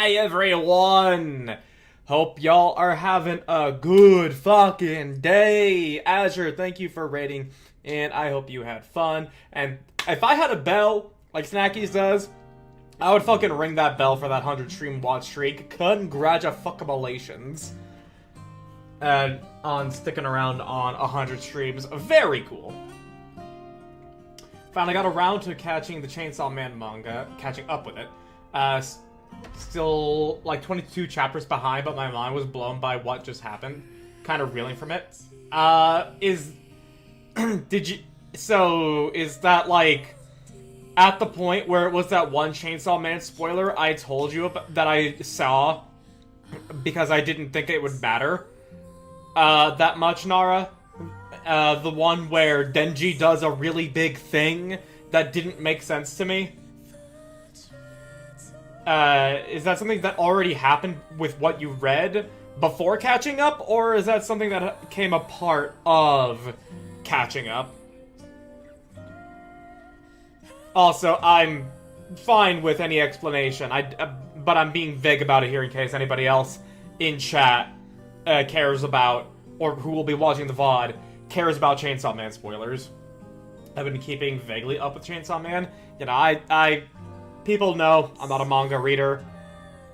Hi everyone! Hope y'all are having a good fucking day. Azure, thank you for rating, and I hope you had fun. And if I had a bell, like Snackies does, I would fucking ring that bell for that 100 stream watch streak. Congratulations. And on sticking around on 100 streams. Very cool. Finally got around to catching the Chainsaw Man manga, catching up with it. Still like 22 chapters behind, but my mind was blown by what just happened. Kind of reeling from it. Is that like at the point where it was that one Chainsaw Man spoiler I told you about, that I saw because I didn't think it would matter that much, Nara? The one where Denji does a really big thing that didn't make sense to me? Is that something that already happened with what you read before catching up, or is that something that came a part of catching up? Also, I'm fine with any explanation, but I'm being vague about it here in case anybody else in chat cares about, or who will be watching the VOD, cares about Chainsaw Man spoilers. I've been keeping vaguely up with Chainsaw Man. You know, people know I'm not a manga reader.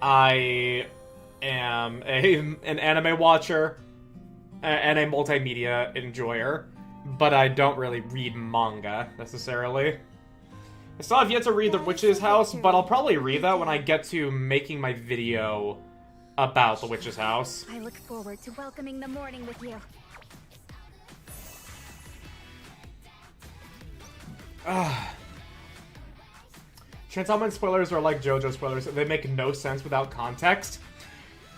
I am an anime watcher and a multimedia enjoyer, but I don't really read manga, necessarily. I still have yet to read The Witch's House, but I'll probably read that when I get to making my video about The Witch's House. I look forward to welcoming the morning with you. Chainsaw Man spoilers are like JoJo spoilers. They make no sense without context.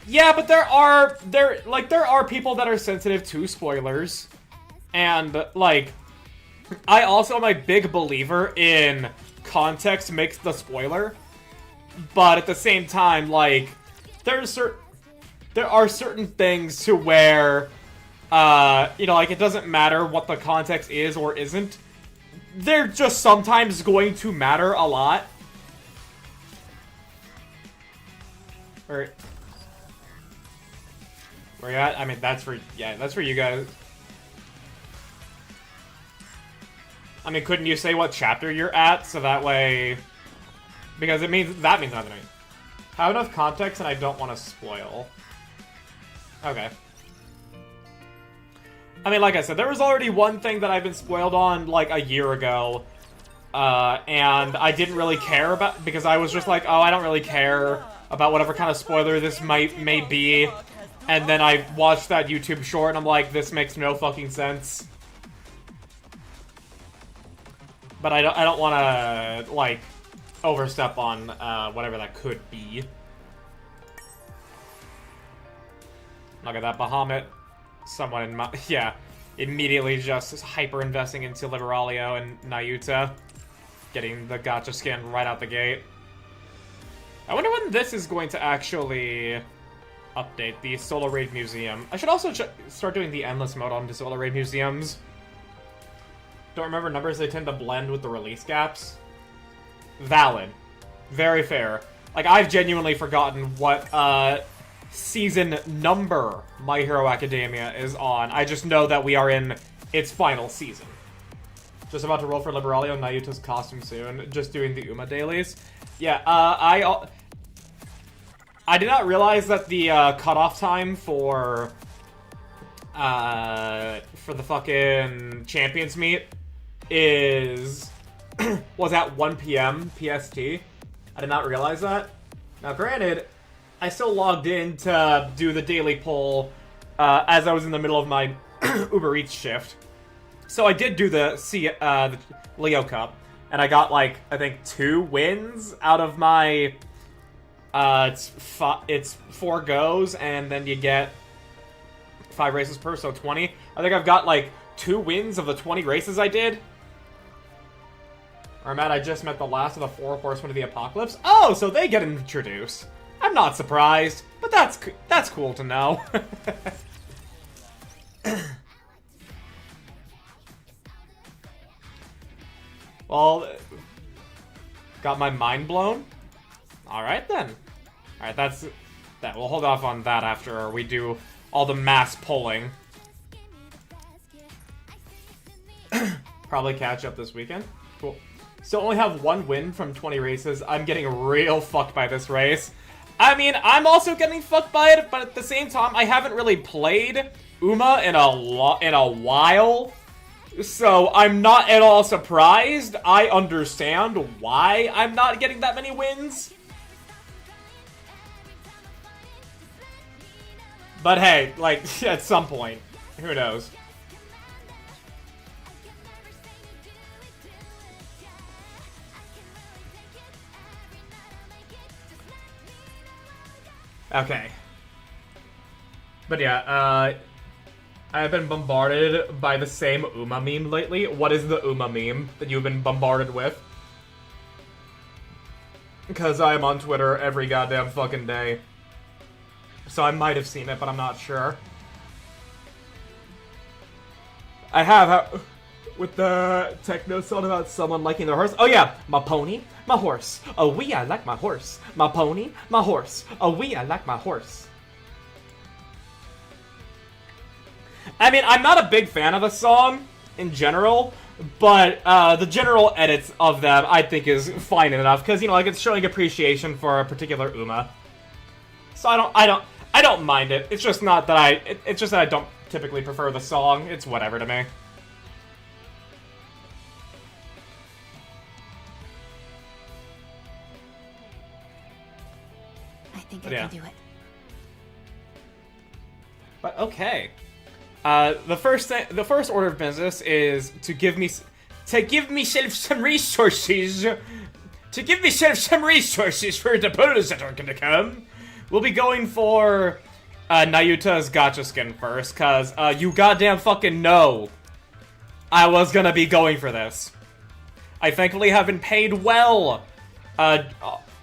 Yeah, but there are people that are sensitive to spoilers. And, like, I also am a big believer in context makes the spoiler. But at the same time, like, there are certain things to where, you know, like, it doesn't matter what the context is or isn't. They're just sometimes going to matter a lot. Where you at? I mean, that's for you guys. I mean, couldn't you say what chapter you're at, so that way... Because that means nothing to me. Have enough context and I don't want to spoil. Okay. I mean, like I said, there was already one thing that I've been spoiled on, like, a year ago. And I didn't really care about... Because I was just like, oh, I don't really care about whatever kind of spoiler this may be. And then I watched that YouTube short and I'm like, this makes no fucking sense. But I don't want to, like, overstep on whatever that could be. Look at that Bahamut. Someone in my... Yeah. Immediately just hyper-investing into Liberalia and Nayuta. Getting the gacha skin right out the gate. I wonder when this is going to actually update the Solo Raid Museum. I should also start doing the endless mode on the Solo Raid Museums. Don't remember numbers, they tend to blend with the release gaps. Valid. Very fair. Like, I've genuinely forgotten what season number My Hero Academia is on. I just know that we are in its final season. Just about to roll for Liberalia, Nayuta's costume soon. Just doing the Uma dailies. Yeah, I did not realize that the cutoff time for the fucking Champions meet was at 1 p.m. PST. I did not realize that. Now, granted, I still logged in to do the daily poll as I was in the middle of my Uber Eats shift. So I did do the Leo Cup, and I got, like, I think 2 wins out of my... it's 4 goes, and then you get 5 races per, so 20. I think I've got, like, 2 wins of the 20 races I did. Or, Matt, I just met the last of the 4 Horsemen of the Apocalypse. Oh, so they get introduced. I'm not surprised, but that's cool to know. Well, got my mind blown? Alright then. Alright, that's that. We'll hold off on that after we do all the mass pulling. Probably catch up this weekend. Cool. Still only have 1 win from 20 races. I'm getting real fucked by this race. I mean, I'm also getting fucked by it, but at the same time, I haven't really played Uma in a while. So I'm not at all surprised. I understand why I'm not getting that many wins. But hey, like, at some point, who knows? Okay. But yeah, I've been bombarded by the same Uma meme lately. What is the Uma meme that you've been bombarded with? Because I'm on Twitter every goddamn fucking day. So I might have seen it, but I'm not sure. I have, with the techno song about someone liking their horse. Oh yeah, my pony, my horse. Oh wee, I like my horse. My pony, my horse. Oh wee, I like my horse. I mean, I'm not a big fan of the song in general, but the general edits of them I think is fine enough because, you know, like, it's showing appreciation for a particular Uma. So I don't mind it. It's just not that it's just that I don't typically prefer the song. It's whatever to me. I think I can do it. But okay. The first order of business is to give me some resources. To give me some resources for the bonus that are gonna come. We'll be going for Nayuta's gacha skin first, cause you goddamn fucking know I was gonna be going for this. I thankfully have been paid well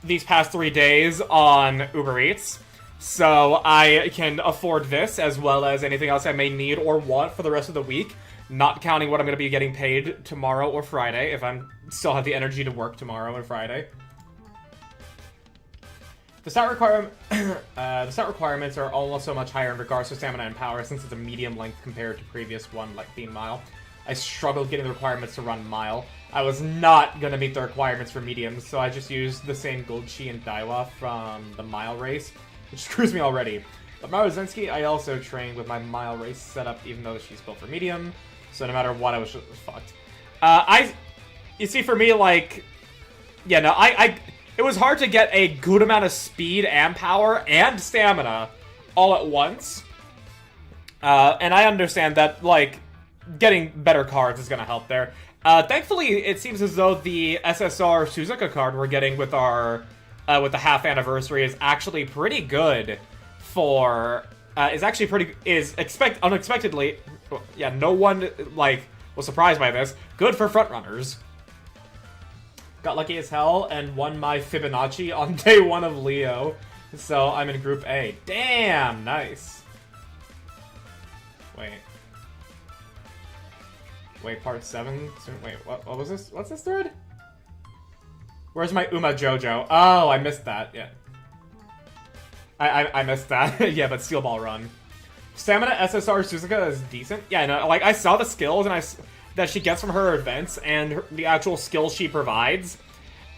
these past 3 days on Uber Eats. So I can afford this, as well as anything else I may need or want for the rest of the week, not counting what I'm going to be getting paid tomorrow or Friday, if I still have the energy to work tomorrow or Friday. The stat requirements are almost so much higher in regards to stamina and power, since it's a medium length compared to previous one, like being mile. I struggled getting the requirements to run mile. I was not going to meet the requirements for mediums, so I just used the same Gold Chi and Daiwa from the mile race, which screws me already. But Maruzensky, I also trained with my mile race setup, even though she's built for medium. So no matter what, I was just fucked. You see, for me, like, yeah, no, it was hard to get a good amount of speed and power and stamina all at once. And I understand that, like, getting better cards is gonna help there. Thankfully, it seems as though the SSR Suzuka card we're getting with our with the half anniversary is actually pretty good for unexpectedly, yeah, no one like was surprised by this. Good for frontrunners. Got lucky as hell and won my Fibonacci on day 1 of Leo, so I'm in Group A. Damn, nice. Wait, part 7? Wait, what was this? What's this thread? Where's my Uma Jojo? Oh, I missed that, yeah. I missed that. Yeah, but Steel Ball Run. Stamina SSR Suzuka is decent. Yeah, no, like, I saw the skills that she gets from her events and the actual skills she provides.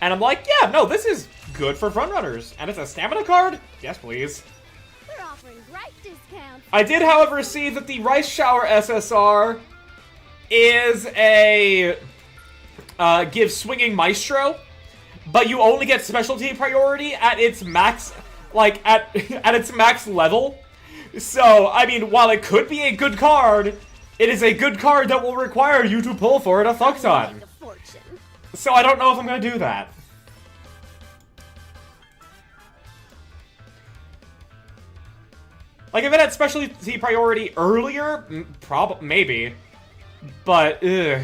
And I'm like, yeah, no, this is good for frontrunners. And it's a stamina card? Yes, please. We're offering great discounts. I did, however, see that the Rice Shower SSR is a give Swinging Maestro, but you only get specialty priority at its max, like at its max level. So, I mean, while it could be a good card, it is a good card that will require you to pull for it a fuck ton. So I don't know if I'm gonna do that. Like, if it had specialty priority earlier, maybe. But, ugh.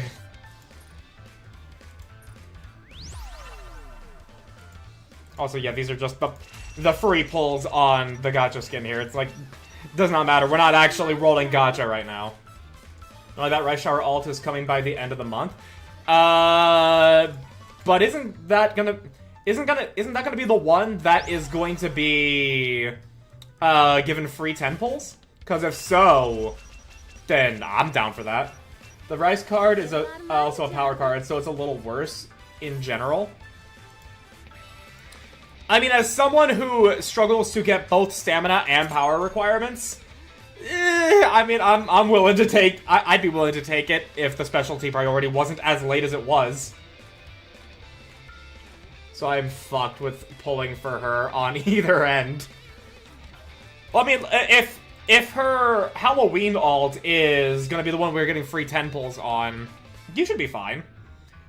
Also, yeah, these are just the free pulls on the gacha skin here. It's like, does not matter. We're not actually rolling gacha right now. Like, that Rice Shower alt is coming by the end of the month. But isn't that gonna... isn't that gonna be the one that is going to be given free 10 pulls? Because if so, then I'm down for that. The Rice card is also a power card, so it's a little worse in general. I mean, as someone who struggles to get both stamina and power requirements, I mean, I'm willing to take... I'd be willing to take it if the specialty priority wasn't as late as it was. So I'm fucked with pulling for her on either end. Well, I mean, if her Halloween alt is gonna be the one we're getting free 10 pulls on, you should be fine.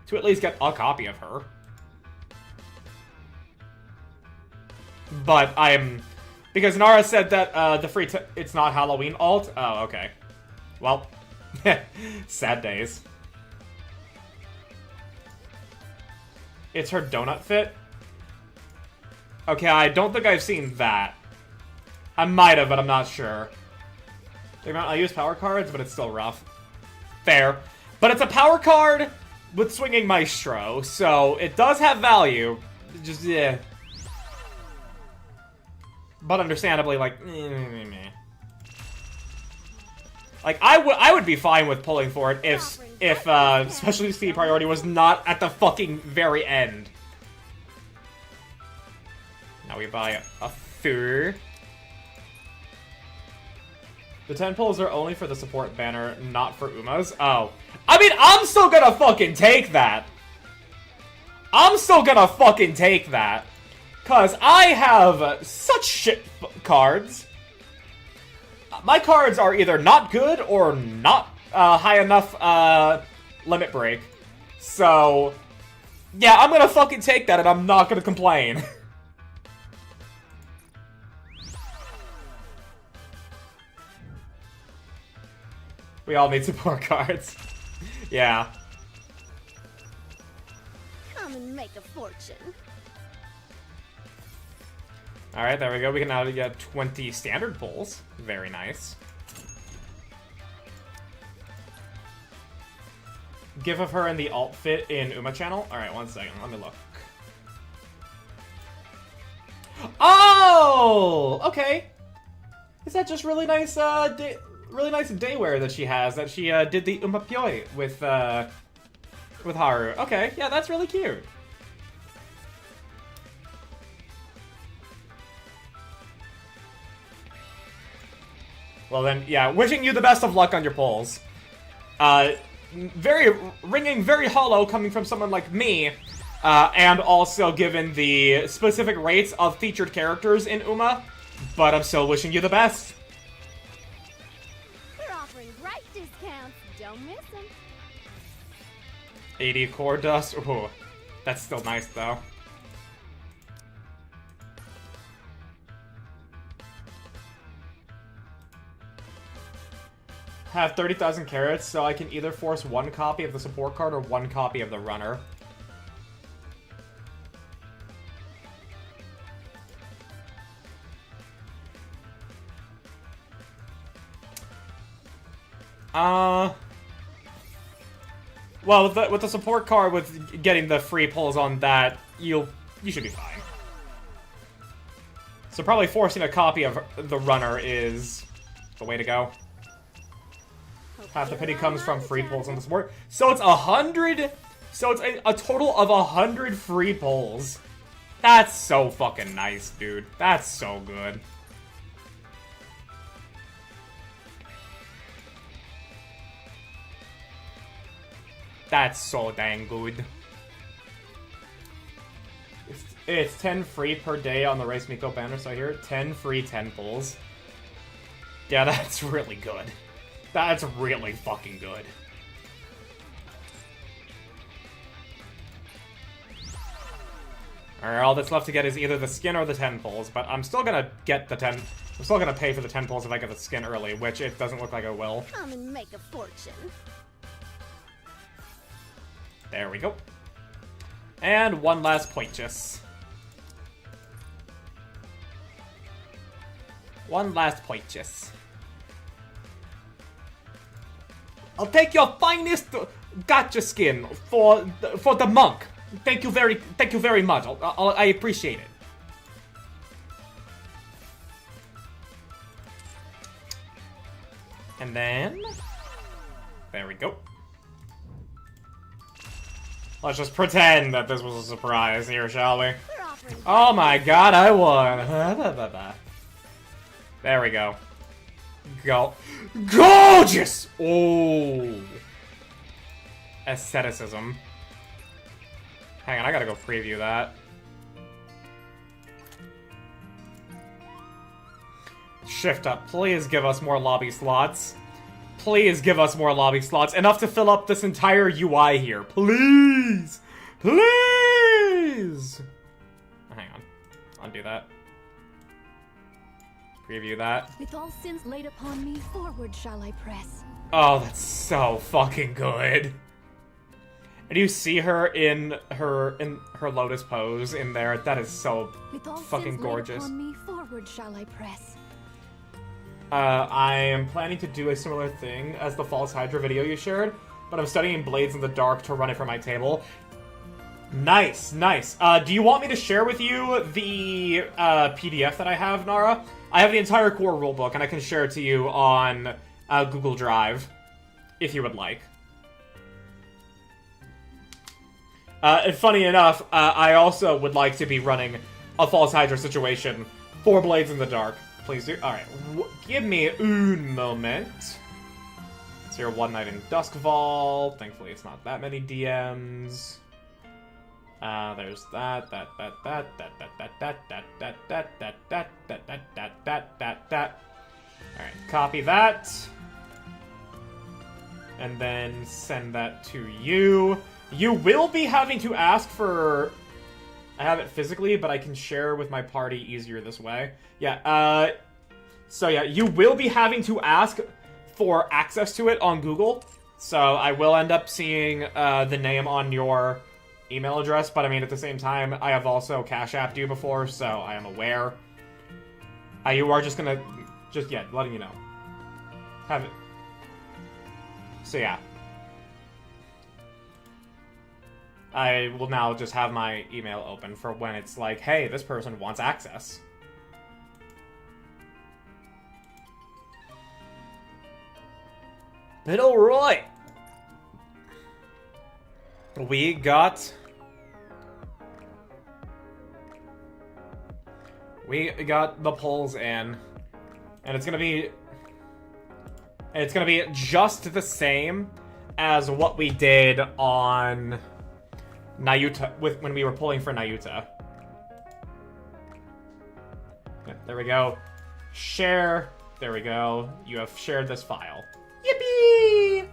To at least get a copy of her. But because Nara said that the free it's not Halloween alt. Oh, okay. Well, sad days. It's her donut fit. Okay, I don't think I've seen that. I might have, but I'm not sure. I use power cards, but it's still rough. Fair. But it's a power card with Swinging Maestro, so it does have value. Just, yeah. But understandably, like, like I would be fine with pulling for it if specialty priority was not at the fucking very end. Now we buy a third. The 10 pulls are only for the support banner, not for Uma's. Oh, I mean, I'm still gonna fucking take that. I'm still gonna fucking take that. Cause I have such shit cards. My cards are either not good or not high enough limit break. So, yeah, I'm gonna fucking take that and I'm not gonna complain. We all need support cards. Yeah. Come and make a fortune. Alright, there we go. We can now get 20 standard pulls. Very nice. GIF of her in the alt fit in Uma channel. Alright, one second. Let me look. Oh! Okay. Is that just really nice, really nice daywear that she has? That she did the Uma Pyoi with Haru. Okay, yeah, that's really cute. Well then, yeah, wishing you the best of luck on your polls. Ringing very hollow coming from someone like me, and also given the specific rates of featured characters in Uma, but I'm still wishing you the best. We're offering great discounts. Don't miss them. 80 core dust. Ooh, that's still nice though. Have 30,000 carats, so I can either force one copy of the support card or one copy of the runner. Well, with the support card, with getting the free pulls on that, you should be fine. So probably forcing a copy of the runner is the way to go. Half the pity comes from free pulls on the support. So it's 100. So it's a total of 100 free pulls. That's so fucking nice, dude. That's so good. That's so dang good. It's 10 free per day on the Race Miko banner, so I hear it. 10 free 10 pulls. Yeah, that's really good. That's really fucking good. Alright, all that's left to get is either the skin or the 10 pulls, but I'm still gonna get the 10... I'm still gonna pay for the 10 pulls if I get the skin early, which it doesn't look like I will. Come and make a fortune. There we go. And one last purchase. One last purchase. I'll take your finest gacha skin for the monk. Thank you very much. I appreciate it. And then... there we go. Let's just pretend that this was a surprise here, shall we? Oh my god, I won! There we go. Gorgeous! Oh! Aestheticism. Hang on, I gotta go preview that. Shift up. Please give us more lobby slots. Please give us more lobby slots. Enough to fill up this entire UI here. Please! Please! Hang on. Undo that. Preview that. With all sins laid upon me, forward shall I press. Oh, that's so fucking good. And you see her in her lotus pose in there. That is so fucking gorgeous. With all sins laid upon me, forward shall I press. I am planning to do a similar thing as the False Hydra video you shared, but I'm studying Blades in the Dark to run it from my table. Nice, nice. Do you want me to share with you the PDF that I have, Nara? I have the entire core rulebook, and I can share it to you on Google Drive, if you would like. And funny enough, I also would like to be running a False Hydra situation for Blades in the Dark. Please do. Alright, give me un moment. It's your One Night in Dusk Vault. Thankfully, it's not that many DMs. There's that. Alright, copy that. And then send that to you. You will be having to ask for... I have it physically, but I can share with my party easier this way. Yeah, so yeah, you will be having to ask for access to it on Google. So I will end up seeing the name on your email address, but I mean, at the same time, I have also Cash Apped you before, so I am aware. You are just gonna... letting you know. Have it. So yeah. I will now just have my email open for when it's like, hey, this person wants access. But alright. We got the polls in. And it's gonna be just the same as what we did on Nayuta, when we were pulling for Nayuta. Yeah, there we go. Share. There we go. You have shared this file. Yippee!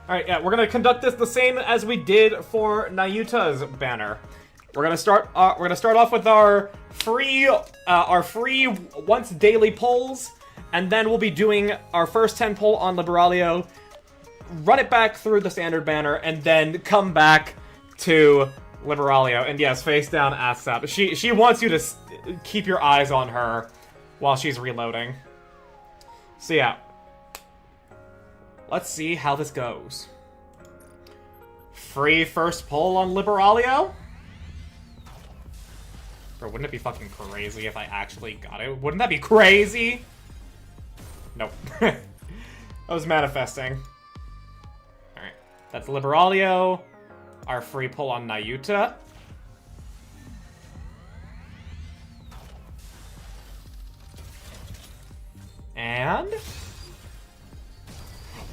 Alright, yeah, we're gonna conduct this the same as we did for Nayuta's banner. We're gonna start off with our free once daily polls, and then we'll be doing our first 10 poll on Liberalio, run it back through the standard banner, and then come back to Liberalio. And yes, face down, ass up. She wants you to keep your eyes on her while she's reloading. So yeah. Let's see how this goes. Free first poll on Liberalio? Bro, wouldn't it be fucking crazy if I actually got it? Wouldn't that be crazy? Nope. I was manifesting. Alright. That's Liberalio. Our free pull on Nayuta. And...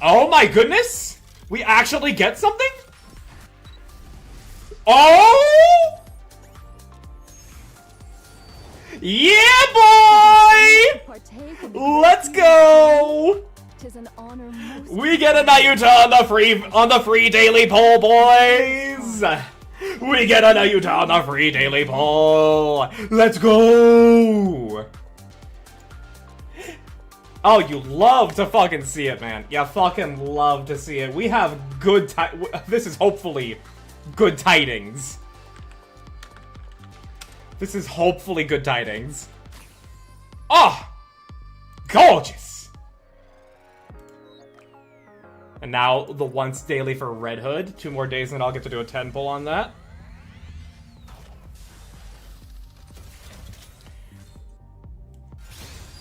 oh my goodness! We actually get something? Oh! Yeah, boy! Let's go! We get a Nayuta on the free daily poll, boys! We get a Nayuta on the free daily poll! Let's go! Oh, you love to fucking see it, man. You fucking love to see it. We have good this is hopefully good tidings. This is hopefully good tidings. Oh! Gorgeous! And now the once daily for Red Hood. 2 more days and I'll get to do a 10 pull on that.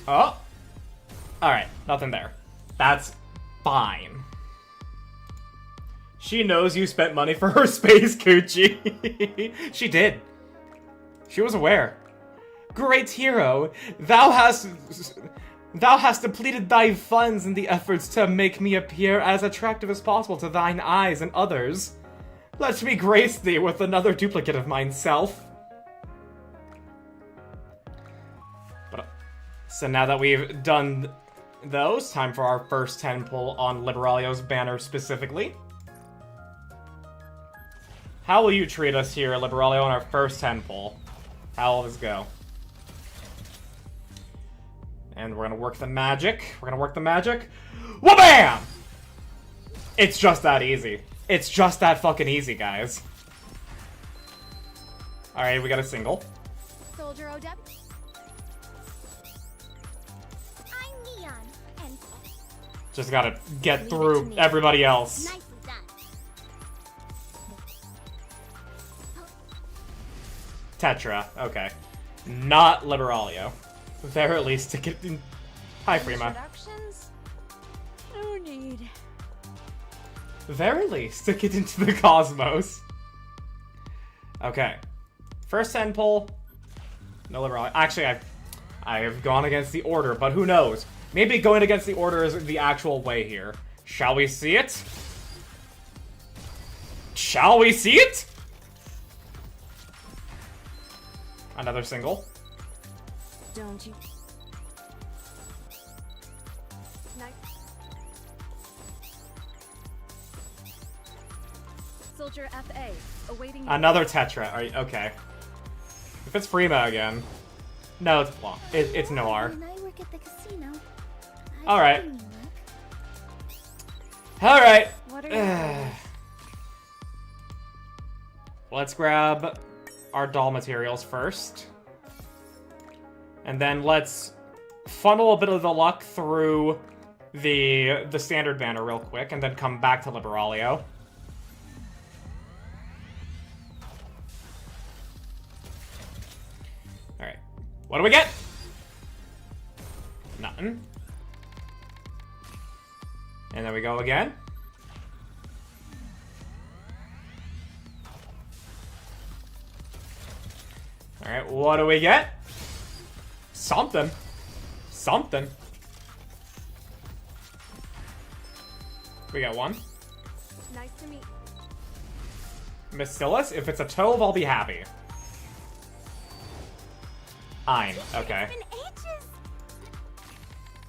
Oh. Alright, nothing there. That's fine. She knows you spent money for her space coochie. She did. She was aware. Great hero, thou hast depleted thy funds in the efforts to make me appear as attractive as possible to thine eyes and others. Let me grace thee with another duplicate of myself. So now that we've done those, time for our first 10 pull on Liberalio's banner specifically. How will you treat us here, Liberalio, on our first 10 pull? How will this go? And we're gonna work the magic. We're gonna work the magic. Wha-bam! It's just that easy. It's just that fucking easy, guys. Alright, we got a single. Soldier OW. I'm Neon, and Just gotta get through everybody else. nicely done. Tetra, okay. Not Liberalio. There at least to get in. Hi, Freema. Introductions? No need. Very least to get into the cosmos. Okay. First 10 pull. No Liberalio. Actually, I have gone against the order, but who knows? Maybe going against the order is the actual way here. Shall we see it? Shall we see it? Another single. Don't you? Nice. Soldier FA, awaiting. Another Tetra. Are you, okay. If it's Freema again. No, it's, well, it's Noir. When I work at the casino. Alright. Alright. What are you? Let's grab our doll materials first. And then let's funnel a bit of the luck through the standard banner real quick, and then come back to Liberalio. Alright. What do we get? Nothing. And then we go again. Alright, what do we get? Something. Something. We got one. Nice to meet. Miscellus? If it's a Tove, I'll be happy. I'm. Okay.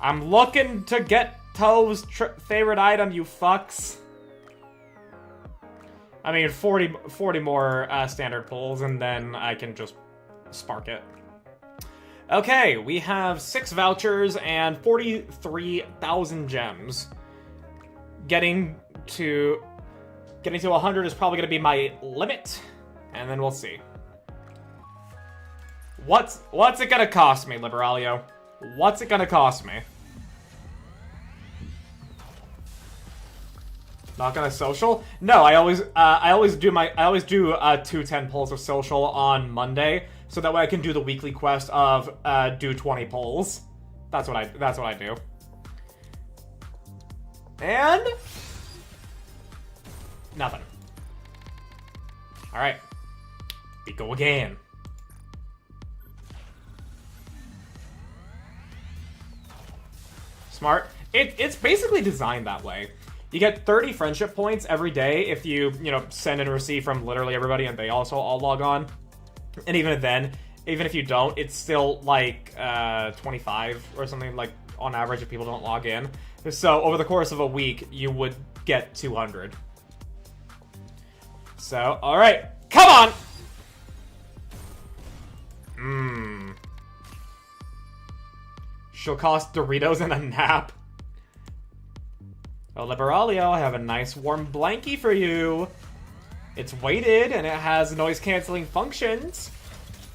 I'm looking to get Tove's favorite item, you fucks. I mean, 40 more standard pulls, and then I can just spark it. Okay, we have 6 vouchers and 43,000 gems. Getting to 100 is probably going to be my limit, and then we'll see. What's it going to cost me, Liberalio? What's it going to cost me? Not gonna social? No, I always do 2 10 pulls of social on Monday, so that way I can do the weekly quest of do 20 pulls. That's what I do. And nothing. All right, we go again. Smart. It's basically designed that way. You get 30 friendship points every day if you send and receive from literally everybody, and they also all log on. And even then, even if you don't, it's still like 25 or something, like on average, if people don't log in. So over the course of a week, you would get 200. So, all right, come on. She'll cost Doritos and a nap. Oh, Liberalio, I have a nice warm blankie for you. It's weighted, and it has noise-canceling functions.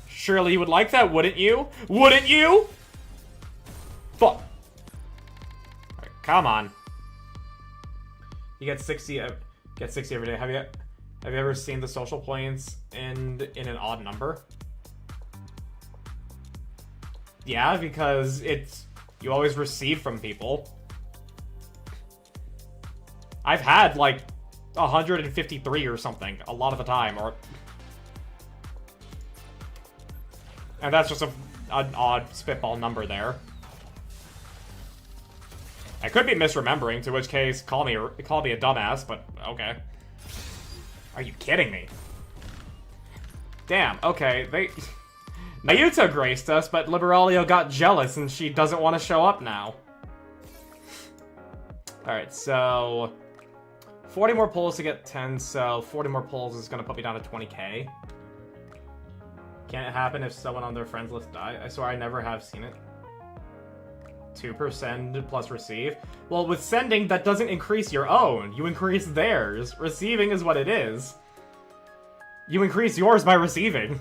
Surely you would like that, wouldn't you? Wouldn't you? Fuck. Alright, come on. You get 60. Get 60 every day. Have you ever seen the social points in an odd number? Yeah, because you always receive from people. I've had like 153 or something a lot of the time, and that's just an odd spitball number there. I could be misremembering, to which case call me a dumbass, but okay. Are you kidding me? Damn, okay, Nayuta graced us, but Liberalia got jealous and she doesn't want to show up now. Alright, so 40 more pulls to get 10, so 40 more pulls is gonna put me down to 20k. Can it happen if someone on their friends list die? I swear I never have seen it. 2% plus receive. Well, with sending, that doesn't increase your own. You increase theirs. Receiving is what it is. You increase yours by receiving.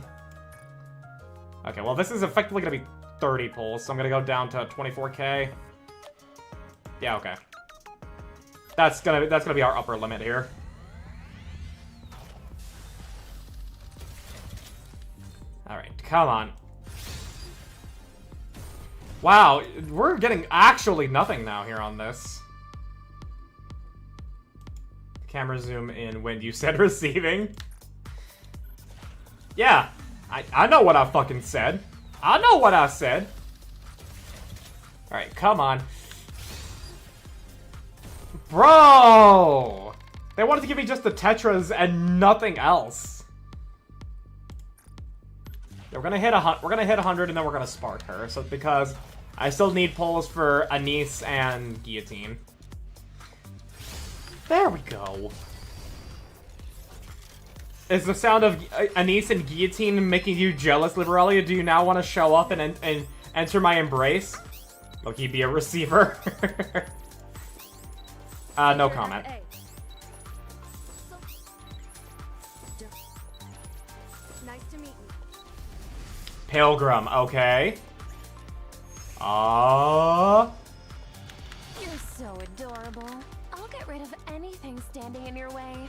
Okay, well, this is effectively gonna be 30 pulls, so I'm gonna go down to 24k. Yeah, okay. That's gonna be our upper limit here. Alright, come on. Wow, we're getting actually nothing now here on this. Camera zoom in when you said receiving. Yeah, I know what I fucking said. I know what I said. Alright, come on. Bro! They wanted to give me just the Tetras and nothing else. We're gonna hit 100 and then we're gonna spark her. So because I still need pulls for Anise and Guillotine. There we go. Is the sound of Anise and Guillotine making you jealous, Liberalia? Do you now want to show up and enter my embrace? Loki, be a receiver. No comment. Nice to meet you. Pilgrim, okay. You're so adorable. I'll get rid of anything standing in your way.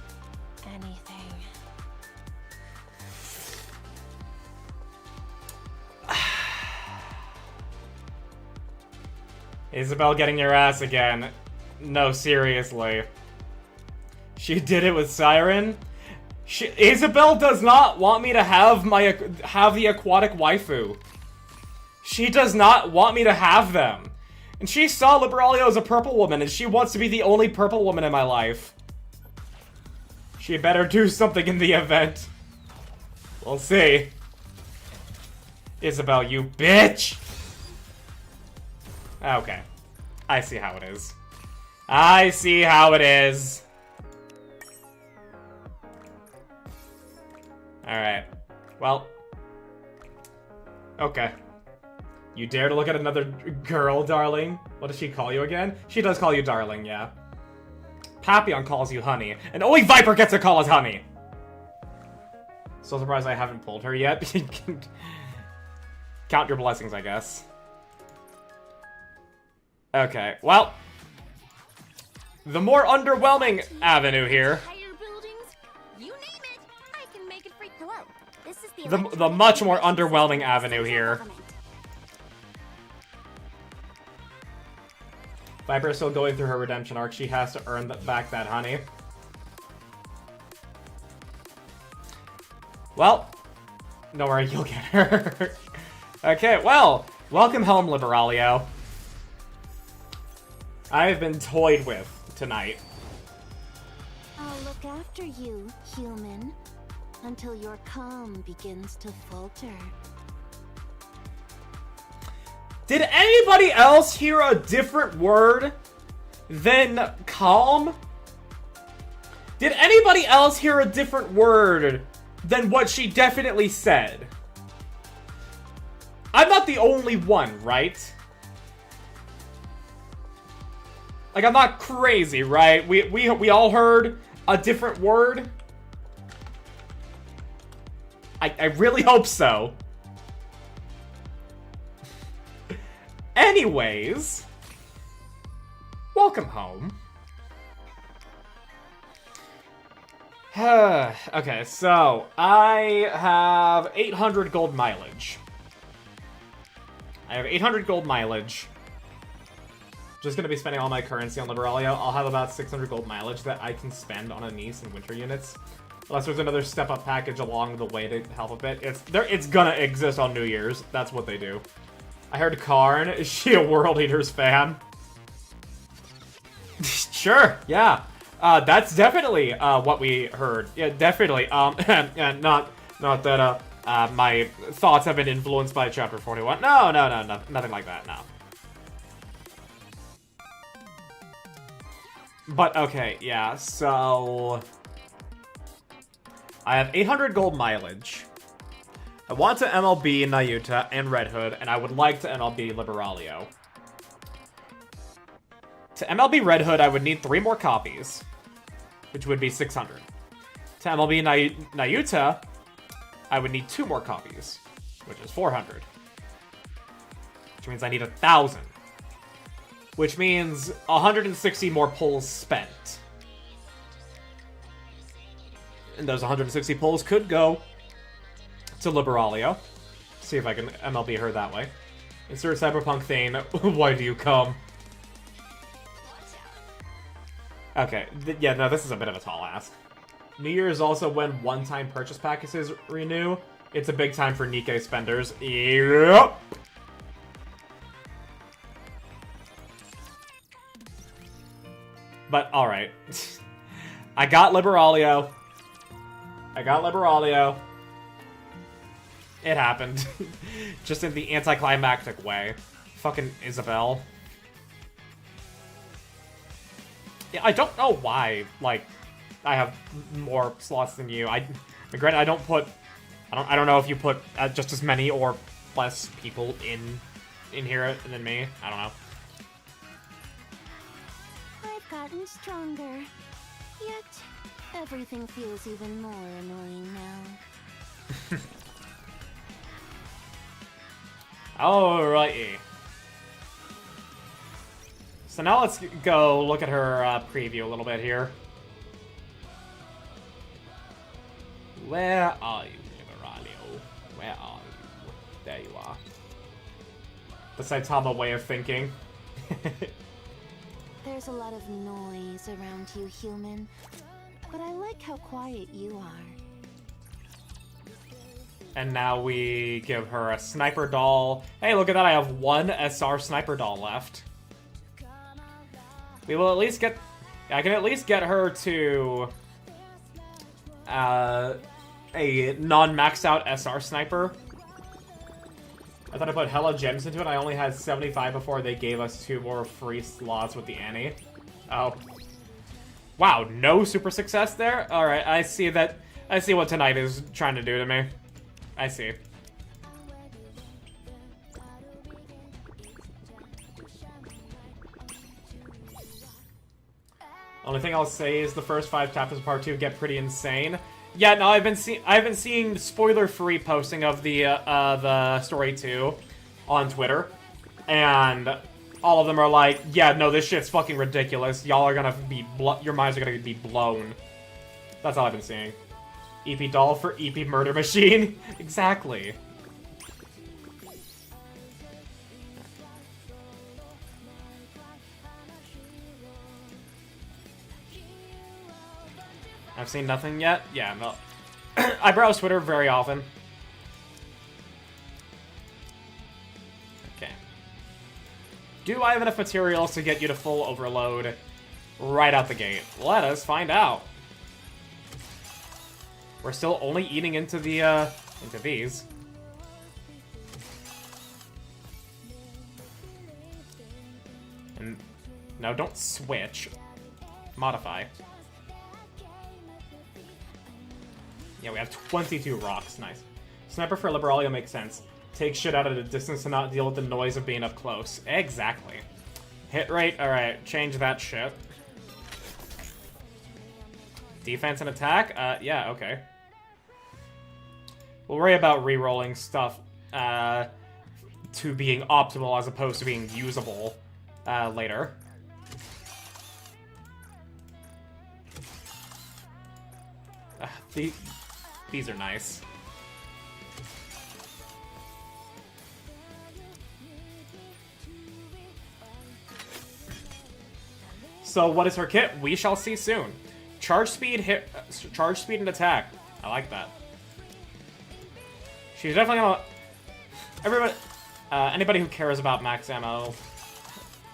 Anything. Isabel getting your ass again. No, seriously. She did it with Siren? Isabel does not want me to have the aquatic waifu. She does not want me to have them. And she saw Liberalia as a purple woman, and she wants to be the only purple woman in my life. She better do something in the event. We'll see. Isabel, you bitch! Okay. I see how it is. I see how it is. Alright. Well. Okay. You dare to look at another girl, darling? What does she call you again? She does call you darling, yeah. Papillon calls you honey. And only Viper gets to call us honey! So surprised I haven't pulled her yet. Count your blessings, I guess. Okay, well. The more underwhelming avenue here. Higher buildings, you name it, I can make it freak glow. This is The much more underwhelming avenue here. Viper is still going through her redemption arc. She has to earn back that honey. Well, don't worry, you'll get her. Okay, well, welcome home, Liberalio. I've been toyed with tonight. I'll look after you, human, until your calm begins to falter. Did anybody else hear a different word than calm? Did anybody else hear a different word than what she definitely said? I'm not the only one, right? Like, I'm not crazy, right? We all heard a different word? I really hope so. Anyways, welcome home. Okay, so I have 800 gold mileage. I have 800 gold mileage. Just gonna be spending all my currency on Liberalia. I'll have about 600 gold mileage that I can spend on Anise and winter units. Unless there's another step-up package along the way to help a bit. It's gonna exist on New Year's. That's what they do. I heard Karn. Is she a World Eaters fan? Sure, yeah. That's definitely what we heard. Yeah, definitely. And not that my thoughts have been influenced by Chapter 41. No, nothing like that. No. But okay, yeah. So I have 800 gold mileage. I want to MLB Nayuta and Red Hood, and I would like to MLB Liberalio. To MLB Red Hood, I would need 3 more copies, which would be 600. To MLB Nayuta, I would need 2 more copies, which is 400. Which means I need 1,000. Which means 160 more pulls spent. And those 160 pulls could go to Liberalio. See if I can MLB her that way. Insert Cyberpunk Thane. Why do you come? Okay, yeah, no, this is a bit of a tall ask. New Year is also when one-time purchase packages renew. It's a big time for Nikke spenders. Yep. But, alright. I got Liberalia. It happened. Just in the anticlimactic way. Fucking Isabel. Yeah, I don't know why, like, I have more slots than you. Granted, I don't know if you put just as many or less people in here than me. I don't know. I've gotten stronger. Yet, everything feels even more annoying now. Alrighty. So now let's go look at her preview a little bit here. Where are you, Liberalio? Where are you? There you are. The Saitama way of thinking. There's a lot of noise around you, human. But I like how quiet you are. And now we give her a sniper doll. Hey, look at that, I have 1 SR sniper doll left. We will at least get... I can at least get her to... a non-maxed out SR sniper. I thought I put hella gems into it. I only had 75 before they gave us 2 more free slots with the Annie. Oh. Wow, no super success there? Alright, I see that. I see what tonight is trying to do to me. I see. Only thing I'll say is the first 5 chapters of Part 2 get pretty insane. Yeah, no, I've been seeing spoiler-free posting of the story 2 on Twitter, and all of them are like, yeah, no, this shit's fucking ridiculous. Y'all are gonna be your minds are gonna be blown. That's all I've been seeing. EP doll for EP murder machine. Exactly. I've seen nothing yet? Yeah, no. I browse Twitter very often. Okay. Do I have enough materials to get you to full overload right out the gate? Let us find out. We're still only eating into the, into these. And, no, don't switch. Modify. Yeah, we have 22 rocks. Nice. Sniper for Liberalia makes sense. Take shit out at a distance and not deal with the noise of being up close. Exactly. Hit rate. Alright, change that shit. Defense and attack? Yeah, okay. We'll worry about re-rolling stuff to being optimal as opposed to being usable later. These are nice. So what is her kit? We shall see soon. Charge speed, charge speed and attack. I like that. She's definitely gonna... Everybody... anybody who cares about max ammo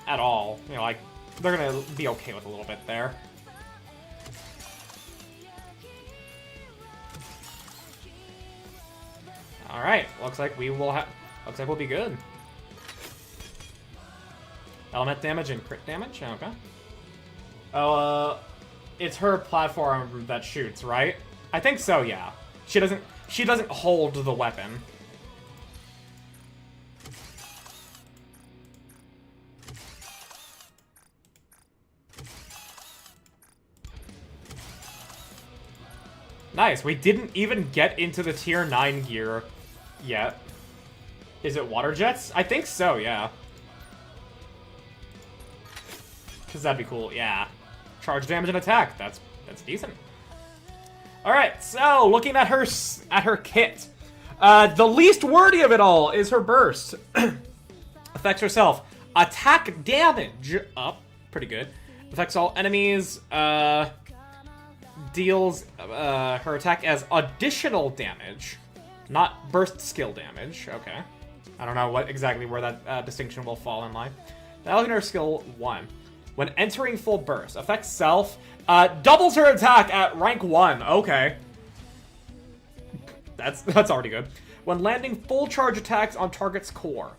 at all, you know, like, they're gonna be okay with a little bit there. Alright, looks like we will have... Looks like we'll be good. Element damage and crit damage? Okay. Oh, it's her platform that shoots, right? I think so, yeah. She doesn't hold the weapon. Nice, we didn't even get into the tier 9 gear yet. Is it water jets? I think so, yeah. Because that'd be cool, yeah. Charge damage and attack, that's decent. Alright, so looking at her kit. The least wordy of it all is her burst. Affects herself. Attack damage up, pretty good. Affects all enemies, deals her attack as additional damage, not burst skill damage. Okay. I don't know what exactly where that distinction will fall in line. Now looking at her skill 1. When entering full burst, affects self, doubles her attack at rank 1. Okay. That's already good. When landing full charge attacks on target's core.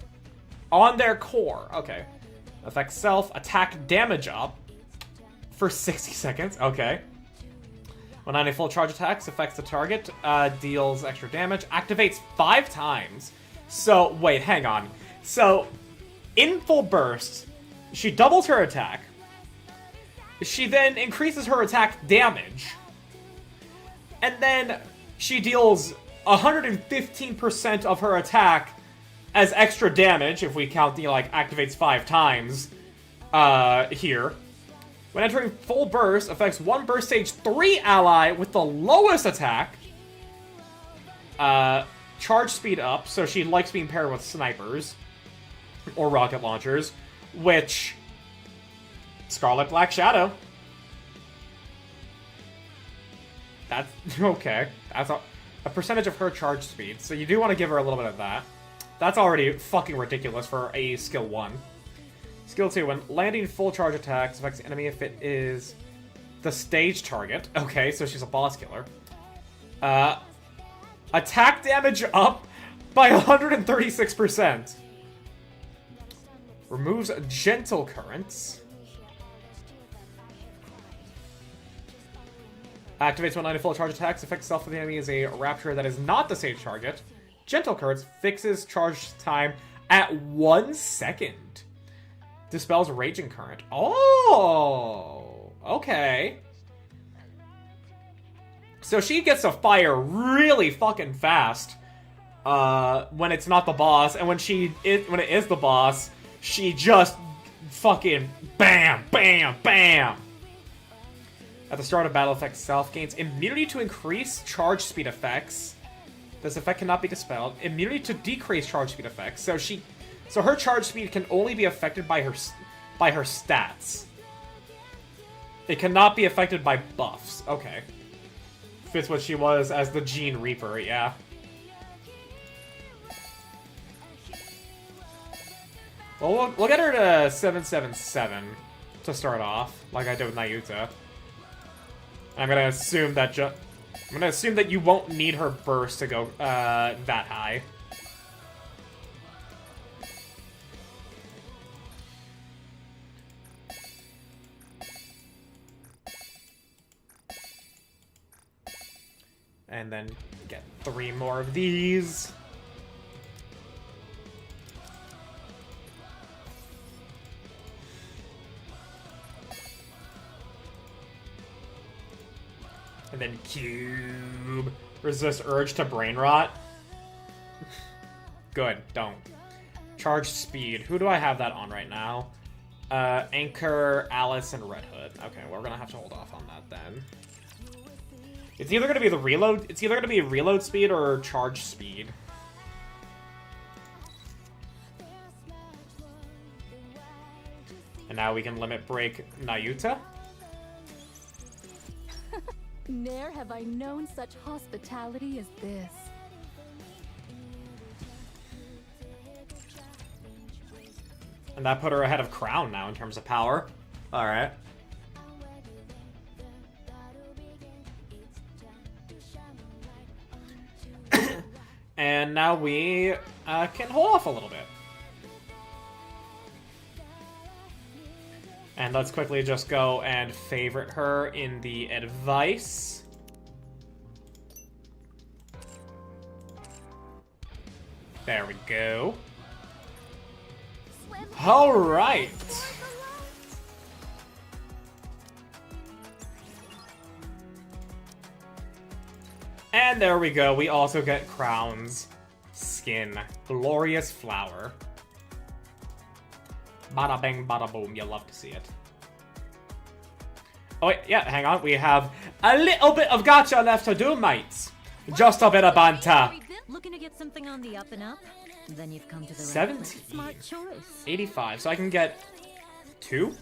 On their core. Okay. Affects self, attack damage up for 60 seconds. Okay. When landing full charge attacks, affects the target, deals extra damage, activates 5 times. So, wait, hang on. So, in full burst, she doubles her attack. She then increases her attack damage. And then she deals 115% of her attack as extra damage, if we count the, like, activates 5 times, here. When entering full burst, affects 1 burst stage 3 ally with the lowest attack. Charge speed up, so she likes being paired with snipers. Or rocket launchers. Which... Scarlet Black Shadow. That's... Okay. That's a percentage of her charge speed, so you do want to give her a little bit of that. That's already fucking ridiculous for a skill 1. Skill 2, when landing full charge attacks, affects the enemy if it is the stage target. Okay, so she's a boss killer. Attack damage up by 136%. Removes gentle currents. Activates when landing full charge attacks. Affects self of the enemy as a rapture that is not the stage target. Gentle currents fixes charge time at 1 second. Dispels Raging Current. Oh! Okay. So she gets to fire really fucking fast when it's not the boss, and when it is the boss, she just fucking bam, bam, bam! At the start of battle, effect self gains immunity to increase charge speed effects. This effect cannot be dispelled. Immunity to decrease charge speed effects. So her charge speed can only be affected by her stats. It cannot be affected by buffs. Okay. Fits what she was as the Gene Reaper, yeah. Well, we'll get her to 777 to start off, like I did with Nayuta. I'm gonna assume that you won't need her burst to go that high. And then get 3 more of these. And then cube. Resist urge to brain rot. Good, don't. Charge speed. Who do I have that on right now? Anchor, Alice, and Red Hood. Okay, well, we're gonna have to hold off on that then. It's either gonna be the reload. It's either gonna be reload speed or charge speed. And now we can limit break Nayuta. Ne'er have I known such hospitality as this. And that put her ahead of Crown now in terms of power. Alright. And now we can hold off a little bit. And let's quickly just go and favorite her in the advice. There we go. All right. And there we go. We also get Crown's skin. Glorious flower. Bada bang, bada boom. You love to see it. Oh, wait, yeah, hang on. We have a little bit of gacha left to do, mates. Just a bit of banter. Looking to get something on the up and up? Then you've come to the 17. right place. Smart choice. 85. So I can get two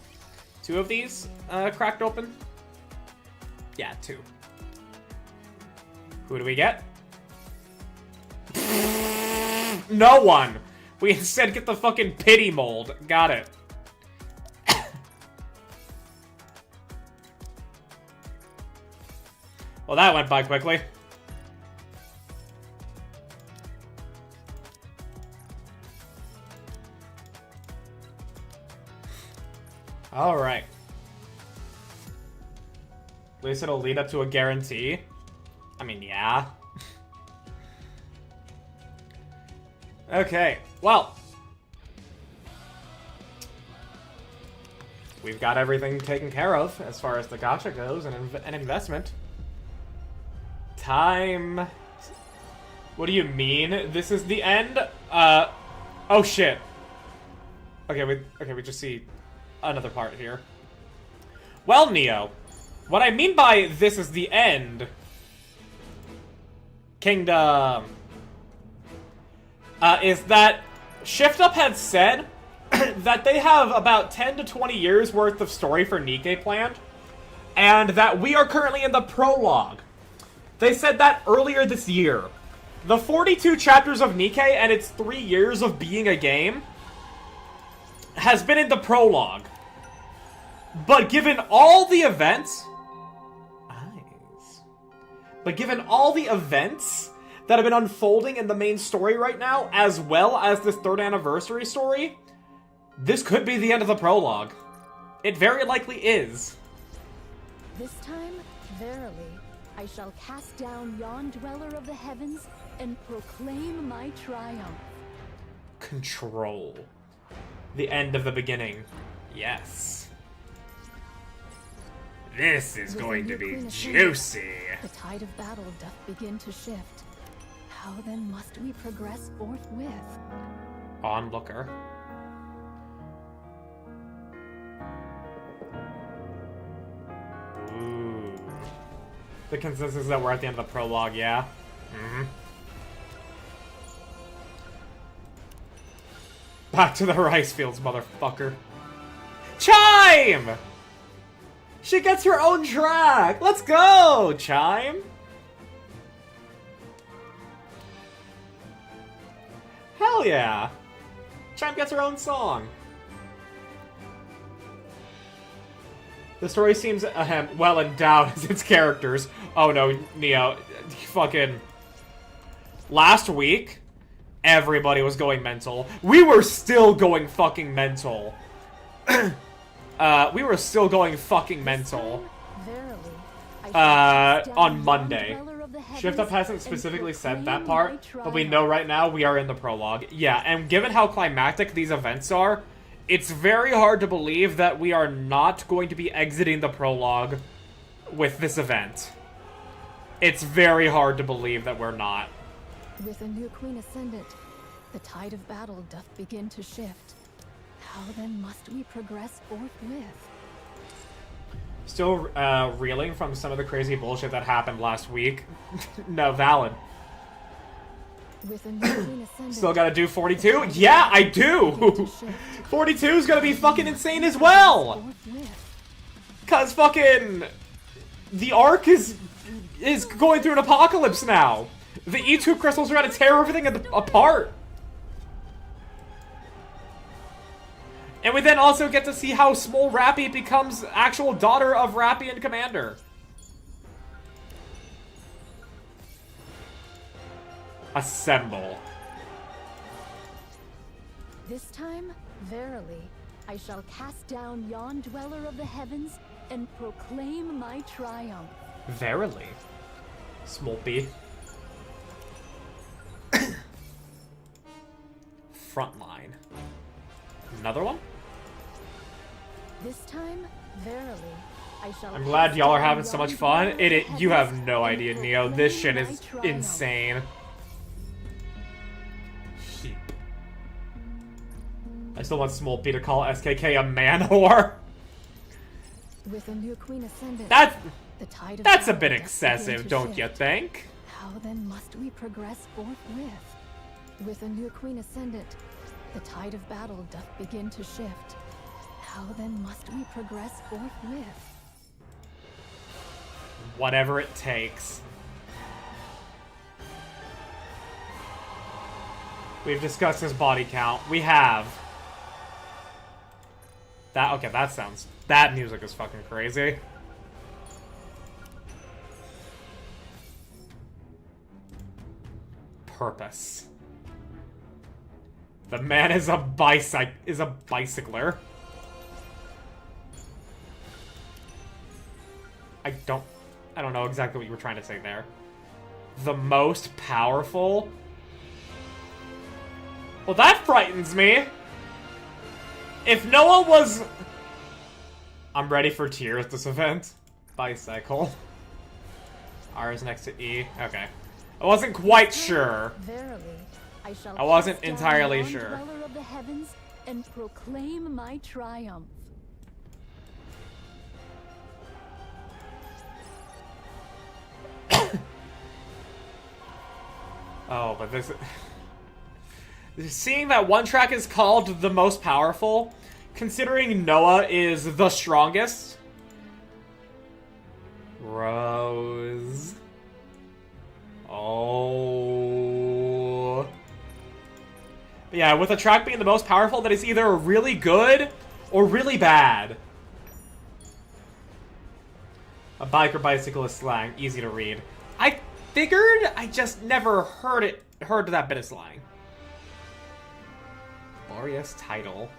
of these cracked open. Yeah, 2. Who do we get? No one. We instead get the fucking pity mold. Got it. Well, that went by quickly. All right. At least it'll lead up to a guarantee. I mean, yeah. Okay, well. We've got everything taken care of as far as the gacha goes and an investment. Time. What do you mean? This is the end? Oh shit. Okay, we just see another part here. Well, Neo, what I mean by this is the end, Kingdom, is that Shift Up had said that they have about 10 to 20 years worth of story for Nikke planned, and that we are currently in the prologue. They said that earlier this year. The 42 chapters of Nikke and its 3 years of being a game has been in the prologue. But given all the events... But given all the events that have been unfolding in the main story right now, as well as this 3rd anniversary story, this could be the end of the prologue. It very likely is. This time, verily, I shall cast down yon dweller of the heavens and proclaim my triumph. Control. The end of the beginning. Yes. This is going to be juicy. The tide of battle doth begin to shift. How then must we progress forthwith? Onlooker. Ooh. The consensus is that we're at the end of the prologue, yeah? Mm-hmm. Back to the rice fields, motherfucker. Chime! She gets her own track! Let's go, Chime! Hell yeah! Chime gets her own song. The story seems well endowed as its characters. Oh no, Neo. Fucking... Last week, everybody was going mental. We were still going fucking mental. We were still going fucking mental. On Monday. Shift Up hasn't specifically said that part, but we know right now we are in the prologue. Yeah, and given how climactic these events are, it's very hard to believe that we are not going to be exiting the prologue with this event. It's very hard to believe that we're not. With a new queen ascendant, the tide of battle doth begin to shift. How then must we progress forthwith? Still reeling from some of the crazy bullshit that happened last week. No, valid. With a new queen ascendant, Still gotta do 42? Yeah, I do! 42 is gonna be fucking insane as well! Cause fucking... The Ark is going through an apocalypse now! The E2 crystals are gonna tear everything apart! And we then also get to see how Small Rappy becomes actual daughter of Rappy and Commander. Assemble. This time, verily, I shall cast down yon dweller of the heavens and proclaim my triumph. Verily. Smolpy. Frontline. Another one? This time, verily, I shall. I'm glad cast y'all are down having so yon much fun. dweller of the You have heavens no and idea, Neo. This shit proclaim is my triumph. insane. I still want Smolpy to call SKK a man whore. With a new queen ascendant, the tide of That's a battle bit doth excessive, begin to don't you shift. think? How then must we progress forthwith? With a new queen ascendant, the tide of battle doth begin to shift. How then must we progress forthwith? Whatever it takes. We've discussed his body count. We have. Okay, that music is fucking crazy. Purpose. The man is a bicycler. I don't know exactly what you were trying to say there. The most powerful? Well, that frightens me. If Noah was... I'm ready for tears this event. Bicycle. R is next to E. Okay. I wasn't quite sure. Verily, I shall I wasn't cast down entirely yon sure. dweller of the heavens and proclaim my triumph. Oh, but this... Seeing that one track is called the most powerful, considering Noah is the strongest... Rose... Oh... Yeah, with a track being the most powerful, that is either really good or really bad. A bike or bicyclist slang, easy to read. I figured, I just never heard that bit of slang. Glorious title.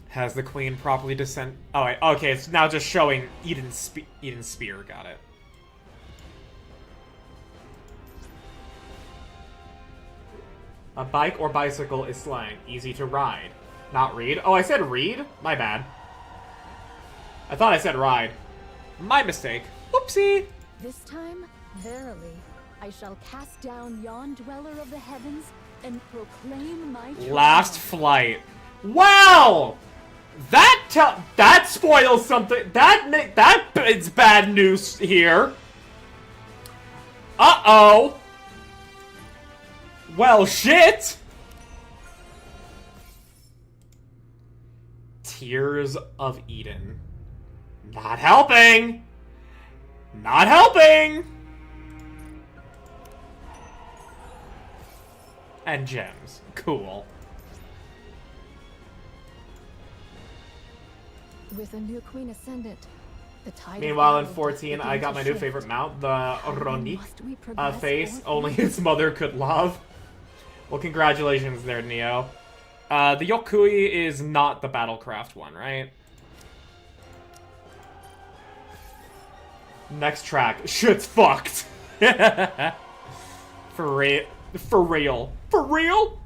Has the queen properly descend? Oh, wait, okay, it's now just showing Eden's spear. Got it. A bike or bicycle is slang. Easy to ride. Not read. Oh, I said read? My bad. I thought I said ride. My mistake. Whoopsie! This time, verily, I shall cast down yon dweller of the heavens and proclaim my triumph. Last flight. Wow! That spoils something. That is bad news here. Uh-oh. Well, shit. Tears of Eden. Not helping. Not helping. And gems. Cool. With a new queen ascendant, the tide Meanwhile, in of battle 14, doth I got begin my to new shift. favorite mount, the How then Ronique must we progress face forthwith? only his mother could love. Well, congratulations there, Neo. The Yokui is not the Battlecraft one, right? Next track. Shit's fucked. For real. For real. For real?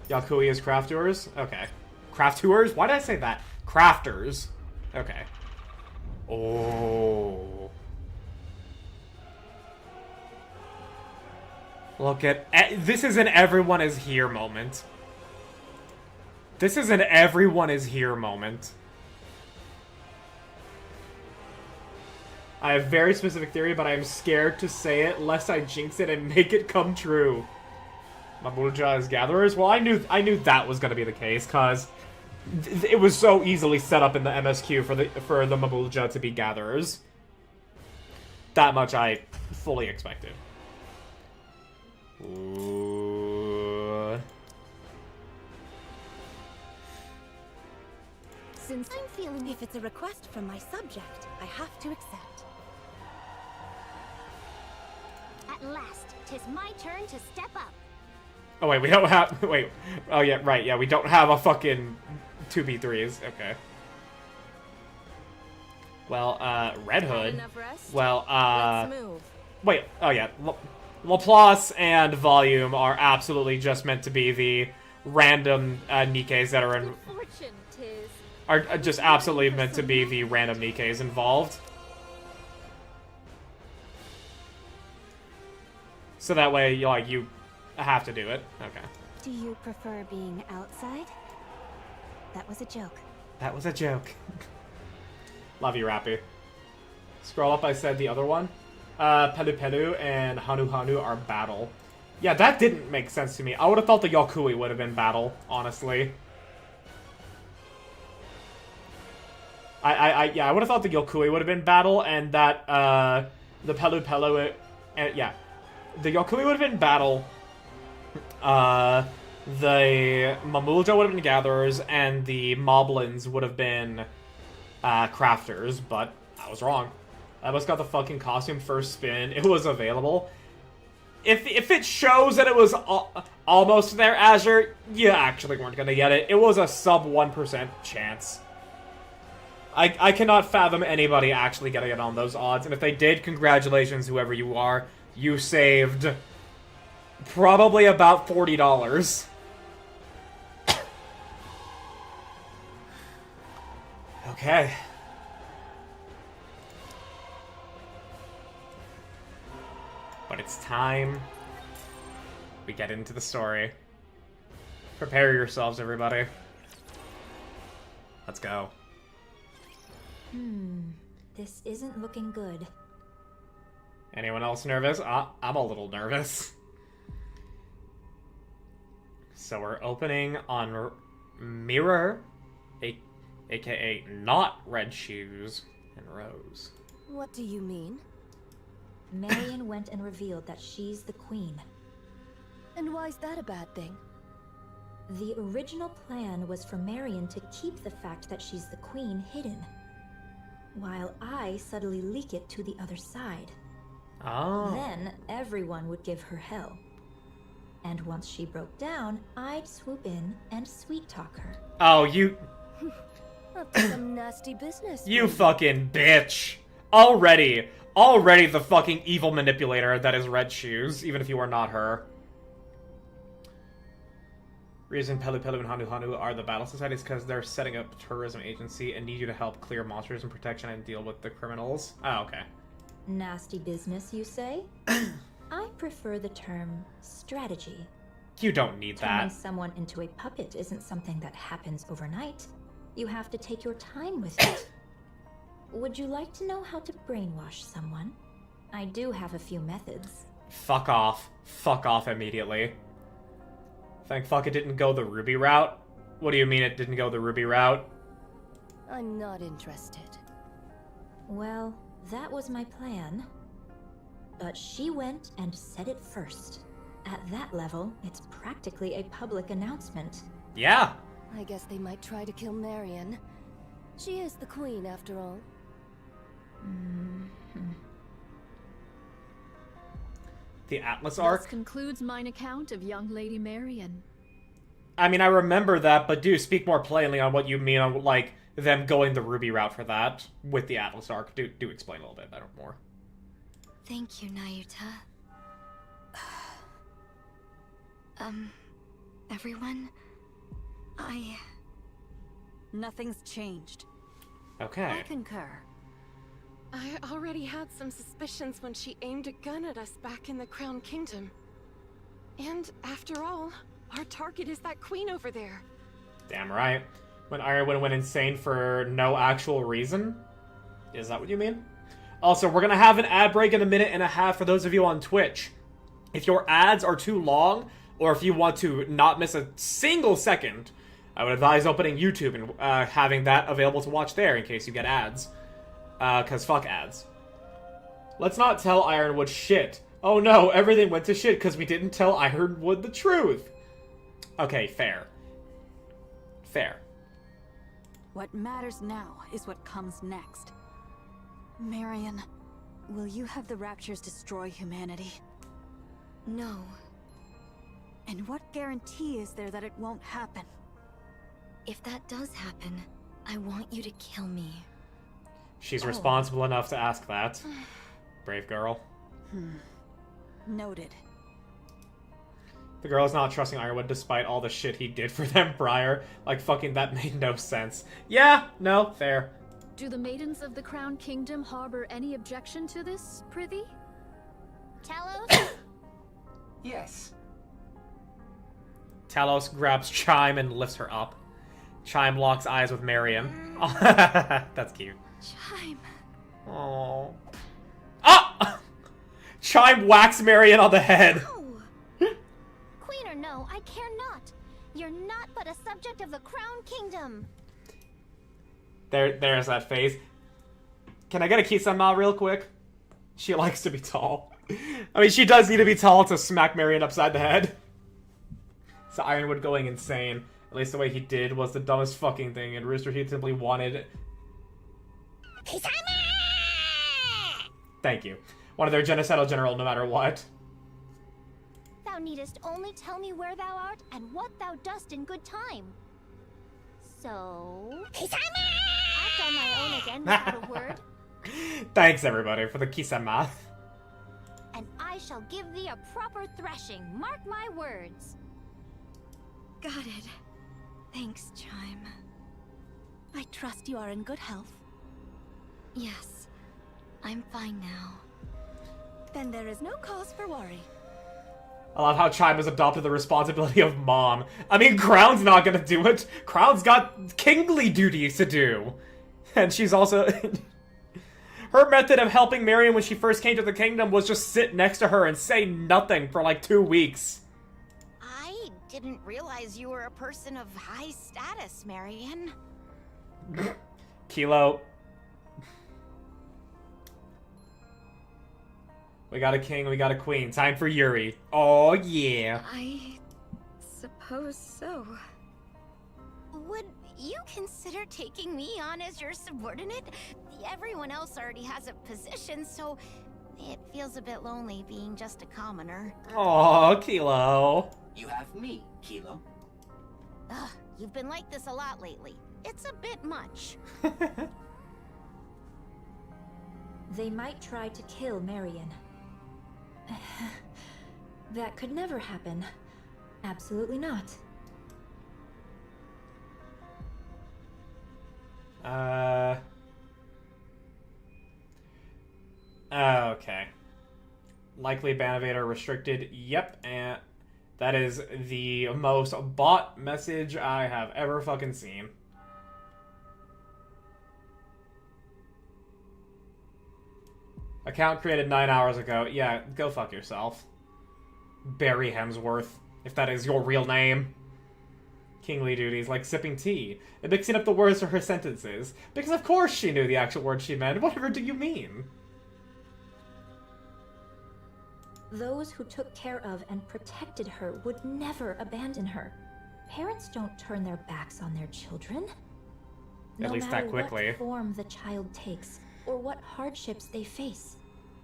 Yakui is crafters? Okay. Crafters? Why did I say that? Crafters. Okay. Oh. Look at... This is an everyone is here moment. This is an everyone is here moment. I have very specific theory, but I am scared to say it lest I jinx it and make it come true. Mabuja is gatherers? Well, I knew that was going to be the case, because it was so easily set up in the MSQ for the Mabuja to be gatherers. That much I fully expected. Ooh. Since I'm feeling If it's a request from my subject, I have to accept. at last, 'tis my turn to step up. Oh wait, we don't have... Wait. Oh yeah, right, yeah, we don't have a fucking 2v3s. Okay. Well, Red Hood. Enough rest? Well, Let's move. wait, oh yeah. Laplace and Volume are absolutely just meant to be the random Nikkes that are in... Fortune, 'tis. Are just absolutely meant to be the random Nikkes involved. So that way, you have to do it. Okay. Do you prefer being outside? That was a joke. That was a joke. Love you, Rappy. Scroll up, I said the other one. Pelu Pelu and Hanu Hanu are battle. Yeah, that didn't make sense to me. I would have thought the Yokui would have been battle, honestly. Yeah, I would have thought the Yokui would have been battle, and that, the Pelu Pelu, yeah. The Yokui would have been battle. The Mamulja would have been gatherers, and the Moblins would have been, crafters, but I was wrong. I almost got the fucking costume first spin. It was available. If it shows that it was almost there, Azure, you actually weren't gonna get it. It was a sub 1% chance. I cannot fathom anybody actually getting it on those odds, and if they did, congratulations, whoever you are. You saved probably about $40. Okay. But it's time we get into the story. Prepare yourselves, everybody. Let's go. This isn't looking good. Anyone else nervous? I'm a little nervous. So we're opening on Mirror, aka not Red Shoes, and Rose. What do you mean? Marion went and revealed that she's the queen. And why's that a bad thing? The original plan was for Marion to keep the fact that she's the queen hidden, while I subtly leak it to the other side. Oh. Then everyone would give her hell. And once she broke down, I'd swoop in and sweet-talk her. Oh, you... Up to some nasty business. You fucking bitch. Already the fucking evil manipulator that is Red Shoes, even if you are not her. Reason Pelu Pelu and Hanu Hanu are the battle societies because they're setting up a tourism agency and need you to help clear monsters and protection and deal with the criminals. Oh, okay. Nasty business, you say? I prefer the term strategy. You don't need Turning that. someone into a puppet isn't something that happens overnight. You have to take your time with it. Would you like to know how to brainwash someone? I do have a few methods. Fuck off. Fuck off immediately. Thank fuck it didn't go the Ruby route? What do you mean it didn't go the Ruby route? I'm not interested. Well, that was my plan. But she went and said it first. At that level, it's practically a public announcement. Yeah. I guess they might try to kill Marion. She is the queen, after all. The Atlas Thus arc? concludes mine account of young Lady Marion. I mean, I remember that, but do speak more plainly on what you mean on, like, them going the Ruby route for that with the Atlas arc. Do explain a little bit better more. Thank you, Nayuta. Everyone? Nothing's changed. Okay. I concur. I already had some suspicions when she aimed a gun at us back in the Crown Kingdom. And after all, our target is that queen over there. Damn right. When Ironwood went insane for no actual reason? Is that what you mean? Also, we're gonna have an ad break in a minute and a half for those of you on Twitch. If your ads are too long, or if you want to not miss a single second, I would advise opening YouTube and having that available to watch there in case you get ads. Cause fuck ads. Let's not tell Ironwood shit. Oh no, everything went to shit because we didn't tell Ironwood the truth. Okay, fair. Fair. What matters now is what comes next. Marion, will you have the Raptures destroy humanity? No. And what guarantee is there that it won't happen? If that does happen, I want you to kill me. She's responsible enough to ask that. Brave girl. Noted. The girl is not trusting Ironwood despite all the shit he did for them prior. Like, fucking, that made no sense. Yeah, no, fair. Do the maidens of the Crown Kingdom harbor any objection to this, Prithee? Talos? Yes. Talos grabs Chime and lifts her up. Chime locks eyes with Marion. That's cute. Chime. Aww. Ah! Chime whacks Marion on the head. No! Queen or no, I care not. You're not but a subject of the Crown Kingdom. There's that face. Can I get a Kisama real quick? She likes to be tall. I mean, she does need to be tall to smack Marion upside the head. So Ironwood going insane. At least the way he did was the dumbest fucking thing, and Rooster Teeth simply wanted... Thank you. Wanted their genocidal general no matter what. Thou needest only tell me where thou art and what thou dost in good time. So... act on thy own again without a word, Thanks, everybody, for the Kisama. and I shall give thee a proper thrashing. Mark my words. Got it. Thanks, Chime. I trust you are in good health. Yes. I'm fine now. Then there is no cause for worry. I love how Chime has adopted the responsibility of mom. I mean, Crown's not gonna do it. Crown's got kingly duties to do. And she's also... Her method of helping Marion when she first came to the kingdom was just sit next to her and say nothing for like 2 weeks. I didn't realize you were a person of high status, Marion. Kilo. We got a king, we got a queen. Time for Yuri. Oh, yeah. I suppose so. Would you consider taking me on as your subordinate? Everyone else already has a position, so it feels a bit lonely being just a commoner. Oh, Kilo. You have me, Kilo. Ugh, you've been like this a lot lately. It's a bit much. They might try to kill Marion. That could never happen. Absolutely not. Okay. Likely ban evader restricted. Yep, and that is the most bot message I have ever fucking seen. Account created 9 hours ago. Yeah, go fuck yourself. Barry Hemsworth, if that is your real name. Kingly duties, like sipping tea, and mixing up the words for her sentences. Because of course she knew the actual words she meant. Whatever do you mean? Those who took care of and protected her would never abandon her. Parents don't turn their backs on their children. At least that quickly. No matter what form the child takes, or what hardships they face,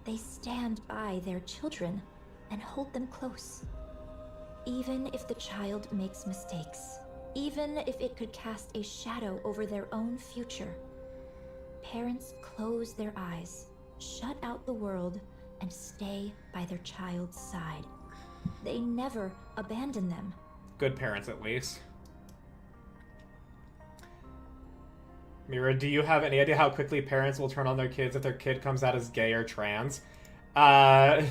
they stand by their children and hold them close. Even if the child makes mistakes, even if it could cast a shadow over their own future, parents close their eyes, shut out the world, and stay by their child's side. They never abandon them. Good parents, at least. Mira, do you have any idea how quickly parents will turn on their kids if their kid comes out as gay or trans? I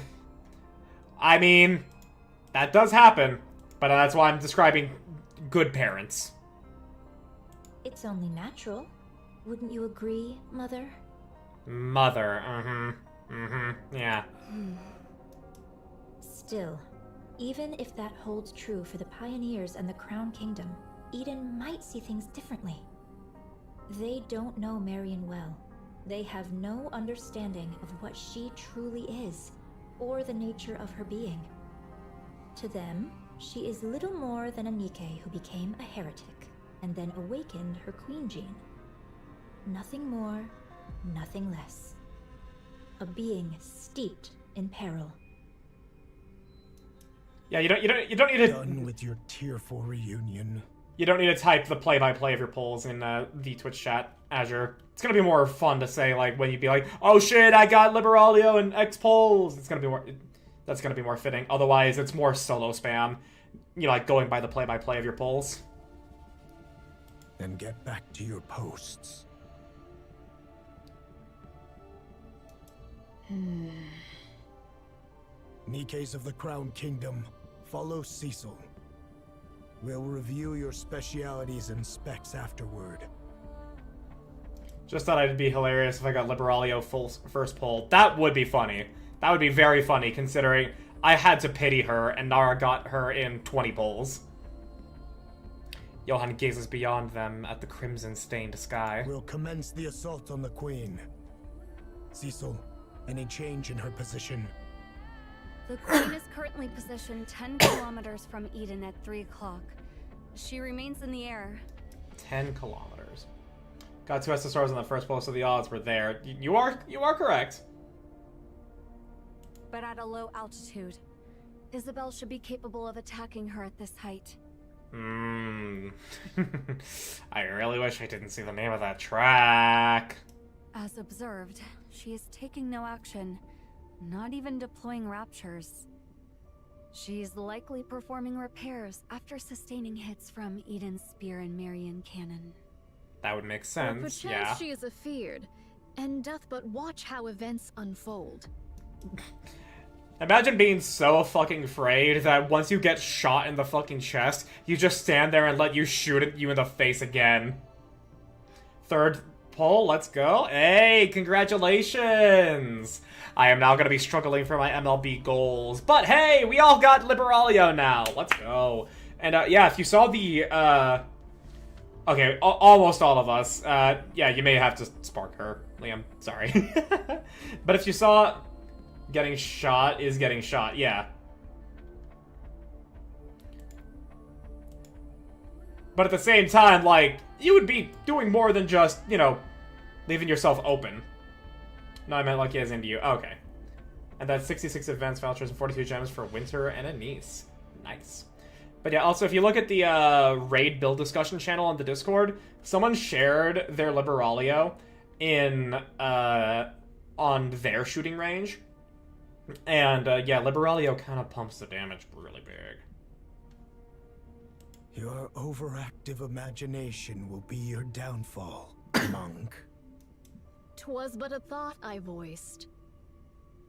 mean, That does happen, but that's why I'm describing good parents. It's only natural. Wouldn't you agree, Mother? Mother, yeah. Still, even if that holds true for the pioneers and the Crown Kingdom, Eden might see things differently. They don't know Marion well. They have no understanding of what she truly is, or the nature of her being. To them, she is little more than a Nikke who became a heretic, and then awakened her queen gene. Nothing more, nothing less. A being steeped in peril. Yeah, you don't need to. Done with your tearful reunion. You don't need to type the play-by-play of your polls in the Twitch chat, Azure. It's gonna be more fun to say, like, when you be like, "Oh shit, I got Liberalio and X polls." It's gonna be more. That's gonna be more fitting. Otherwise, it's more solo spam. You know, like going by the play-by-play of your polls. Then get back to your posts. Nikkes of the Crown Kingdom, follow Cecil. We'll review your specialities and specs afterward. Just thought it'd be hilarious if I got Liberalio first poll. That would be funny. That would be very funny, considering I had to pity her, and Nara got her in 20 polls. Johann gazes beyond them at the crimson-stained sky. We'll commence the assault on the Queen. Cecil, any change in her position? The Queen is currently positioned 10 kilometers from Eden at 3 o'clock. She remains in the air. 10 kilometers. Got 2 SSRs on the first poll, so the odds were there. You are correct. But at a low altitude. Isabel should be capable of attacking her at this height. I really wish I didn't see the name of that track. As observed, she is taking no action, not even deploying raptures. She's likely performing repairs after sustaining hits from Eden's spear and Marion cannon. That would make Or sense, perchance yeah. she is afeared, and doth but watch how events unfold. Imagine being so fucking afraid that once you get shot in the fucking chest, you just stand there and let you shoot at you in the face again. Third poll, let's go. Hey, congratulations! I am now going to be struggling for my MLB goals. But hey, we all got Liberalio now. Let's go. And yeah, if you saw the, okay, almost all of us. Yeah, you may have to spark her, Liam. Sorry. But if you saw... Getting shot is getting shot, yeah. But at the same time, like, you would be doing more than just, you know, leaving yourself open. No, I meant like as into you. Okay. And that's 66 advanced vouchers and 42 gems for Winter and a niece. Nice. But yeah, also, if you look at the raid build discussion channel on the Discord, someone shared their Liberalio in, on their shooting range. And, yeah, Liberalio kind of pumps the damage really big. Your overactive imagination will be your downfall, monk. 'Twas but a thought I voiced.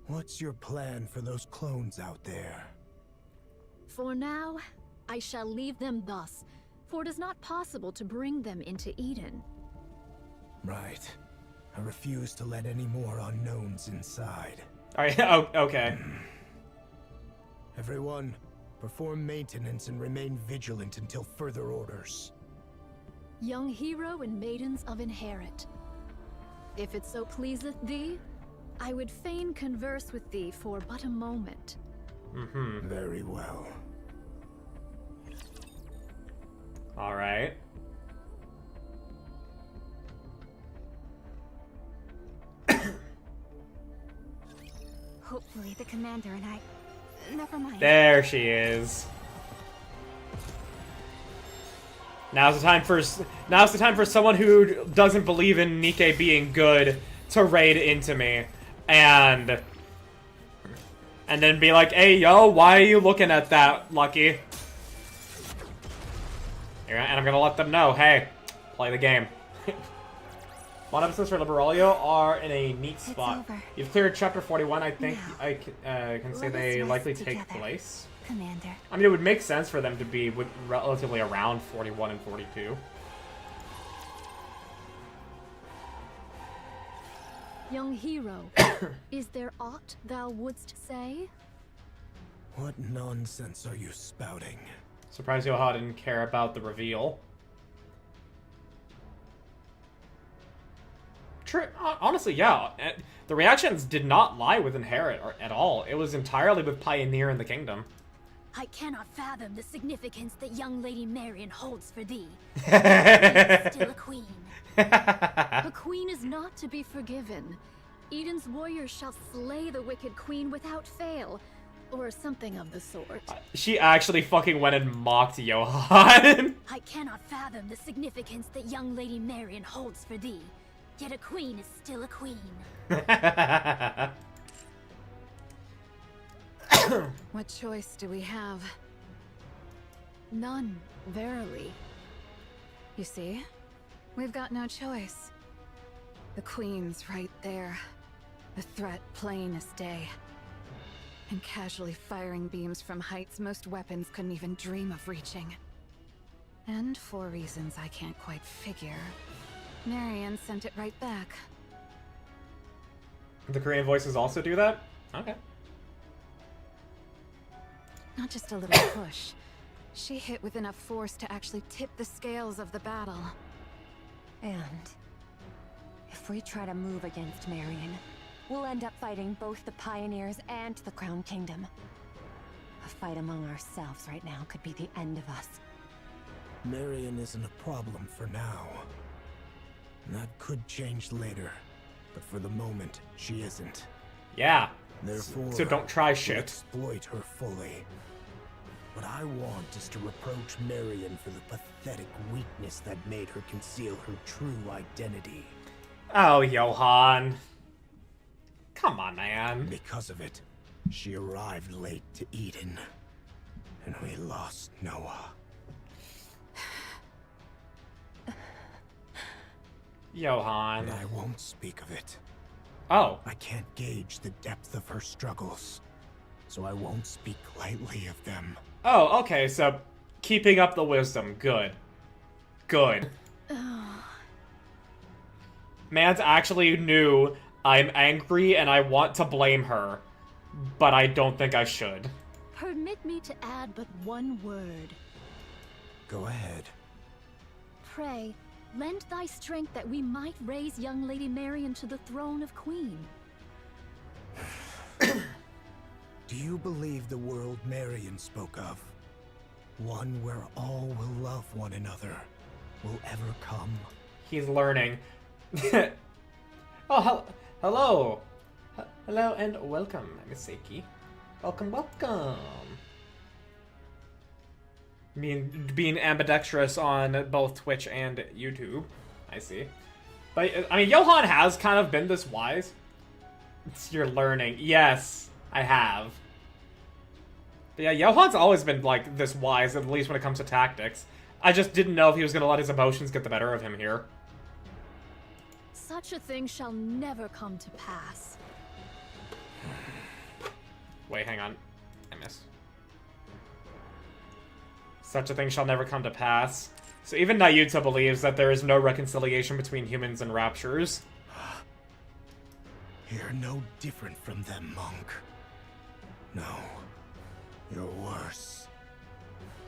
What's your plan for those clones out there? For now, I shall leave them thus, for it is not possible to bring them into Eden. Right. I refuse to let any more unknowns inside. Alright, oh, okay. Everyone, perform maintenance and remain vigilant until further orders. Young hero and maidens of Inherit. If it so pleaseth thee, I would fain converse with thee for but a moment. Very well. Alright. Hopefully the commander and I... Never mind. There she is. Now's the time for someone who doesn't believe in Nikke being good to raid into me. And then be like, hey, yo, why are you looking at that, Lucky? And I'm gonna let them know, hey, play the game. Spawn episodes for Liberalia are in a neat spot. over. You've cleared chapter 41. I think Now, I can say let they us likely rest take together. place. Commander. I mean, it would make sense for them to be relatively around 41 and 42. Young hero, is there aught thou wouldst say? What nonsense are you spouting? Surprised Yoha didn't care about the reveal. Honestly, yeah. The reactions did not lie with Inherit at all. It was entirely with Pioneer in the Kingdom. I cannot fathom the significance that young Lady Marion holds for thee. Still a queen. A queen is not to be forgiven. Eden's warriors shall slay the wicked queen without fail, or something of the sort. She actually fucking went and mocked Johan. I cannot fathom the significance that young Lady Marion holds for thee. Yet a queen is still a queen. What choice do we have? None, verily. You see, we've got no choice. The queen's right there. The threat plain as day. And casually firing beams from heights most weapons couldn't even dream of reaching. And for reasons I can't quite figure, Marion sent it right back. The Korean voices also do that? Okay. Not just a little push. She hit with enough force to actually tip the scales of the battle. And if we try to move against Marion, we'll end up fighting both the Pioneers and the Crown Kingdom. A fight among ourselves right now could be the end of us. Marion isn't a problem for now. That could change later, but for the moment, she isn't. Yeah. Therefore, So don't try we'll shit. exploit her fully. What I want is to reproach Marion for the pathetic weakness that made her conceal her true identity. Oh, Johan. Come on, man. Because of it, she arrived late to Eden, and we lost Noah. Johan. And I won't speak of it. Oh. I can't gauge the depth of her struggles, so I won't speak lightly of them. Oh, okay, so keeping up the wisdom. Good. Good. Mans actually knew I'm angry and I want to blame her, but I don't think I should. Permit me to add but one word. Go ahead. Pray, lend thy strength that we might raise young Lady Marion to the throne of Queen. Do you believe the world Marion spoke of? One where all will love one another will ever come? He's learning. Oh, hello. Hello and welcome, Misaki. Welcome, welcome. Being ambidextrous on both Twitch and YouTube. I see. But, I mean, Johan has kind of been this wise. You're learning. Yes, I have. But yeah, Johan's always been, like, this wise, at least when it comes to tactics. I just didn't know if he was going to let his emotions get the better of him here. Such a thing shall never come to pass. Wait, hang on. I missed. Such a thing shall never come to pass. So even Nayuta believes that there is no reconciliation between humans and raptures. You're no different from them, monk. No. You're worse.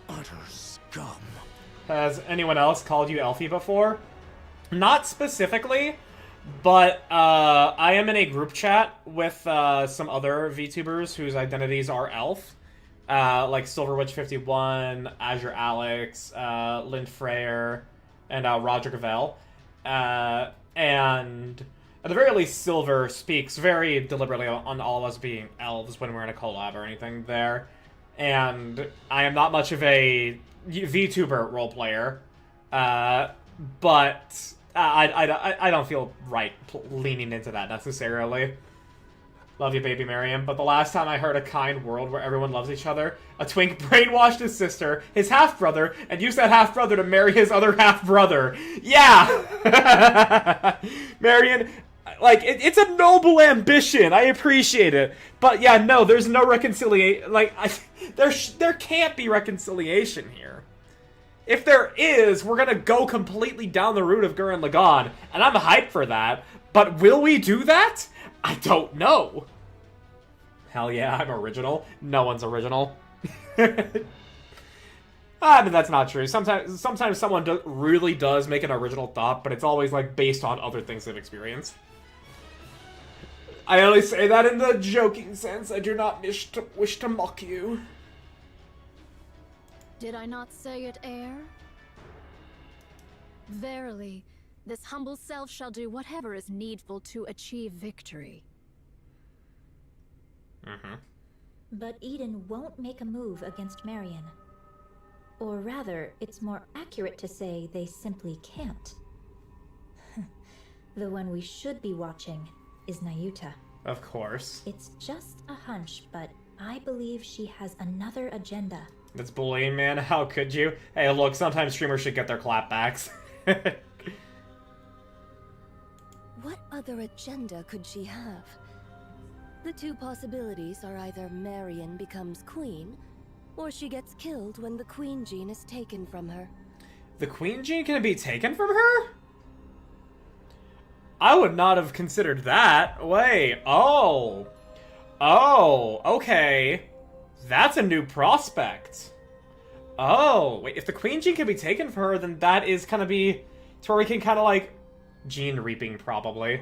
Utter scum. Has anyone else called you Elfie before? Not specifically, but I am in a group chat with some other VTubers whose identities are Elf. Like Silverwitch51, Azure Alex, Lind Freyr, and Roger Gavel. And at the very least, Silver speaks very deliberately on all of us being elves when we're in a collab or anything there. And I am not much of a VTuber role player, but I don't feel right leaning into that necessarily. Love you, baby Miriam. But the last time I heard a kind world where everyone loves each other, a twink brainwashed his sister, his half-brother, and used that half-brother to marry his other half-brother. Yeah! Marion, like, it's a noble ambition. I appreciate it. But yeah, no, there's no reconciliation. Like, there can't be reconciliation here. If there is, we're gonna go completely down the route of Gurren Lagann, and I'm hyped for that. But will we do that? I don't know. Hell yeah, I'm original. No one's original. I mean, that's not true. Sometimes someone really does make an original thought, but it's always, like, based on other things they've experienced. I only say that in the joking sense. I do not wish to mock you. Did I not say it, heir? Verily, this humble self shall do whatever is needful to achieve victory. But Eden won't make a move against Marion. Or rather, it's more accurate to say they simply can't. The one we should be watching is Nayuta. Of course. It's just a hunch, but I believe she has another agenda. That's bullying, man. How could you? Hey, look, sometimes streamers should get their clapbacks. What other agenda could she have? The two possibilities are either Marion becomes queen, or she gets killed when the queen gene is taken from her. The queen gene can be taken from her? I would not have considered that. Wait, oh. Oh, okay. That's a new prospect. Oh, wait, if the queen gene can be taken from her, then that is gonna be to where we can kind of like gene reaping, probably.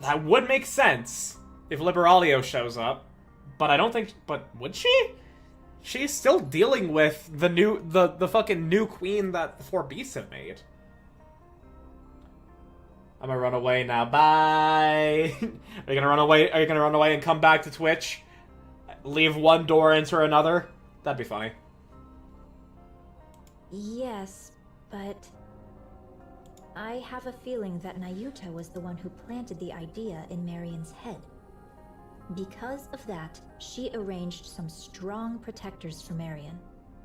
That would make sense if Liberalia shows up, but I don't think. But would she? She's still dealing with the fucking new queen that the Four Beasts have made. I'm gonna run away now. Bye. Are you gonna run away? Are you gonna run away and come back to Twitch? Leave one door, enter another? That'd be funny. Yes, but I have a feeling that Nayuta was the one who planted the idea in Marion's head. Because of that, she arranged some strong protectors for Marion.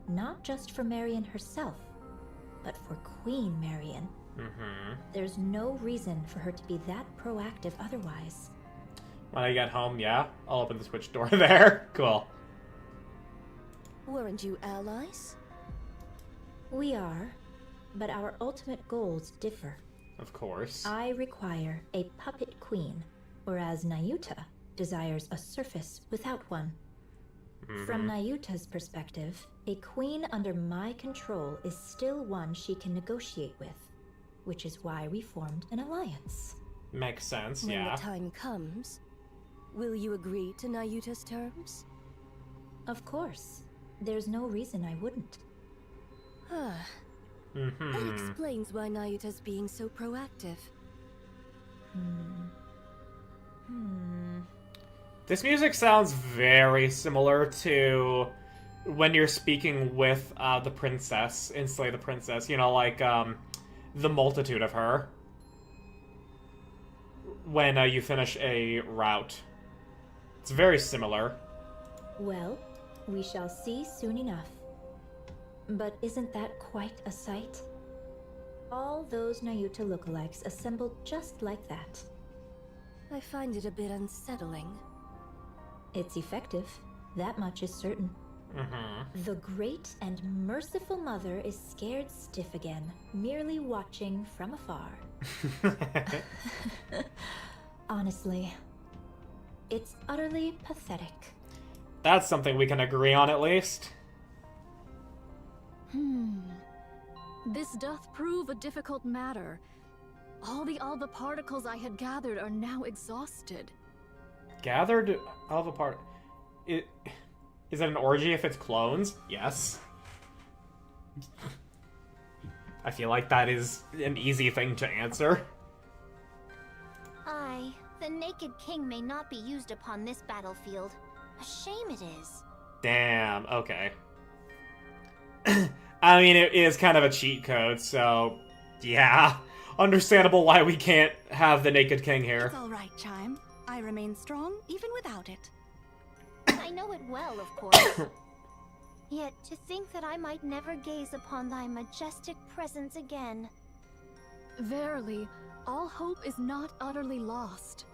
Not just for Marion herself, but for Queen Marion. There's no reason for her to be that proactive otherwise. When I get home, yeah, I'll open the Switch door there. Cool. Weren't you allies? We are, but our ultimate goals differ. Of course. I require a puppet queen, whereas Nayuta desires a surface without one. From Nayuta's perspective, a queen under my control is still one she can negotiate with, which is why we formed an alliance. Makes sense, When yeah. the time comes, will you agree to Nayuta's terms? Of course. There's no reason I wouldn't. That explains why Nayuta's being so proactive. This music sounds very similar to when you're speaking with the princess in Slay the Princess. You know, like, the multitude of her. When you finish a route. It's very similar. Well, we shall see soon enough. But isn't that quite a sight? All those Nayuta lookalikes assembled just like that. I find it a bit unsettling. It's effective, that much is certain. The great and merciful mother is scared stiff again, merely watching from afar. Honestly, it's utterly pathetic. That's something we can agree on, at least. This doth prove a difficult matter. All the alpha particles I had gathered are now exhausted. Gathered alpha part. Is it an orgy if it's clones? Yes. I feel like that is an easy thing to answer. Aye, the Naked King may not be used upon this battlefield. A shame it is. Damn, okay. I mean, it is kind of a cheat code, so yeah. Understandable why we can't have the Naked King here. It's alright, Chime. I remain strong even without it. I know it well, of course. Yet to think that I might never gaze upon thy majestic presence again. Verily, all hope is not utterly lost.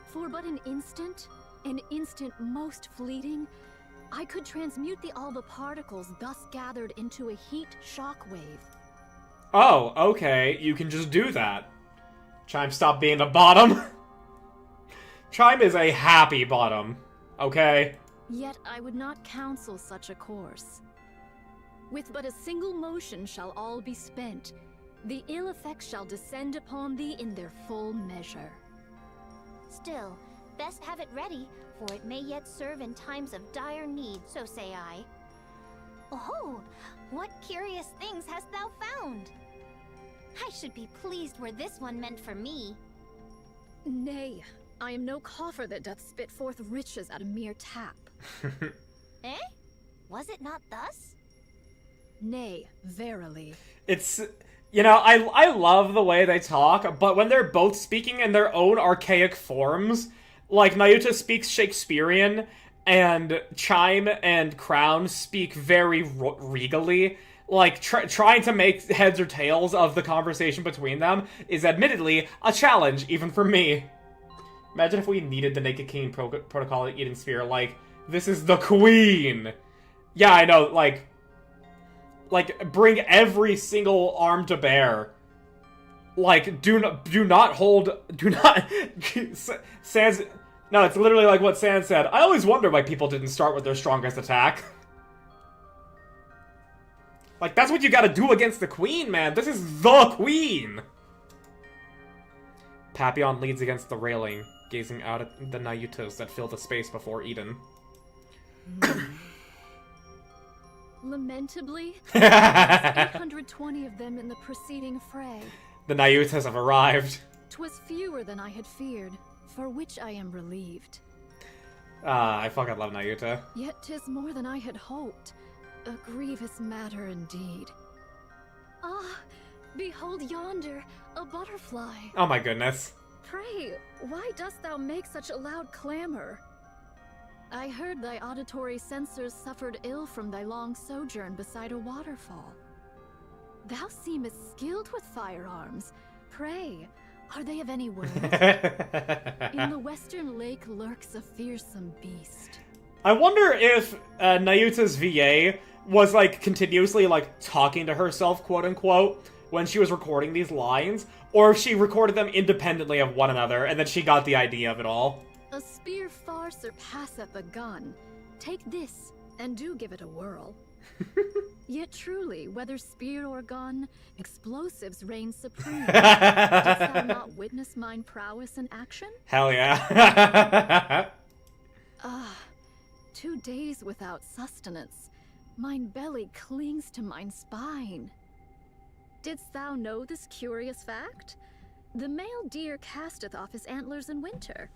For but an instant most fleeting, I could transmute the Alba particles thus gathered into a heat shockwave. Oh, okay, you can just do that. Chime, stop being the bottom. Chime is a happy bottom, okay? Yet I would not counsel such a course. With but a single motion shall all be spent. The ill effects shall descend upon thee in their full measure. Still, best have it ready, for it may yet serve in times of dire need, so say I. Oh, what curious things hast thou found? I should be pleased were this one meant for me. Nay, I am no coffer that doth spit forth riches at a mere tap. Eh? Was it not thus? Nay, verily. It's, you know, I love the way they talk, but when they're both speaking in their own archaic forms, like Nayuta speaks Shakespearean, and Chime and Crown speak very regally, like, trying to make heads or tails of the conversation between them is admittedly a challenge, even for me. Imagine if we needed the Naked King protocol at Eden Sphere, like, this is the queen! Yeah, I know, like, bring every single arm to bear. Like, do not hold, Sans, no, it's literally like what Sans said. I always wonder why people didn't start with their strongest attack. Like, that's what you gotta do against the queen, man. This is the queen! Papillon leads against the railing, gazing out at the Nayutas that fill the space before Eden. Lamentably, there was 820 of them in the preceding fray. The Nayutas have arrived. 'Twas fewer than I had feared, for which I am relieved. I fucking love Nayuta. Yet 'tis more than I had hoped. A grievous matter indeed. Ah, behold yonder, a butterfly. Oh my goodness. Pray, why dost thou make such a loud clamor? I heard thy auditory sensors suffered ill from thy long sojourn beside a waterfall. Thou seemest skilled with firearms. Pray, are they of any worth? In the western lake lurks a fearsome beast. I wonder if Nayuta's VA was, like, continuously, like, talking to herself, quote-unquote, when she was recording these lines, or if she recorded them independently of one another, and then she got the idea of it all. A spear far surpasseth a gun. Take this, and do give it a whirl. Yet truly, whether spear or gun, explosives reign supreme. Didst thou not witness mine prowess in action? Hell yeah. 2 days without sustenance. Mine belly clings to mine spine. Didst thou know this curious fact? The male deer casteth off his antlers in winter.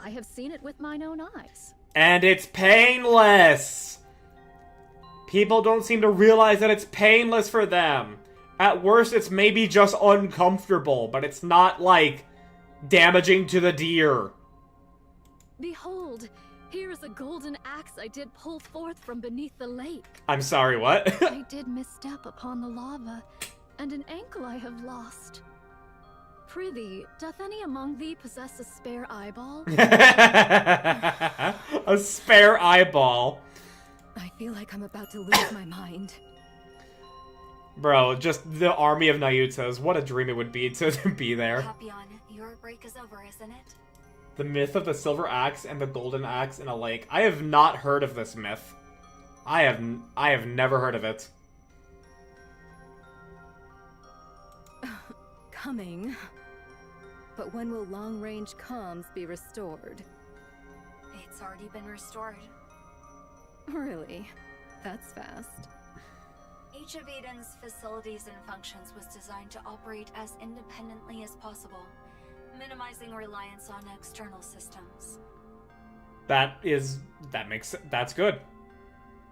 I have seen it with mine own eyes. And it's painless! People don't seem to realize that it's painless for them. At worst, it's maybe just uncomfortable, but it's not, like, damaging to the deer. Behold, here is a golden axe I did pull forth from beneath the lake. I'm sorry, what? I did misstep upon the lava, and an ankle I have lost. Prithee, doth any among thee possess a spare eyeball? A spare eyeball. I feel like I'm about to lose my mind. Bro, just the army of Nayutas. What a dream it would be to be there. Papillon, your break is over, isn't it? The myth of the silver axe and the golden axe in a lake. I have not heard of this myth. I have never heard of it. Coming. But when will long-range comms be restored? It's already been restored. Really? That's fast. Each of Eden's facilities and functions was designed to operate as independently as possible, minimizing reliance on external systems. That's good.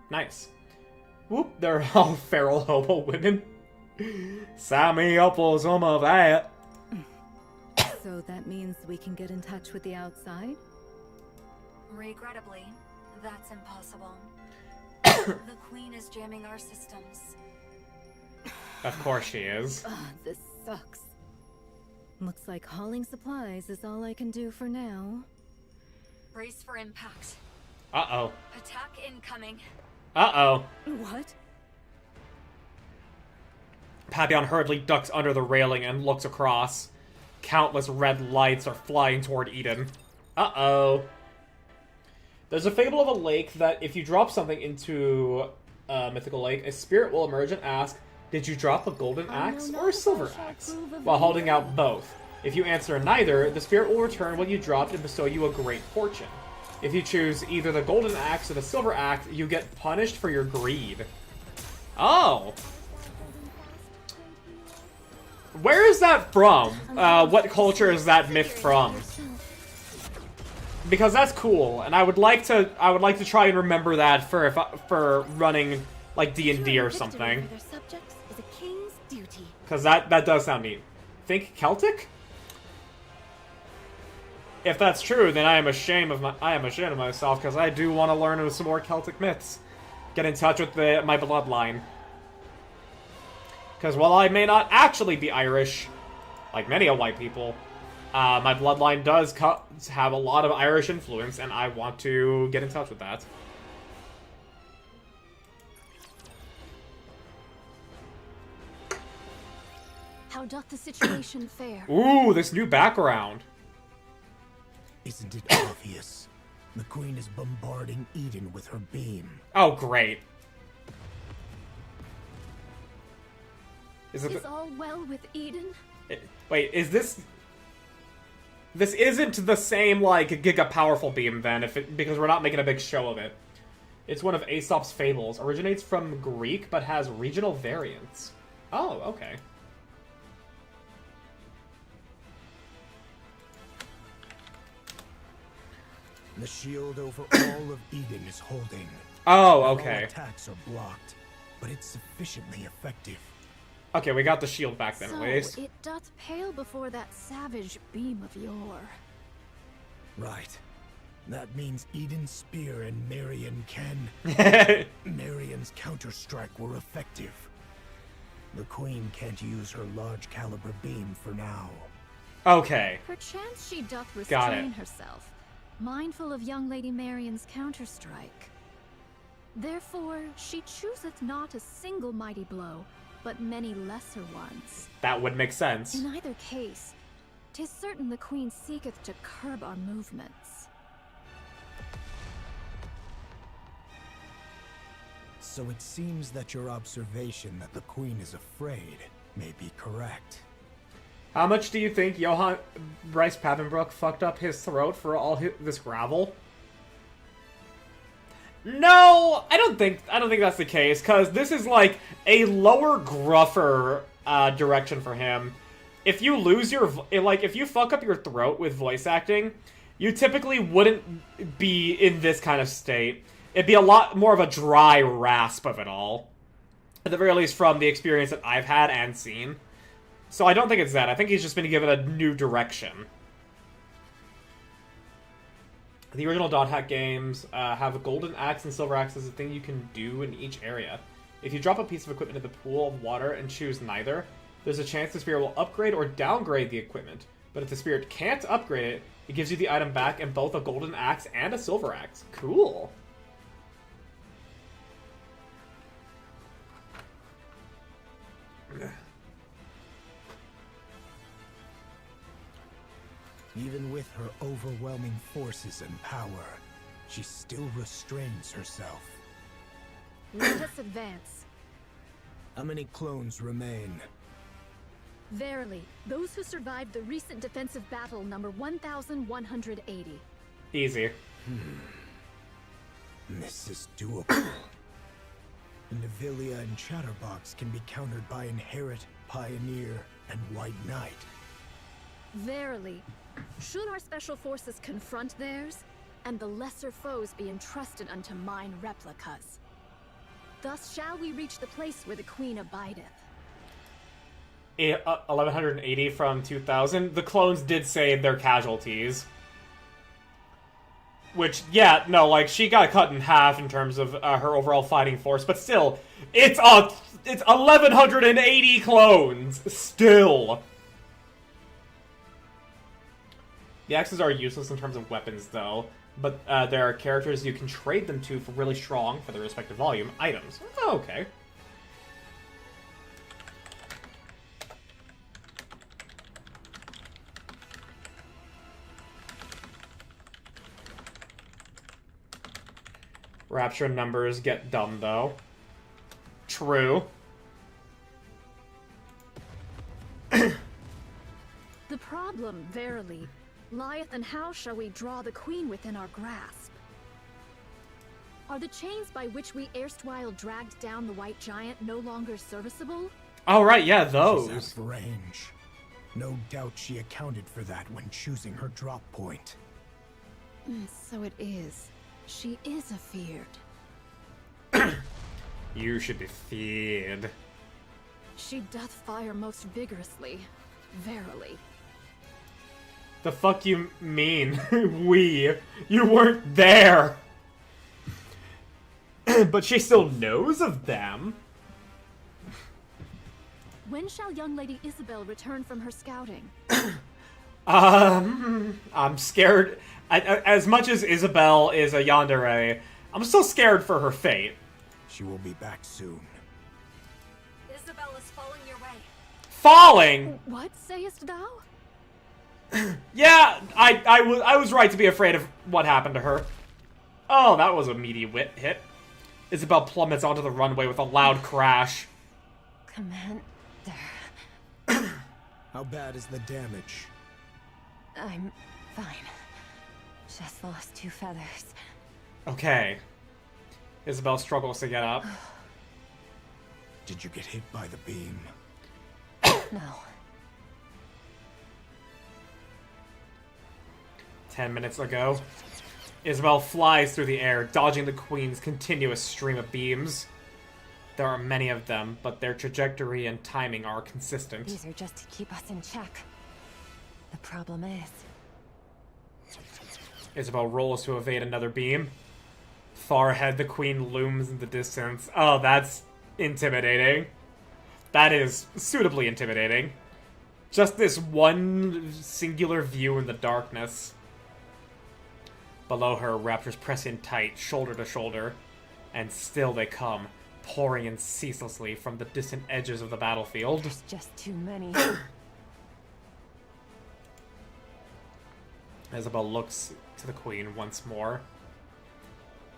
Nice. Whoop, they're all feral hobo women. Sign me up for some of that. So So that means we can get in touch with the outside? Regrettably, that's impossible. The Queen is jamming our systems. Of course she is. Ugh, this sucks. Looks like hauling supplies is all I can do for now. Brace for impact. Uh-oh. Attack incoming. Uh-oh. What? Papillon hurriedly ducks under the railing and looks across. Countless red lights are flying toward Eden. Uh-oh. There's a fable of a lake that if you drop something into a mythical lake, a spirit will emerge and ask, "Did you drop a golden axe or a silver axe?" while holding out both. If you answer neither, the spirit will return what you dropped and bestow you a great fortune. If you choose either the golden axe or the silver axe, you get punished for your greed. Oh. Where is that from? What culture is that myth from? Because that's cool, and I would like to try and remember that for running like D&D or something. Because that does sound neat. Think Celtic? If that's true, then I am ashamed of myself because I do want to learn some more Celtic myths. Get in touch with my bloodline. Because while I may not actually be Irish, like many white people, my bloodline does have a lot of Irish influence, and I want to get in touch with that. How doth the situation fare? Ooh, this new background. Isn't it obvious? The Queen is bombarding Eden with her beam. Oh, great. Is all well with Eden? Wait, is this... This isn't the same, like, giga powerful beam, then, because we're not making a big show of it. It's one of Aesop's fables. Originates from Greek, but has regional variants. Oh, okay. The shield over all of Eden is holding. Oh, okay. All attacks are blocked, but it's sufficiently effective. Okay, we got the shield back then, So, at least. it doth pale before that savage beam of yore. Right. That means Eden's spear and Marion can... Marion's counter-strike were effective. The Queen can't use her large caliber beam for now. Okay. Perchance she doth Got it. restrain herself, mindful of young Lady Marion's counter-strike. Therefore, she chooseth not a single mighty blow, but many lesser ones. That would make sense. In either case, 'tis certain the Queen seeketh to curb our movements. So it seems that your observation that the Queen is afraid may be correct. How much do you think Johann Bryce Papenbrook fucked up his throat for all this gravel? No, I don't think that's the case, because this is like a lower, gruffer direction for him. If you lose if you fuck up your throat with voice acting, you typically wouldn't be in this kind of state. It'd be a lot more of a dry rasp of it all. At the very least from the experience that I've had and seen. So I don't think it's that. I think he's just been given a new direction. The original Dot Hack games have a golden axe and silver axe as a thing you can do in each area. If you drop a piece of equipment in the pool of water and choose neither, there's a chance the spirit will upgrade or downgrade the equipment. But if the spirit can't upgrade it, it gives you the item back in both a golden axe and a silver axe. Cool. Even with her overwhelming forces and power, she still restrains herself. Let us advance. How many clones remain? Verily, those who survived the recent defensive battle number 1,180. Easy. This is doable. Nevilia and Chatterbox can be countered by Inherit, Pioneer, and White Knight. Verily, should our special forces confront theirs, and the lesser foes be entrusted unto mine replicas. Thus shall we reach the place where the Queen abideth. 1180 from 2000. The clones did say they're casualties. Which, yeah, no, like, she got cut in half in terms of her overall fighting force, but still, it's 1180 clones! Still! The X's are useless in terms of weapons, though, but there are characters you can trade them to for really strong, for their respective volume, items. Oh, okay. Rapture numbers get dumb, though. True. The problem, verily, lieth in how shall we draw the queen within our grasp? Are the chains by which we erstwhile dragged down the white giant no longer serviceable? Oh, right, yeah, She's those. out of range. No doubt she accounted for that when choosing her drop point. So it is. She is afeared. You should be feared. She doth fire most vigorously, verily. The fuck you mean? We? You weren't there! But she still knows of them. When shall young Lady Isabel return from her scouting? I'm scared. As much as Isabel is a yandere, I'm still scared for her fate. She will be back soon. Isabel is falling your way. Falling? What sayest thou? Yeah, I was right to be afraid of what happened to her. Oh, that was a meaty hit. Isabel plummets onto the runway with a loud crash. Commander. How bad is the damage? I'm fine. Just lost 2 feathers. Okay. Isabel struggles to get up. Did you get hit by the beam? No. 10 minutes ago, Isabel flies through the air, dodging the Queen's continuous stream of beams. There are many of them, but their trajectory and timing are consistent. These are just to keep us in check. The problem is... Isabel rolls to evade another beam. Far ahead, the Queen looms in the distance. Oh, that's intimidating. That is suitably intimidating. Just this one singular view in the darkness. Below her, raptors press in tight, shoulder to shoulder. And still they come, pouring in ceaselessly from the distant edges of the battlefield. There's just too many. Isabel looks to the Queen once more.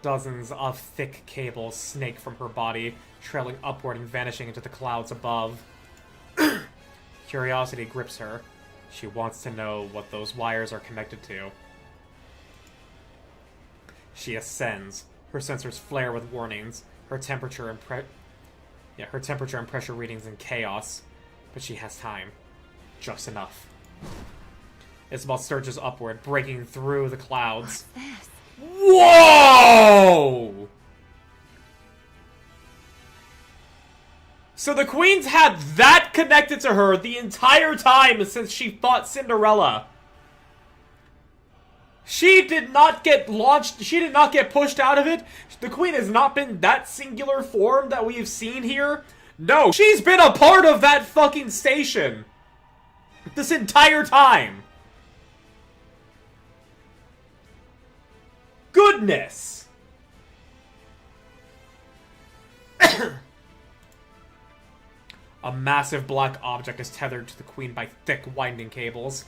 Dozens of thick cables snake from her body, trailing upward and vanishing into the clouds above. Curiosity grips her. She wants to know what those wires are connected to. She ascends. Her sensors flare with warnings. Her temperature and pressure readings in chaos. But she has time. Just enough. Isabel surges upward, breaking through the clouds. What's this? Whoa! So the Queen's had that connected to her the entire time since she fought Cinderella. She did not get launched, she did not get pushed out of it. The Queen has not been that singular form that we've seen here. No, she's been a part of that fucking station this entire time. Goodness! A massive black object is tethered to the Queen by thick, winding cables.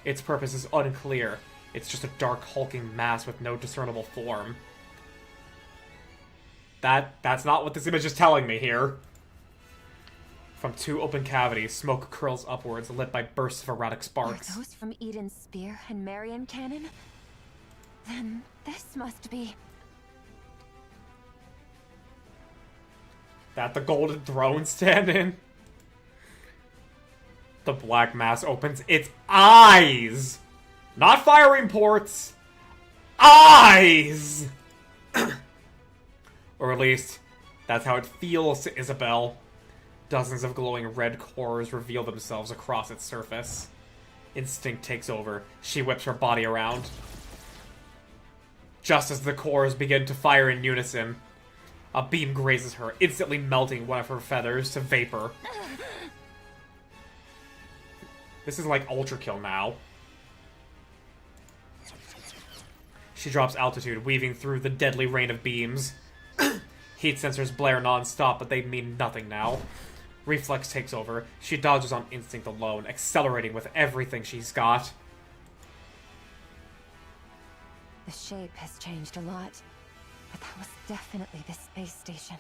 Its purpose is unclear. It's just a dark, hulking mass with no discernible form. That's not what this image is telling me here. From 2 open cavities, smoke curls upwards, lit by bursts of erratic sparks. Are those from Eden's spear and Marion cannon? Then this must be... That the golden throne stand in? The black mass opens its eyes! Not firing ports! Eyes! Or at least, that's how it feels to Isabel. Dozens of glowing red cores reveal themselves across its surface. Instinct takes over. She whips her body around. Just as the cores begin to fire in unison, a beam grazes her, instantly melting one of her feathers to vapor. This is like Ultra Kill now. She drops altitude, weaving through the deadly rain of beams. Heat sensors blare non-stop, but they mean nothing now. Reflex takes over. She dodges on instinct alone, accelerating with everything she's got. The shape has changed a lot, but that was definitely the space station.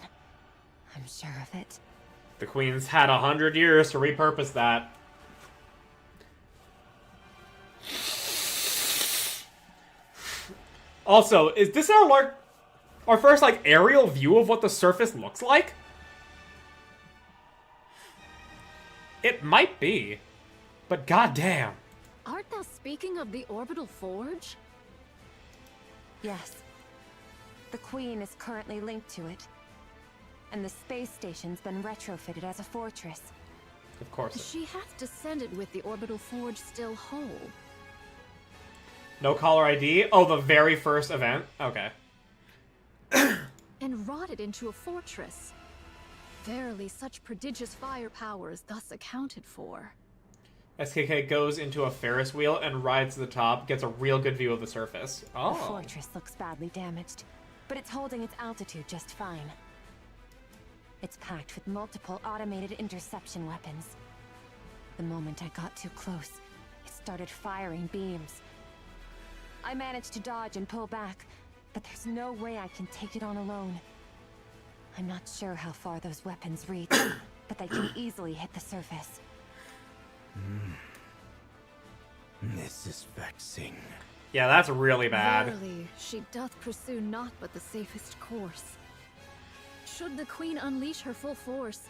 I'm sure of it. The Queen's had 100 years to repurpose that. Also, is this our first, like, aerial view of what the surface looks like? It might be, but goddamn. Art thou speaking of the orbital forge? Yes. The Queen is currently linked to it. And the space station's been retrofitted as a fortress. Of course. She has descended with the orbital forge still whole. No caller ID? Oh, the very first event? Okay. And rotted into a fortress. Verily, such prodigious firepower is thus accounted for. SKK goes into a Ferris wheel and rides to the top, gets a real good view of the surface. Oh. The fortress looks badly damaged, but it's holding its altitude just fine. It's packed with multiple automated interception weapons. The moment I got too close, it started firing beams. I managed to dodge and pull back, but there's no way I can take it on alone. I'm not sure how far those weapons reach, but they can easily hit the surface. This is vexing. Yeah, that's really bad. Verily, she doth pursue naught but the safest course. Should the Queen unleash her full force,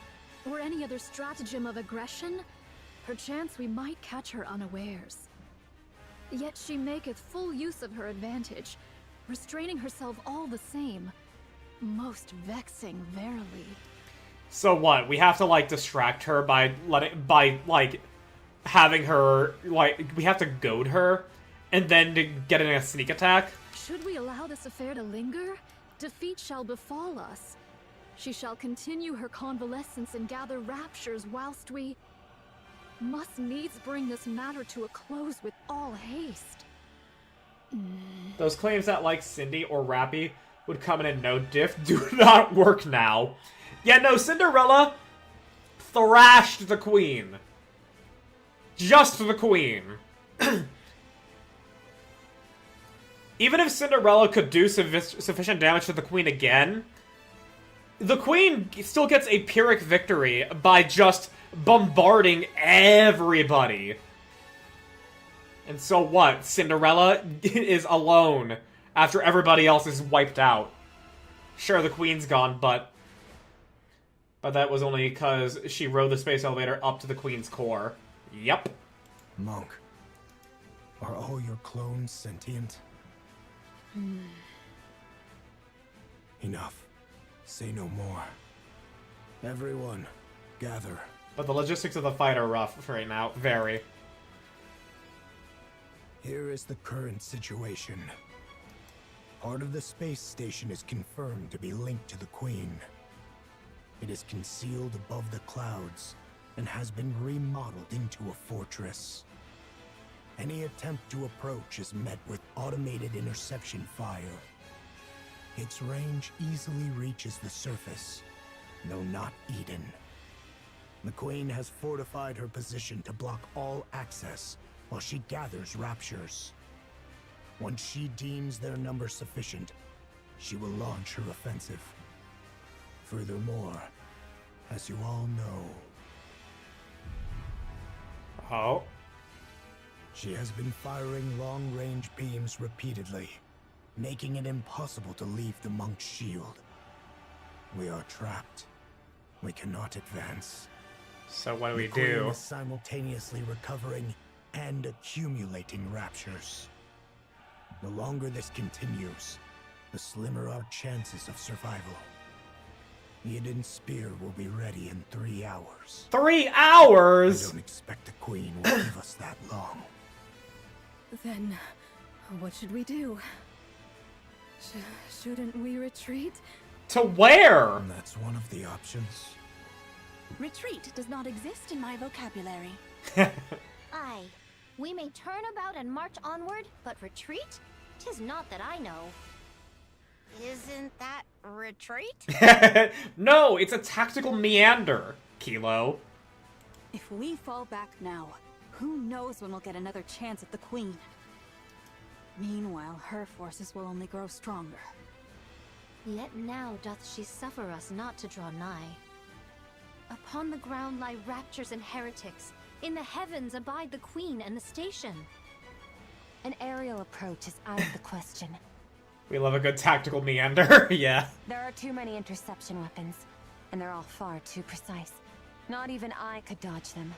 or any other stratagem of aggression, perchance we might catch her unawares. Yet she maketh full use of her advantage, restraining herself all the same. Most vexing, verily. So what? We have to, like, distract her by having her, like, we have to goad her, and then to get in a sneak attack? Should we allow this affair to linger, defeat shall befall us. She shall continue her convalescence and gather raptures whilst we must needs bring this matter to a close with all haste. Those claims that, like, Cindy or Rappy would come in no diff do not work now. Yeah, no, Cinderella thrashed the Queen. Just the Queen. Even if Cinderella could do sufficient damage to the Queen again, the Queen still gets a Pyrrhic victory by just bombarding everybody. And so what? Cinderella is alone after everybody else is wiped out. Sure, the Queen's gone, but that was only because she rode the space elevator up to the Queen's core. Yep. Monk, are all your clones sentient? Enough. Say no more. Everyone, gather. But the logistics of the fight are rough right now. Very. Here is the current situation. Part of the space station is confirmed to be linked to the Queen. It is concealed above the clouds and has been remodeled into a fortress. Any attempt to approach is met with automated interception fire. Its range easily reaches the surface, though not Eden. The Queen has fortified her position to block all access while she gathers raptures. Once she deems their number sufficient, she will launch her offensive. Furthermore, as you all know, Oh. she has been firing long-range beams repeatedly, making it impossible to leave the monk's shield. We are trapped. We cannot advance. So what do we The Queen do? is simultaneously recovering and accumulating raptures. The longer this continues, the slimmer our chances of survival. Eden's spear will be ready in 3 hours. 3 I hours? don't expect the Queen will give us that long. Then, what should we do? Shouldn't we retreat? To where? And that's one of the options. Retreat does not exist in my vocabulary. Aye. We may turn about and march onward, but retreat? 'Tis not that I know. Isn't that retreat? No, it's a tactical meander, Kilo. If we fall back now, who knows when we'll get another chance at the Queen? Meanwhile, her forces will only grow stronger. Yet now doth she suffer us not to draw nigh. Upon the ground lie raptures and heretics. In the heavens abide the Queen and the station. An aerial approach is out of the question. We love a good tactical meander, yeah. There are too many interception weapons, and they're all far too precise. Not even I could dodge them.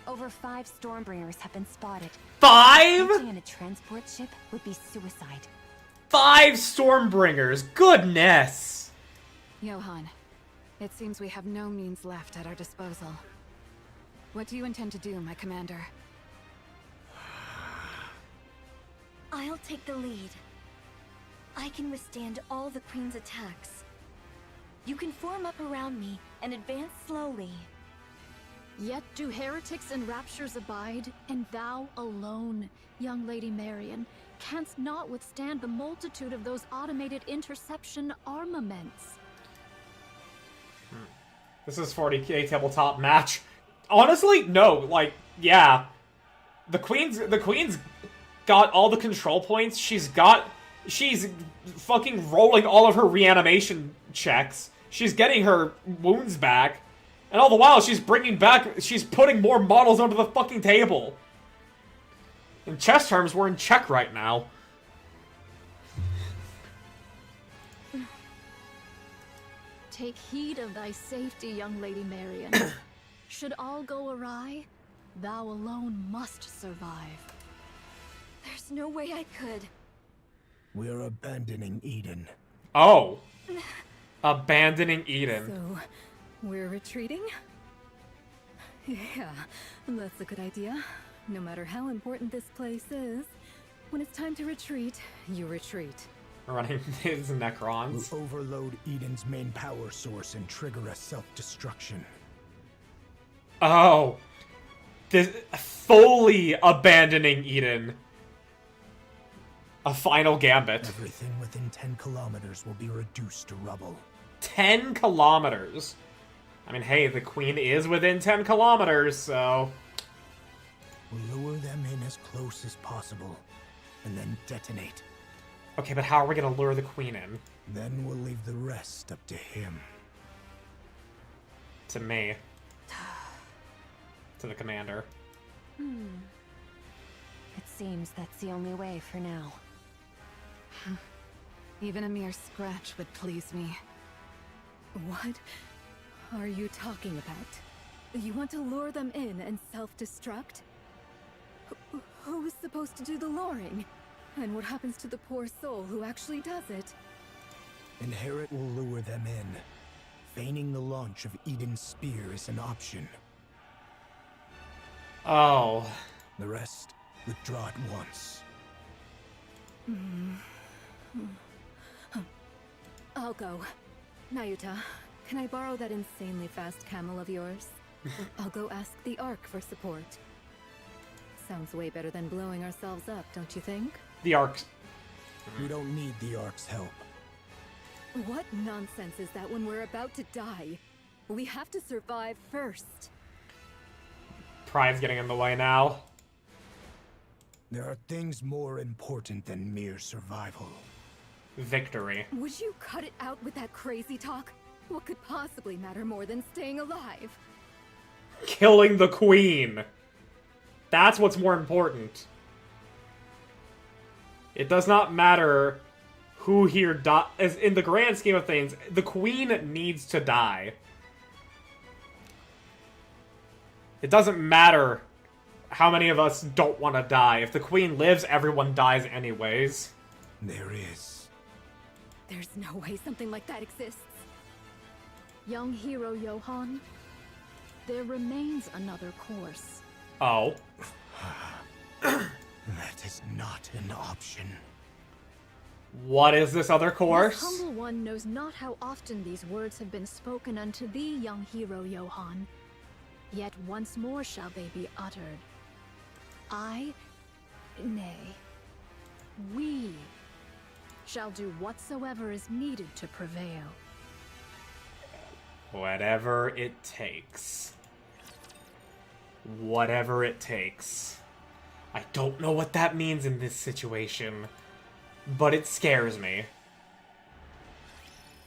Over 5 Stormbringers have been spotted. 5? Launching in a transport ship would be suicide. 5 Stormbringers, goodness! Johan, it seems we have no means left at our disposal. What do you intend to do, my commander? I'll take the lead. I can withstand all the Queen's attacks. You can form up around me and advance slowly. Yet do heretics and raptures abide, and thou alone, young Lady Marion, canst not withstand the multitude of those automated interception armaments. This is 40k tabletop match. Honestly, no, like, yeah. The Queen's got all the control points. She's fucking rolling all of her reanimation checks. She's getting her wounds back. And all the while, she's putting more models onto the fucking table. In chess terms, we're in check right now. Take heed of thy safety, young Lady Marion. Should all go awry, thou alone must survive. There's no way I could. We're abandoning Eden. Oh. Abandoning Eden. So, we're retreating? Yeah, that's a good idea. No matter how important this place is, when it's time to retreat, you retreat. Running his Necrons. We'll overload Eden's main power source and trigger a self-destruction. Oh. This fully abandoning Eden. A final gambit. Everything within 10 kilometers will be reduced to rubble. 10 kilometers? I mean, hey, the Queen is within 10 kilometers, so... We'll lure them in as close as possible, and then detonate. Okay, but how are we gonna lure the Queen in? Then we'll leave the rest up to him. To me. To the commander. It seems that's the only way for now. Even a mere scratch would please me. What are you talking about? You want to lure them in and self-destruct? Who's supposed to do the luring? And what happens to the poor soul who actually does it? Inherit will lure them in. Feigning the launch of Eden's spear is an option. Oh. The rest, withdraw at once. I'll go. Nayuta, can I borrow that insanely fast camel of yours? I'll go ask the Ark for support. Sounds way better than blowing ourselves up, don't you think? The Ark. We don't need the Ark's help. What nonsense is that when we're about to die? We have to survive first. Pride's getting in the way now. There are things more important than mere survival. Victory. Would you cut it out with that crazy talk? What could possibly matter more than staying alive? Killing the Queen. That's what's more important. It does not matter who here dies. In the grand scheme of things, the Queen needs to die. It doesn't matter how many of us don't want to die. If the Queen lives, everyone dies anyways. There is. There's no way something like that exists. Young hero Johann, there remains another course. Oh. That is not an option. What is this other This course? humble one knows not how often these words have been spoken unto thee, young hero Johann. Yet once more shall they be uttered. We shall do whatsoever is needed to prevail. Whatever it takes. Whatever it takes. I don't know what that means in this situation, but it scares me.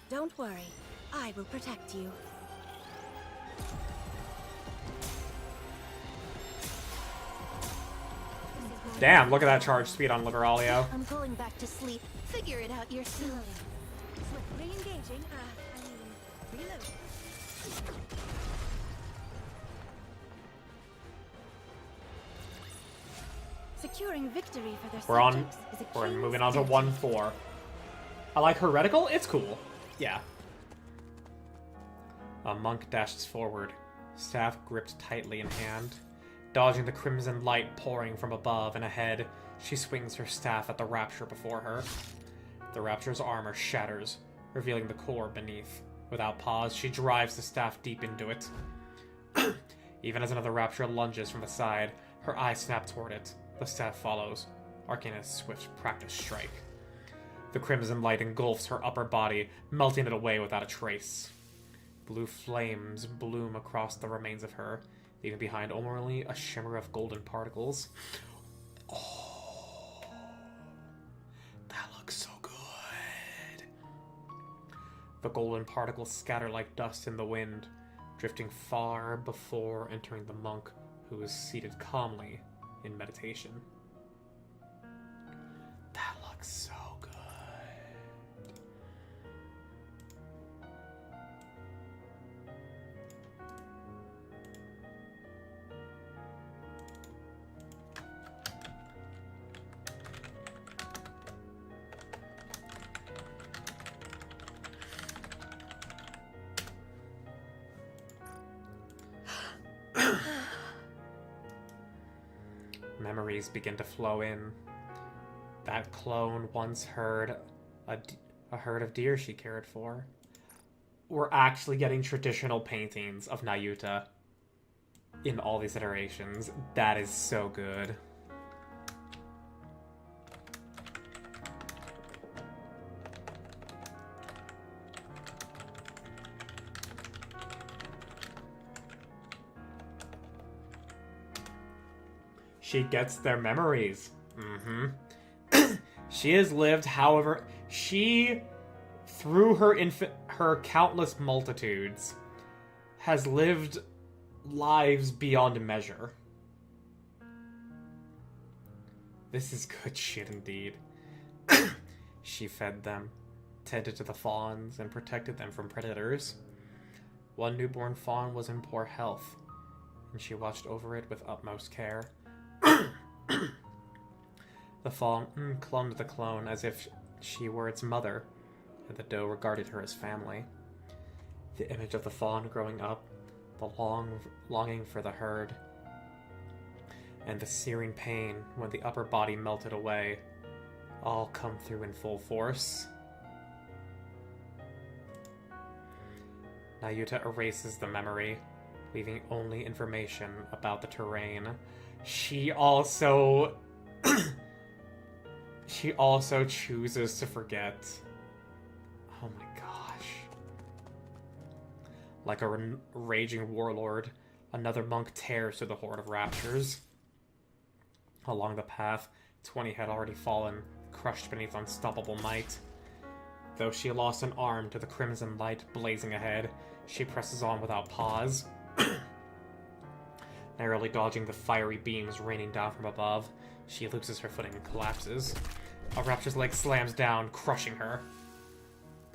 Don't worry, I will protect you. Damn, look at that charge speed on Liberalia. I'm going back to sleep. Figure it out yourself. Re-engaging. Reload. Securing victory for their subjects is a We're king's moving on to duty. 1-4. I like heretical, it's cool. Yeah. A monk dashes forward, staff gripped tightly in hand. Dodging the crimson light pouring from above and ahead, she swings her staff at the Rapture before her. The Rapture's armor shatters, revealing the core beneath. Without pause, she drives the staff deep into it. Even as another Rapture lunges from the side, her eyes snap toward it. The staff follows, arcing a swift practice strike. The crimson light engulfs her upper body, melting it away without a trace. Blue flames bloom across the remains of her, leaving behind only a shimmer of golden particles. Oh, that looks so good. The golden particles scatter like dust in the wind, drifting far before entering the monk, who is seated calmly in meditation. That looks so good. Memories begin to flow in. That clone once heard a herd of deer she cared for. We're actually getting traditional paintings of Nayuta in all these iterations. That is so good. She gets their memories. She has lived, however, through her countless multitudes, has lived lives beyond measure. This is good shit indeed. She fed them, tended to the fawns, and protected them from predators. One newborn fawn was in poor health, and she watched over it with utmost care. The fawn clung to the clone as if she were its mother, and the doe regarded her as family. The image of the fawn growing up, the longing for the herd, and the searing pain when the upper body melted away, all come through in full force. Nayuta erases the memory, leaving only information about the terrain. She also chooses to forget. Oh my gosh. Like a raging warlord, another monk tears through the horde of raptures. Along the path, 20 had already fallen, crushed beneath unstoppable might. Though she lost an arm to the crimson light blazing ahead, she presses on without pause. Narrowly dodging the fiery beams raining down from above, she loses her footing and collapses. A rapture's leg slams down, crushing her.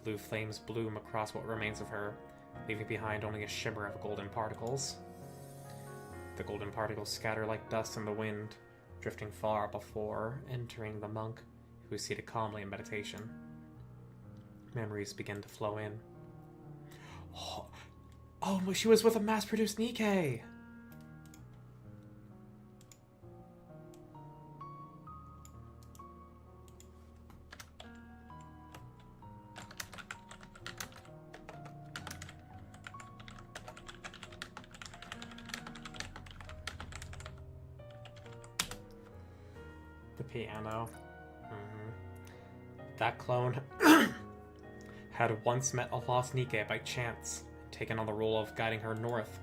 Blue flames bloom across what remains of her, leaving behind only a shimmer of golden particles. The golden particles scatter like dust in the wind, drifting far before entering the monk, who is seated calmly in meditation. Memories begin to flow in. Oh, she was with a mass-produced Nikke. The piano. That clone had once met a lost Nikke by chance, taken on the role of guiding her north.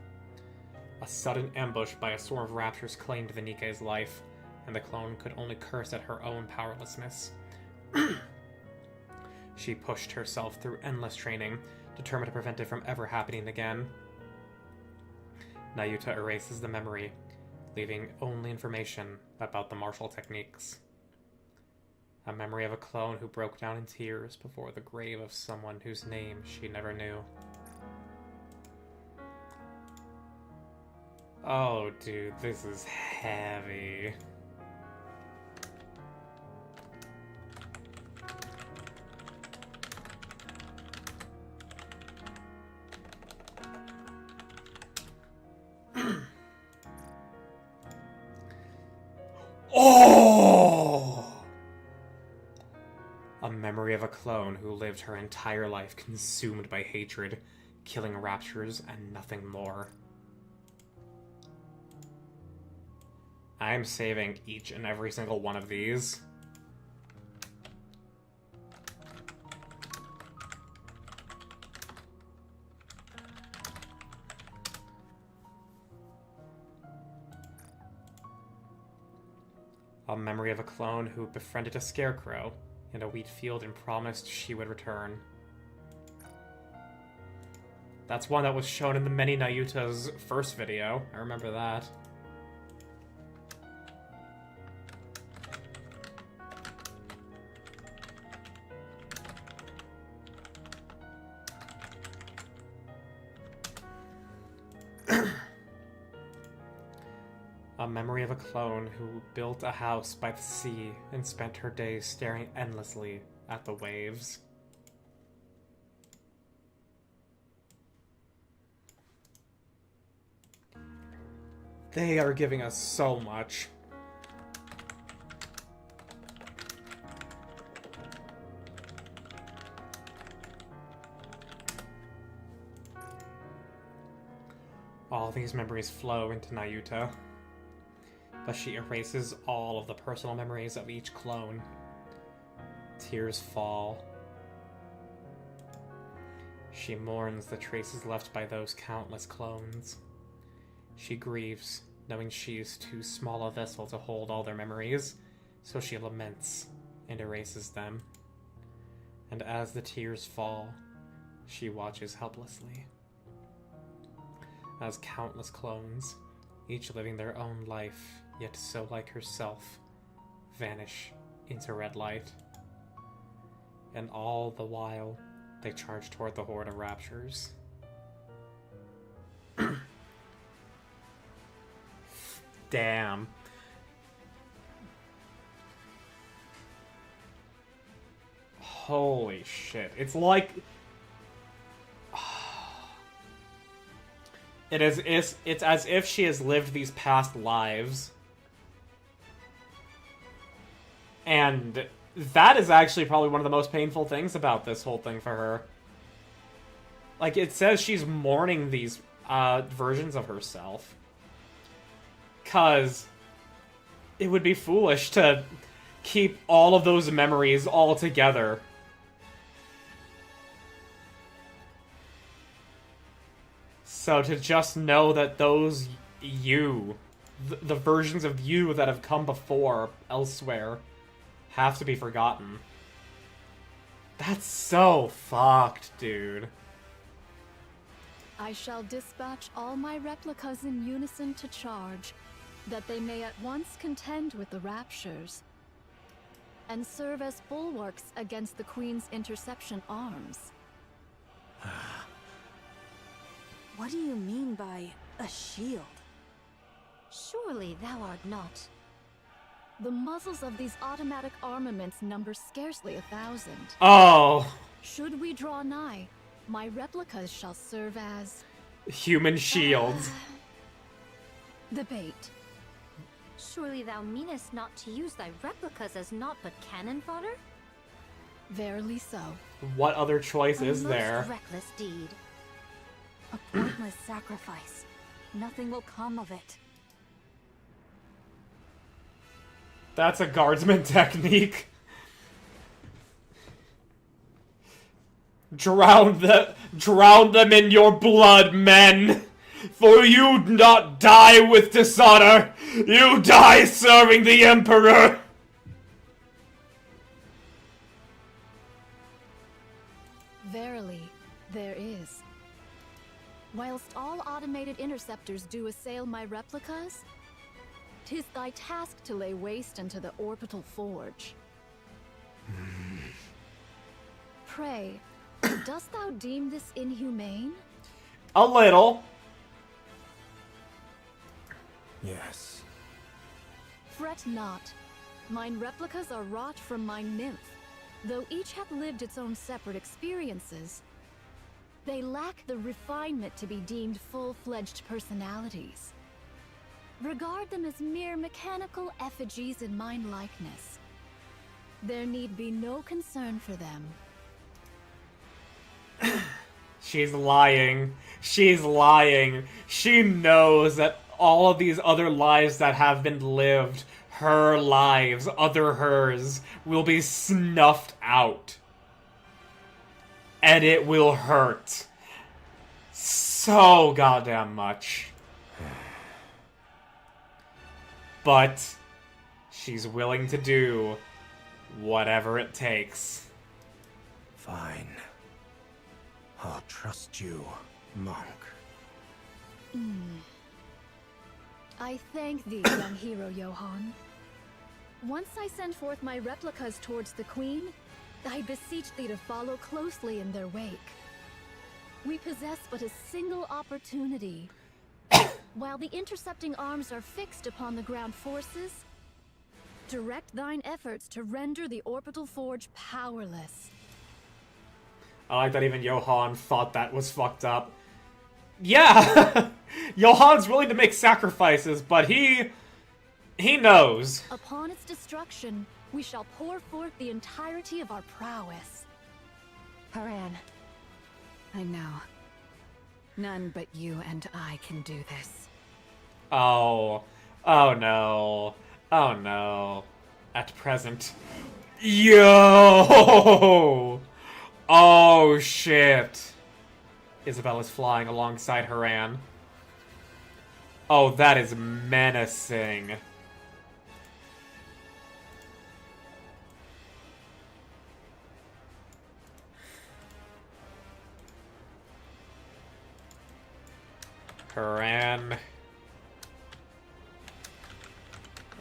A sudden ambush by a swarm of raptors claimed the Nikke's life, and the clone could only curse at her own powerlessness. She pushed herself through endless training, determined to prevent it from ever happening again. Nayuta erases the memory, leaving only information about the martial techniques. A memory of a clone who broke down in tears before the grave of someone whose name she never knew. Oh, dude, this is heavy. Oh! A memory of a clone who lived her entire life consumed by hatred, killing raptors and nothing more. I'm saving each and every single one of these. A memory of a clone who befriended a scarecrow in a wheat field and promised she would return. That's one that was shown in the Many Nayuta's first video. I remember that. A memory of a clone who built a house by the sea and spent her days staring endlessly at the waves. They are giving us so much. All these memories flow into Nayuta, but she erases all of the personal memories of each clone. Tears fall. She mourns the traces left by those countless clones. She grieves, knowing she is too small a vessel to hold all their memories, so she laments and erases them. And as the tears fall, she watches helplessly as countless clones, each living their own life, yet so like herself, vanish into red light. And all the while, they charge toward the horde of raptures. Damn. Holy shit. It's like... It's as if she has lived these past lives. And that is actually probably one of the most painful things about this whole thing for her. Like, it says she's mourning these versions of herself. 'Cause it would be foolish to keep all of those memories all together. So to just know that those you, the versions of you that have come before elsewhere, have to be forgotten. That's so fucked, dude. I shall dispatch all my replicas in unison to charge, that they may at once contend with the raptures, and serve as bulwarks against the Queen's interception arms. What do you mean by a shield? Surely thou art not. The muzzles of these automatic armaments number scarcely 1,000. Oh. Should we draw nigh, My replicas shall serve as Human shields. the bait. Surely thou meanest not to use thy replicas as naught but cannon fodder? Verily so. What other choice A is most there? reckless deed. A pointless sacrifice. Nothing will come of it. That's a guardsman technique. Drown them in your blood, men! For you not die with dishonor! You die serving the Emperor! Verily, there is. Whilst all automated interceptors do assail my replicas, 'tis thy task to lay waste unto the orbital forge. Pray, dost thou deem this inhumane? A little. Yes. Fret not. Mine replicas are wrought from my nymph. Though each hath lived its own separate experiences, they lack the refinement to be deemed full-fledged personalities. Regard them as mere mechanical effigies in mine likeness. There need be no concern for them. She's lying. She's lying. She knows that all of these other lives that have been lived, her lives, other hers, will be snuffed out. And it will hurt. So goddamn much. But she's willing to do whatever it takes. Fine. I'll trust you, monk. I thank thee, young hero Johann. Once I send forth my replicas towards the Queen, I beseech thee to follow closely in their wake. We possess but a single opportunity. While the intercepting arms are fixed upon the ground forces, direct thine efforts to render the orbital forge powerless. I like that even Johann thought that was fucked up. Yeah! Johann's willing to make sacrifices, but he knows. Upon its destruction, we shall pour forth the entirety of our prowess. Haran. I know. None but you and I can do this. Oh. Oh no. Oh no. At present. Yo! Oh shit. Isabel is flying alongside Haran. Oh, that is menacing. Haran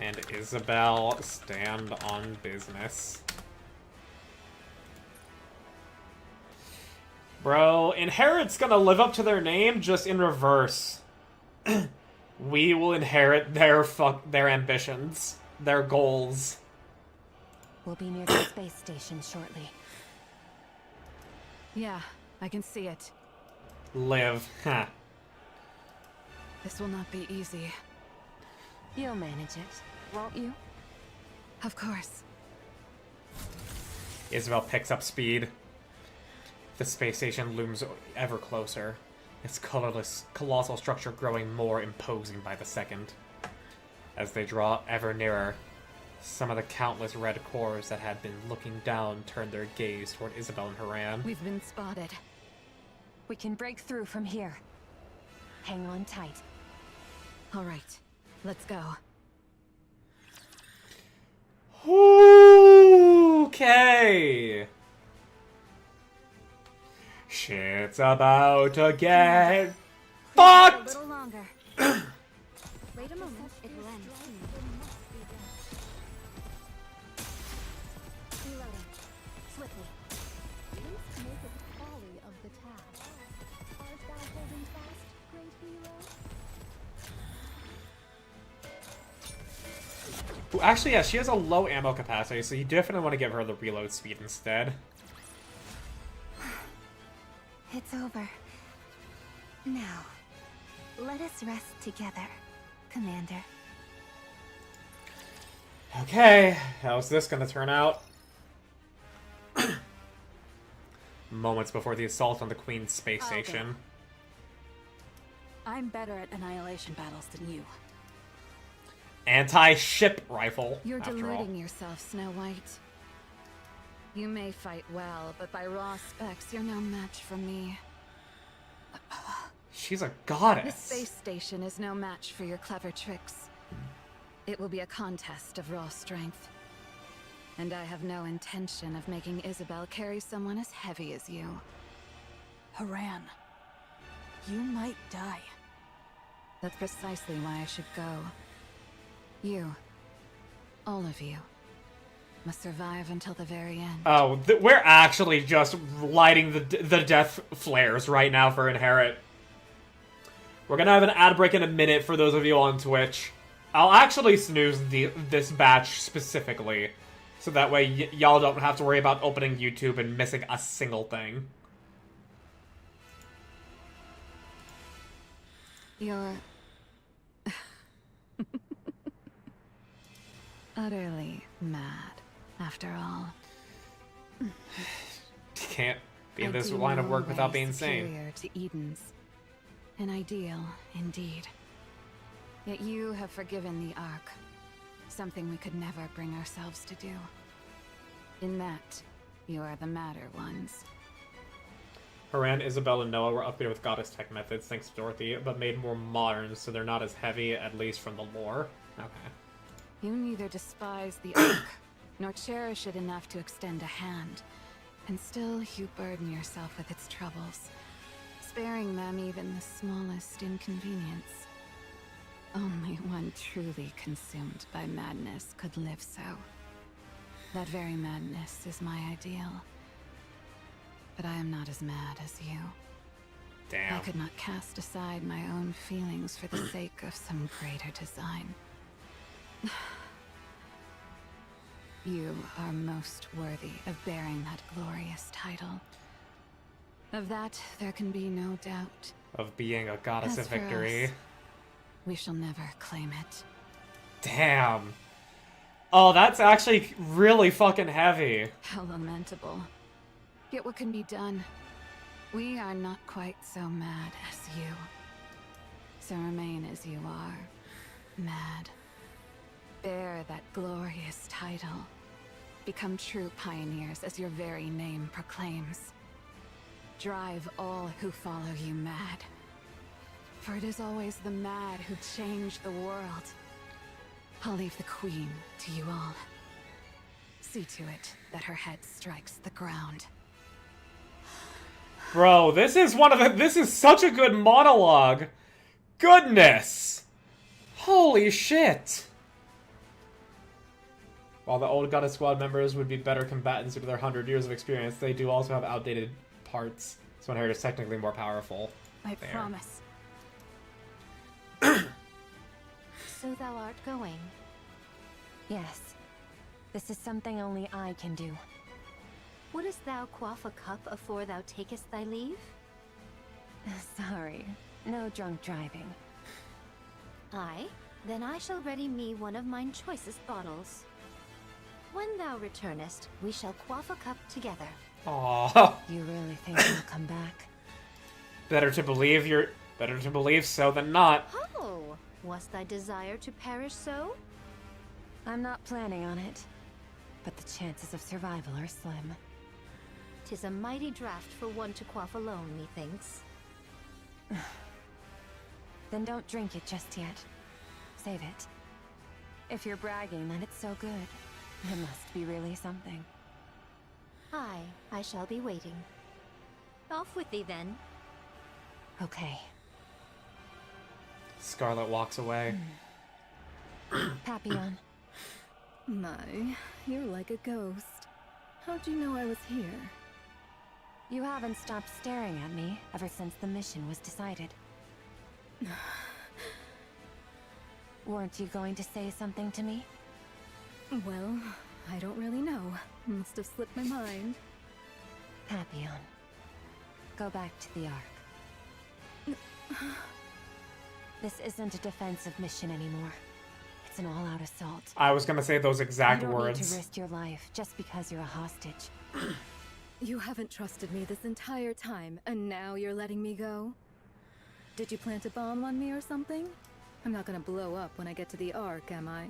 and Isabel stand on business. Bro, Inherit's gonna live up to their name, just in reverse. We will inherit their ambitions, their goals. We'll be near the space station shortly. Yeah, I can see it. Live. Huh. This will not be easy. You'll manage it, won't you? Of course. Isabel picks up speed. The space station looms ever closer, its colorless, colossal structure growing more imposing by the second. As they draw ever nearer, some of the countless red cores that had been looking down turn their gaze toward Isabel and Haran. We've been spotted. We can break through from here. Hang on tight. All right, let's go. Okay. Shit's about to get A fucked. little longer. Wait a moment, it will end soon. Reloading. Swiftly. Least make it folly of the task. Art thou holding fast, great hero? Ooh, actually, yeah, she has a low ammo capacity, so you definitely want to give her the reload speed instead. It's over. Now, let us rest together, Commander. Okay, how's this gonna turn out? Moments before the assault on the Queen's space I'll go. station. I'm better at annihilation battles than you. Anti-ship rifle, You're after deluding all. yourself, Snow White. You may fight well, but by raw specs, you're no match for me. She's a This goddess. space station is no match for your clever tricks. It will be a contest of raw strength. And I have no intention of making Isabel carry someone as heavy as you. Haran, you might die. That's precisely why I should go. You, all of you, must survive until the very end. Oh, we're actually just lighting the death flares right now for Inherit. We're gonna have an ad break in a minute for those of you on Twitch. I'll actually snooze this batch specifically, so that way y'all don't have to worry about opening YouTube and missing a single thing. You're utterly mad, after all. Can't be in I this do line of know work a without way being sane. superior to Eden's. An ideal, indeed. Yet you have forgiven the Ark. Something we could never bring ourselves to do. In that, you are the madder ones. Haran, Isabel, and Noah were upgraded with goddess tech methods, thanks to Dorothy, but made more modern, so they're not as heavy, at least from the lore. Okay. You neither despise the Ark, nor cherish it enough to extend a hand. And still you burden yourself with its troubles, sparing them even the smallest inconvenience. Only one truly consumed by madness could live so. That very madness is my ideal. But I am not as mad as you. Damn. I could not cast aside my own feelings for the sake of some greater design. You are most worthy of bearing that glorious title. Of that, there can be no doubt. Of being a goddess As of for victory. us, we shall never claim it. Damn. Oh, that's actually really fucking heavy. How lamentable. Yet what can be done? We are not quite so mad as you. So remain as you are. Mad. Bear that glorious title. Become true pioneers as your very name proclaims. Drive all who follow you mad. For it is always the mad who change the world. I'll leave the Queen to you all. See to it that her head strikes the ground. Bro, this is such a good monologue. Goodness. Holy shit. While the old Goddess Squad members would be better combatants due to their 100 years of experience, they do also have outdated parts, so Inherit is technically more powerful. I There. promise. So thou art going. Yes. This is something only I can do. Wouldst thou quaff a cup afore thou takest thy leave? Sorry. No drunk driving. Aye, then I shall ready me one of mine choicest bottles. When thou returnest, we shall quaff a cup together. Aww. You really think I'll come back? Better to believe so than not. Oh, was thy desire to perish so? I'm not planning on it. But the chances of survival are slim. 'Tis a mighty draught for one to quaff alone, methinks. Then don't drink it just yet. Save it. If you're bragging that it's so good, it must be really something. Aye, I shall be waiting. Off with thee then. Okay. Scarlet walks away. Papillon. My, you're like a ghost. How'd you know I was here? You haven't stopped staring at me ever since the mission was decided. Weren't you going to say something to me? Well, I don't really know. Must have slipped my mind. Papillon. go back to the Ark. This isn't a defensive mission anymore. It's an all-out assault. I was gonna say those exact you don't words. need to risk your life just because you're a hostage. You haven't trusted me this entire time, and now you're letting me go? Did you plant a bomb on me or something? I'm not gonna blow up when I get to the Ark, am I?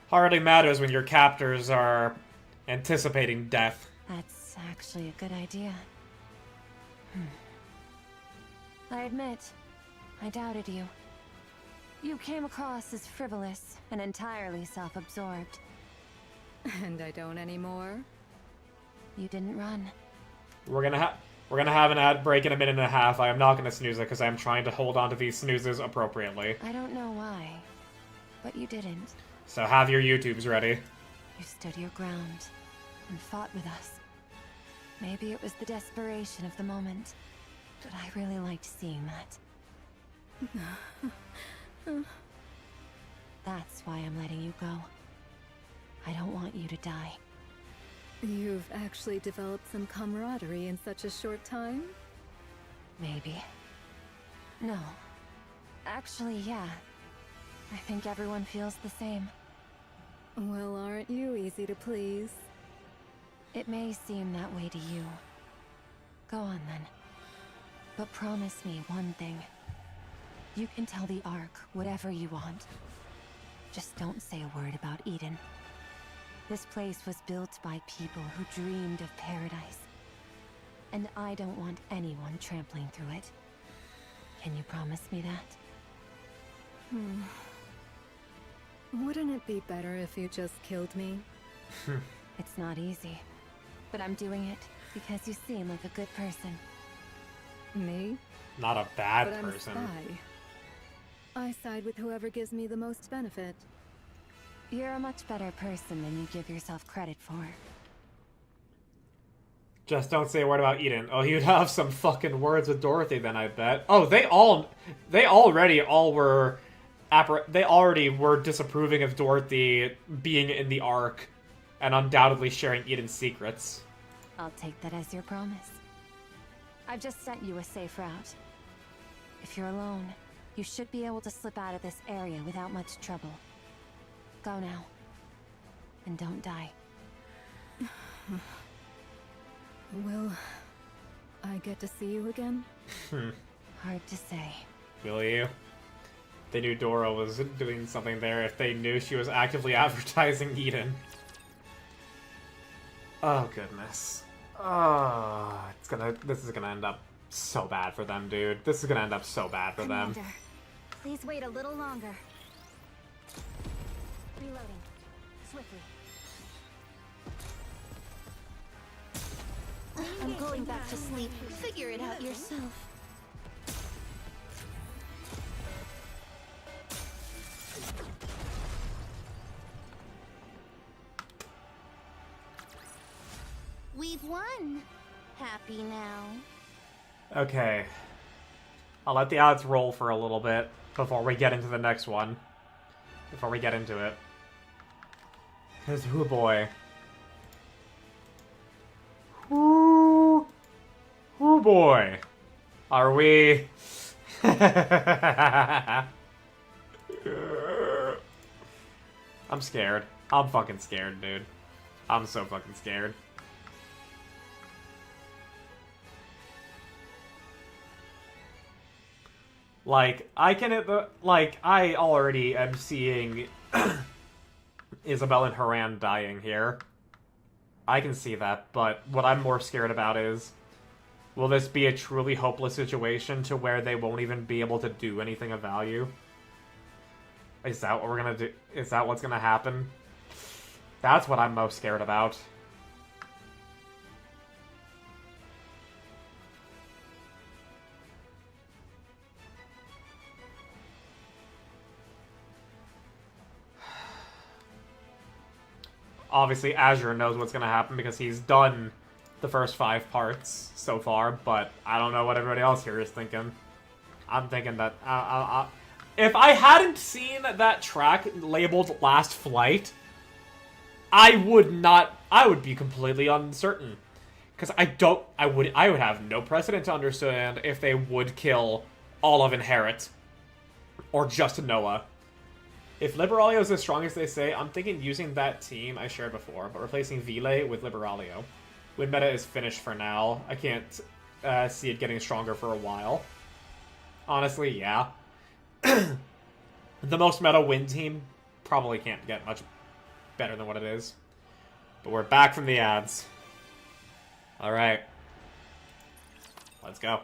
Hardly matters when your captors are anticipating death. That's actually a good idea. I admit, I doubted you. You came across as frivolous and entirely self-absorbed. And I don't anymore? You didn't run. We're gonna have an ad break in a minute and a half. I am not gonna snooze it because I'm trying to hold on to these snoozes appropriately. I don't know why, but you didn't. So have your YouTubes ready. You stood your ground and fought with us. Maybe it was the desperation of the moment, but I really liked seeing that. That's why I'm letting you go. I don't want you to die. You've actually developed some camaraderie in such a short time? Maybe. No. Actually, yeah. I think everyone feels the same. Well, aren't you easy to please? It may seem that way to you. Go on then. But promise me one thing. You can tell the Ark whatever you want. Just don't say a word about Eden. This place was built by people who dreamed of paradise. And I don't want anyone trampling through it. Can you promise me that? Wouldn't it be better if you just killed me? It's not easy. But I'm doing it because you seem like a good person. Me? Not a bad But I'm person. a spy. I side with whoever gives me the most benefit. You're a much better person than you give yourself credit for. Just don't say a word about Eden. Oh, you'd have some fucking words with Dorothy then, I bet. Oh, they already were disapproving of Dorothy being in the Ark and undoubtedly sharing Eden's secrets. I'll take that as your promise. I've just sent you a safe route. If you're alone, you should be able to slip out of this area without much trouble. Go now. And don't die. Will I get to see you again? Hard to say. Will you? They knew Dora was doing something there if they knew she was actively advertising Eden. Oh, goodness. Oh, this is gonna end up so bad for them, dude. This is gonna end up so bad for them. Commander, please wait a little longer. Reloading. Swiftly. I'm going back to sleep. Figure it out yourself. We've won. Happy now. Okay. I'll let the odds roll for a little bit before we get into the next one. Before we get into it. Because, oh boy. Oh boy. Are we... I'm scared. I'm fucking scared, dude. I'm so fucking scared. Like, I already am seeing Isabel and Haran dying here. I can see that, but what I'm more scared about is, will this be a truly hopeless situation to where they won't even be able to do anything of value? Is that what we're gonna do? Is that what's gonna happen? That's what I'm most scared about. Obviously, Azure knows what's gonna happen because he's done the first 5 parts so far, but I don't know what everybody else here is thinking. I'm thinking that... if I hadn't seen that track labeled Last Flight, I would be completely uncertain. Because I would have no precedent to understand if they would kill all of Inherit. Or just Noah. If Liberalio is as strong as they say, I'm thinking using that team I shared before, but replacing Vile with Liberalio. When meta is finished for now, I can't see it getting stronger for a while. Honestly, yeah. The most meta win team probably can't get much better than what it is. But we're back from the ads. Alright. Let's go.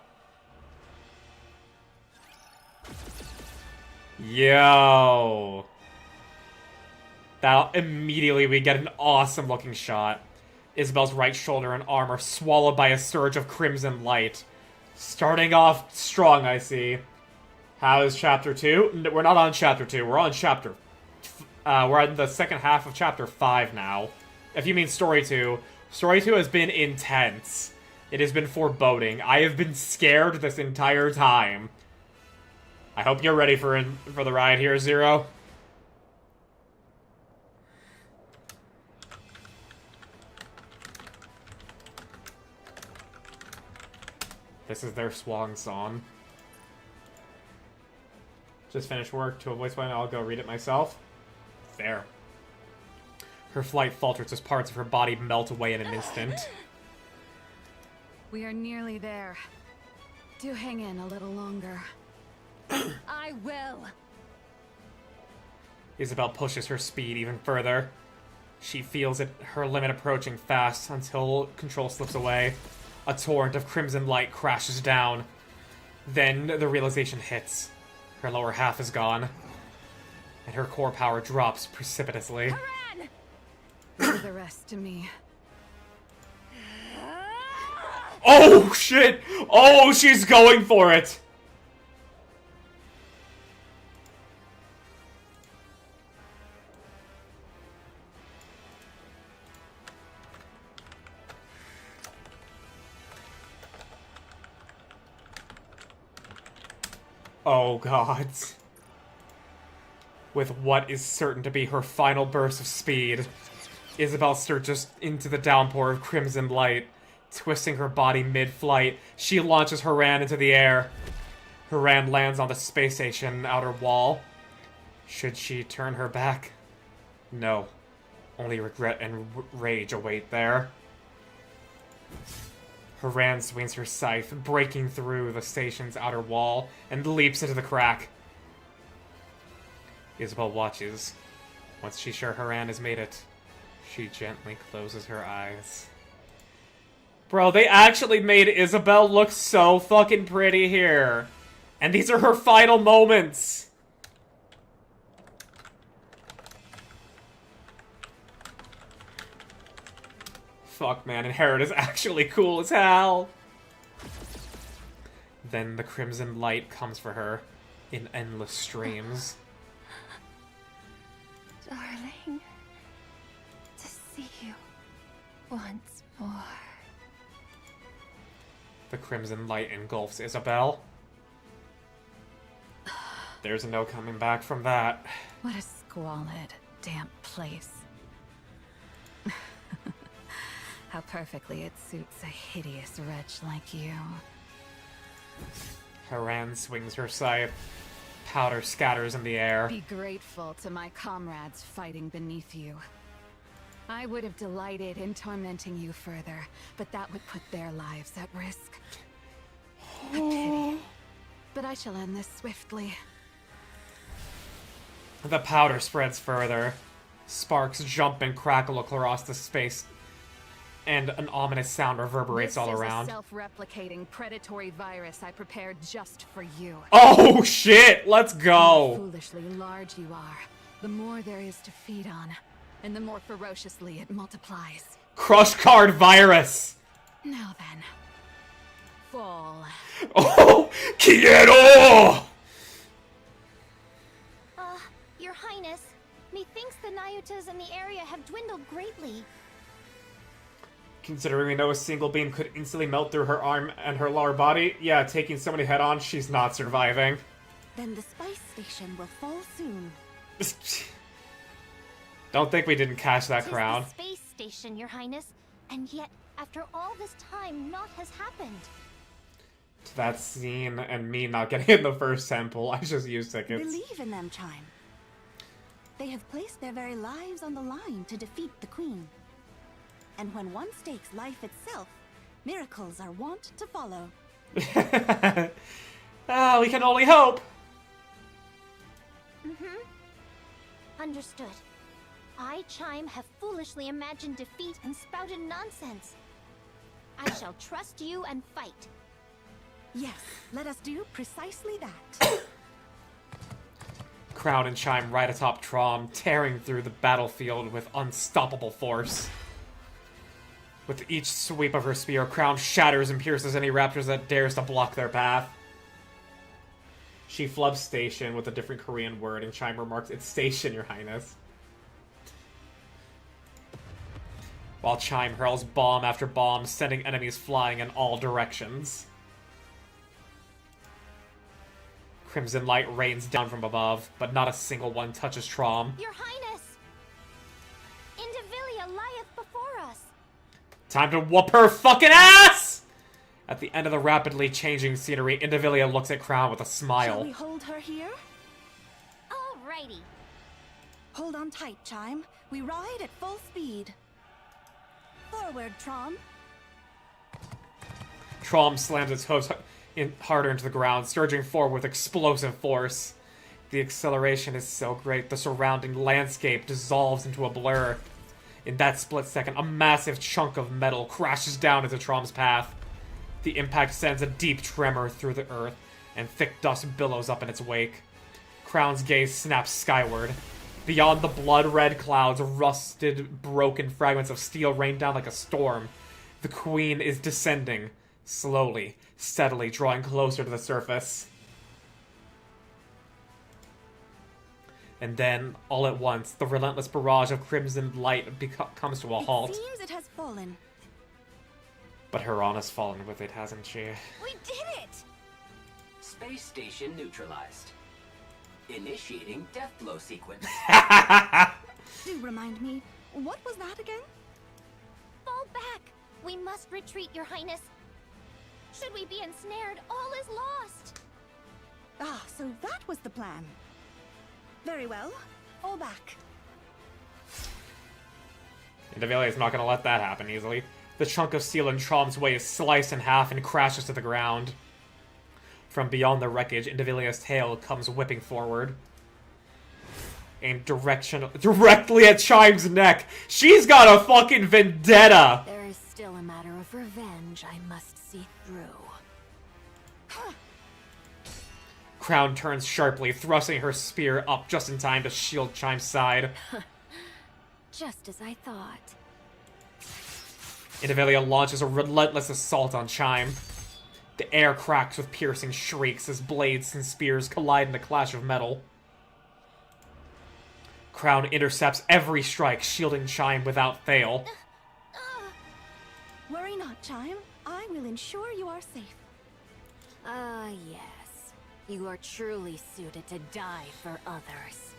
Yo! That immediately we get an awesome looking shot. Isabel's right shoulder and arm are swallowed by a surge of crimson light. Starting off strong, I see. How is chapter 2? We're not on chapter 2, we're on chapter... we're in the second half of chapter 5 now. If you mean story 2. Story 2 has been intense. It has been foreboding. I have been scared this entire time. I hope you're ready for the ride here, Zero. This is their swan song. Just finished work to a voice line. I'll go read it myself. Fair. Her flight falters as parts of her body melt away in an instant. We are nearly there. Do hang in a little longer. I will. Isabel pushes her speed even further. She feels her limit approaching fast until control slips away. A torrent of crimson light crashes down. Then the realization hits. Her lower half is gone. And her core power drops precipitously. Leave the rest to me. Oh, shit! Oh, she's going for it! Oh, God. With what is certain to be her final burst of speed, Isabel surges into the downpour of crimson light. Twisting her body mid-flight, she launches Haran into the air. Haran lands on the space station outer wall. Should she turn her back? No. Only regret and rage await there. Haran swings her scythe, breaking through the station's outer wall, and leaps into the crack. Isabel watches. Once she's sure Haran has made it, she gently closes her eyes. Bro, they actually made Isabel look so fucking pretty here. And these are her final moments. Fuck, man, Inherit is actually cool as hell. Then the crimson light comes for her in endless streams. Darling, to see you once more. The crimson light engulfs Isabel. There's no coming back from that. What a squalid, damp place. How perfectly it suits a hideous wretch like you. Haran swings her scythe. Powder scatters in the air. Be grateful to my comrades fighting beneath you. I would have delighted in tormenting you further, but that would put their lives at risk. A pity. But I shall end this swiftly. The powder spreads further. Sparks jump and crackle across the space, and an ominous sound reverberates all around. This is a self-replicating predatory virus I prepared just for you. Oh shit! Let's go! The more foolishly large you are, the more there is to feed on, and the more ferociously it multiplies. Crush card virus! Now then. Fall. Oh! Quiero! Your Highness, methinks the Nayutas in the area have dwindled greatly. Considering we know a single beam could instantly melt through her arm and her lower body, yeah, taking somebody head on, she's not surviving. Then the spice station will fall soon. Don't think we didn't catch that 'Tis crown. the space station, Your Highness. And yet, after all this time, naught has happened. To that scene and me not getting in the first temple, I just used tickets. Believe in them, Chime. They have placed their very lives on the line to defeat the Queen. And when one stakes life itself, miracles are wont to follow. We can only hope. Understood. I, Chime, have foolishly imagined defeat and spouted nonsense. I shall trust you and fight. Yes, let us do precisely that. Crown and Chime right atop Trom, tearing through the battlefield with unstoppable force. With each sweep of her spear, Crown shatters and pierces any raptors that dares to block their path. She flubs station with a different Korean word, and Chime remarks, "It's station, your highness." While Chime hurls bomb after bomb, sending enemies flying in all directions. Crimson light rains down from above, but not a single one touches Trom. Your highness! Indivilia lieth before us. Time to whoop her fucking ass! At the end of the rapidly changing scenery, Indivilia looks at Crown with a smile. Shall we hold her here? Alrighty. Hold on tight, Chime. We ride at full speed. Forward, Trom. Trom slams its hooves harder into the ground, surging forward with explosive force. The acceleration is so great, the surrounding landscape dissolves into a blur. In that split second, a massive chunk of metal crashes down into Trom's path. The impact sends a deep tremor through the earth, and thick dust billows up in its wake. Crown's gaze snaps skyward. Beyond the blood-red clouds, rusted, broken fragments of steel rain down like a storm. The Queen is descending, slowly, steadily, drawing closer to the surface. And then, all at once, the relentless barrage of crimson light comes to a halt. It seems it has fallen. But Hirana's fallen with it, hasn't she? We did it! Space station neutralized. Initiating death blow sequence. Do remind me, what was that again? Fall back! We must retreat, your highness. Should we be ensnared, all is lost. Ah, so that was the plan. Very well. Fall back. Indivilia's not gonna let that happen easily. The chunk of steel in Trom's way is sliced in half and crashes to the ground. From beyond the wreckage, Indivilia's tail comes whipping forward. Aimed directly at Chime's neck. She's got a fucking vendetta! There is still a matter of revenge I must see through. Crown turns sharply, thrusting her spear up just in time to shield Chime's side. Just as I thought. Indivilia launches a relentless assault on Chime. The air cracks with piercing shrieks as blades and spears collide in a clash of metal. Crown intercepts every strike, shielding Chime without fail. Worry not, Chime. I will ensure you are safe. Yes. You are truly suited to die for others.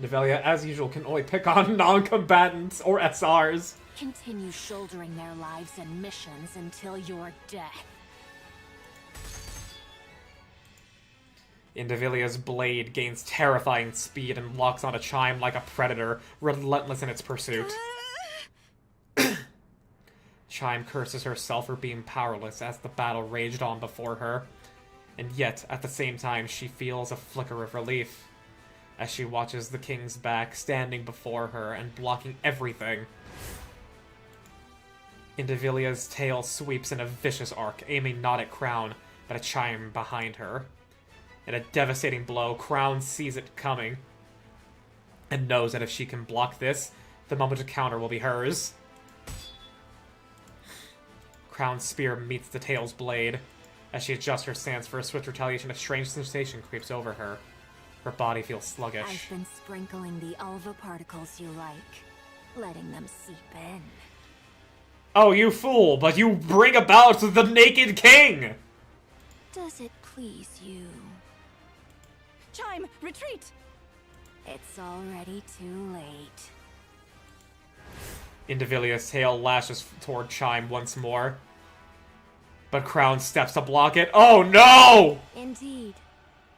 Indivilia, as usual, can only pick on non-combatants or SRs. Continue shouldering their lives and missions until your death. Indivilia's blade gains terrifying speed and locks onto Chime like a predator, relentless in its pursuit. Chime curses herself for being powerless as the battle raged on before her. And yet, at the same time, she feels a flicker of relief as she watches the king's back standing before her and blocking everything. Indivilia's tail sweeps in a vicious arc, aiming not at Crown, but at Chime behind her. In a devastating blow, Crown sees it coming, and knows that if she can block this, the moment to counter will be hers. Crown's spear meets the tail's blade. As she adjusts her stance for a swift retaliation, a strange sensation creeps over her. Her body feels sluggish. I've been sprinkling the alva particles you like, letting them seep in. Oh, you fool, but you bring about the Naked King! Does it please you? Chime, retreat! It's already too late. Indivilia's tail lashes toward Chime once more. But Crown steps to block it. Oh no! Indeed.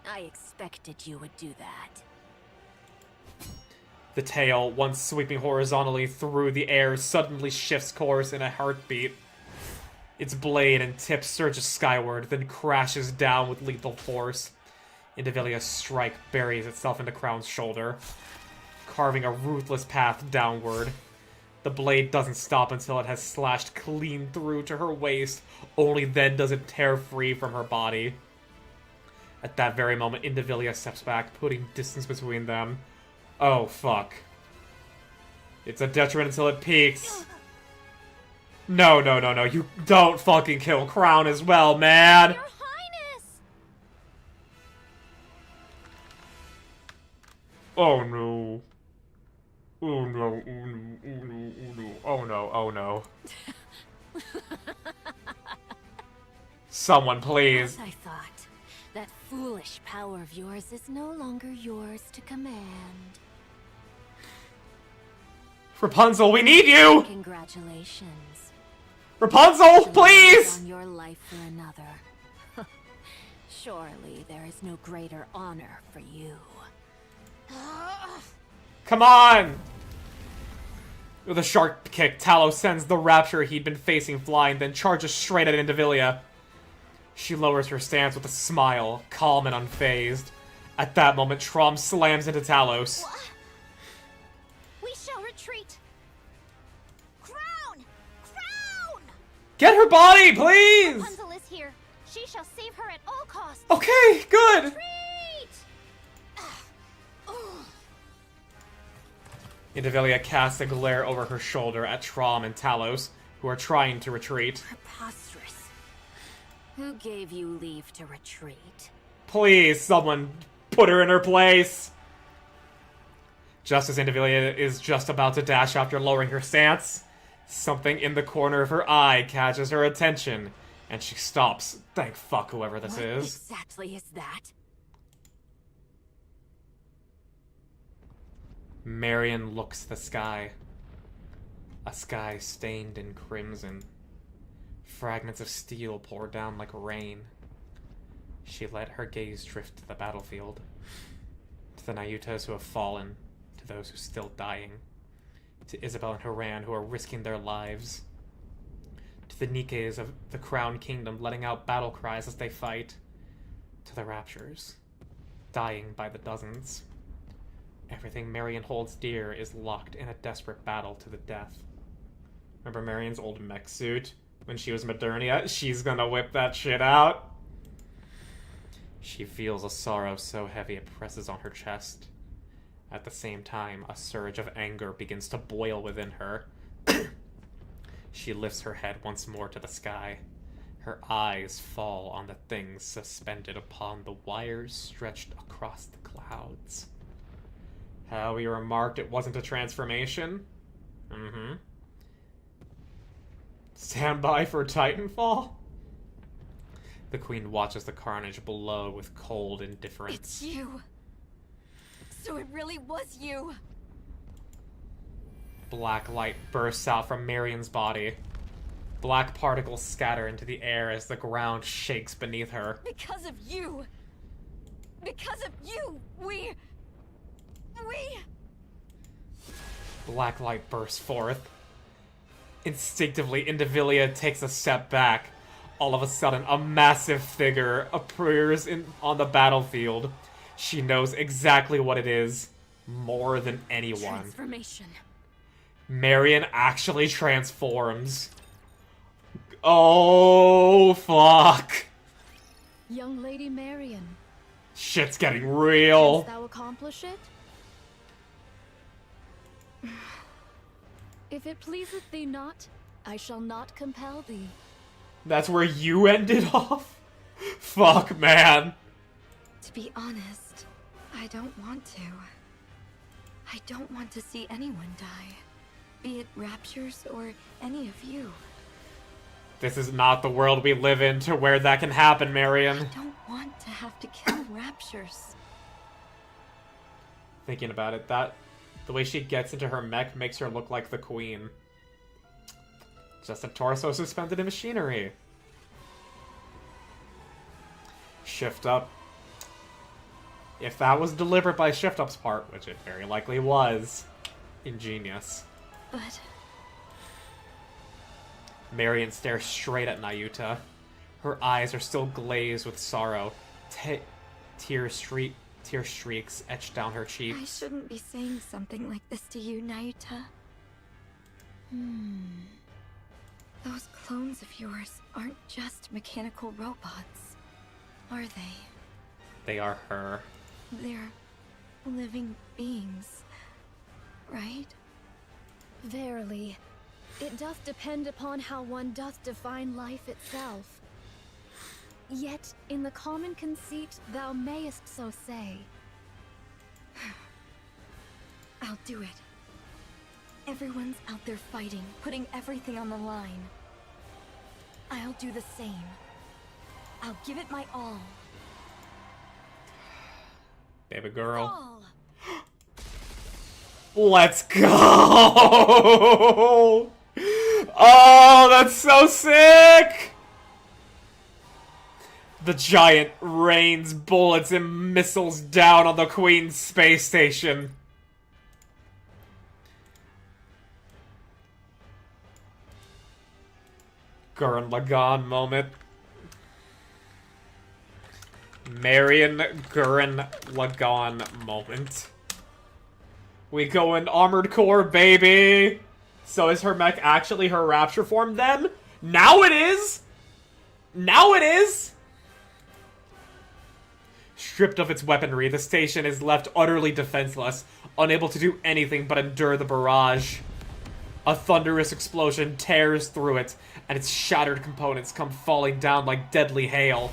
I expected you would do that. The tail, once sweeping horizontally through the air, suddenly shifts course in a heartbeat. Its blade and tip surges skyward, then crashes down with lethal force. Indivilia's strike buries itself into Crown's shoulder, carving a ruthless path downward. The blade doesn't stop until it has slashed clean through to her waist. Only then does it tear free from her body. At that very moment, Indivilia steps back, putting distance between them. Oh, fuck. It's a detriment until it peaks. No, no, no, no. You don't fucking kill Crown as well, man! Your Highness! Oh, no. Oh, no. Oh, no. Oh, no. Oh, no. Oh, no. Oh, no. Someone, please. As I thought, that foolish power of yours is no longer yours to command. Rapunzel, we need you! Congratulations. Rapunzel, please! On your life for another. Surely there is no greater honor for you. Come on! With a sharp kick, Talos sends the rapture he'd been facing flying, then charges straight at Indivilia. She lowers her stance with a smile, calm and unfazed. At that moment, Trom slams into Talos. We shall retreat. Crown! Crown! Get her body, please! Rapunzel is here. She shall save her at all costs. Okay, good! Retreat! Indivilia casts a glare over her shoulder at Trom and Talos, who are trying to retreat. Preposterous. Who gave you leave to retreat? Please, someone put her in her place! Just as Indivilia is just about to dash after lowering her stance, something in the corner of her eye catches her attention, and she stops. Thank fuck whoever this is. What exactly is that? Marion looks at the sky. A sky stained in crimson. Fragments of steel pour down like rain. She let her gaze drift to the battlefield. To the Nayutas who have fallen. To those who are still dying. To Isabel and Haran who are risking their lives. To the Nikkes of the Crown Kingdom letting out battle cries as they fight. To the Raptures, dying by the dozens. Everything Marion holds dear is locked in a desperate battle to the death. Remember Marion's old mech suit? When she was Modernia? She's gonna whip that shit out. She feels a sorrow so heavy it presses on her chest. At the same time, a surge of anger begins to boil within her. She lifts her head once more to the sky. Her eyes fall on the things suspended upon the wires stretched across the clouds. How we remarked it wasn't a transformation? Mm-hmm. Stand by for Titanfall? The Queen watches the carnage below with cold indifference. It's you! So it really was you! Black light bursts out from Marion's body. Black particles scatter into the air as the ground shakes beneath her. Because of you! Because of you! We... Black light bursts forth. Instinctively, Indivilia takes a step back. All of a sudden, a massive figure appears on the battlefield. She knows exactly what it is, more than anyone. Transformation. Marion actually transforms. Oh, fuck. Young Lady Marion, Shit's getting real. canst thou accomplish it? If it pleaseth thee not, I shall not compel thee. That's where you ended off? Fuck, man. To be honest, I don't want to. I don't want to see anyone die. Be it Raptures or any of you. This is not the world we live in to where that can happen, Marion. I don't want to have to kill Raptures. Thinking about it, the way she gets into her mech makes her look like the Queen. Just a torso suspended in machinery. Shift up. If that was delivered by Shift Up's part, which it very likely was, ingenious. But... Marion stares straight at Nayuta. Her eyes are still glazed with sorrow. Tear streaks etched down her cheeks. I shouldn't be saying something like this to you, Nayuta. Those clones of yours aren't just mechanical robots, are they? They are her. They're living beings, right? Verily, it doth depend upon how one doth define life itself. Yet, in the common conceit, thou mayest so say. I'll do it. Everyone's out there fighting, putting everything on the line. I'll do the same. I'll give it my all. Baby girl. All. Let's go! Oh, that's so sick! The giant rains bullets and missiles down on the Queen's space station. Gurren Lagann moment. Marion Gurren Lagann moment. We go in Armored Core, baby! So is her mech actually her Rapture form then? Now it is! Now it is! Stripped of its weaponry, the station is left utterly defenseless, unable to do anything but endure the barrage. A thunderous explosion tears through it, and its shattered components come falling down like deadly hail.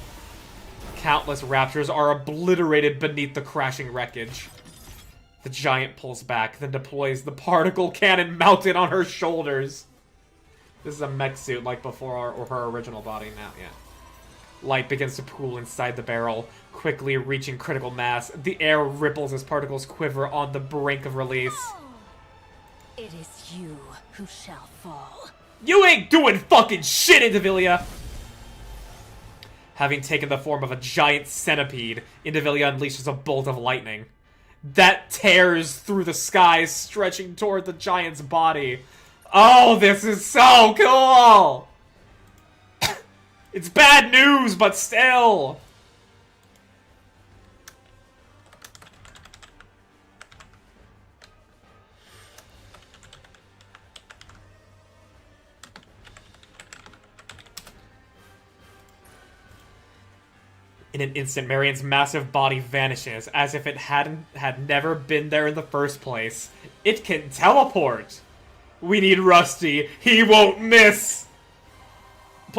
Countless Raptors are obliterated beneath the crashing wreckage. The giant pulls back, then deploys the particle cannon mounted on her shoulders. This is a mech suit like before her original body now, yeah. Light begins to pool inside the barrel, quickly reaching critical mass. The air ripples as particles quiver on the brink of release. It is you who shall fall. You ain't doing fucking shit, Indivilia! Having taken the form of a giant centipede, Indivilia unleashes a bolt of lightning. That tears through the skies, stretching toward the giant's body. Oh, this is so cool! It's bad news, but still! In an instant, Marion's massive body vanishes, as if it had never been there in the first place. It can teleport! We need Rusty. He won't miss!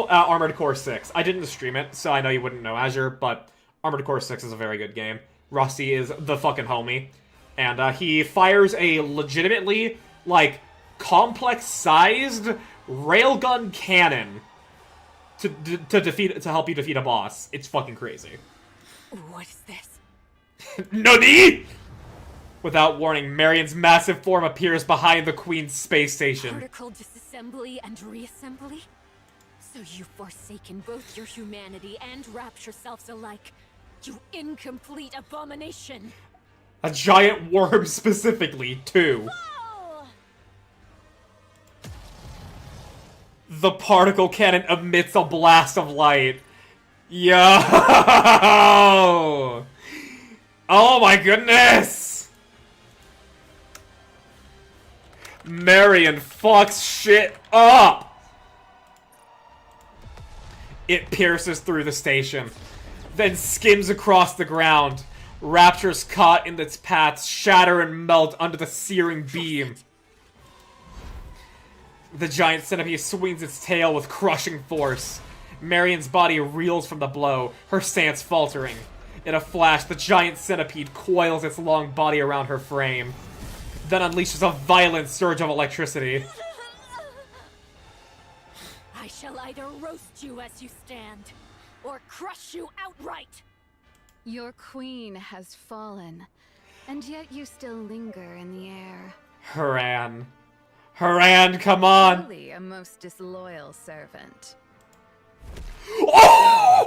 Armored Core 6. I didn't stream it, so I know you wouldn't know Azure, but Armored Core 6 is a very good game. Rusty is the fucking homie. And he fires a legitimately, like, complex-sized railgun cannon to help you defeat a boss. It's fucking crazy. What is this? NANI?! Without warning, Marion's massive form appears behind the Queen's space station. Particle disassembly and reassembly? So you've forsaken both your humanity and Rapture selves alike. You incomplete abomination! A giant worm specifically, too. Whoa! The particle cannon emits a blast of light. Yo! Oh my goodness! Marion fucks shit up! It pierces through the station, then skims across the ground. Raptors caught in its path shatter and melt under the searing beam. The giant centipede swings its tail with crushing force. Marion's body reels from the blow, her stance faltering. In a flash, the giant centipede coils its long body around her frame, then unleashes a violent surge of electricity. I shall either roast you as you stand, or crush you outright! Your queen has fallen, and yet you still linger in the air. Haran, come on! Truly a most disloyal servant. Oh!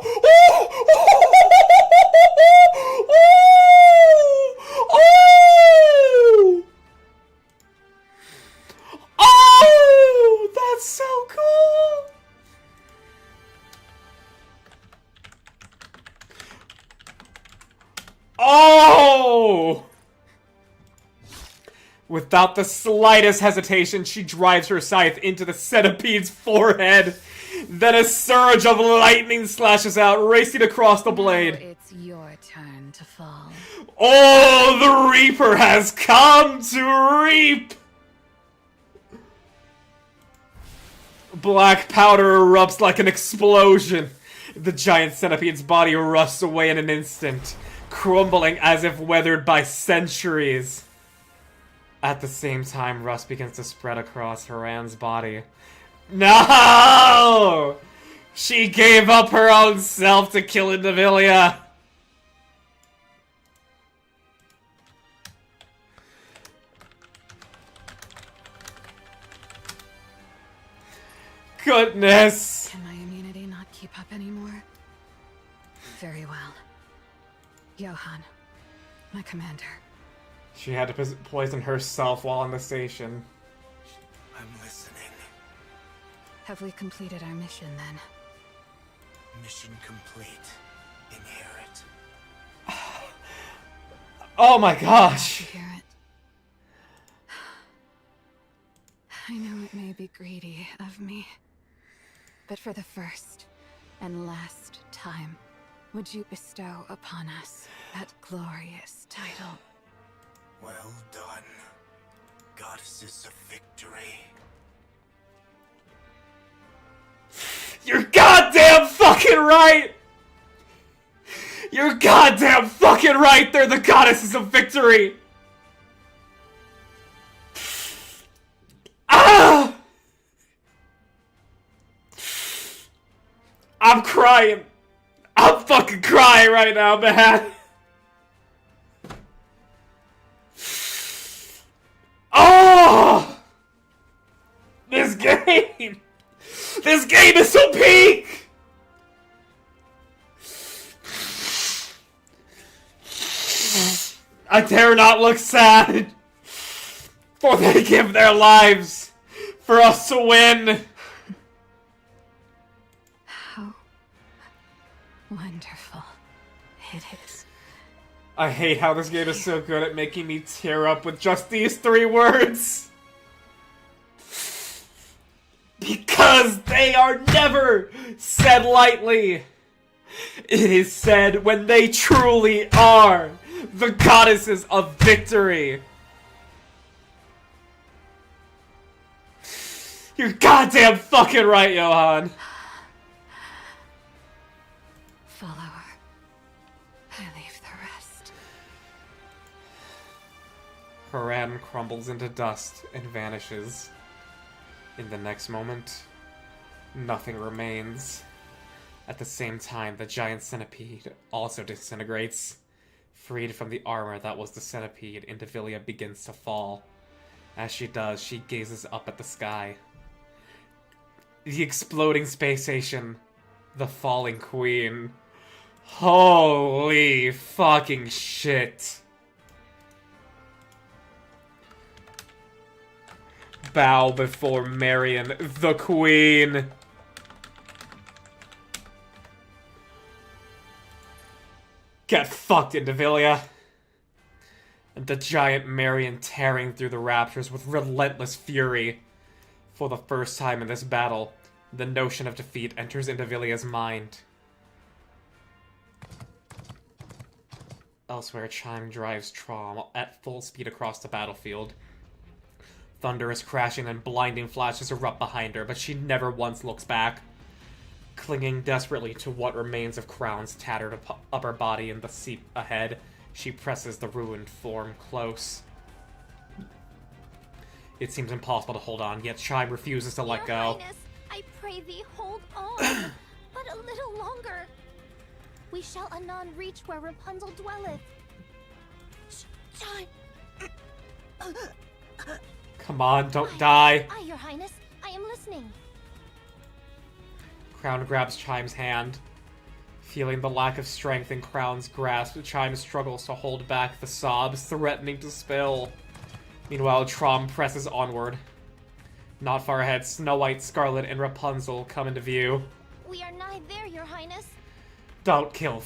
Oh! Oh! That's so cool! Oh! Without the slightest hesitation, she drives her scythe into the centipede's forehead. Then a surge of lightning slashes out, racing across the blade. Now it's your turn to fall. Oh, the Reaper has come to reap! Black powder erupts like an explosion. The giant centipede's body rusts away in an instant, crumbling as if weathered by centuries. At the same time, rust begins to spread across Haran's body. No! She gave up her own self to kill Indivilia. Goodness! Can my immunity not keep up anymore? Very well. Johan, my commander. She had to poison herself while on the station. I'm listening. Have we completed our mission then? Mission complete. Inherit. Oh my gosh! To hear it. I know it may be greedy of me, but for the first and last time, would you bestow upon us that glorious title? Well done, goddesses of victory. You're goddamn fucking right! You're goddamn fucking right! They're the goddesses of victory! Ah! I'm crying. I'm fucking crying right now, man. Oh! This game! This game is so peak! I dare not look sad, for they give their lives for us to win. How wonderful it is. I hate how this game is so good at making me tear up with just these 3 words. Because they are never said lightly. It is said when they truly are the goddesses of victory. You're goddamn fucking right, Johan. Follow her. I leave the rest. Haran crumbles into dust and vanishes. In the next moment, nothing remains. At the same time, the giant centipede also disintegrates. Freed from the armor that was the centipede, Indivilia begins to fall. As she does, she gazes up at the sky. The exploding space station. The falling queen. Holy fucking shit. Bow before Marion, the queen. Get fucked, Indivilia. And the giant Marion tearing through the raptors with relentless fury. For the first time in this battle, the notion of defeat enters Indivilia's mind. Elsewhere, Chime drives Trom at full speed across the battlefield. Thunderous crashing and blinding flashes erupt behind her, but she never once looks back. Clinging desperately to what remains of Crown's tattered upper body in the seat ahead, she presses the ruined form close. It seems impossible to hold on, yet Chime refuses to let go. Your Highness, I pray thee hold on, but a little longer. We shall anon reach where Rapunzel dwelleth. Chime! Come on, don't die. Aye, Your Highness. I am listening. Crown grabs Chime's hand. Feeling the lack of strength in Crown's grasp, Chime struggles to hold back the sobs, threatening to spill. Meanwhile, Trom presses onward. Not far ahead, Snow White, Scarlet, and Rapunzel come into view. We are nigh there, Your Highness. Don't kill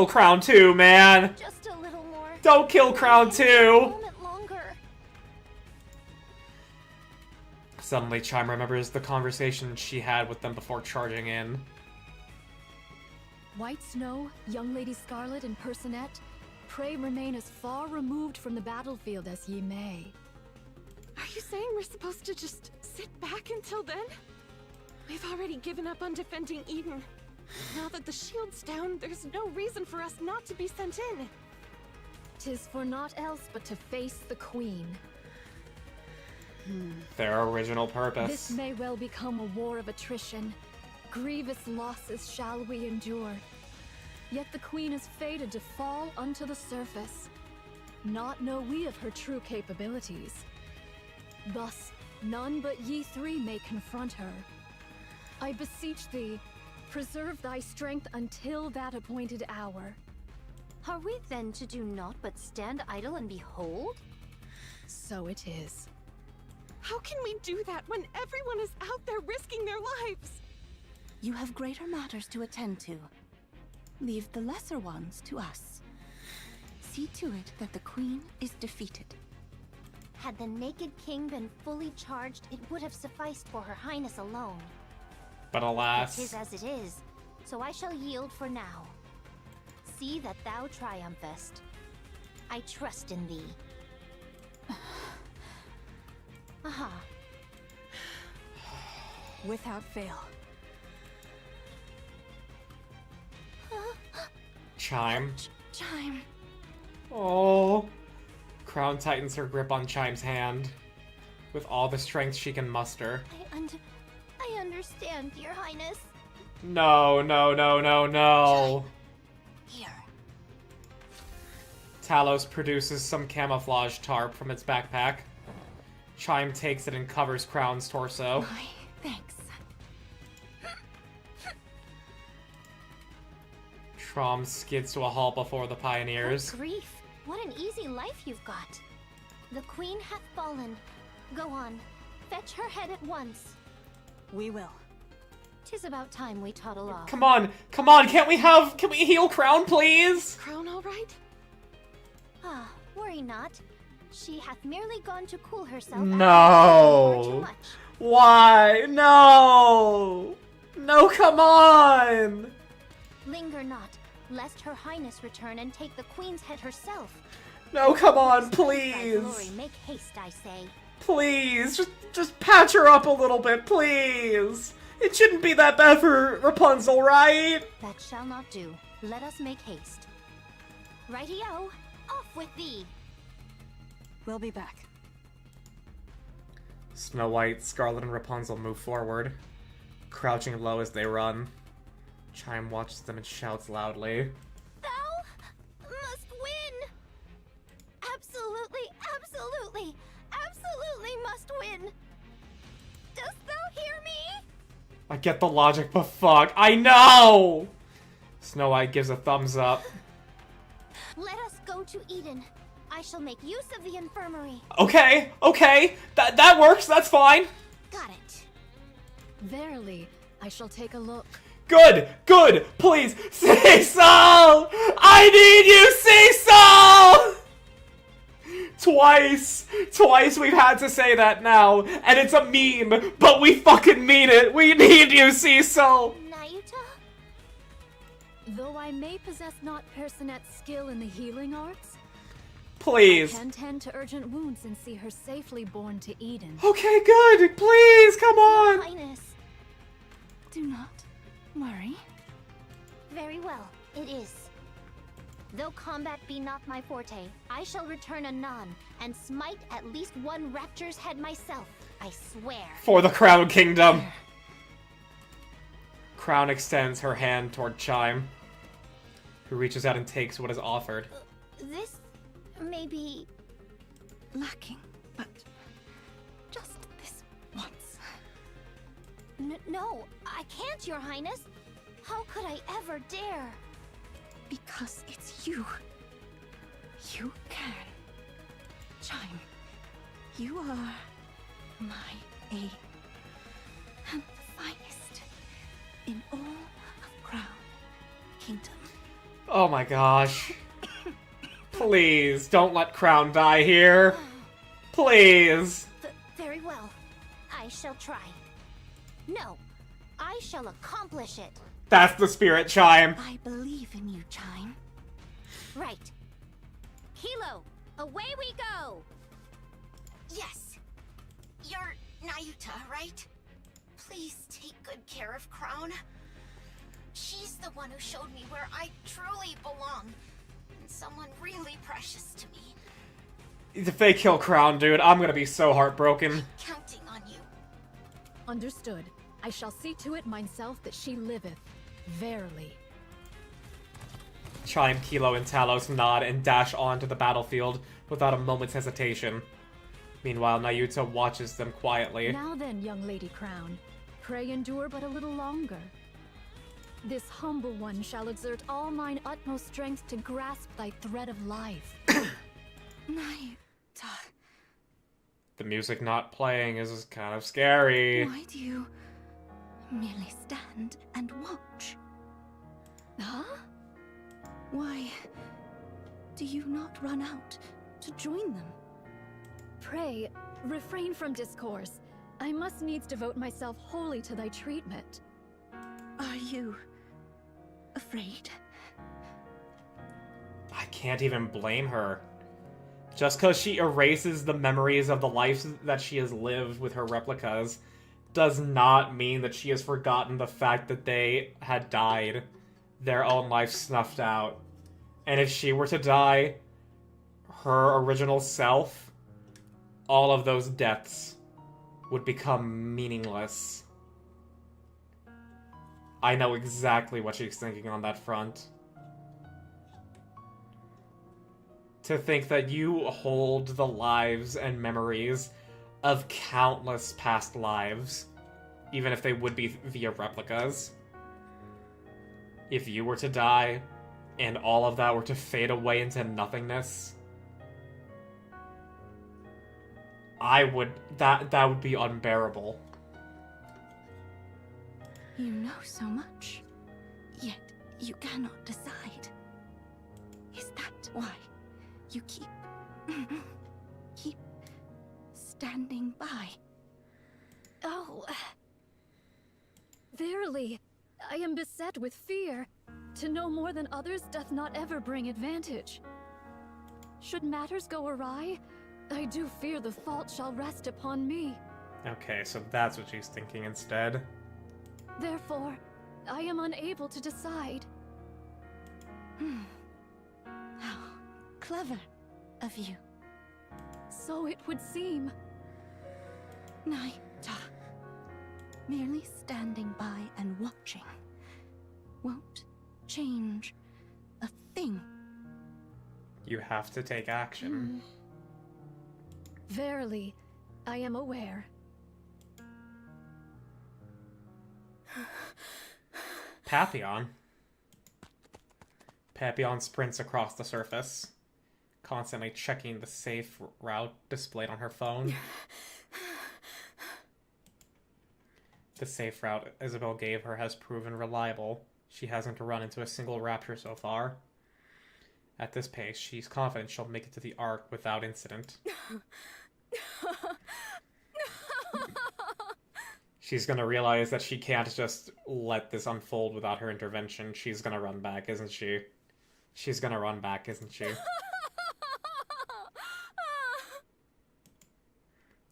Crown 2, man! Just a little more. Don't kill Crown 2! A moment longer. Suddenly, Chime remembers the conversation she had with them before charging in. White Snow, Young Lady Scarlet, and Personette, pray remain as far removed from the battlefield as ye may. Are you saying we're supposed to just sit back until then? We've already given up on defending Eden. Now that the shield's down, there's no reason for us not to be sent in. 'Tis for naught else but to face the Queen. Their original purpose. This may well become a war of attrition. Grievous losses shall we endure. Yet the Queen is fated to fall unto the surface. Not know we of her true capabilities. Thus, none but ye three may confront her. I beseech thee, preserve thy strength until that appointed hour. Are we then to do naught but stand idle and behold? So it is. How can we do that when everyone is out there risking their lives? You have greater matters to attend to. Leave the lesser ones to us. See to it that the Queen is defeated. Had the Naked King been fully charged, it would have sufficed for Her Highness alone. But alas. It is as it is, so I shall yield for now. See that thou triumphest. I trust in thee. Aha. Without fail. Chime. Chime. Oh. Crown tightens her grip on Chime's hand. With all the strength she can muster. I understand, Your Highness. No. Here. Talos produces some camouflage tarp from its backpack. Chime takes it and covers Crown's torso. My thanks. Trom skids to a halt before the pioneers. Good grief. What an easy life you've got. The Queen hath fallen. Go on. Fetch her head at once. We will. 'Tis about time we toddle off. Come on, can we heal Crown, please? Crown all right? Ah, worry not. She hath merely gone to cool herself. No. Too much. Why? No, come on. Linger not, lest Her Highness return and take the Queen's head herself. No, come on, Thy please. glory, make haste, I say. Please, just patch her up a little bit, please. It shouldn't be that bad for Rapunzel, right? That shall not do. Let us make haste. Righty-o, off with thee. We'll be back. Snow White, Scarlet, and Rapunzel move forward, crouching low as they run. Chime watches them and shouts loudly. Thou must win! Absolutely must win! Dost thou hear me? I get the logic, but fuck, I know! Snow White gives a thumbs up. Let us go to Eden. I shall make use of the infirmary. Okay, that works, that's fine. Got it. Verily, I shall take a look. Good, please, Cecil! I need you, Cecil! Twice we've had to say that now, and it's a meme, but we fucking mean it. We need you, Cecil! Nayuta? Though I may possess not Personette's skill in the healing arts, Please. I can tend to urgent wounds and see her safely borne to Eden. Okay, good, please, come on! Highness. Do not worry. Very well, it is. Though combat be not my forte, I shall return anon and smite at least one rapture's head myself, I swear. For the Crown Kingdom. Crown extends her hand toward Chime, who reaches out and takes what is offered. This may be Lacking, but No, I can't, Your Highness. How could I ever dare? Because it's you. You can. Chime, you are my aid. And the finest in all of Crown Kingdom. Oh my gosh. Please, don't let Crown die here. Please. Very well. I shall try. No, I shall accomplish it. That's the spirit, Chime. I believe in you, Chime. Right. Kilo, away we go! Yes. You're Nayuta, right? Please take good care of Crown. She's the one who showed me where I truly belong. And someone really precious to me. If they kill Crown, dude, I'm gonna be so heartbroken. Counting on you. Understood. I shall see to it myself that she liveth. Verily. Chime, Kilo, and Talos nod and dash onto the battlefield without a moment's hesitation. Meanwhile, Nayuta watches them quietly. Now then, young Lady Crown, pray endure but a little longer. This humble one shall exert all mine utmost strength to grasp thy thread of life. Nayuta, The music not playing is kind of scary. why do you merely stand and watch? Huh? Why do you not run out to join them? Pray, refrain from discourse. I must needs devote myself wholly to thy treatment. Are you afraid? I can't even blame her. Just because she erases the memories of the life that she has lived with her replicas does not mean that she has forgotten the fact that they had died, their own life snuffed out. And if she were to die, her original self, all of those deaths would become meaningless. I know exactly what she's thinking on that front. To think that you hold the lives and memories of countless past lives, even if they would be via replicas. If you were to die, and all of that were to fade away into nothingness, that would be unbearable. You know so much, yet you cannot decide. Is that why you keep standing by? Oh. Verily, I am beset with fear. To know more than others doth not ever bring advantage. Should matters go awry, I do fear the fault shall rest upon me. Okay, so that's what she's thinking instead. Therefore, I am unable to decide. How clever of you. So it would seem. Naita, merely standing by and watching won't change a thing. You have to take action. Verily, I am aware. Papillon. Papillon sprints across the surface, constantly checking the safe route displayed on her phone. The safe route Isabel gave her has proven reliable. She hasn't run into a single rapture so far. At this pace, she's confident she'll make it to the Ark without incident. She's gonna realize that she can't just let this unfold without her intervention. She's gonna run back, isn't she? She's gonna run back, isn't she?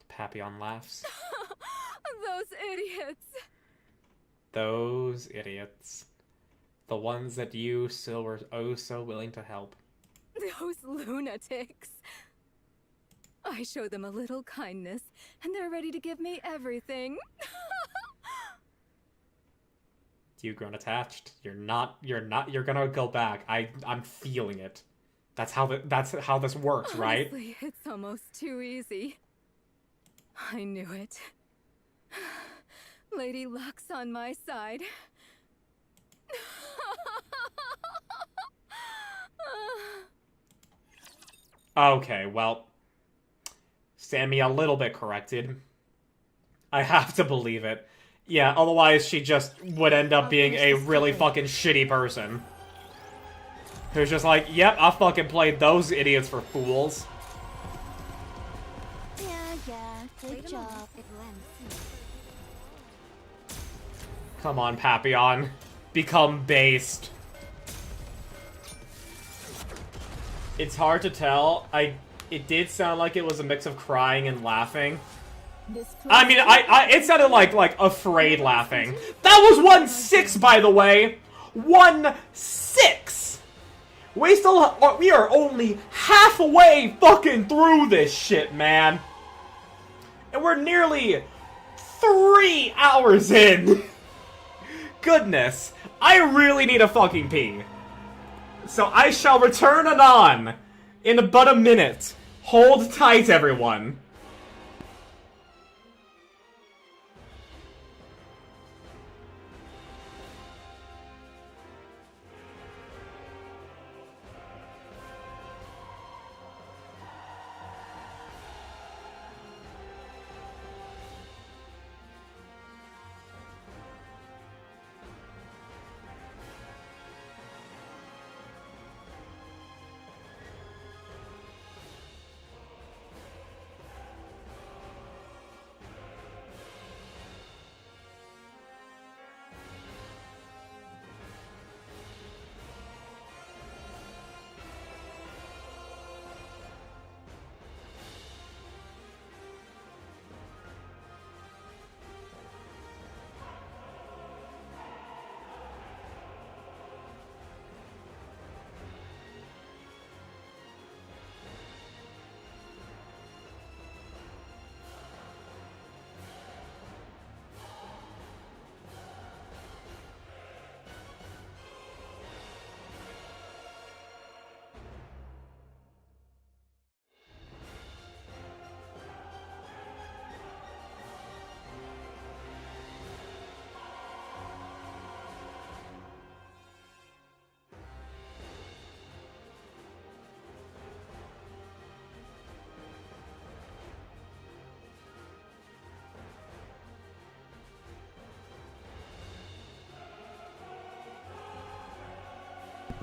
Papillon laughs. Those idiots. Those idiots. The ones that you still were oh so willing to help. Those lunatics. I show them a little kindness, and they're ready to give me everything. You've grown attached. You're gonna go back. I'm feeling it. That's how this works, right? Honestly, it's almost too easy. I knew it. Lady Luck's on my side. Okay, well, Sammy a little bit corrected. I have to believe it. Yeah, otherwise she just would end up being a really fucking shitty person. Who's just like, yep, I fucking played those idiots for fools. Yeah, good job. Come on, Papillon. Become based. It's hard to tell. It did sound like it was a mix of crying and laughing. I mean, it sounded like afraid laughing. That was 1-6, by the way! 1-6! We are only halfway fucking through this shit, man. And we're nearly 3 hours in. Goodness. I really need a fucking pee. So I shall return anon in about a minute. Hold tight, everyone.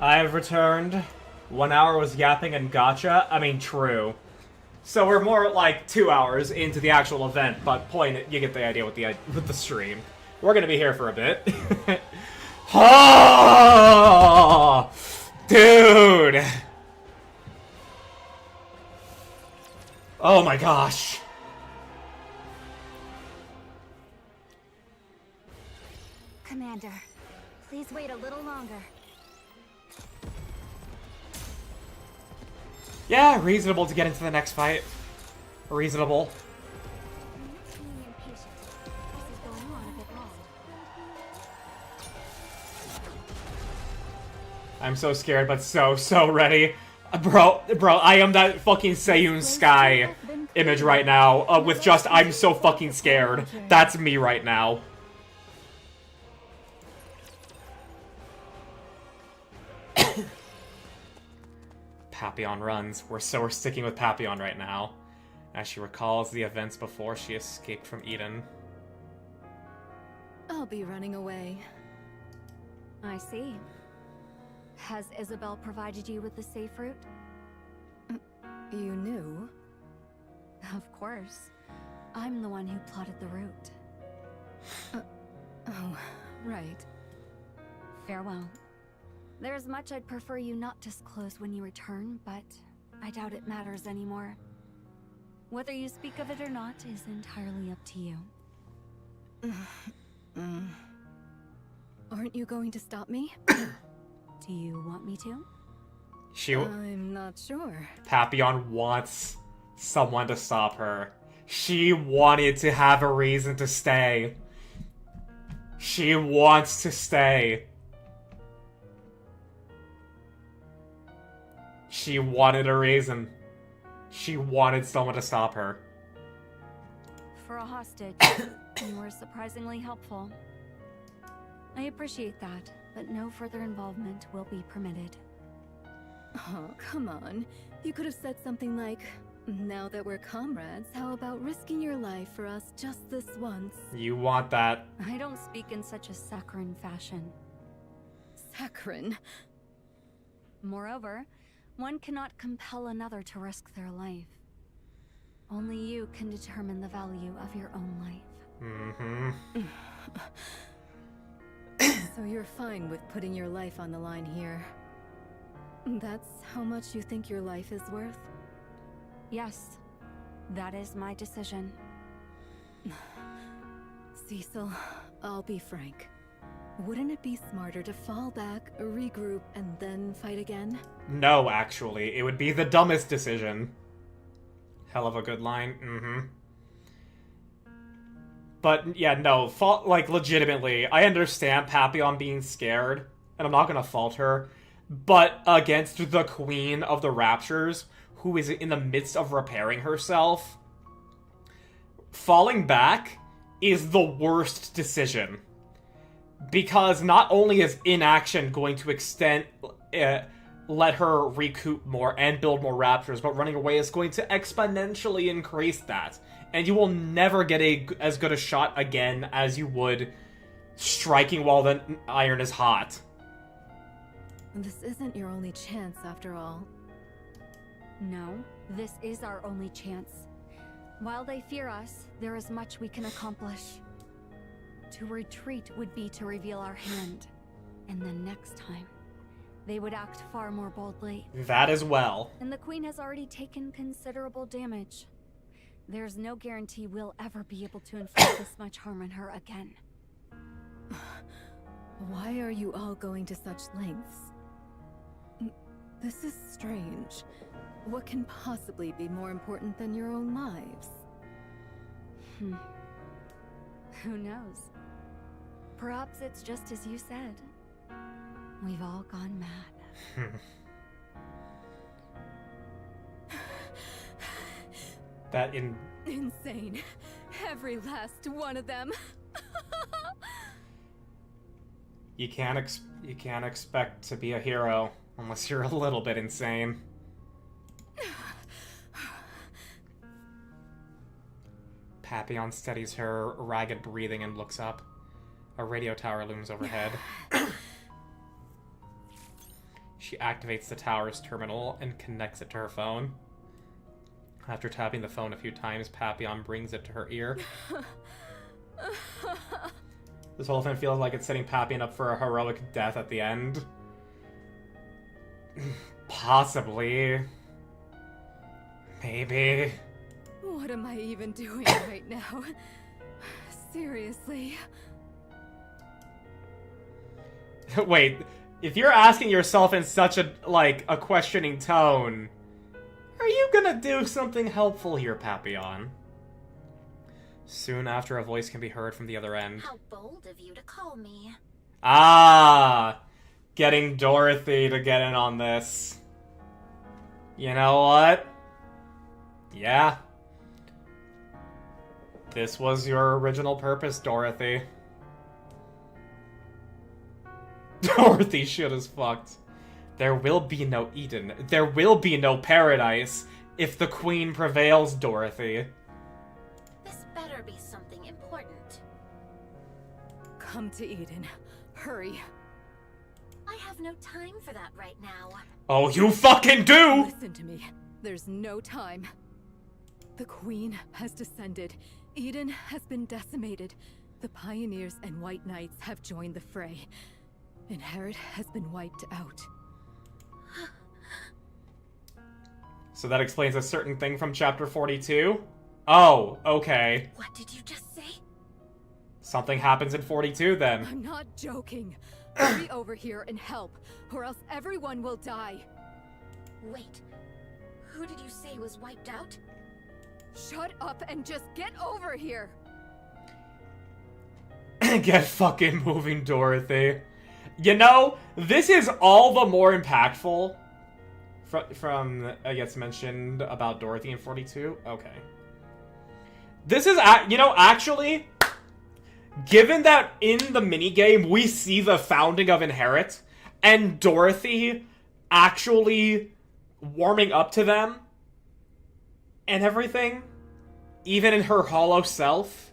I have returned. 1 hour was yapping and gotcha. I mean, true. So we're more like 2 hours into the actual event, but you get the idea with the stream. We're gonna be here for a bit. Oh, dude. Oh my gosh. Commander, please wait a little longer. Yeah, reasonable to get into the next fight. Reasonable. I'm so scared, but so ready. Bro, I am that fucking Seiyun Sky image right now, with just, I'm so fucking scared. That's me right now. Papillon runs. We're sticking with Papillon right now, as she recalls the events before she escaped from Eden. I'll be running away. I see. Has Isabel provided you with the safe route? You knew? Of course. I'm the one who plotted the route. Oh, right. Farewell. There's much I'd prefer you not disclose when you return, but I doubt it matters anymore. Whether you speak of it or not is entirely up to you. Aren't you going to stop me? Do you want me to? I'm not sure. Papillon wants someone to stop her. She wanted to have a reason to stay. She wants to stay. She wanted a reason. She wanted someone to stop her. For a hostage, and were surprisingly helpful. I appreciate that, but no further involvement will be permitted. Oh, come on. You could have said something like, now that we're comrades, how about risking your life for us just this once? You want that. I don't speak in such a saccharine fashion. Saccharine? Moreover, one cannot compel another to risk their life. Only you can determine the value of your own life. Mm-hmm. So you're fine with putting your life on the line here. That's how much you think your life is worth? Yes, that is my decision. Cecil, I'll be frank. Wouldn't it be smarter to fall back, regroup, and then fight again? No, actually. It would be the dumbest decision. Hell of a good line. Mm-hmm. But, yeah, no. Like, legitimately, I understand Papillon being scared, and I'm not gonna fault her. But against the Queen of the Raptures, who is in the midst of repairing herself, falling back is the worst decision. Because not only is inaction going to let her recoup more and build more Raptors, but running away is going to exponentially increase that. And you will never get as good a shot again as you would striking while the iron is hot. This isn't your only chance, after all. No, this is our only chance. While they fear us, there is much we can accomplish. To retreat would be to reveal our hand. And then next time, they would act far more boldly. That as well. And the Queen has already taken considerable damage. There's no guarantee we'll ever be able to inflict this much harm on her again. Why are you all going to such lengths? This is strange. What can possibly be more important than your own lives? Who knows? Perhaps it's just as you said. We've all gone mad. Insane. Every last one of them. You can't expect to be a hero unless you're a little bit insane. Papillon steadies her ragged breathing and looks up. A radio tower looms overhead. She activates the tower's terminal and connects it to her phone. After tapping the phone a few times, Papillon brings it to her ear. This whole thing feels like it's setting Papillon up for a heroic death at the end. Possibly. Maybe. What am I even doing right now? Seriously. Wait, if you're asking yourself in such a questioning tone, are you gonna do something helpful here, Papillon? Soon after, a voice can be heard from the other end. How bold of you to call me. Ah! Getting Dorothy to get in on this. You know what? Yeah. This was your original purpose, Dorothy. Dorothy shit is fucked. There will be no Eden. There will be no paradise if the Queen prevails, Dorothy. This better be something important. Come to Eden. Hurry. I have no time for that right now. Oh, you fucking do! Listen to me. There's no time. The Queen has descended. Eden has been decimated. The Pioneers and White Knights have joined the fray. Inherit has been wiped out. So that explains a certain thing from chapter 42? Oh, okay. What did you just say? Something happens in 42 then. I'm not joking. Hurry over here and help, or else everyone will die. Wait, who did you say was wiped out? Shut up and just get over here! Get fucking moving, Dorothy. You know, this is all the more impactful from I guess mentioned about Dorothy in 42. Okay. This is, you know, actually, given that in the minigame we see the founding of Inherit, and Dorothy actually warming up to them, and everything, even in her hollow self.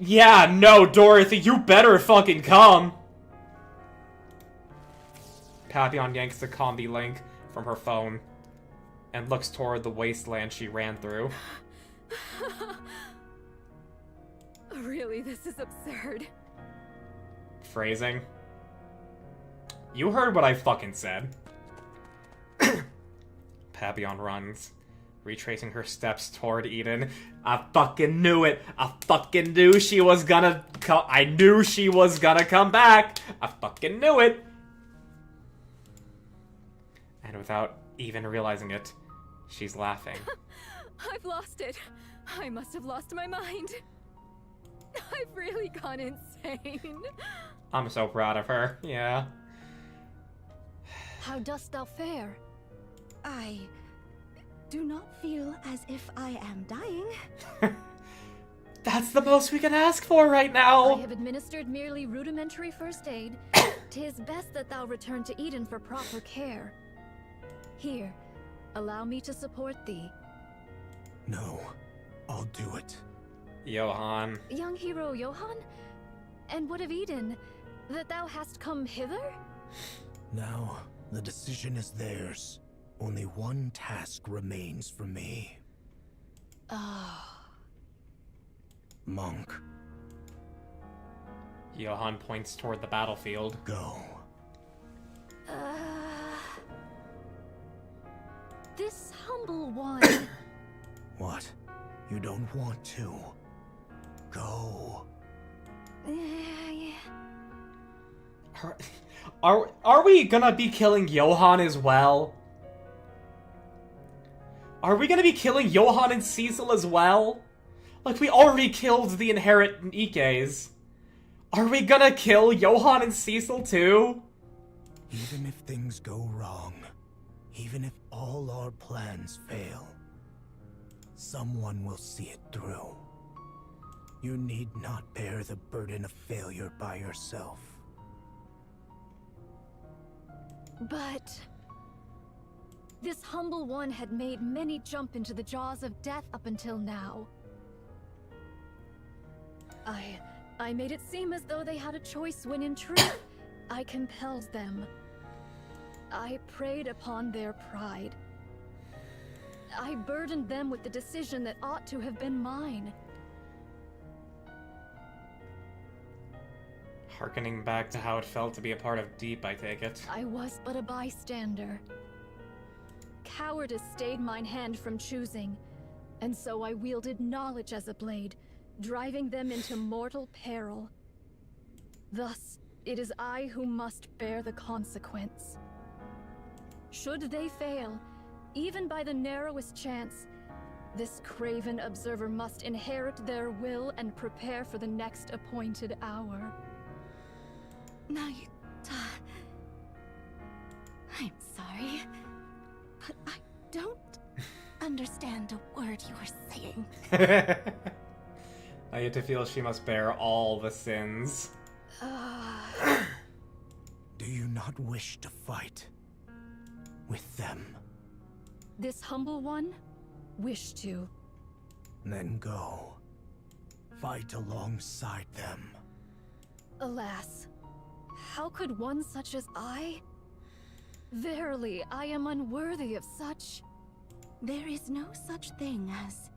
Yeah, no, Dorothy, you better fucking come! Papillon yanks the combi link from her phone and looks toward the wasteland she ran through. Really, this is absurd. Phrasing. You heard what I fucking said. Papillon runs, retracing her steps toward Eden. I fucking knew it. I fucking knew she was gonna come. I knew she was gonna come back. I fucking knew it. And without even realizing it, she's laughing. I've lost it. I must have lost my mind. I've really gone insane. I'm so proud of her. Yeah. How dost thou fare? I do not feel as if I am dying. That's the most we can ask for right now. I have administered merely rudimentary first aid. 'Tis best that thou return to Eden for proper care. Here, allow me to support thee. No, I'll do it. Johann. Young hero Johann? And what of Eden? That thou hast come hither? Now, the decision is theirs. Only one task remains for me. Monk. Johann points toward the battlefield. Go. This humble one. What? You don't want to? Go. Are we gonna be killing Johann as well? Are we gonna be killing Johann and Cecil as well? Like, we already killed the Inherit Nikkes. Are we gonna kill Johann and Cecil too? Even if things go wrong, even if all our plans fail, someone will see it through. You need not bear the burden of failure by yourself. But this humble one had made many jump into the jaws of death up until now. I made it seem as though they had a choice when in truth, I compelled them. I preyed upon their pride. I burdened them with the decision that ought to have been mine. Harkening back to how it felt to be a part of Deep, I take it. I was but a bystander. Cowardice stayed mine hand from choosing, and so I wielded knowledge as a blade, driving them into mortal peril. Thus, it is I who must bear the consequence. Should they fail, even by the narrowest chance, this craven observer must inherit their will and prepare for the next appointed hour. Nayuta. I'm sorry, but I don't understand a word you are saying. I get to feel she must bear all the sins. Do you not wish to fight with them? This humble one wish to. Then go. Fight alongside them. Alas, how could one such as I? Verily, I am unworthy of such. There is no such thing as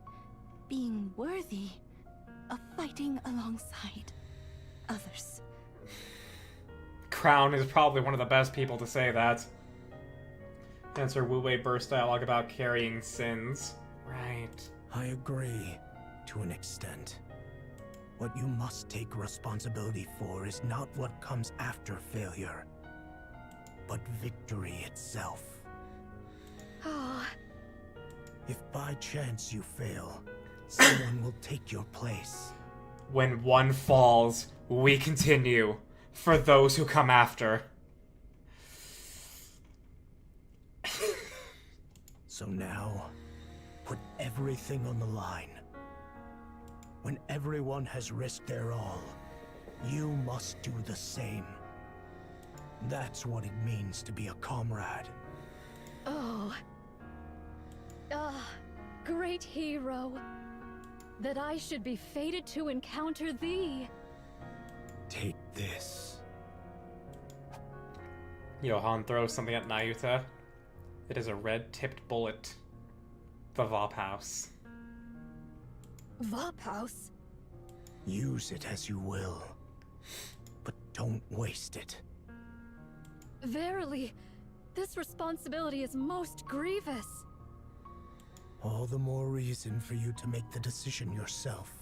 being worthy of fighting alongside others. Crown is probably one of the best people to say that. Hence her Wu-Wei burst dialogue about carrying sins. Right. I agree, to an extent. What you must take responsibility for is not what comes after failure, but victory itself. If by chance you fail, someone will take your place. When one falls, we continue. For those who come after. So now, put everything on the line. When everyone has risked their all, you must do the same. That's what it means to be a comrade. Oh. Ah, great hero. That I should be fated to encounter thee. Take this. Johann throws something at Nayuta. It is a red-tipped bullet. The Vop House. Vop House? Use it as you will, but don't waste it. Verily, this responsibility is most grievous. All the more reason for you to make the decision yourself.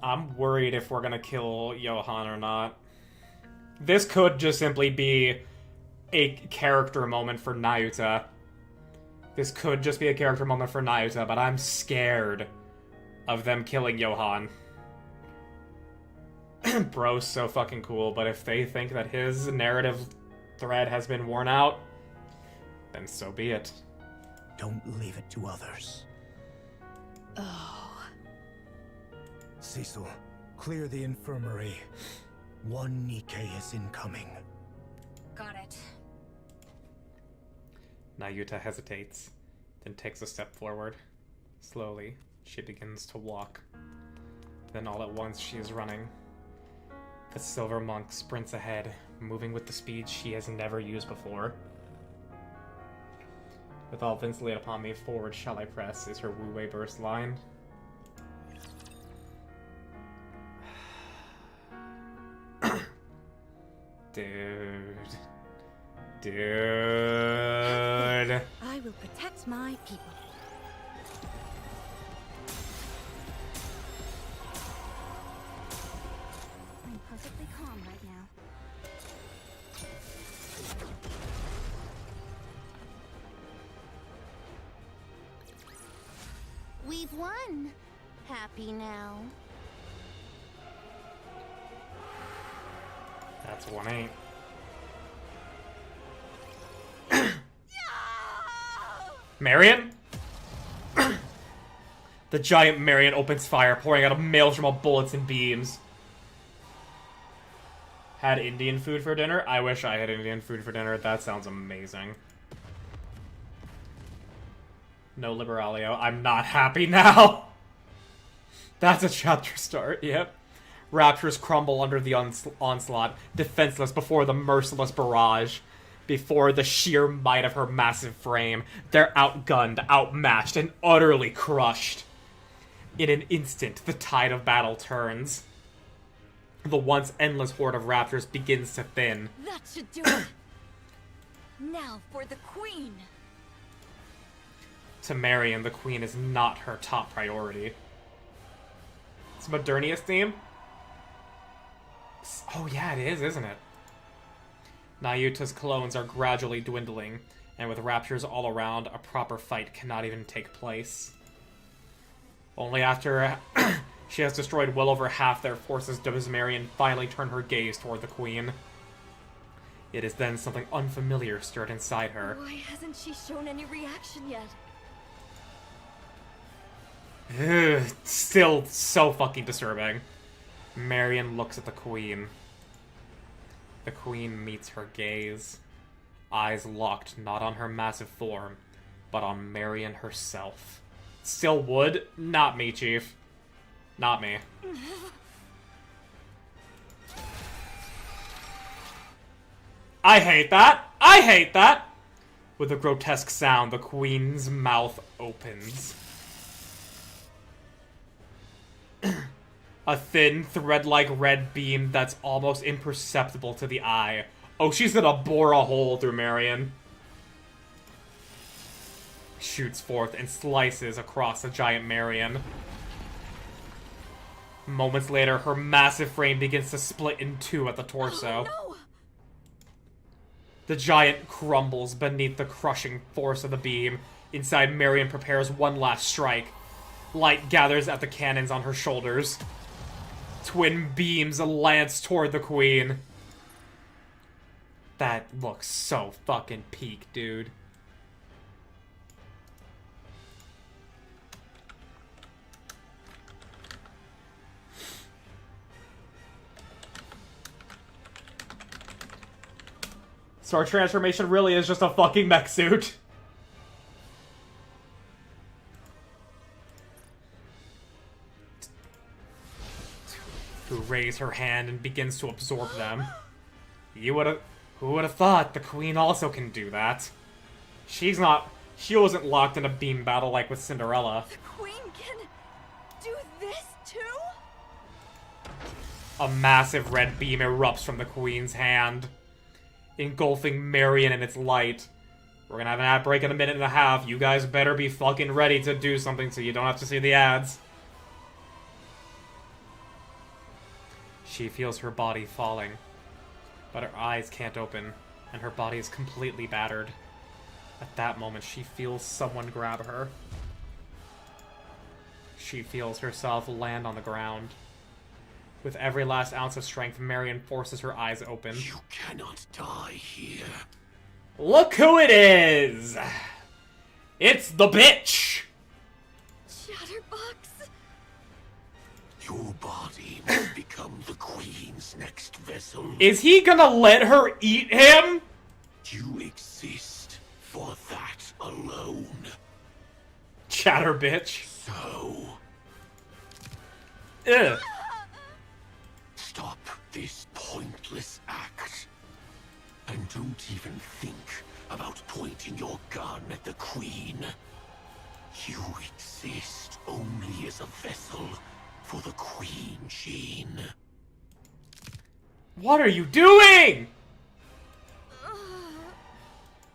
I'm worried if we're gonna kill Johann or not. This could just simply be a character moment for Nayuta. This could just be a character moment for Nayuta, but I'm scared of them killing Johann. Bro's so fucking cool, but if they think that his narrative thread has been worn out, then so be it. Don't leave it to others. Oh. Cecil, clear the infirmary. One Nikke is incoming. Got it. Nayuta hesitates, then takes a step forward. Slowly, she begins to walk. Then all at once, she is running. The Silver Monk sprints ahead, moving with the speed she has never used before. With all things laid upon me, forward shall I press, is her Wu-Wei burst line. Dude. I will protect my people. I'm perfectly calm right now. We've won. Happy now. That's 1-8. Marion? The giant Marion opens fire, pouring out a maelstrom of bullets and beams. Had Indian food for dinner? I wish I had Indian food for dinner. That sounds amazing. No Liberalio. I'm not happy now. That's a chapter start, yep. Raptors crumble under the onslaught, defenseless before the merciless barrage. Before the sheer might of her massive frame, they're outgunned, outmatched, and utterly crushed. In an instant, the tide of battle turns. The once endless horde of raptors begins to thin. That should do it. Now for the queen. To Marion, the queen is not her top priority. It's Modernia's theme? Oh yeah, it is, isn't it? Nayuta's clones are gradually dwindling, and with raptors all around, a proper fight cannot even take place. Only after she has destroyed well over half their forces does Marion finally turn her gaze toward the queen. It is then something unfamiliar stirred inside her. Why hasn't she shown any reaction yet? Ugh, still so fucking disturbing. Marion looks at the queen. The queen meets her gaze. Eyes locked not on her massive form, but on Marion herself. Still would? Not me, Chief. Not me. I hate that! I hate that! With a grotesque sound, the queen's mouth opens. A thin, thread-like red beam that's almost imperceptible to the eye. Oh, she's gonna bore a hole through Marion. Shoots forth and slices across the giant Marion. Moments later, her massive frame begins to split in two at the torso. Oh, no! The giant crumbles beneath the crushing force of the beam. Inside, Marion prepares one last strike. Light gathers at the cannons on her shoulders. Twin beams lance toward the queen. That looks so fucking peak, dude. So our transformation really is just a fucking mech suit. Who raise her hand and begins to absorb them. Who would have thought the queen also can do that? She wasn't locked in a beam battle like with Cinderella. The queen can do this too? A massive red beam erupts from the queen's hand, engulfing Marion in its light. We're gonna have an ad break in a minute and a half. You guys better be fucking ready to do something so you don't have to see the ads. She feels her body falling, but her eyes can't open, and her body is completely battered. At that moment, she feels someone grab her. She feels herself land on the ground. With every last ounce of strength, Marion forces her eyes open. You cannot die here. Look who it is! It's the bitch! Chatterbox! Your body must become the queen's next vessel. Is he gonna let her eat him? You exist for that alone. Chatter bitch. So... Ugh. Stop this pointless act. And don't even think about pointing your gun at the queen. You exist only as a vessel for the queen, Jean. What are you doing?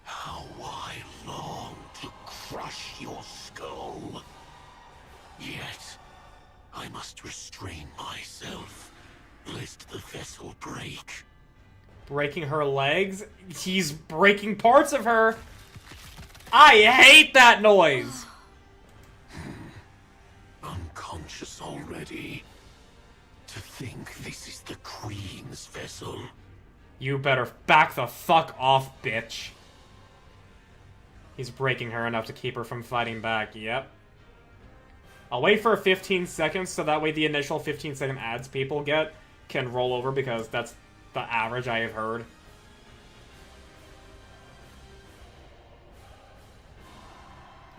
How I long to crush your skull. Yet, I must restrain myself, lest the vessel break. Breaking her legs? He's breaking parts of her. I hate that noise. Unconscious already. To think this is the queen's vessel. You better back the fuck off, bitch. He's breaking her enough to keep her from fighting back, yep. I'll wait for 15 seconds so that way the initial 15-second ads people get can roll over because that's the average I have heard.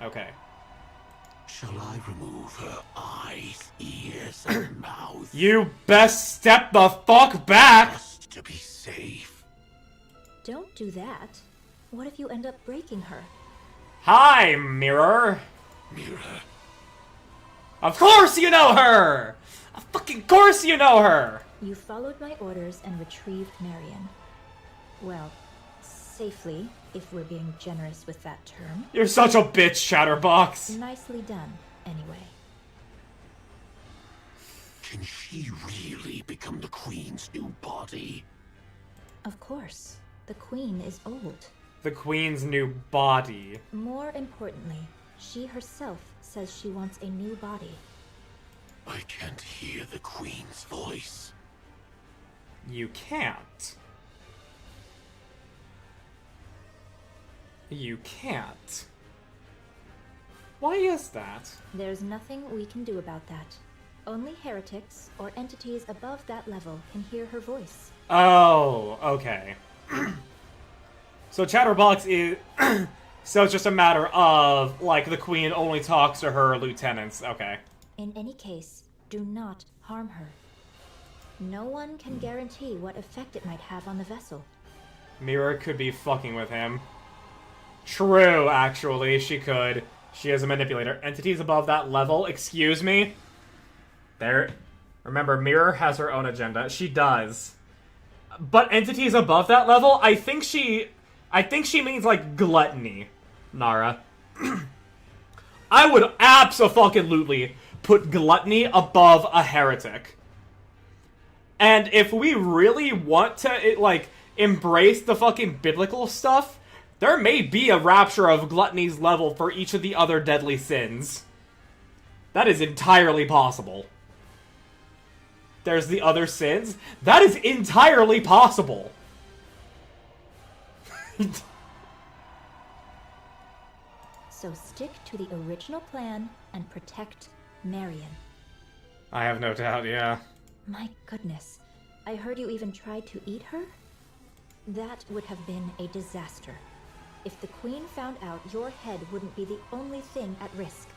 Okay. Shall I remove her eyes, ears, and mouth? You best step the fuck back! Just to be safe. Don't do that. What if you end up breaking her? Hi, Mirror. Mirror. Of course you know her! Of fucking course you know her! You followed my orders and retrieved Marion. Well, safely, if we're being generous with that term. You're such a bitch, Chatterbox. Nicely done, anyway. Can she really become the queen's new body? Of course. The queen is old. The queen's new body. More importantly, she herself says she wants a new body. I can't hear the queen's voice. You can't. You can't. Why is that? There's nothing we can do about that. Only heretics or entities above that level can hear her voice. Oh, okay. So Chatterbox is... So it's just a matter of, like, the queen only talks to her lieutenants. Okay. In any case, do not harm her. No one can guarantee what effect it might have on the vessel. Mira could be fucking with him. True, actually, she could. She is a manipulator. Entities above that level, excuse me? There. Remember, Mirror has her own agenda. She does. But entities above that level, I think she means, like, gluttony, Nara. I would abso-fucking-lutely put gluttony above a heretic. And if we really want to, like, embrace the fucking biblical stuff, there may be a rapture of gluttony's level for each of the other deadly sins. That is entirely possible. There's the other sins. That is entirely possible. So stick to the original plan and protect Marion. I have no doubt, yeah. My goodness. I heard you even tried to eat her? That would have been a disaster. If the Queen found out, your head wouldn't be the only thing at risk.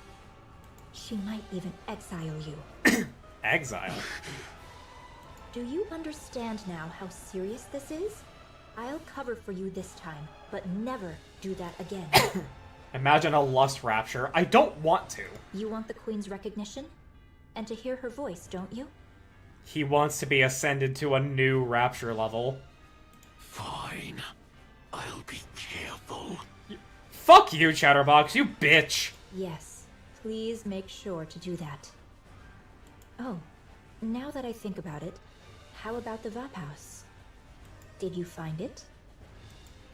She might even exile you. Exile? Do you understand now how serious this is? I'll cover for you this time, but never do that again. Imagine a lust rapture. I don't want to. You want the Queen's recognition? And to hear her voice, don't you? He wants to be ascended to a new rapture level. Fine. I'll be careful. Fuck you, Chatterbox, you bitch! Yes. Please make sure to do that. Oh, now that I think about it, how about the Vap House? Did you find it?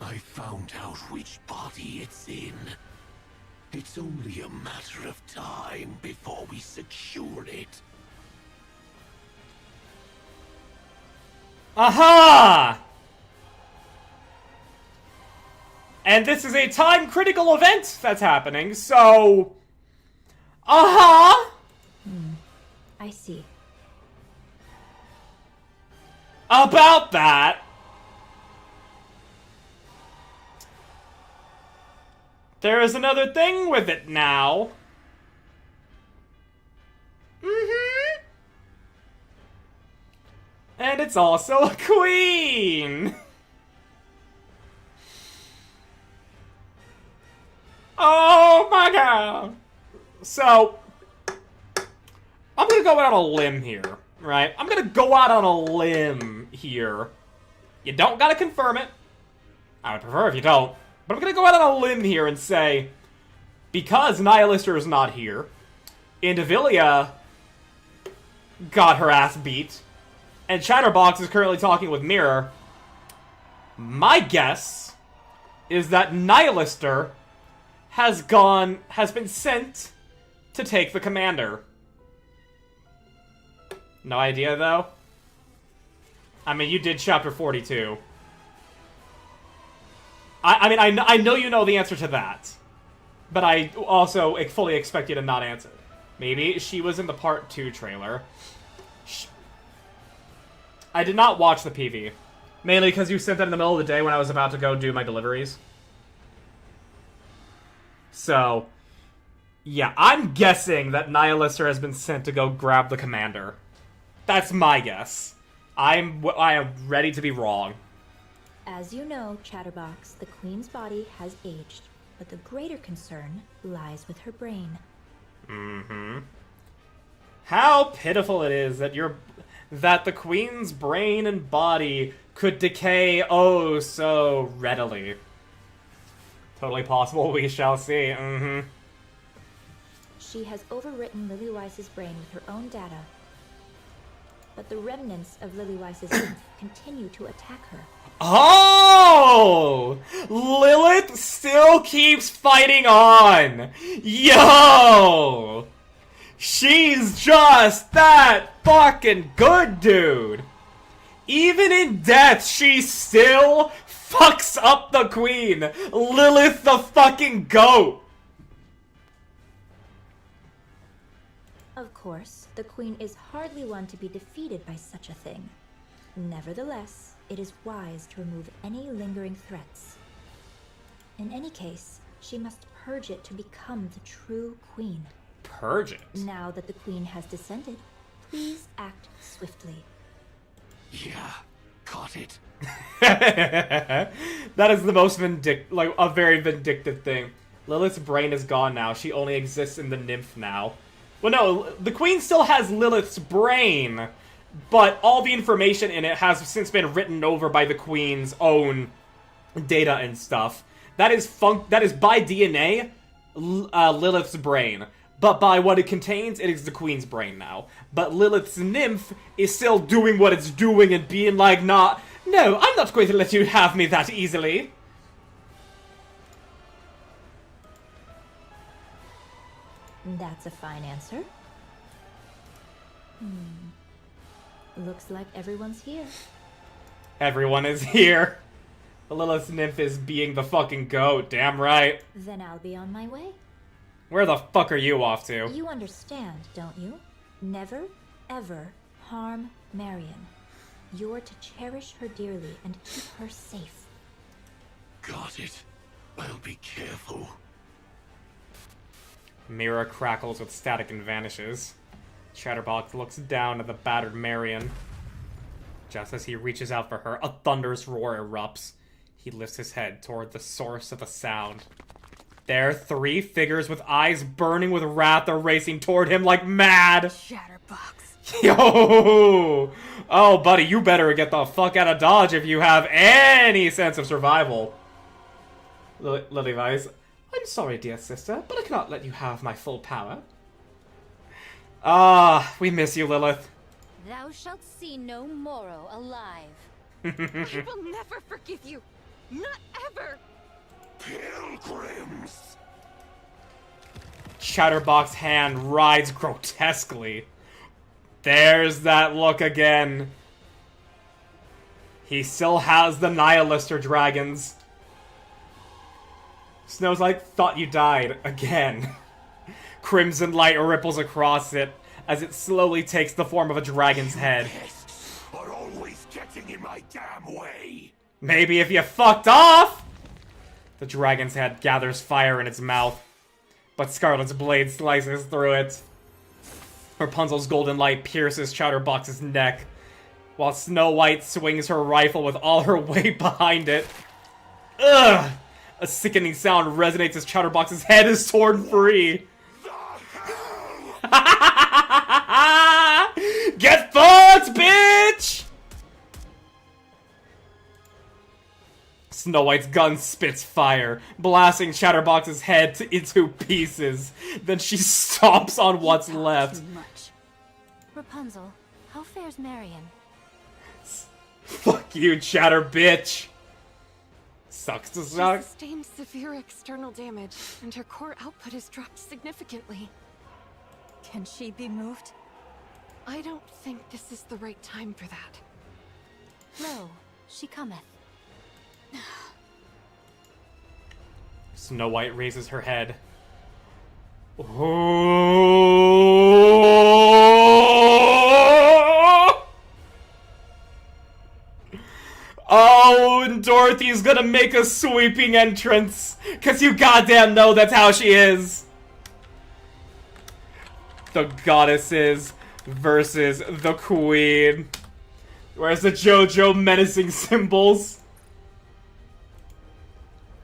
I found out which body it's in. It's only a matter of time before we secure it. Aha! And this is a time-critical event that's happening, so... Aha! I see. About that... There is another thing with it now. Mm-hmm. And it's also a queen! Oh my god! So, I'm gonna go out on a limb here, right? I'm gonna go out on a limb here. You don't gotta confirm it. I would prefer if you don't. But I'm gonna go out on a limb here and say, because Nihilister is not here, Indivilia got her ass beat, and Chatterbox is currently talking with Mirror, my guess is that Nihilister has been sent to take the commander. No idea, though? I mean, you did chapter 42. I know you know the answer to that. But I also fully expect you to not answer. Maybe she was in the part 2 trailer. I did not watch the PV. Mainly because you sent that in the middle of the day when I was about to go do my deliveries. So, yeah, I'm guessing that Nihilister has been sent to go grab the commander. That's my guess. I am ready to be wrong. As you know, Chatterbox, the Queen's body has aged, but the greater concern lies with her brain. Mm-hmm. How pitiful it is that the Queen's brain and body could decay oh so readily. Totally possible, we shall see. Mm-hmm. She has overwritten Lillyweiss's brain with her own data, but the remnants of Lillyweiss's youth continue to attack her. Oh! Lilith still keeps fighting on! Yo! She's just that fucking good, dude! Even in death, she still fucks up the queen! Lilith the fucking goat! Of course, the Queen is hardly one to be defeated by such a thing. Nevertheless, it is wise to remove any lingering threats. In any case, she must purge it to become the true Queen. Purge it? Now that the Queen has descended, please act swiftly. Yeah, got it. That is the most a very vindictive thing. Lilith's brain is gone now. She only exists in the nymph now. Well, no, the Queen still has Lilith's brain, but all the information in it has since been written over by the Queen's own data and stuff. That is by DNA, Lilith's brain. But by what it contains, it is the Queen's brain now. But Lilith's nymph is still doing what it's doing and being like, no, I'm not going to let you have me that easily. That's a fine answer. Looks like everyone's here. Everyone is here. Lilith's nymph is being the fucking goat, damn right. Then I'll be on my way. Where the fuck are you off to? You understand, don't you? Never, ever harm Marion. You're to cherish her dearly and keep her safe. Got it. I'll be careful. Mira crackles with static and vanishes. Chatterbox looks down at the battered Marion. Just as he reaches out for her, a thunderous roar erupts. He lifts his head toward the source of the sound. There, 3 figures with eyes burning with wrath are racing toward him like mad. Chatterbox. Yo! Oh, buddy, you better get the fuck out of Dodge if you have any sense of survival. Lily Weiss. I'm sorry, dear sister, but I cannot let you have my full power. Ah, we miss you, Lilith. Thou shalt see no Moro alive. I will never forgive you. Not ever. Pilgrims! Chatterbox's hand writhes grotesquely. There's that look again. He still has the Nihilister dragons. Snow's like, thought you died. Again. Crimson light ripples across it as it slowly takes the form of a dragon's head. Pests are always getting in my damn way. Maybe if you fucked off! The dragon's head gathers fire in its mouth, but Scarlet's blade slices through it. Rapunzel's golden light pierces Chatterbox's neck, while Snow White swings her rifle with all her weight behind it. Ugh! A sickening sound resonates as Chatterbox's head is torn free. Get fucked, bitch! Snow White's gun spits fire, blasting Chatterbox's head into pieces. Then she stomps on what's left. Too much. Rapunzel, how fares Marion? Fuck you, Chatter bitch! Sucks to She suck. sustained severe external damage, and her core output has dropped significantly. Can she be moved? I don't think this is the right time for that. Lo, she cometh. Snow White raises her head. Oh, and Dorothy's gonna make a sweeping entrance, 'cause you goddamn know that's how she is. The goddesses versus the queen. Where's the JoJo menacing symbols?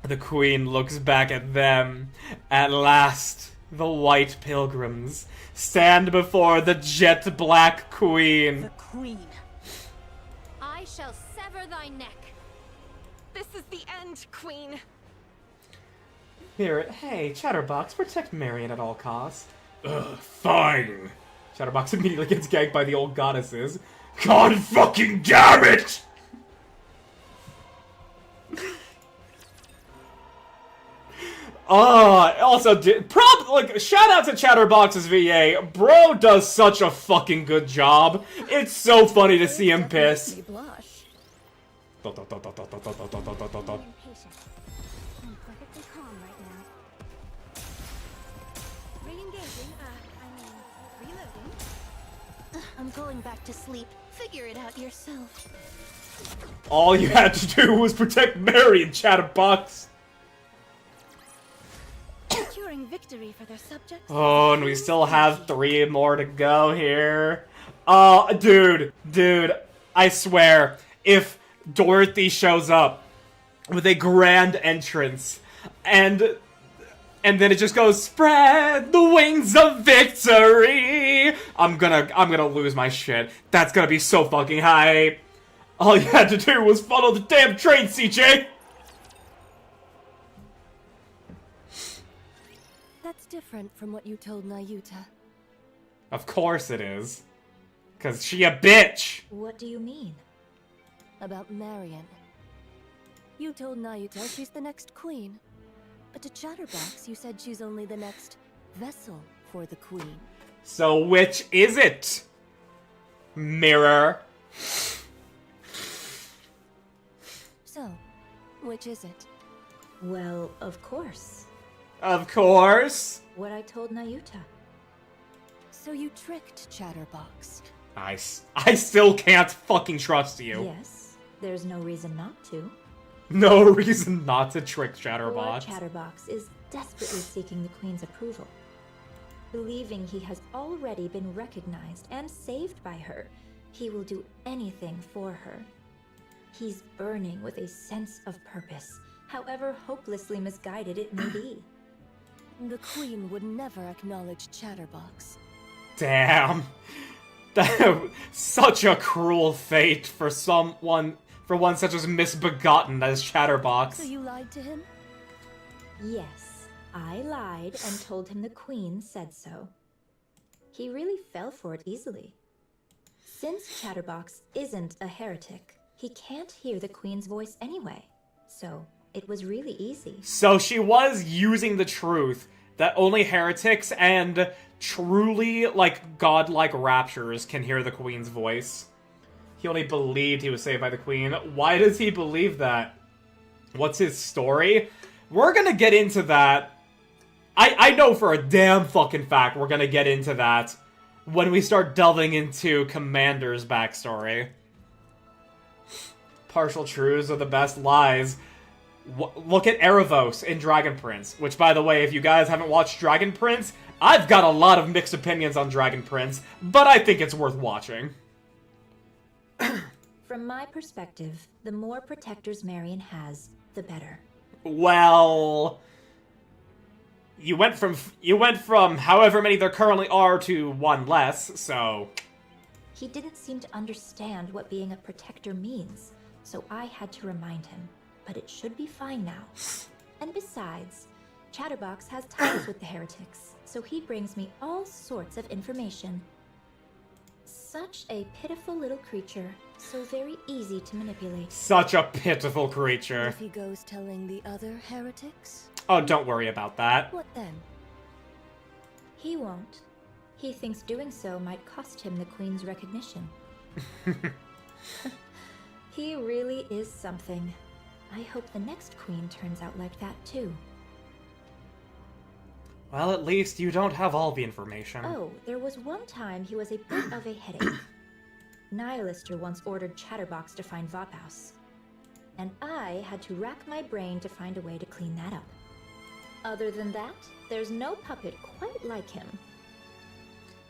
The queen looks back at them. At last, the white pilgrims stand before the jet black queen. The queen. I shall sever thy neck. This is the end, Queen. Here, hey, Chatterbox, protect Marion at all costs. Ugh, fine. Chatterbox immediately gets gagged by the old goddesses. God fucking damn it! Also, shout out to Chatterbox's VA. Bro does such a fucking good job. It's so funny to see him piss. Blush. Oh, I'm perfectly calm right now. Re-engaging, reloading. I'm going back to sleep. Figure it out yourself. All you had to do was protect Marion, Chatterbox. Securing victory for their subjects. Oh, and we still have 3 more to go here. Dude, I swear, if Dorothy shows up with a grand entrance, and then it just goes, spread the wings of victory, I'm gonna lose my shit. That's gonna be so fucking hype. All you had to do was follow the damn train, CJ! That's different from what you told Nayuta. Of course it is. 'Cause she a bitch! What do you mean? About Marion. You told Nayuta she's the next queen. But to Chatterbox, you said she's only the next vessel for the queen. So which is it? Mirror. So, which is it? Well, of course. Of course. What I told Nayuta. So you tricked Chatterbox. I still can't fucking trust you. Yes, there's no reason not to. No reason not to trick Or Chatterbox. Chatterbox is desperately seeking the Queen's approval. Believing he has already been recognized and saved by her, he will do anything for her. He's burning with a sense of purpose, however hopelessly misguided it may be. The Queen would never acknowledge Chatterbox. Damn. Such a cruel fate for one such as misbegotten as Chatterbox. So you lied to him? Yes, I lied and told him the Queen said so. He really fell for it easily. Since Chatterbox isn't a heretic, he can't hear the Queen's voice anyway, so it was really easy. So she was using the truth that only heretics and truly, like, godlike raptures can hear the Queen's voice. He only believed he was saved by the Queen. Why does he believe that? What's his story? We're gonna get into that. I know for a damn fucking fact we're gonna get into that when we start delving into Commander's backstory. Partial truths are the best lies. Look at Erebos in Dragon Prince, which, by the way, if you guys haven't watched Dragon Prince, I've got a lot of mixed opinions on Dragon Prince, but I think it's worth watching. From my perspective, the more protectors Marion has, the better. Well, you went from however many there currently are to one less, so... He didn't seem to understand what being a protector means, so I had to remind him. But it should be fine now. And besides, Chatterbox has ties with the heretics, so he brings me all sorts of information. Such a pitiful little creature, so very easy to manipulate. Such a pitiful creature. If he goes telling the other heretics? Oh, don't worry about that. What then? He won't. He thinks doing so might cost him the Queen's recognition. He really is something. I hope the next Queen turns out like that too. Well, at least you don't have all the information. Oh, there was one time he was a bit of a headache. Nihilister once ordered Chatterbox to find Vophouse, and I had to rack my brain to find a way to clean that up. Other than that, there's no puppet quite like him.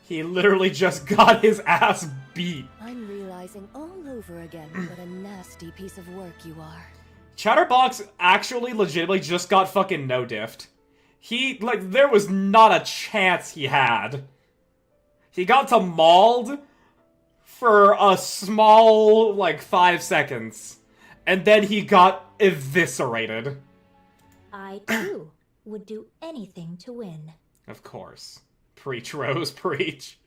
He literally just got his ass beat. I'm realizing all over again what a nasty piece of work you are. Chatterbox actually legitimately just got fucking no-diffed. There was not a chance he had. He got to mauled for a small, 5 seconds. And then he got eviscerated. I, too, would do anything to win. Of course. Preach, Rose, preach.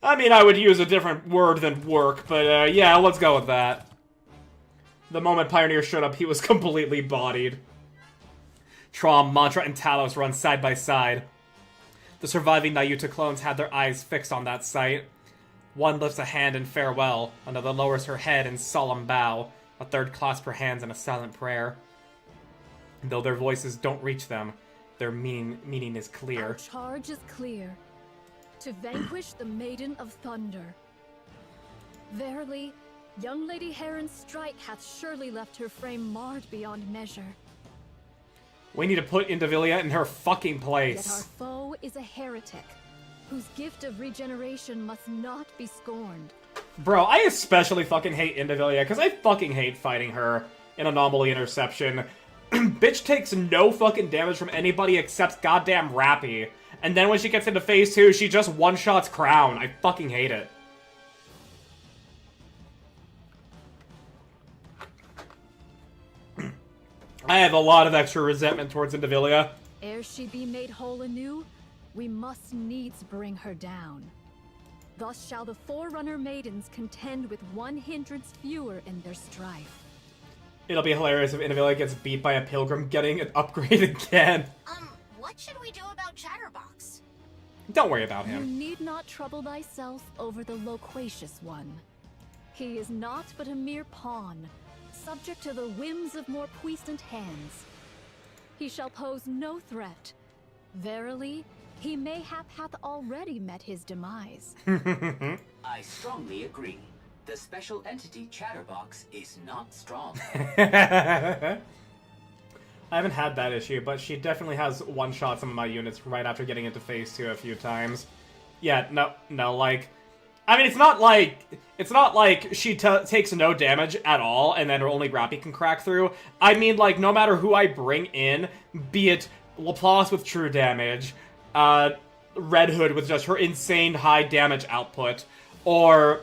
I mean, I would use a different word than work, but yeah, let's go with that. The moment Pioneer showed up, he was completely bodied. Trom, Mantra, and Talos run side by side. The surviving Nayuta clones had their eyes fixed on that sight. One lifts a hand in farewell, another lowers her head in solemn bow, a third clasps her hands in a silent prayer. Though their voices don't reach them, their meaning is clear. Our charge is clear. To vanquish the Maiden of Thunder. Verily, young Lady Heron's strike hath surely left her frame marred beyond measure. We need to put Indivilia in her fucking place. Yet our foe is a heretic, whose gift of regeneration must not be scorned. Bro, I especially fucking hate Indivilia, because I fucking hate fighting her in Anomaly Interception. Bitch takes no fucking damage from anybody except goddamn Rappy. And then when she gets into phase 2, she just one-shots Crown. I fucking hate it. I have a lot of extra resentment towards Indivilia. Ere she be made whole anew, we must needs bring her down. Thus shall the Forerunner Maidens contend with one hindrance fewer in their strife. It'll be hilarious if Indivilia gets beat by a Pilgrim getting an upgrade again. What should we do about Chatterbox? Don't worry about You him. need not trouble thyself over the loquacious one. He is naught but a mere pawn, subject to the whims of more puissant hands. He shall pose no threat. Verily, He mayhap hath already met his demise. I strongly agree. The special entity Chatterbox is not strong. I haven't had that issue, but she definitely has one-shot some of my units right after getting into phase 2 a few times. Yeah, no, like... I mean, it's not like she takes no damage at all, and then only Rappy can crack through. I mean, like, no matter who I bring in, be it Laplace with true damage, Red Hood with just her insane high damage output, or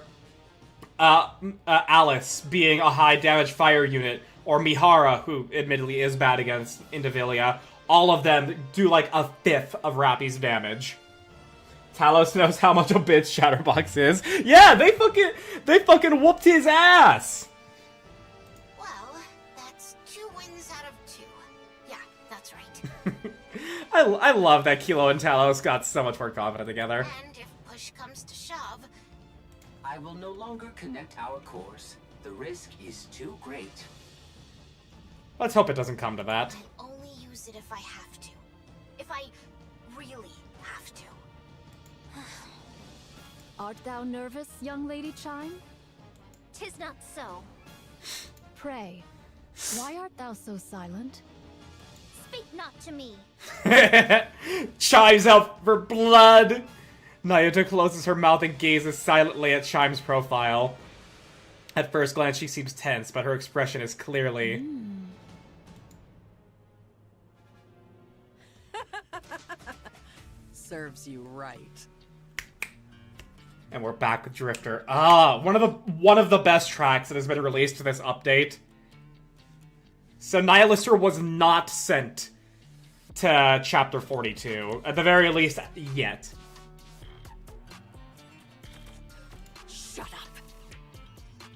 Alice being a high damage fire unit, or Mihara, who admittedly is bad against Indivilia, all of them do like a fifth of Rappy's damage. Talos knows how much a bitch Chatterbox is. Yeah, they fucking whooped his ass! Well, that's 2 wins out of 2. Yeah, that's right. I love that Kilo and Talos got so much more confident together. And if push comes to shove... I will no longer connect our cores. The risk is too great. Let's hope it doesn't come to that. I'll only use it if I have to. If I really have to. Art thou nervous, young Lady Chime? 'Tis not so. Pray, why art thou so silent? Speak not to me. Chimes out for blood! Nayuta closes her mouth and gazes silently at Chime's profile. At first glance, she seems tense, but her expression is clearly... Serves you right. And we're back with Drifter. Ah, one of the best tracks that has been released for this update. So Nihilister was not sent to Chapter 42, at the very least, yet. Shut up.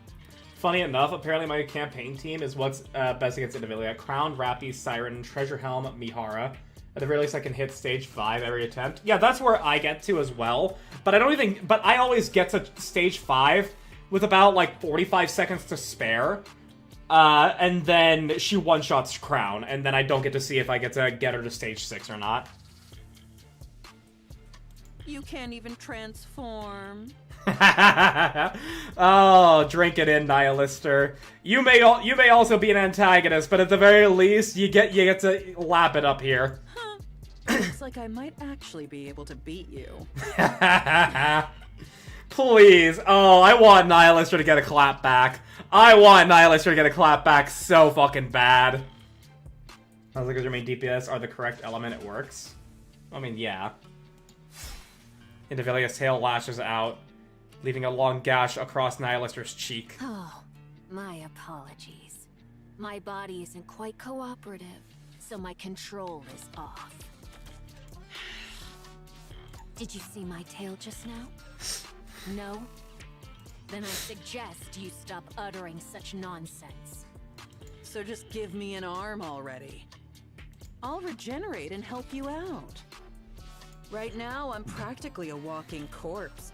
Funny enough, apparently my campaign team is what's best against Indivilia. Crown, Rappy, Siren, Treasure Helm, Mihara. At the very least, I can hit stage 5 every attempt. Yeah, that's where I get to as well. But I always get to stage 5 with about, like, 45 seconds to spare. And then she one-shots Crown, and then I don't get to see if I get to get her to stage 6 or not. You can't even transform. Oh, drink it in, Nihilister. You may also be an antagonist, but at the very least, you get to lap it up here. Looks like I might actually be able to beat you. Please. Oh, I want Nihilister to get a clap back. I want Nihilister to get a clap back so fucking bad. As long as your main DPS are the correct element, it works. I mean, yeah. Indivilia's tail lashes out, leaving a long gash across Nihilister's cheek. Oh, my apologies. My body isn't quite cooperative, so my control is off. Did you see my tail just now? No? Then I suggest you stop uttering such nonsense. So just give me an arm already. I'll regenerate and help you out. Right now, I'm practically a walking corpse.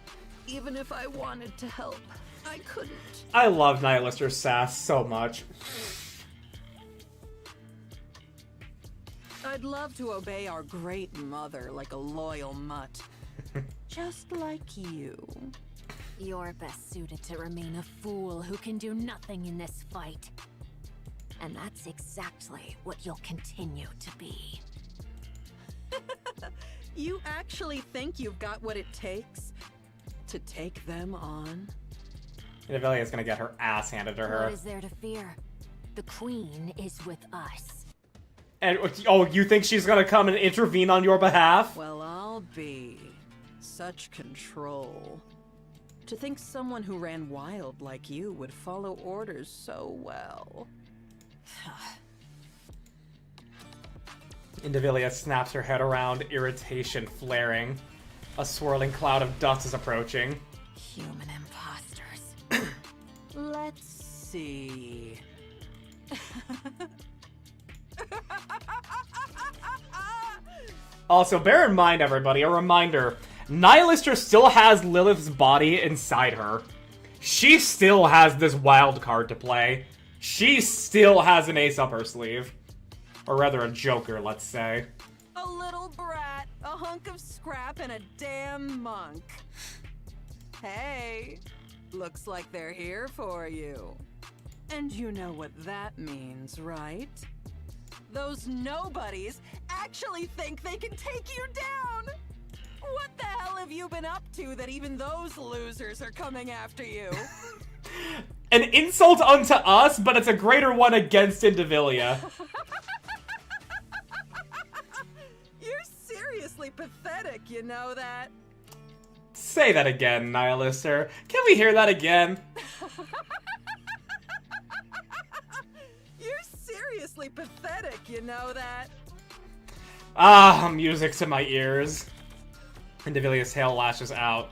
Even if I wanted to help, I couldn't. I love Nihilister's sass so much. I'd love to obey our great mother like a loyal mutt. Just like you. You're best suited to remain a fool who can do nothing in this fight. And that's exactly what you'll continue to be. You actually think you've got what it takes to take them on? Indivilia's gonna get her ass handed to her. What is there to fear? The Queen is with us. And, oh, you think she's gonna come and intervene on your behalf? Well, I'll be. Such control. To think someone who ran wild like you would follow orders so well. Indivilia snaps her head around, irritation flaring. A swirling cloud of dust is approaching. Human imposters. Let's see. Also, bear in mind, everybody, a reminder. Nihilister still has Lilith's body inside her. She still has this wild card to play. She still has an ace up her sleeve. Or rather, a joker, let's say. A little brat, A hunk of scrap and a damn monk. Hey, looks like they're here for you. And you know what that means, right? Those nobodies actually think they can take you down! What the hell have you been up to that even those losers are coming after you? An insult unto us, but it's a greater one against Indivilia. You're seriously pathetic, you know that? Say that again, Nihilister. Can we hear that again? You're seriously pathetic, you know that? Ah, music to my ears. Indivilia's tail lashes out.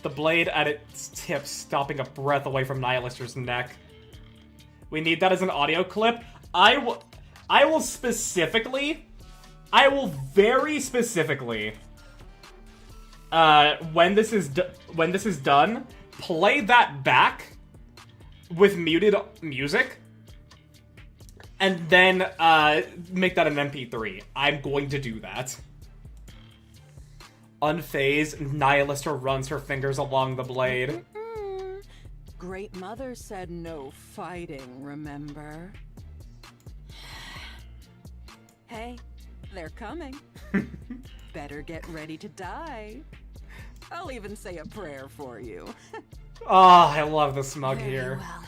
The blade at its tip stopping a breath away from Nihilister's neck. We need that as an audio clip. I will very specifically, when this is done, play that back with muted music, and then make that an MP3. I'm going to do that. Unfazed, Nihilister runs her fingers along the blade. Great Mother said no fighting, remember? Hey, they're coming. Better get ready to die. I'll even say a prayer for you. Oh, I love the smug Very here. well.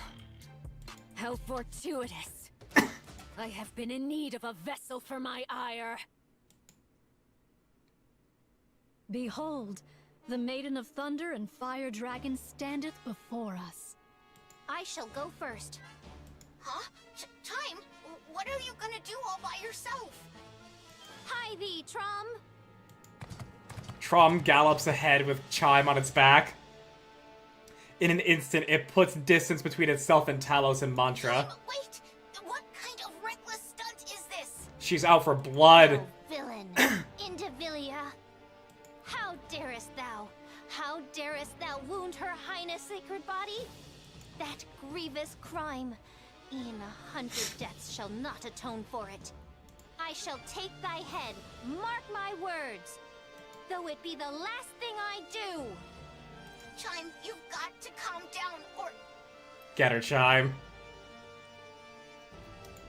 How fortuitous. I have been in need of a vessel for my ire. Behold, the Maiden of Thunder and Fire Dragon standeth before us. I shall go first. Huh? Time? What are you gonna do all by yourself? Hi thee, Trom. Trom gallops ahead with Chime on its back. In an instant, it puts distance between itself and Talos and Mantra. Wait! What kind of reckless stunt is this? She's out for blood. Oh, villain. Indivilia. How darest thou? How darest thou wound her highness' sacred body? That grievous crime. E'en 100 deaths shall not atone for it. I shall take thy head, mark my words, though it be the last thing I do. Chime, you've got to calm down, or... Get her, Chime.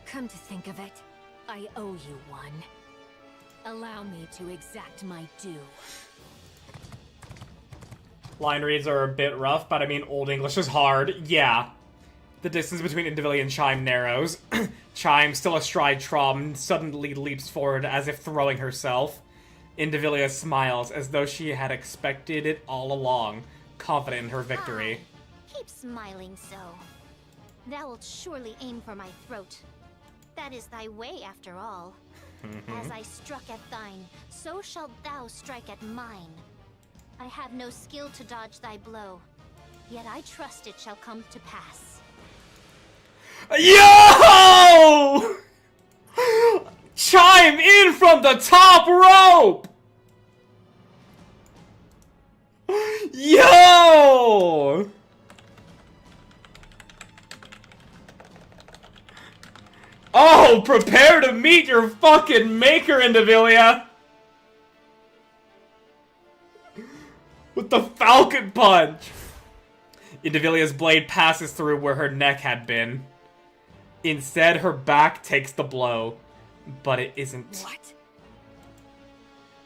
Come to think of it, I owe you one. Allow me to exact my due. Line reads are a bit rough, but I mean, Old English is hard. Yeah. The distance between Indivilia and Chime narrows. Chime, still astride Trom, suddenly leaps forward as if throwing herself. Indivilia smiles as though she had expected it all along, confident in her victory. Keep smiling so. Thou wilt surely aim for my throat. That is thy way, after all. As I struck at thine, so shalt thou strike at mine. I have no skill to dodge thy blow, yet I trust it shall come to pass. Yo! Chime in from the top rope! Yo! Oh, prepare to meet your fucking maker, Indivilia! With the Falcon Punch! Indivilia's blade passes through where her neck had been. Instead, her back takes the blow. But it isn't. What?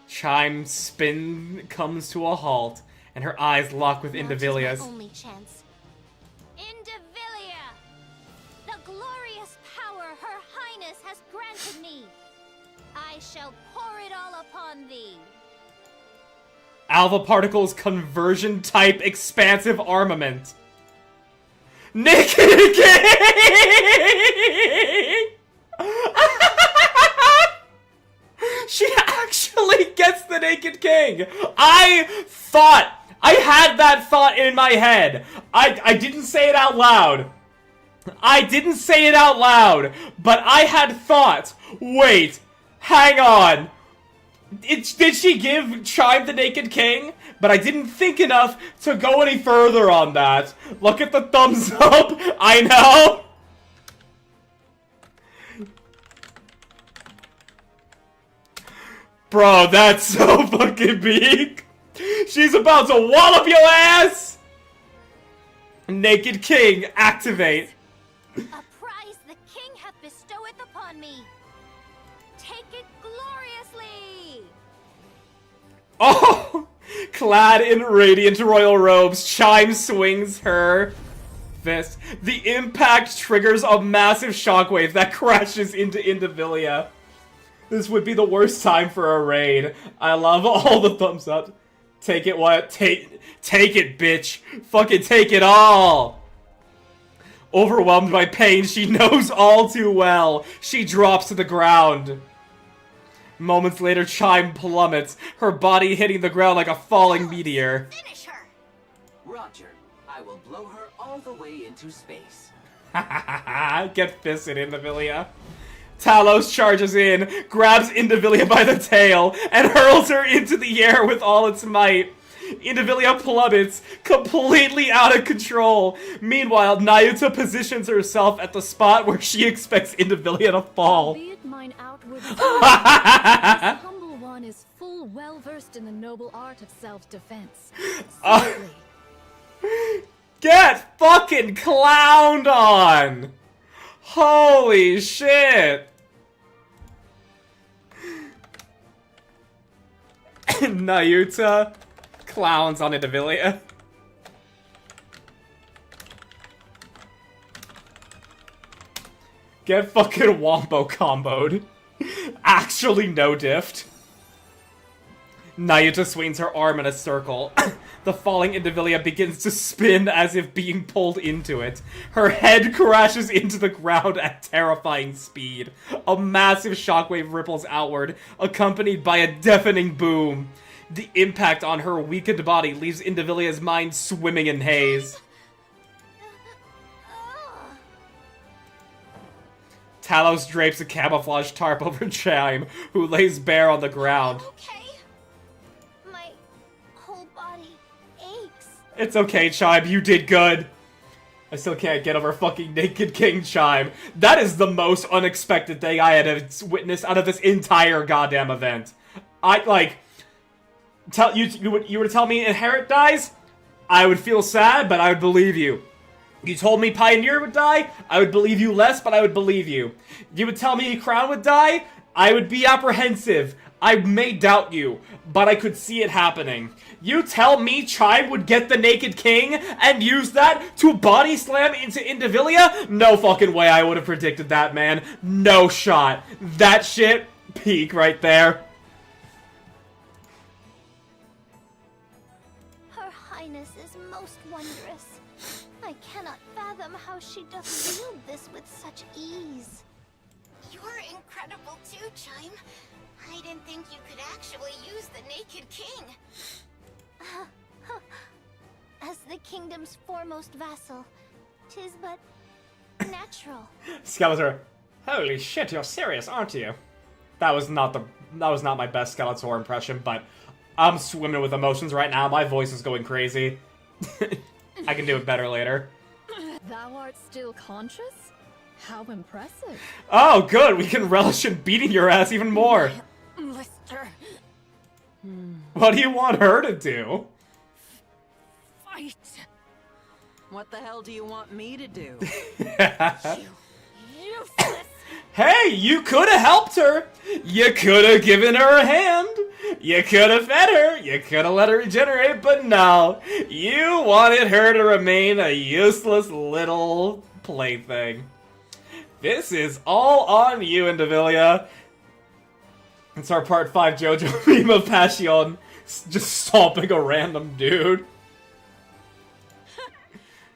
Chime's spin comes to a halt, and her eyes lock with Indivilia's. Now 'tis my only chance. Indivilia! The glorious power her highness has granted me. I shall pour it all upon thee. Alpha Particles conversion type expansive armament. Nikke King! She actually gets the Naked King! I had that thought in my head. I didn't say it out loud. I didn't say it out loud, but I had thought, wait, hang on. Did she give Chime the Naked King? But I didn't think enough to go any further on that. Look at the thumbs up. I know. Bro, that's so fucking big. She's about to wallop your ass! Naked King, activate. A prize the king hath bestowed upon me. Take it gloriously. Oh! Clad in radiant royal robes, Chime swings her fist. The impact triggers a massive shockwave that crashes into Indivilia. This would be the worst time for a raid. I love all the thumbs up. Take it, what? Take it, bitch. Fucking take it all. Overwhelmed by pain, she knows all too well. She drops to the ground. Moments later, Chime plummets, her body hitting the ground like a falling meteor. Finish her. Roger. I will blow her all the way into space. Get fisted, Indivilia. Talos charges in, grabs Indivilia by the tail, and hurls her into the air with all its might. Indivilia plummets, completely out of control. Meanwhile, Nayuta positions herself at the spot where she expects Indivilia to fall. Albeit mine outward this humble one is full well versed in the noble art of self-defense. Slightly. Get fucking clowned on! Holy shit! Nayuta clowns on Indivilia. Get fucking wombo comboed. Actually no diffed. Nayuta swings her arm in a circle. The falling Indivilia begins to spin as if being pulled into it. Her head crashes into the ground at terrifying speed. A massive shockwave ripples outward, accompanied by a deafening boom. The impact on her weakened body leaves Indivilia's mind swimming in haze. Talos drapes a camouflage tarp over Chime, who lays bare on the ground. Okay. My whole body aches. It's okay, Chime, you did good. I still can't get over fucking Naked King, Chime. That is the most unexpected thing I had witnessed out of this entire goddamn event. You were to tell me Inherit dies, I would feel sad, but I would believe you. You told me Pioneer would die, I would believe you less, but I would believe you. You would tell me Crown would die, I would be apprehensive. I may doubt you, but I could see it happening. You tell me Chime would get the Naked King and use that to body slam into Indivilia? No fucking way I would have predicted that, man. No shot. That shit, peak right there. Her Highness is most wondrous. I cannot fathom how she doth wield this with such ease. You're incredible too, Chime. I didn't think you could actually use the Naked King. As the kingdom's foremost vassal, 'tis but natural. Skeletor, holy shit, you're serious, aren't you? That was not my best Skeletor impression, but I'm swimming with emotions right now. My voice is going crazy. I can do it better later. Thou art still conscious? How impressive. Oh, good. We can relish in beating your ass even more. Lister. What do you want her to do? Fight. What the hell do you want me to do? Useless. Hey, you could have helped her. You could have given her a hand. You could have fed her. You could have let her regenerate, but no. You wanted her to remain a useless little plaything. This is all on you, Indivilia. It's our part 5 JoJo meme of Passion just stomping a random dude.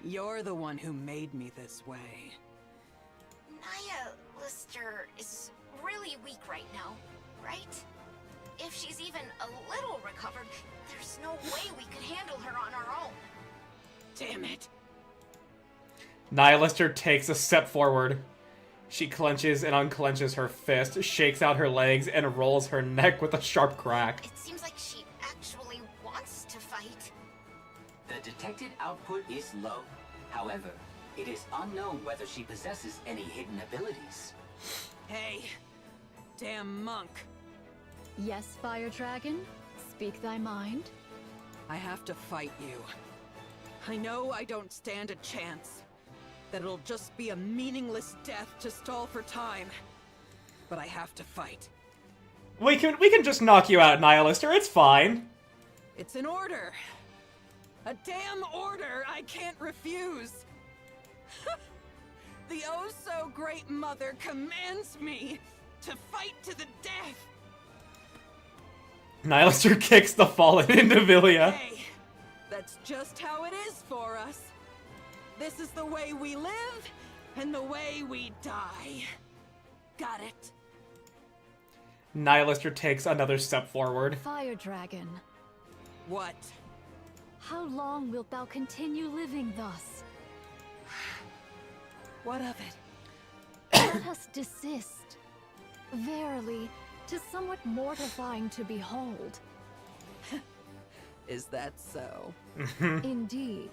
You're the one who made me this way. Naya Lister is really weak right now, right? If she's even a little recovered, there's no way we could handle her on our own. Damn it. Nihilister takes a step forward. She clenches and unclenches her fist, shakes out her legs, and rolls her neck with a sharp crack. It seems like she actually wants to fight. The detected output is low. However, it is unknown whether she possesses any hidden abilities. Hey, damn monk. Yes, Fire Dragon? Speak thy mind. I have to fight you. I know I don't stand a chance. That it'll just be a meaningless death to stall for time. But I have to fight. We can just knock you out, Nihilister. It's fine. It's an order. A damn order I can't refuse. The oh-so-great mother commands me to fight to the death. Nihilister kicks the fallen Indivilia. Hey, that's just how it is for us. This is the way we live, and the way we die. Got it? Nihilister takes another step forward. Fire Dragon, What? how long wilt thou continue living thus? What of it? Let us desist. Verily, 'tis somewhat mortifying to behold. Is that so? Indeed.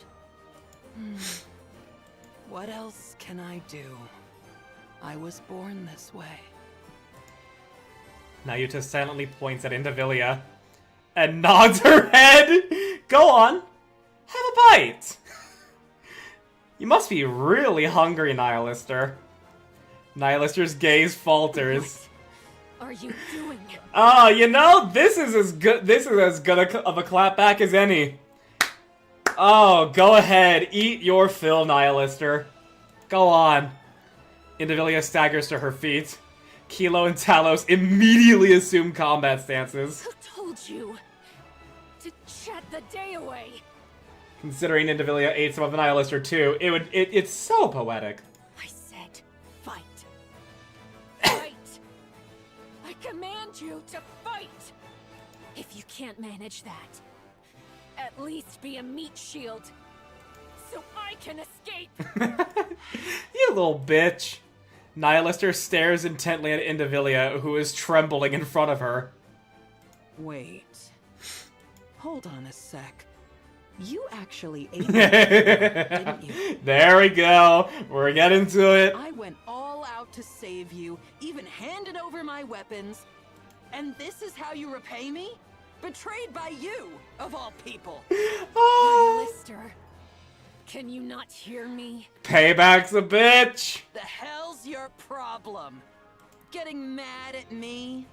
What else can I do? I was born this way. Nayuta silently points at Indivilia and nods her head. Go on, have a bite. You must be really hungry, Nihilister. Nihilister's gaze falters. What are you doing? Oh, you know, this is as good of a clapback as any. Oh, go ahead, eat your fill, Nihilister. Go on. Indivilia staggers to her feet. Kilo and Talos immediately assume combat stances. Who told you to chat the day away? Considering Indivilia ate some of the Nihilister too, it's so poetic. I said, fight. Fight. I command you to fight. If you can't manage that, at least be a meat shield, so I can escape. You little bitch. Nihilister stares intently at Indivilia, who is trembling in front of her. Wait. Hold on a sec. You actually ate that, didn't you? There we go. We're getting to it. I went all out to save you, even handed over my weapons. And this is how you repay me? Betrayed by you, of all people. Oh. Lister, can you not hear me? Payback's a bitch. The hell's your problem? Getting mad at me?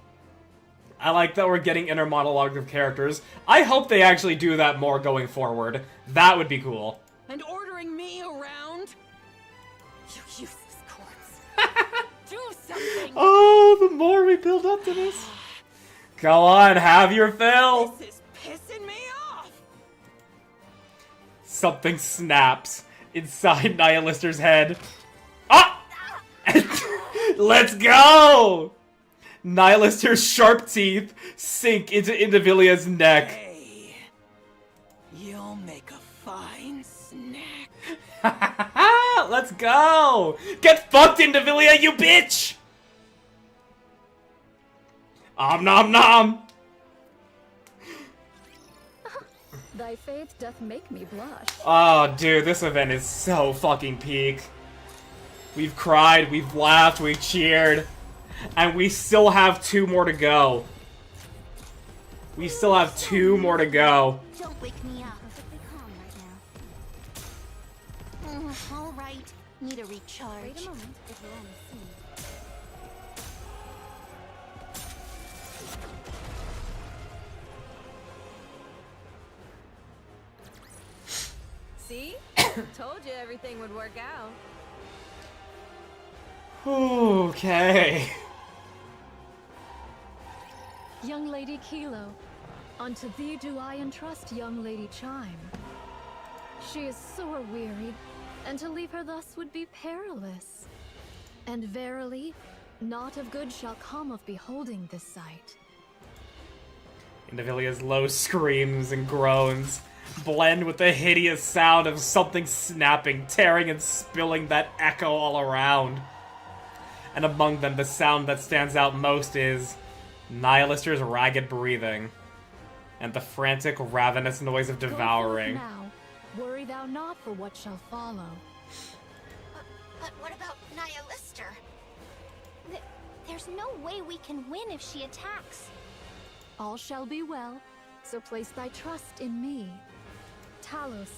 I like that we're getting inner monologues of characters. I hope they actually do that more going forward. That would be cool. And ordering me around? You useless corpse. Do something. Oh, the more we build up to this. Go on, have your fill. This is pissing me off. Something snaps inside Nihilister's head. Ah! Let's go! Nihilister's sharp teeth sink into Indivilia's neck. Hey, you'll make a fine snack. Let's go! Get fucked, Indivilia, you bitch! Om nom nom! Thy faith doth make me blush. Oh, dude, this event is so fucking peak. We've cried, we've laughed, we've cheered. And we still have 2 more to go. We still have 2 more to go. Don't wake me up. Perfectly calm right now. All right. Need a recharge. Wait a moment, it will only seem. See? Told you everything would work out. Okay. Young Lady Kilo, unto thee do I entrust young Lady Chime. She is sore wearied, and to leave her thus would be perilous. And verily, naught of good shall come of beholding this sight. Indivilia's low screams and groans blend with the hideous sound of something snapping, tearing, and spilling that echo all around. And among them, the sound that stands out most is Nihilister's ragged breathing and the frantic, ravenous noise of devouring. Go forth now. Worry thou not for what shall follow. But what about Nihilister? There's no way we can win if she attacks. all shall be well, so place thy trust in me. Talos,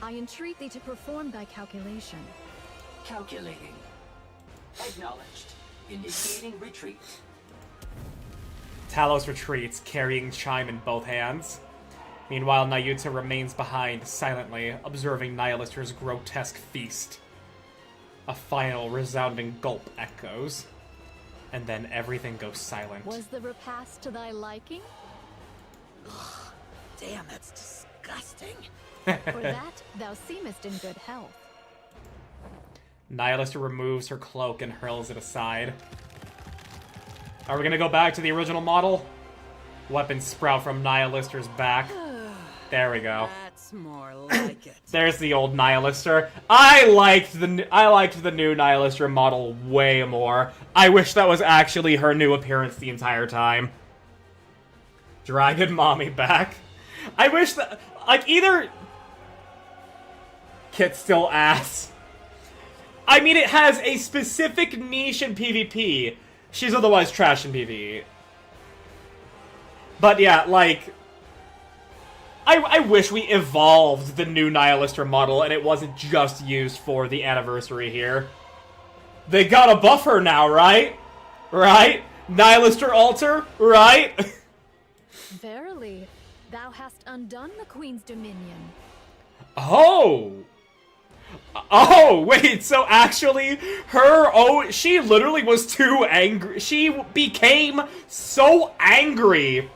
I entreat thee to perform thy calculation. Calculating. Acknowledged. Initiating retreat. Talos retreats, carrying Chime in both hands. Meanwhile, Nayuta remains behind, silently, observing Nihilister's grotesque feast. A final, resounding gulp echoes. And then everything goes silent. Was the repast to thy liking? Damn, that's disgusting. For that, thou seemest in good health. Nihilister removes her cloak and hurls it aside. Are we gonna go back to the original model? Weapons sprout from Nihilister's back. There we go. That's more like it. There's the old Nihilister. I liked the new Nihilister model way more. I wish that was actually her new appearance the entire time. Dragon Mommy back. I wish that, like, either Kit's still ass. I mean, it has a specific niche in PvP. She's otherwise trash in PvE. But yeah, like, I wish we evolved the new Nihilister model and it wasn't just used for the anniversary here. They gotta buff her now, right? Right? Nihilister altar, right? Verily, thou hast undone the Queen's dominion. Oh! Oh, wait, so actually, she literally was too angry. She became so angry.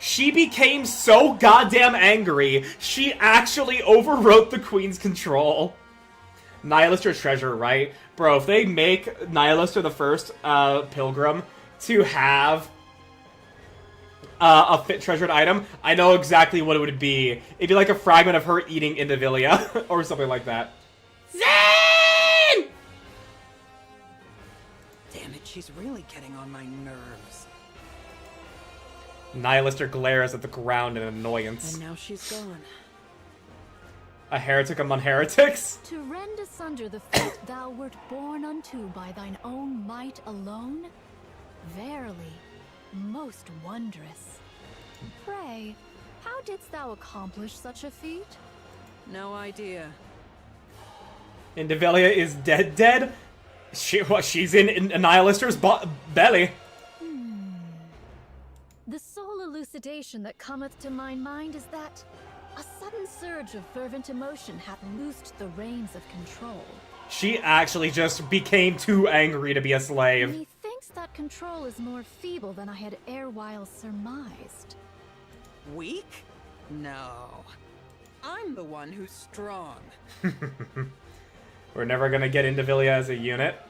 She became so goddamn angry, she actually overwrote the Queen's control. Nihilister treasure, right? Bro, if they make Nihilister the first pilgrim to have a fit treasured item, I know exactly what it would be. It'd be like a fragment of her eating Indivilia, or something like that. Zane! Damn it, she's really getting on my nerves. Nihilister glares at the ground in annoyance. And now she's gone. A heretic among heretics? To rend asunder the fate thou wert born unto by thine own might alone? Verily, most wondrous. Pray, how didst thou accomplish such a feat? No idea. Indivilia is dead? She's in Nihilister's belly. The sole elucidation that cometh to my mind is that a sudden surge of fervent emotion hath loosed the reins of control. She actually just became too angry to be a slave. Methinks that control is more feeble than I had erewhile surmised. Weak? No. I'm the one who's strong. We're never gonna get Indivilia as a unit.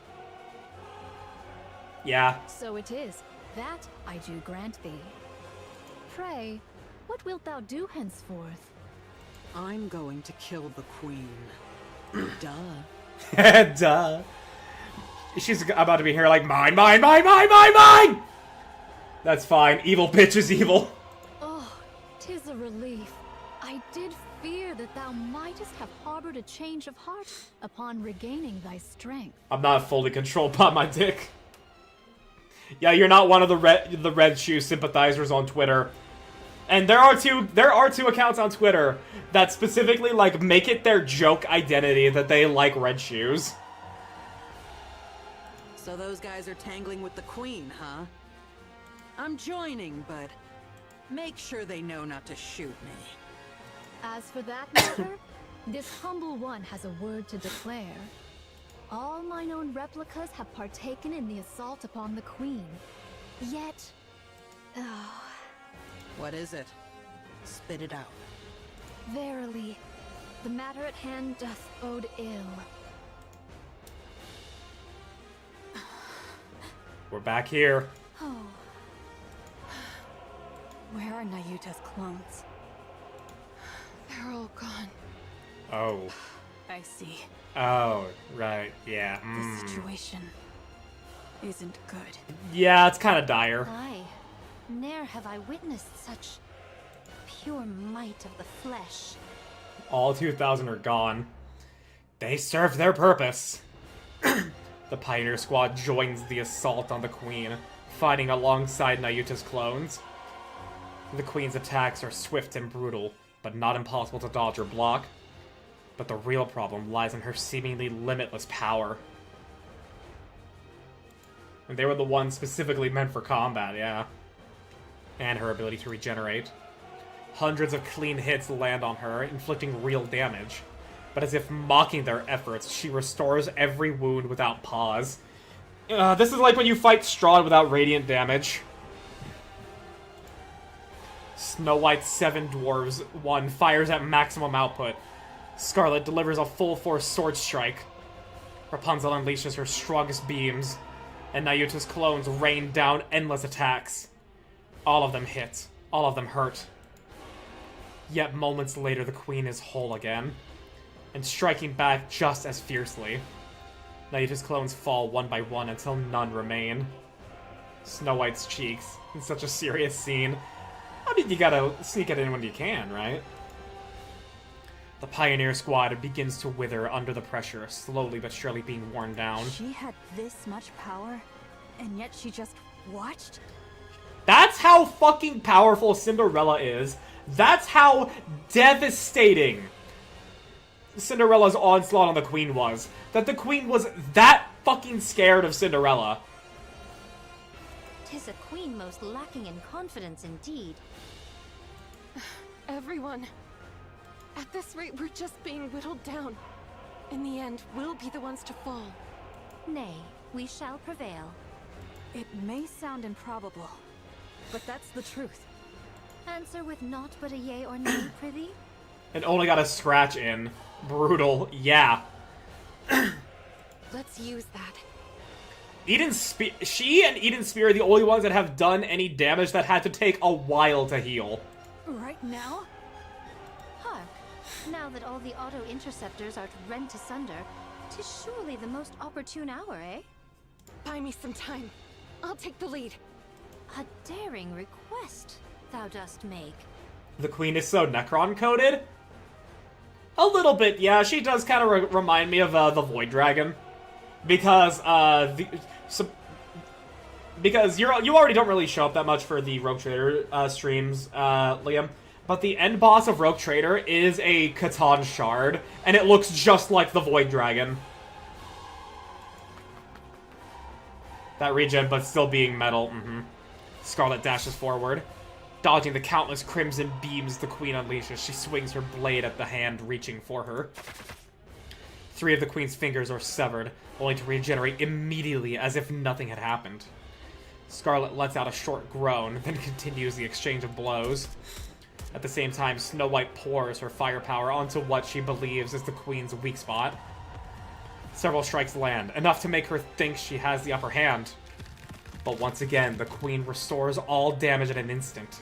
Yeah. So it is. That I do grant thee. Pray, what wilt thou do henceforth? I'm going to kill the Queen. Duh. Duh. She's about to be here like, mine! That's fine. Evil bitch is evil. Oh, 'tis a relief. I did fear that thou mightest have harbored a change of heart upon regaining thy strength. I'm not fully controlled by my dick. Yeah, you're not one of the Red Shoe sympathizers on Twitter. And there are two accounts on Twitter that specifically, like, make it their joke identity that they like Red Shoes. So those guys are tangling with the Queen, huh? I'm joining, but make sure they know not to shoot me. As for that matter, this humble one has a word to declare. All mine own replicas have partaken in the assault upon the Queen. Yet... oh... What is it? Spit it out. Verily, the matter at hand doth bode ill. We're back here. Oh. Where are Nayuta's clones? They're all gone. Oh. I see. Oh, right, yeah. The situation isn't good. Yeah, it's kind of dire. Aye. Ne'er have I witnessed such pure might of the flesh. All 2,000 are gone. They served their purpose. The Pioneer Squad joins the assault on the Queen, fighting alongside Nayuta's clones. The Queen's attacks are swift and brutal, but not impossible to dodge or block. But the real problem lies in her seemingly limitless power. And they were the ones specifically meant for combat, yeah. And her ability to regenerate. Hundreds of clean hits land on her, inflicting real damage. But as if mocking their efforts, she restores every wound without pause. This is like when you fight Strahd without radiant damage. Snow White's 7 dwarves, 1 fires at maximum output. Scarlet delivers a full-force sword strike. Rapunzel unleashes her strongest beams, and Nayuta's clones rain down endless attacks. All of them hit. All of them hurt. Yet moments later, the Queen is whole again, and striking back just as fiercely. Nayuta's clones fall one by one until none remain. Snow White's cheeks, in such a serious scene. I mean, you gotta sneak it in when you can, right? The Pioneer Squad begins to wither under the pressure, slowly but surely being worn down. She had this much power, and yet she just watched? That's how fucking powerful Cinderella is. That's how devastating Cinderella's onslaught on the Queen was. That the Queen was that fucking scared of Cinderella. 'Tis a queen most lacking in confidence indeed. Everyone. At this rate, we're just being whittled down. In the end, we'll be the ones to fall. Nay, we shall prevail. It may sound improbable, but that's the truth. Answer with naught but a yea or nay, prithee? And only got a scratch in. Brutal. Yeah. Let's use that. She and Eden Spear are the only ones that have done any damage that had to take a while to heal. Right now? Hark, now that all the auto-interceptors are rent asunder, 'tis surely the most opportune hour, eh? Buy me some time. I'll take the lead. A daring request thou dost make. The Queen is so Necron-coded? A little bit, yeah. She does kind of remind me of the Void Dragon. Because, because you already don't really show up that much for the Rogue Trader streams, Liam. But the end boss of Rogue Trader is a Catan Shard, and it looks just like the Void Dragon. That regen, but still being metal. Scarlet dashes forward. Dodging the countless crimson beams the Queen unleashes, she swings her blade at the hand reaching for her. 3 of the Queen's fingers are severed, only to regenerate immediately as if nothing had happened. Scarlet lets out a short groan, then continues the exchange of blows. At the same time, Snow White pours her firepower onto what she believes is the Queen's weak spot. Several strikes land, enough to make her think she has the upper hand. But once again, the Queen restores all damage in an instant.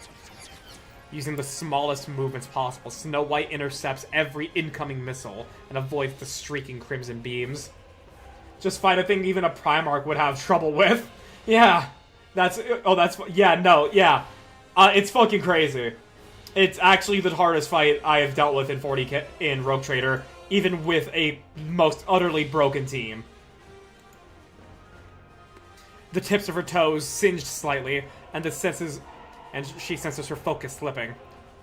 Using the smallest movements possible, Snow White intercepts every incoming missile and avoids the streaking crimson beams. Just fight a thing even a Primarch would have trouble with. Yeah, it's fucking crazy. It's actually the hardest fight I have dealt with in 40K in Rogue Trader, even with a most utterly broken team. The tips of her toes singed slightly, and she senses her focus slipping.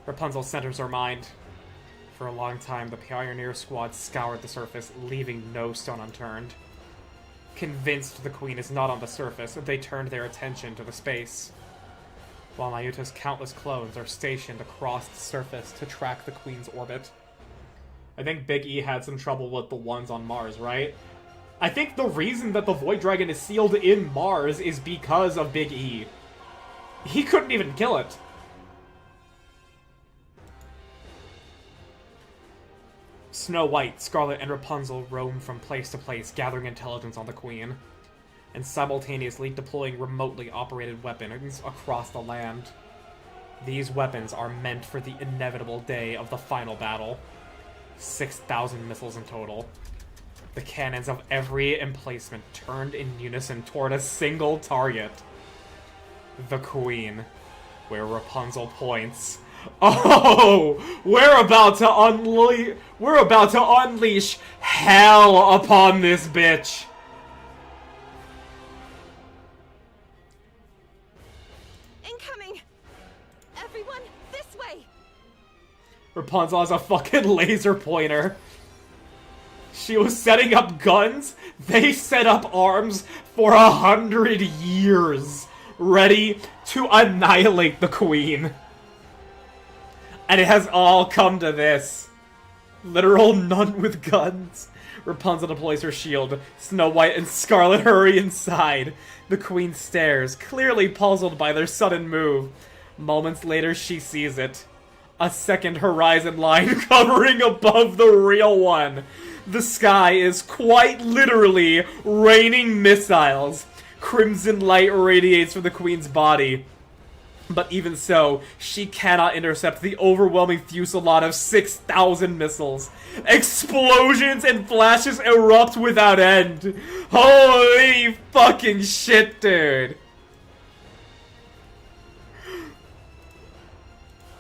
Rapunzel centers her mind. For a long time, the Pioneer Squad scoured the surface, leaving no stone unturned. Convinced the Queen is not on the surface, they turned their attention to the space. While Nayuta's countless clones are stationed across the surface to track the Queen's orbit. I think Big E had some trouble with the ones on Mars, right? I think the reason that the Void Dragon is sealed in Mars is because of Big E. He couldn't even kill it. Snow White, Scarlet, and Rapunzel roam from place to place, gathering intelligence on the Queen, and simultaneously deploying remotely operated weapons across the land. These weapons are meant for the inevitable day of the final battle. 6,000 missiles in total. The cannons of every emplacement turned in unison toward a single target. The Queen. Where Rapunzel points. Oh! We're about to unleash hell upon this bitch! Incoming! Everyone, Rapunzel has a fucking laser pointer. She was setting up guns. They set up arms for 100 years, ready to annihilate the queen. And it has all come to this. Literal nun with guns. Rapunzel deploys her shield. Snow White and Scarlet hurry inside. The queen stares, clearly puzzled by their sudden move. Moments later, she sees it. A second horizon line covering above the real one. The sky is quite literally raining missiles. Crimson light radiates from the queen's body. But even so, she cannot intercept the overwhelming fusillade of 6,000 missiles. Explosions and flashes erupt without end. Holy fucking shit, dude.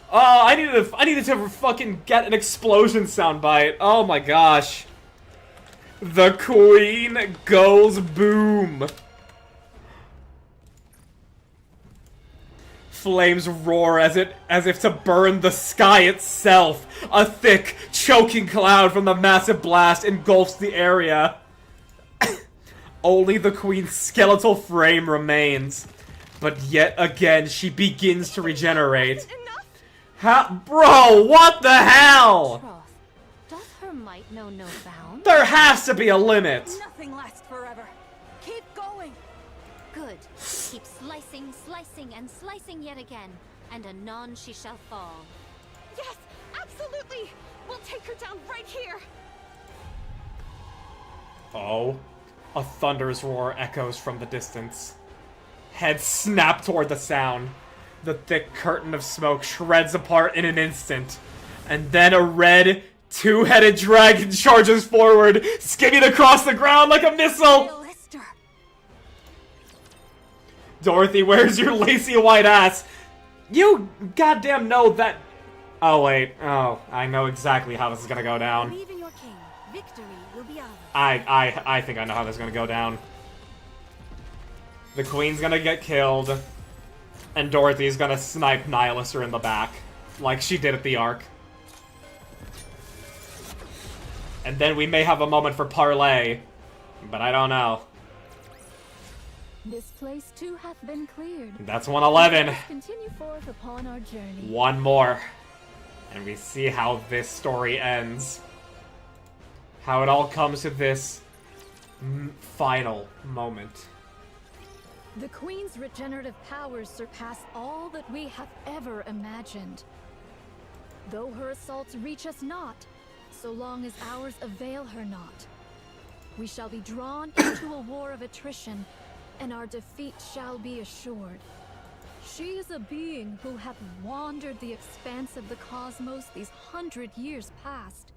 Oh, I needed to fucking get an explosion soundbite. Oh my gosh. The queen goes boom. Flames roar as if to burn the sky itself. A thick, choking cloud from the massive blast engulfs the area. Only the queen's skeletal frame remains. But yet again, she begins to regenerate. Bro, what the hell? Doth her might know no bounds? There has to be a limit. Nothing lasts forever. Keep going. Good. Keep slicing, slicing, and slicing yet again, and anon she shall fall. Yes, absolutely. We'll take her down right here. Oh. A thunderous roar echoes from the distance. Heads snap toward the sound. The thick curtain of smoke shreds apart in an instant. And then a red, two-headed dragon charges forward, skimming across the ground like a missile! Dorothy, where's your lacy white ass? You goddamn know that... Oh, wait. Oh, I know exactly how this is gonna go down. Believe in your king. Victory will be ours. I think I know how this is gonna go down. The queen's gonna get killed. And Dorothy's gonna snipe Nihilister in the back. Like she did at the Ark. And then we may have a moment for parley. But I don't know. This place too hath been cleared. That's 111. Let us continue forth upon our journey. One more. And we see how this story ends. How it all comes to this final moment. The Queen's regenerative powers surpass all that we have ever imagined. Though her assaults reach us not, so long as ours avail her not, we shall be drawn into a war of attrition, and our defeat shall be assured. She is a being who hath wandered the expanse of the cosmos these 100 years past.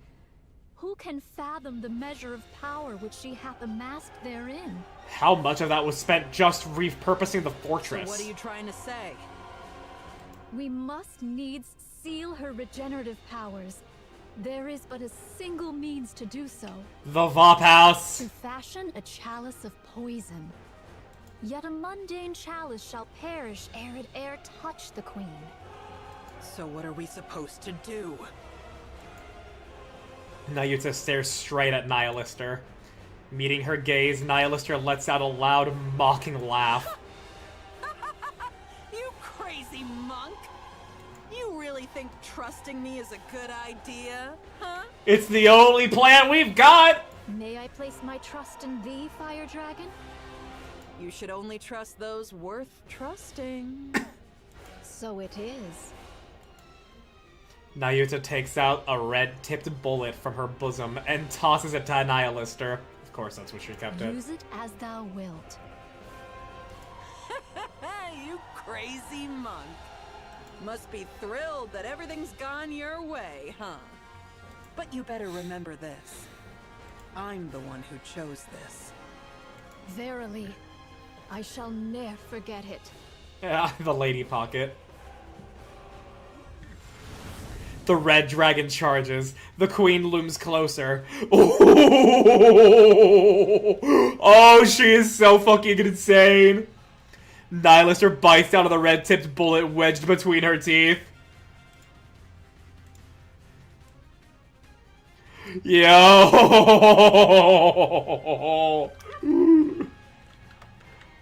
Who can fathom the measure of power which she hath amassed therein? How much of that was spent just repurposing the fortress? So what are you trying to say? We must needs seal her regenerative powers. There is but a single means to do so. The Vop House! To fashion a chalice of poison. Yet a mundane chalice shall perish ere it e'er touch the Queen. So what are we supposed to do? Nayuta stares straight at Nihilister. Meeting her gaze, Nihilister lets out a loud, mocking laugh. You crazy monk! You really think trusting me is a good idea, huh? It's the only plan we've got! May I place my trust in thee, Fire Dragon? You should only trust those worth trusting. So it is. Nayuta takes out a red-tipped bullet from her bosom and tosses it to Nihilister. Of course, that's what she kept it. Use it as thou wilt. You crazy monk. Must be thrilled that everything's gone your way, huh? But you better remember this. I'm the one who chose this. Verily, I shall ne'er forget it. Yeah, the lady pocket. The red dragon charges. The queen looms closer. Oh, she is so fucking insane. Nihilister bites out of the red-tipped bullet wedged between her teeth. Yo!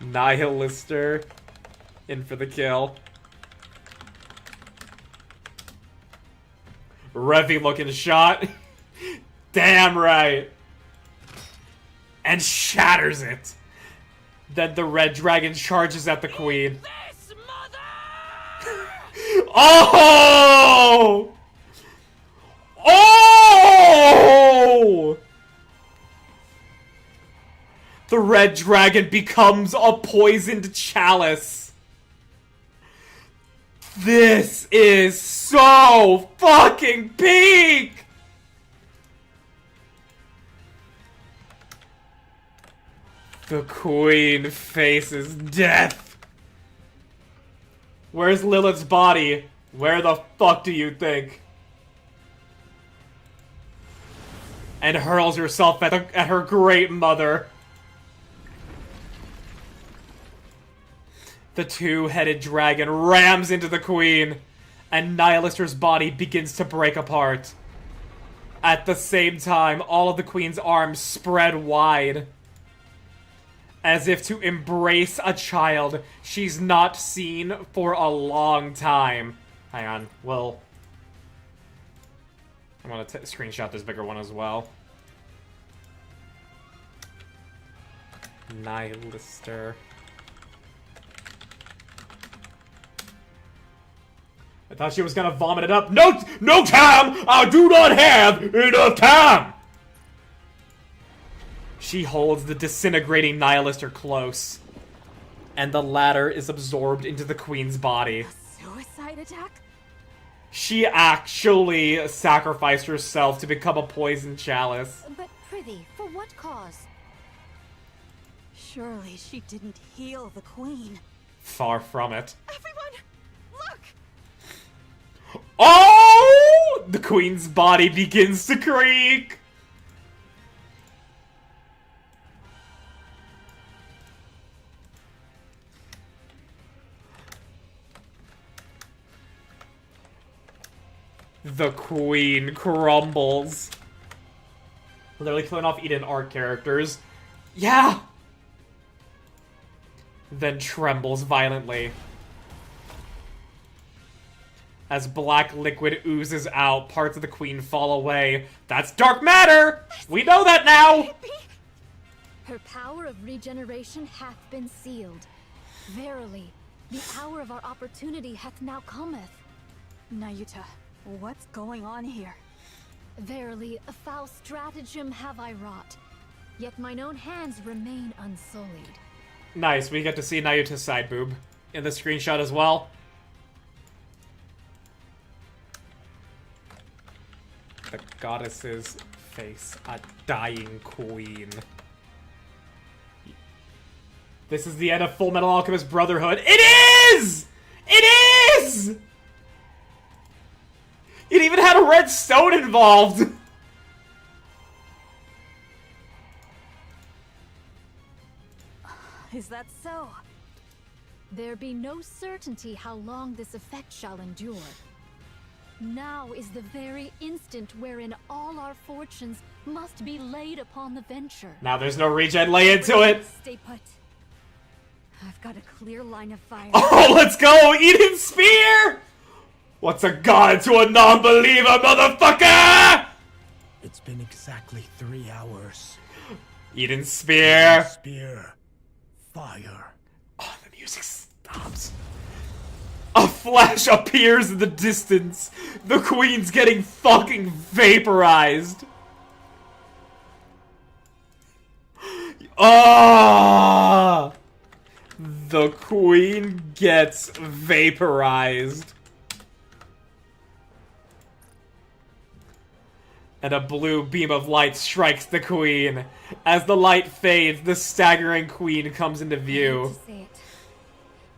Nihilister in for the kill. Revy looking shot. Damn right. And shatters it. Then the red dragon charges at the queen. Oh! Oh! The red dragon becomes a poisoned chalice. This is so fucking peak! The queen faces death. Where's Lilith's body? Where the fuck do you think? And hurls herself at her great mother. The two-headed dragon rams into the queen, and Nihilister's body begins to break apart. At the same time, all of the queen's arms spread wide, as if to embrace a child she's not seen for a long time. Hang on, I'm gonna screenshot this bigger one as well. Nihilister. I thought she was gonna vomit it up. No time! I do not have enough time! She holds the disintegrating Nihilister close, and the latter is absorbed into the queen's body. Suicide attack? She actually sacrificed herself to become a poison chalice. But prithee, for what cause? Surely she didn't heal the queen. Far from it. Everyone, look! Oh! The queen's body begins to creak! The queen crumbles. Literally killing off Eden art characters. Yeah! Then trembles violently. As black liquid oozes out, parts of the queen fall away. That's dark matter! We know that now! Her power of regeneration hath been sealed. Verily, the hour of our opportunity hath now cometh. Nayuta, what's going on here? Verily, a foul stratagem have I wrought, yet mine own hands remain unsullied. Nice, we get to see Nayuta's side boob in the screenshot as well. The goddess's face, a dying queen. This is the end of Full Metal Alchemist Brotherhood. It is! It is! It even had a red stone involved! Is that so? There be no certainty how long this effect shall endure. Now is the very instant wherein all our fortunes must be laid upon the venture. Now there's no regen, lay into it! Stay put. I've got a clear line of fire. Oh, let's go! Eden Spear! What's a god to a non-believer, motherfucker? It's been exactly 3 hours. Eden Spear. Spear. Fire. Oh, the music stops. A flash appears in the distance. The queen's getting fucking vaporized. Ah! The queen gets vaporized. And a blue beam of light strikes the queen. As the light fades, the staggering queen comes into I hate view. to say it,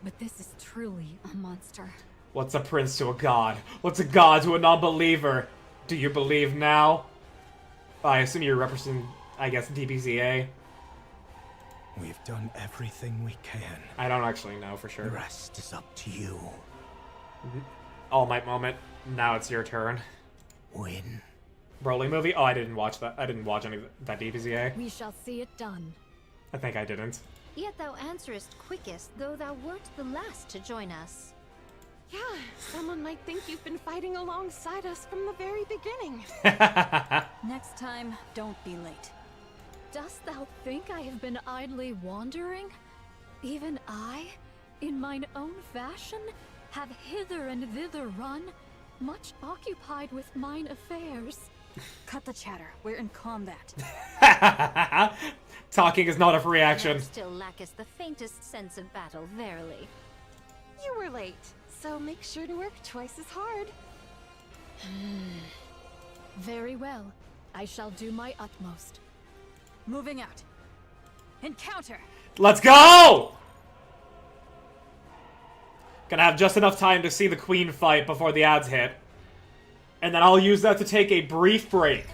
but this is truly a monster. What's a prince to a god? What's a god to a non-believer? Do you believe now? I assume you're representing, I guess, DBZA. We've done everything we can. I don't actually know for The sure. rest is up to you. All Might moment. Now it's your turn. Win Broly movie? Oh, I didn't watch that. I didn't watch any of that DBZA. We shall see it done. I think I didn't. Yet thou answerest quickest, though thou wert the last to join us. Yeah, someone might think you've been fighting alongside us from the very beginning. Next time, don't be late. Dost thou think I have been idly wandering? Even I, in mine own fashion, have hither and thither run, much occupied with mine affairs. Cut the chatter. We're in combat. Talking is not a free action. Thou still lackest the faintest sense of battle, verily. You were late, so make sure to work twice as hard. Very well. I shall do my utmost. Moving out. Encounter! Let's go! Gonna have just enough time to see the Queen fight before the ads hit. And then I'll use that to take a brief break.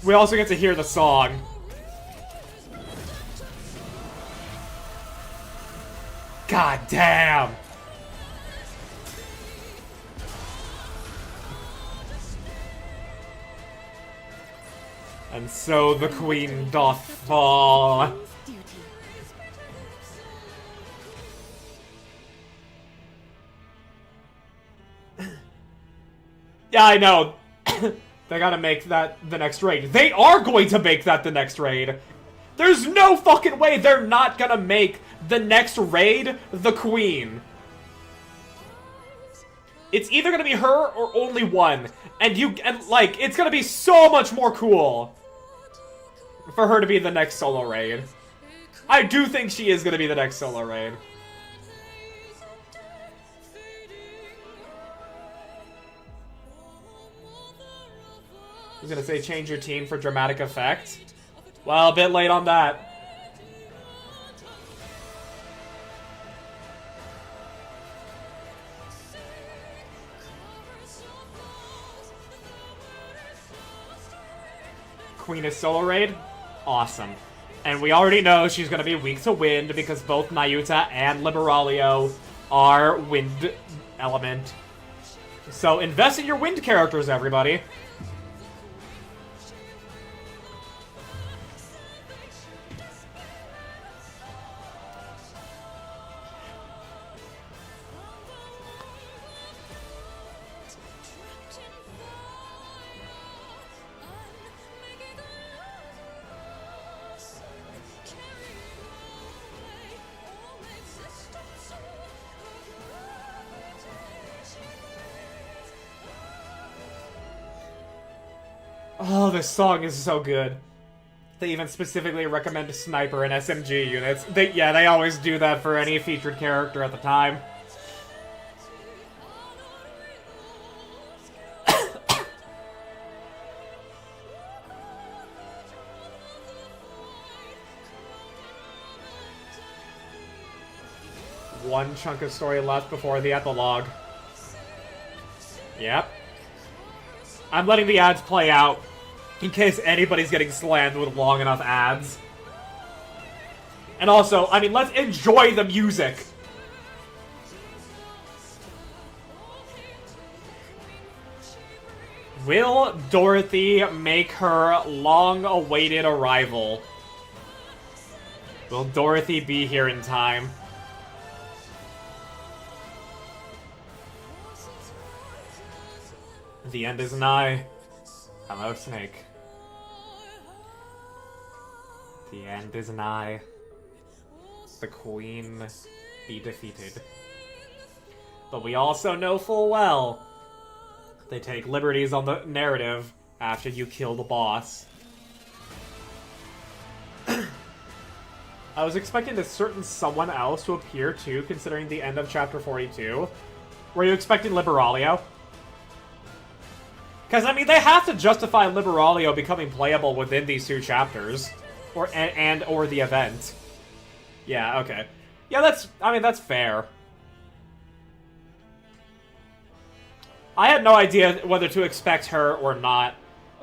We also get to hear the song. God damn! And so the Queen doth fall. Yeah, I know. They gotta make that the next raid. They are going to make that the next raid. There's no fucking way they're not gonna make the next raid the Queen. It's either gonna be her or only one. And like, it's gonna be so much more cool for her to be the next solo raid. I do think she is gonna be the next solo raid. I was gonna say change your team for dramatic effect. Well, a bit late on that. Queen is solo raid? Awesome. And we already know she's gonna be weak to wind because both Nayuta and Liberalia are wind element. So invest in your wind characters, everybody. Oh, this song is so good. They even specifically recommend Sniper and SMG units. They always do that for any featured character at the time. One chunk of story left before the epilogue. Yep. I'm letting the ads play out in case anybody's getting slammed with long enough ads. And also, I mean, let's enjoy the music. Will Dorothy make her long-awaited arrival? Will Dorothy be here in time? The end is nigh. Hello, Snake. The end is nigh. The Queen be defeated. But we also know full well they take liberties on the narrative after you kill the boss. I was expecting a certain someone else to appear too, considering the end of chapter 42. Were you expecting Liberalia? Because, I mean, they have to justify Liberalia becoming playable within these two chapters. Or the event. Yeah, okay. Yeah, that's fair. I had no idea whether to expect her or not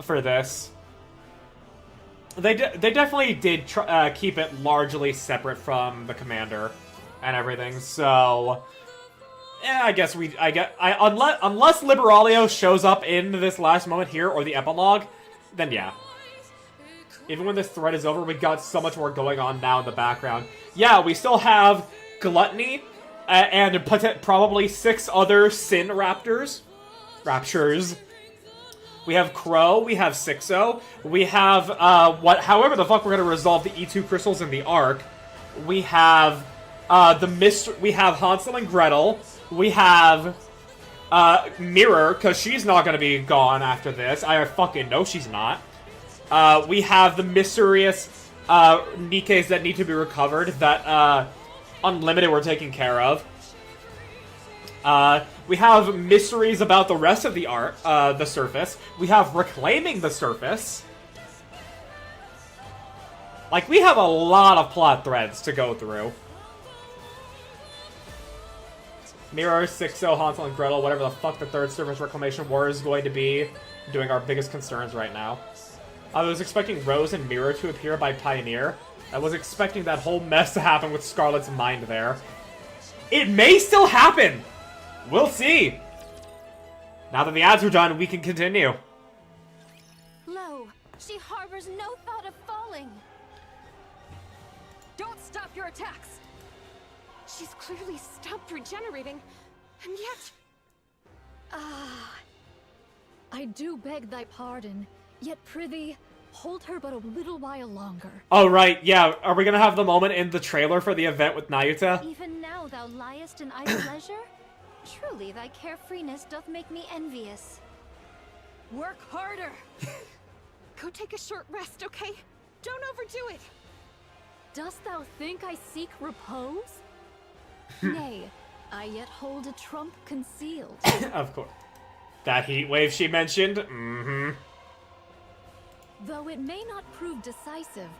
for this. They definitely did keep it largely separate from the commander and everything, so I guess unless Liberalia shows up in this last moment here or the epilogue, then yeah. Even when this thread is over, we got so much more going on now in the background. Yeah, we still have Gluttony and probably 6 other Sin Raptors. Raptures. We have Crow, we have Sixo, we have, however the fuck we're gonna resolve the E2 crystals in the Ark. We have, we have Hansel and Gretel, we have, Mirror, because she's not gonna be gone after this. I fucking know she's not. We have the mysterious, Nikkes that need to be recovered, that, Unlimited we're taking care of. We have mysteries about the rest of the the surface. We have reclaiming the surface. Like, we have a lot of plot threads to go through. Mirror, Sixo, Hansel, and Gretel, whatever the fuck the third surface reclamation war is going to be, doing our biggest concerns right now. I was expecting Rose and Mirror to appear by Pioneer. I was expecting that whole mess to happen with Scarlet's mind there. It may still happen! We'll see! Now that the ads are done, we can continue. Lo, she harbors no thought of falling. Don't stop your attacks! She's clearly stopped regenerating, and yet... I do beg thy pardon, yet prithee, hold her but a little while longer. Oh, right, yeah. Are we gonna have the moment in the trailer for the event with Nayuta? Even now thou liest in idle leisure? Truly, thy carefreeness doth make me envious. Work harder! Go take a short rest, okay? Don't overdo it! Dost thou think I seek repose? Nay, I yet hold a trump concealed. Of course. That heat wave she mentioned? Mm-hmm. Though it may not prove decisive,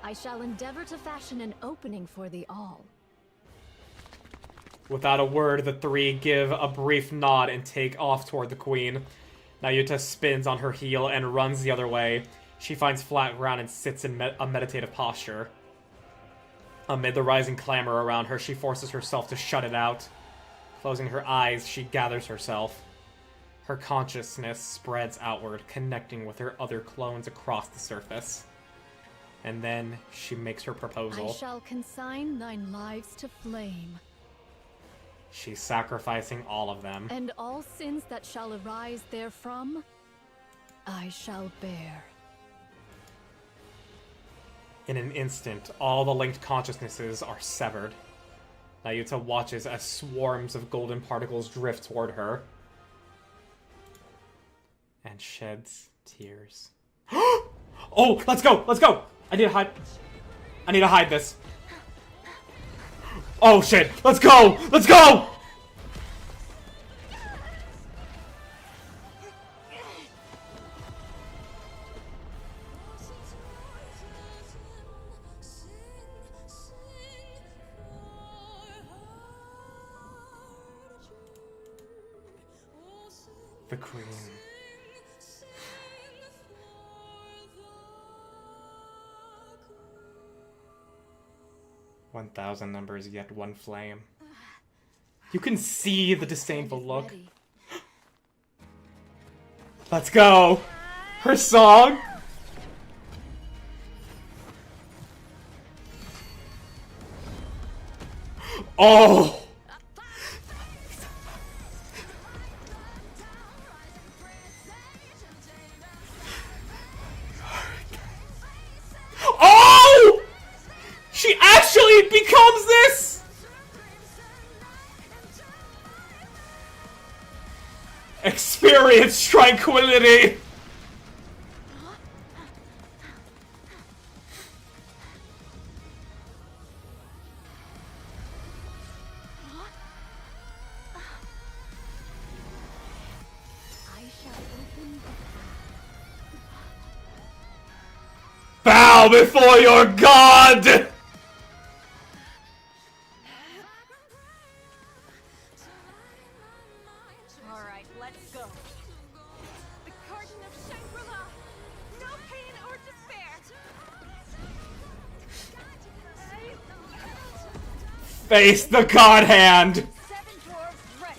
I shall endeavor to fashion an opening for thee all. Without a word, the three give a brief nod and take off toward the queen. Nayuta spins on her heel and runs the other way. She finds flat ground and sits in a meditative posture. Amid the rising clamor around her, she forces herself to shut it out. Closing her eyes, she gathers herself. Her consciousness spreads outward, connecting with her other clones across the surface. And then she makes her proposal. I shall consign thine lives to flame. She's sacrificing all of them. And all sins that shall arise therefrom, I shall bear. In an instant, all the linked consciousnesses are severed. Nayuta watches as swarms of golden particles drift toward her. And sheds tears. Oh, let's go! Let's go! I need to hide this. Oh shit! Let's go! Let's go! The queen. "1,000 numbers, yet one flame." You can see the disdainful look. Let's go! Her song! Oh! Oh! She actually becomes this! Experience tranquility! Bow before your god! Alright, let's go. The Garden of Shangri-La! No pain or despair! Face the god hand! Seven dwarves ready!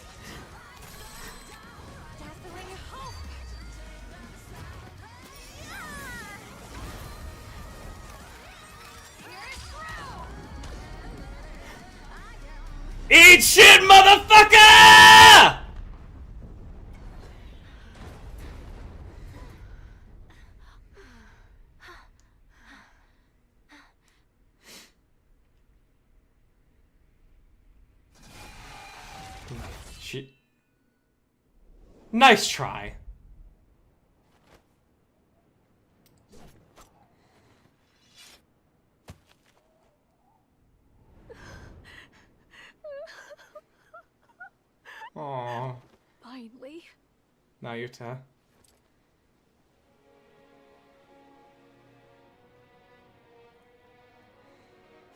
Eat shit, motherfucker! She... Nice try. Aww. Finally. Nayuta.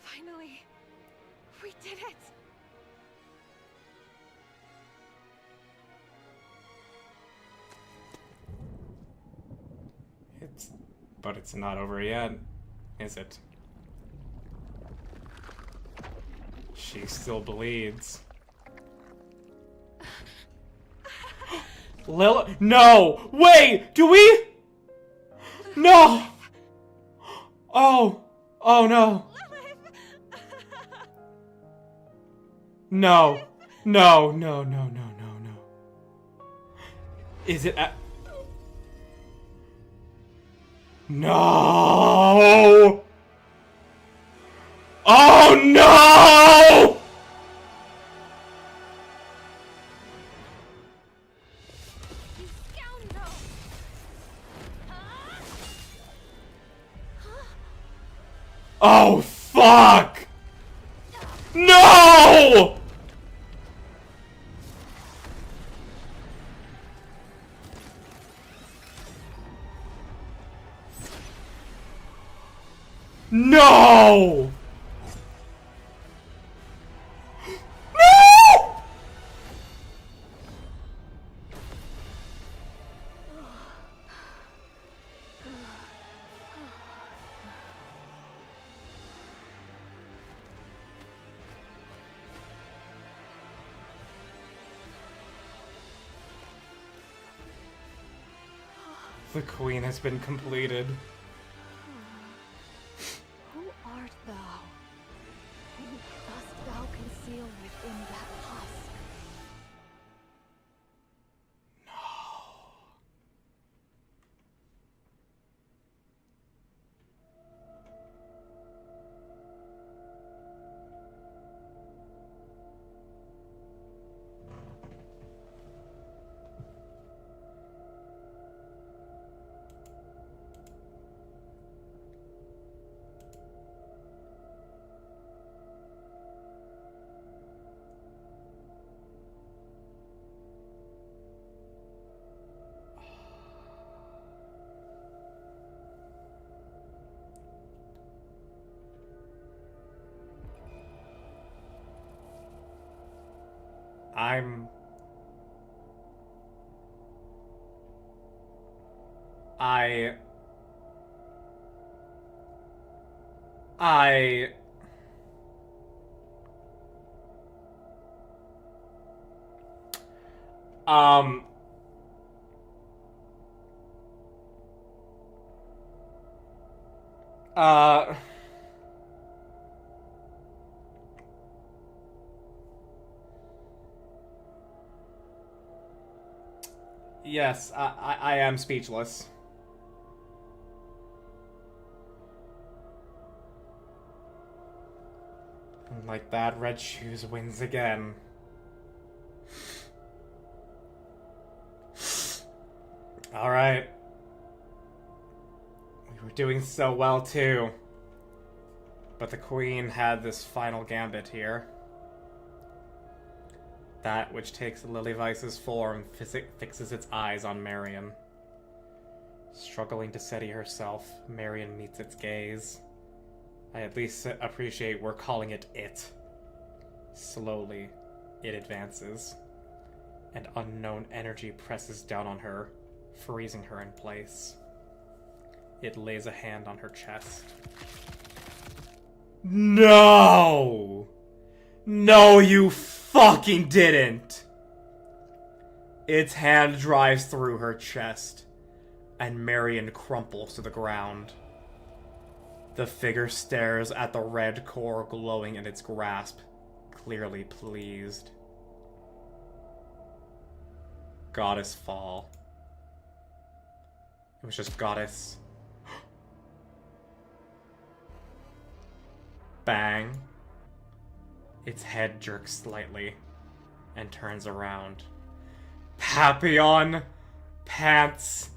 Finally. We did it! But it's not over yet, is it? She still bleeds. No! Wait! Do we? No! Oh! Oh no! No! No, no, no, no, no, no. Is it No! Oh no! Oh fuck! No! No! No! The queen has been completed. Who art thou? Who dost thou conceal within that husk? Um... Yes, I am speechless. Like that, Red Shoes wins again. Alright. We were doing so well, too. But the Queen had this final gambit here. That which takes Lily Vice's form fixes its eyes on Marion. Struggling to steady herself, Marion meets its gaze. I at least appreciate we're calling it it. Slowly, it advances. An unknown energy presses down on her, freezing her in place. It lays a hand on her chest. No! No, you fucking didn't! Its hand drives through her chest, and Marion crumples to the ground. The figure stares at the red core glowing in its grasp, clearly pleased. Goddess fall. It was just goddess. Bang. Its head jerks slightly and turns around. Papillon pants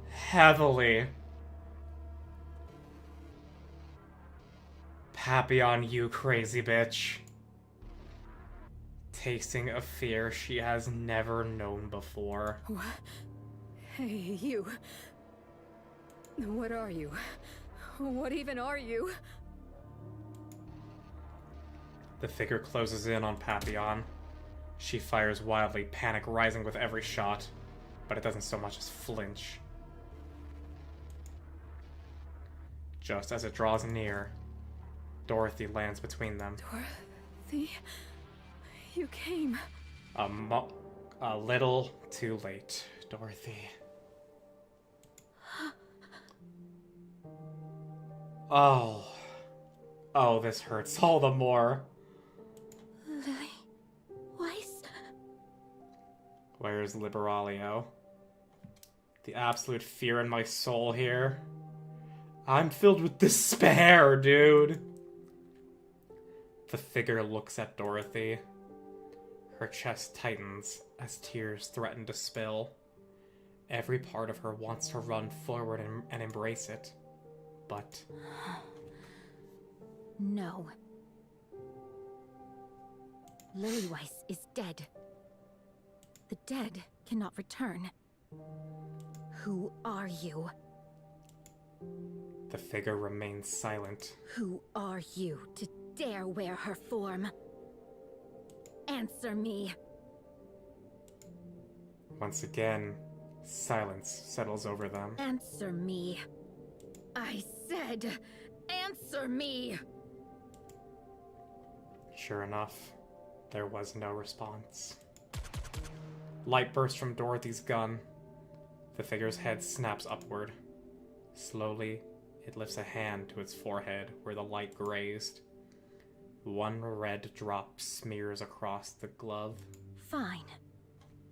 heavily. Papillon, you crazy bitch. Tasting a fear she has never known before. What? Hey, you. What are you? What even are you? The figure closes in on Papillon. She fires wildly, panic rising with every shot, but it doesn't so much as flinch. Just as it draws near, Dorothy lands between them. Dorothy? You came. A little too late, Dorothy. Oh. Oh, this hurts all the more. Lily Weiss? Where's Liberalio? The absolute fear in my soul here. I'm filled with despair, dude. The figure looks at Dorothy. Her chest tightens as tears threaten to spill. Every part of her wants to run forward and embrace it. But... No. Lily Weiss is dead. The dead cannot return. Who are you? The figure remains silent. Who are you to dare wear her form? Answer me. Once again, silence settles over them. Answer me. I said, answer me! Sure enough, there was no response. Light bursts from Dorothy's gun. The figure's head snaps upward. Slowly, it lifts a hand to its forehead where the light grazed. One red drop smears across the glove. Fine.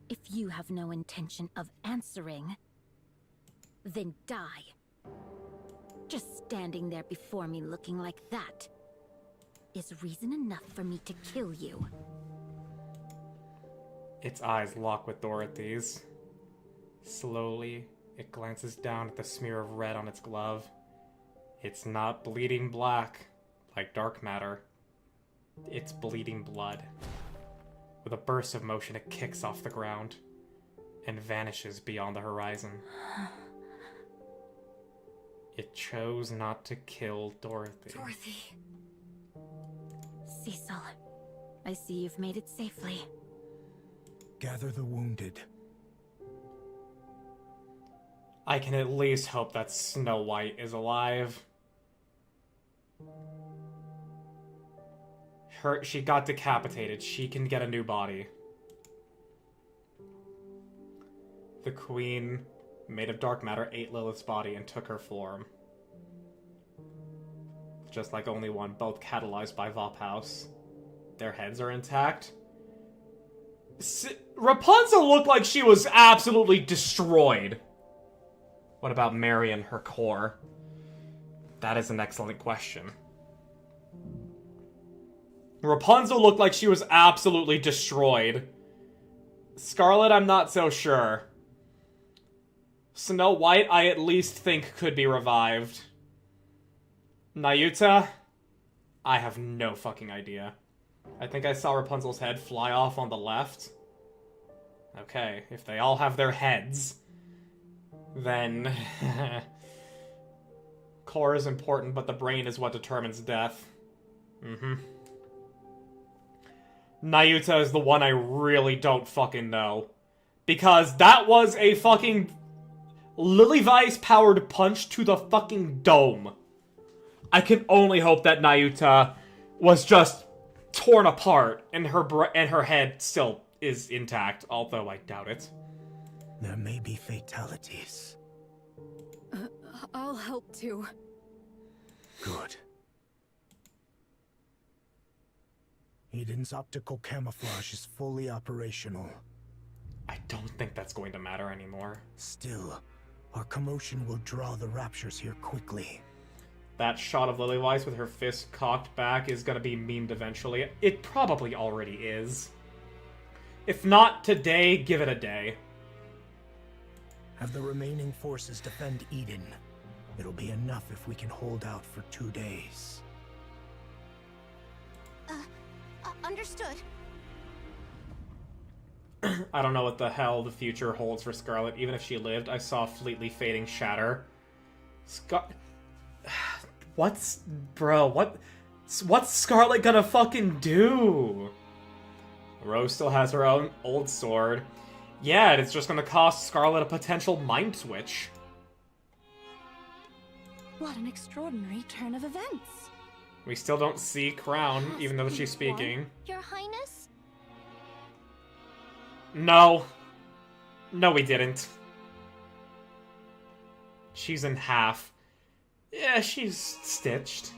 If you have no intention of answering, then die. Just standing there before me looking like that is reason enough for me to kill you. Its eyes lock with Dorothy's. Slowly, it glances down at the smear of red on its glove. It's not bleeding black, like dark matter. It's bleeding blood. With a burst of motion, it kicks off the ground and vanishes beyond the horizon. It chose not to kill Dorothy. Dorothy. Cecil, I see you've made it safely. Gather the wounded. I can at least hope that Snow White is alive. She got decapitated. She can get a new body. The Queen, made of dark matter, ate Lilith's body and took her form. Just like only one, both catalyzed by Vophouse. Their heads are intact. Rapunzel looked like she was absolutely destroyed. What about Marion, her core? That is an excellent question. Rapunzel looked like she was absolutely destroyed. Scarlet, I'm not so sure. Snow White, I at least think could be revived. Nayuta? I have no fucking idea. I think I saw Rapunzel's head fly off on the left. Okay, if they all have their heads, then... Core is important, but the brain is what determines death. Nayuta is the one I really don't fucking know. Because that was a fucking Lily Weiss-powered punch to the fucking dome. I can only hope that Nayuta was just torn apart and her head still is intact, although I doubt it. There may be fatalities. I'll help too. Good. Eden's optical camouflage is fully operational. I don't think that's going to matter anymore. Still, our commotion will draw the raptures here quickly. That shot of Lilyweiss with her fist cocked back is gonna be memed eventually. It probably already is. If not today, give it a day. Have the remaining forces defend Eden. It'll be enough if we can hold out for 2 days. Understood. I don't know what the hell the future holds for Scarlet. Even if she lived, I saw fleetly fading shatter. What's Scarlet gonna fucking do? Rose still has her own old sword. Yeah, and it's just gonna cost Scarlet a potential mind switch. What an extraordinary turn of events. We still don't see Crown, even though she's speaking. Your Highness? No. No, we didn't. She's in half. Yeah, she's stitched.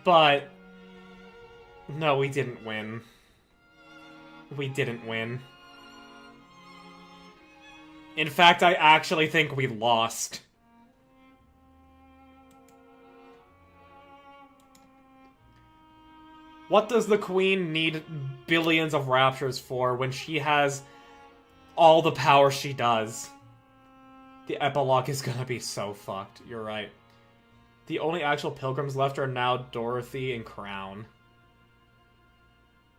But... no, we didn't win. We didn't win. In fact, I actually think we lost. What does the Queen need billions of raptures for when she has all the power she does? The epilogue is gonna be so fucked. You're right. The only actual pilgrims left are now Dorothy and Crown.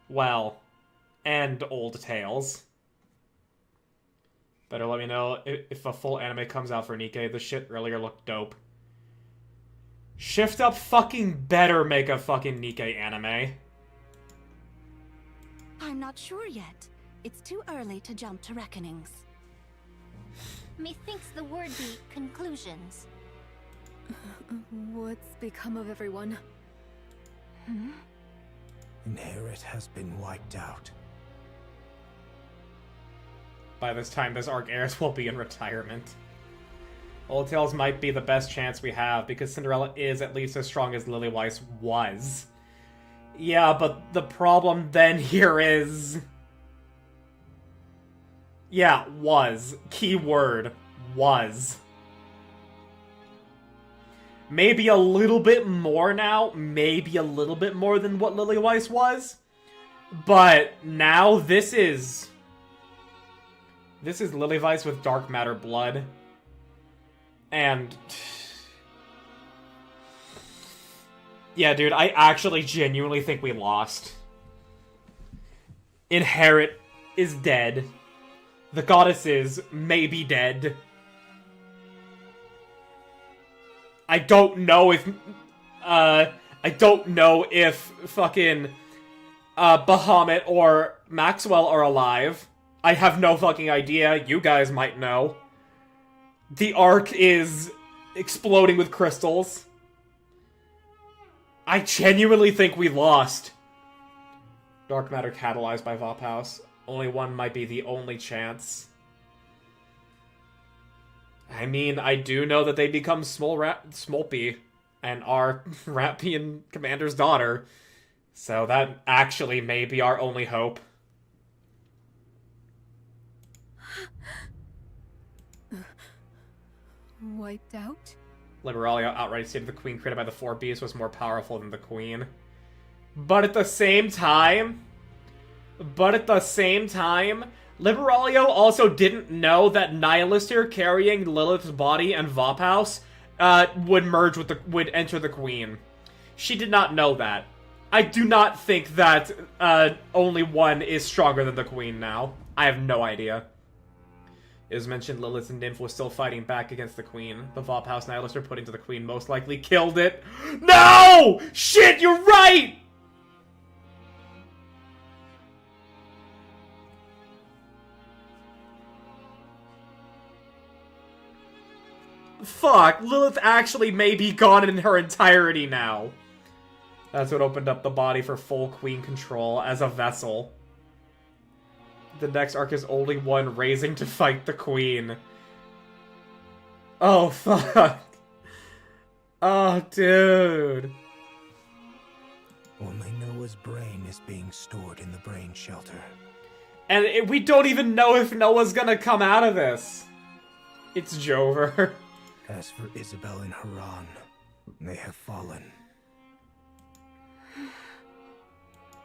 Well, and Old Tales. Better let me know if a full anime comes out for Nikke. The shit earlier looked dope. Shift Up fucking better make a fucking Nikke anime. I'm not sure yet. It's too early to jump to reckonings. Methinks the word be conclusions. What's become of everyone? Inherit has been wiped out. By this time, this arc airs will be in retirement. Old Tales might be the best chance we have, because Cinderella is at least as strong as Lilyweiss was. Yeah, but the problem then here is... yeah, was. Keyword, was. Maybe a little bit more now, maybe a little bit more than what Lilyweiss was. But now this is Lilyweiss with dark matter blood. And... yeah, dude, I actually genuinely think we lost. Inherit is dead. The goddesses may be dead. I don't know if fucking Bahamut or Maxwell are alive. I have no fucking idea. You guys might know. The Ark is exploding with crystals. I genuinely think we lost. Dark matter catalyzed by Vophouse. Only one might be the only chance. I mean, I do know that they become Smolpy and are Ratpian Commander's daughter. So that actually may be our only hope. Wiped out? Liberalia outright stated the Queen created by the Four Beasts was more powerful than the Queen. But at the same time, Liberalia also didn't know that Nihilistir carrying Lilith's body and Vophouse would enter the Queen. She did not know that. I do not think that only one is stronger than the Queen now. I have no idea. It was mentioned Lilith and Nymph was still fighting back against the Queen. The Vophouse Nihilistir put into the Queen most likely killed it. No! Shit, you're right! Fuck, Lilith actually may be gone in her entirety now. That's what opened up the body for full Queen control as a vessel. The next arc is only one raising to fight the Queen. Oh, fuck. Oh, dude. Noah's brain is being stored in the brain shelter. And we don't even know if Noah's gonna come out of this. It's Jover. As for Isabel and Haran, they have fallen.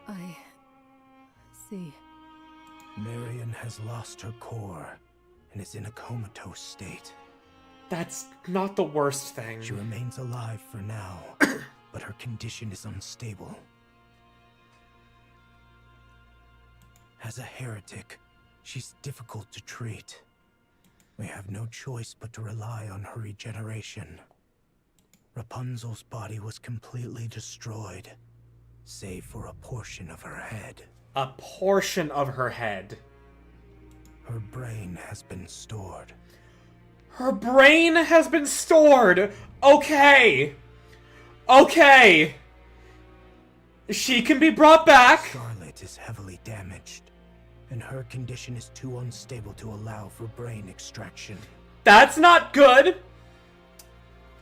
I see. Marion has lost her core and is in a comatose state. That's not the worst thing. She remains alive for now, but her condition is unstable. As a heretic, she's difficult to treat. We have no choice but to rely on her regeneration. Rapunzel's body was completely destroyed, save for a portion of her head. A portion of her head. Her brain has been stored. Her brain has been stored! Okay! Okay! She can be brought back! Scarlet is heavily damaged, and her condition is too unstable to allow for brain extraction. That's not good!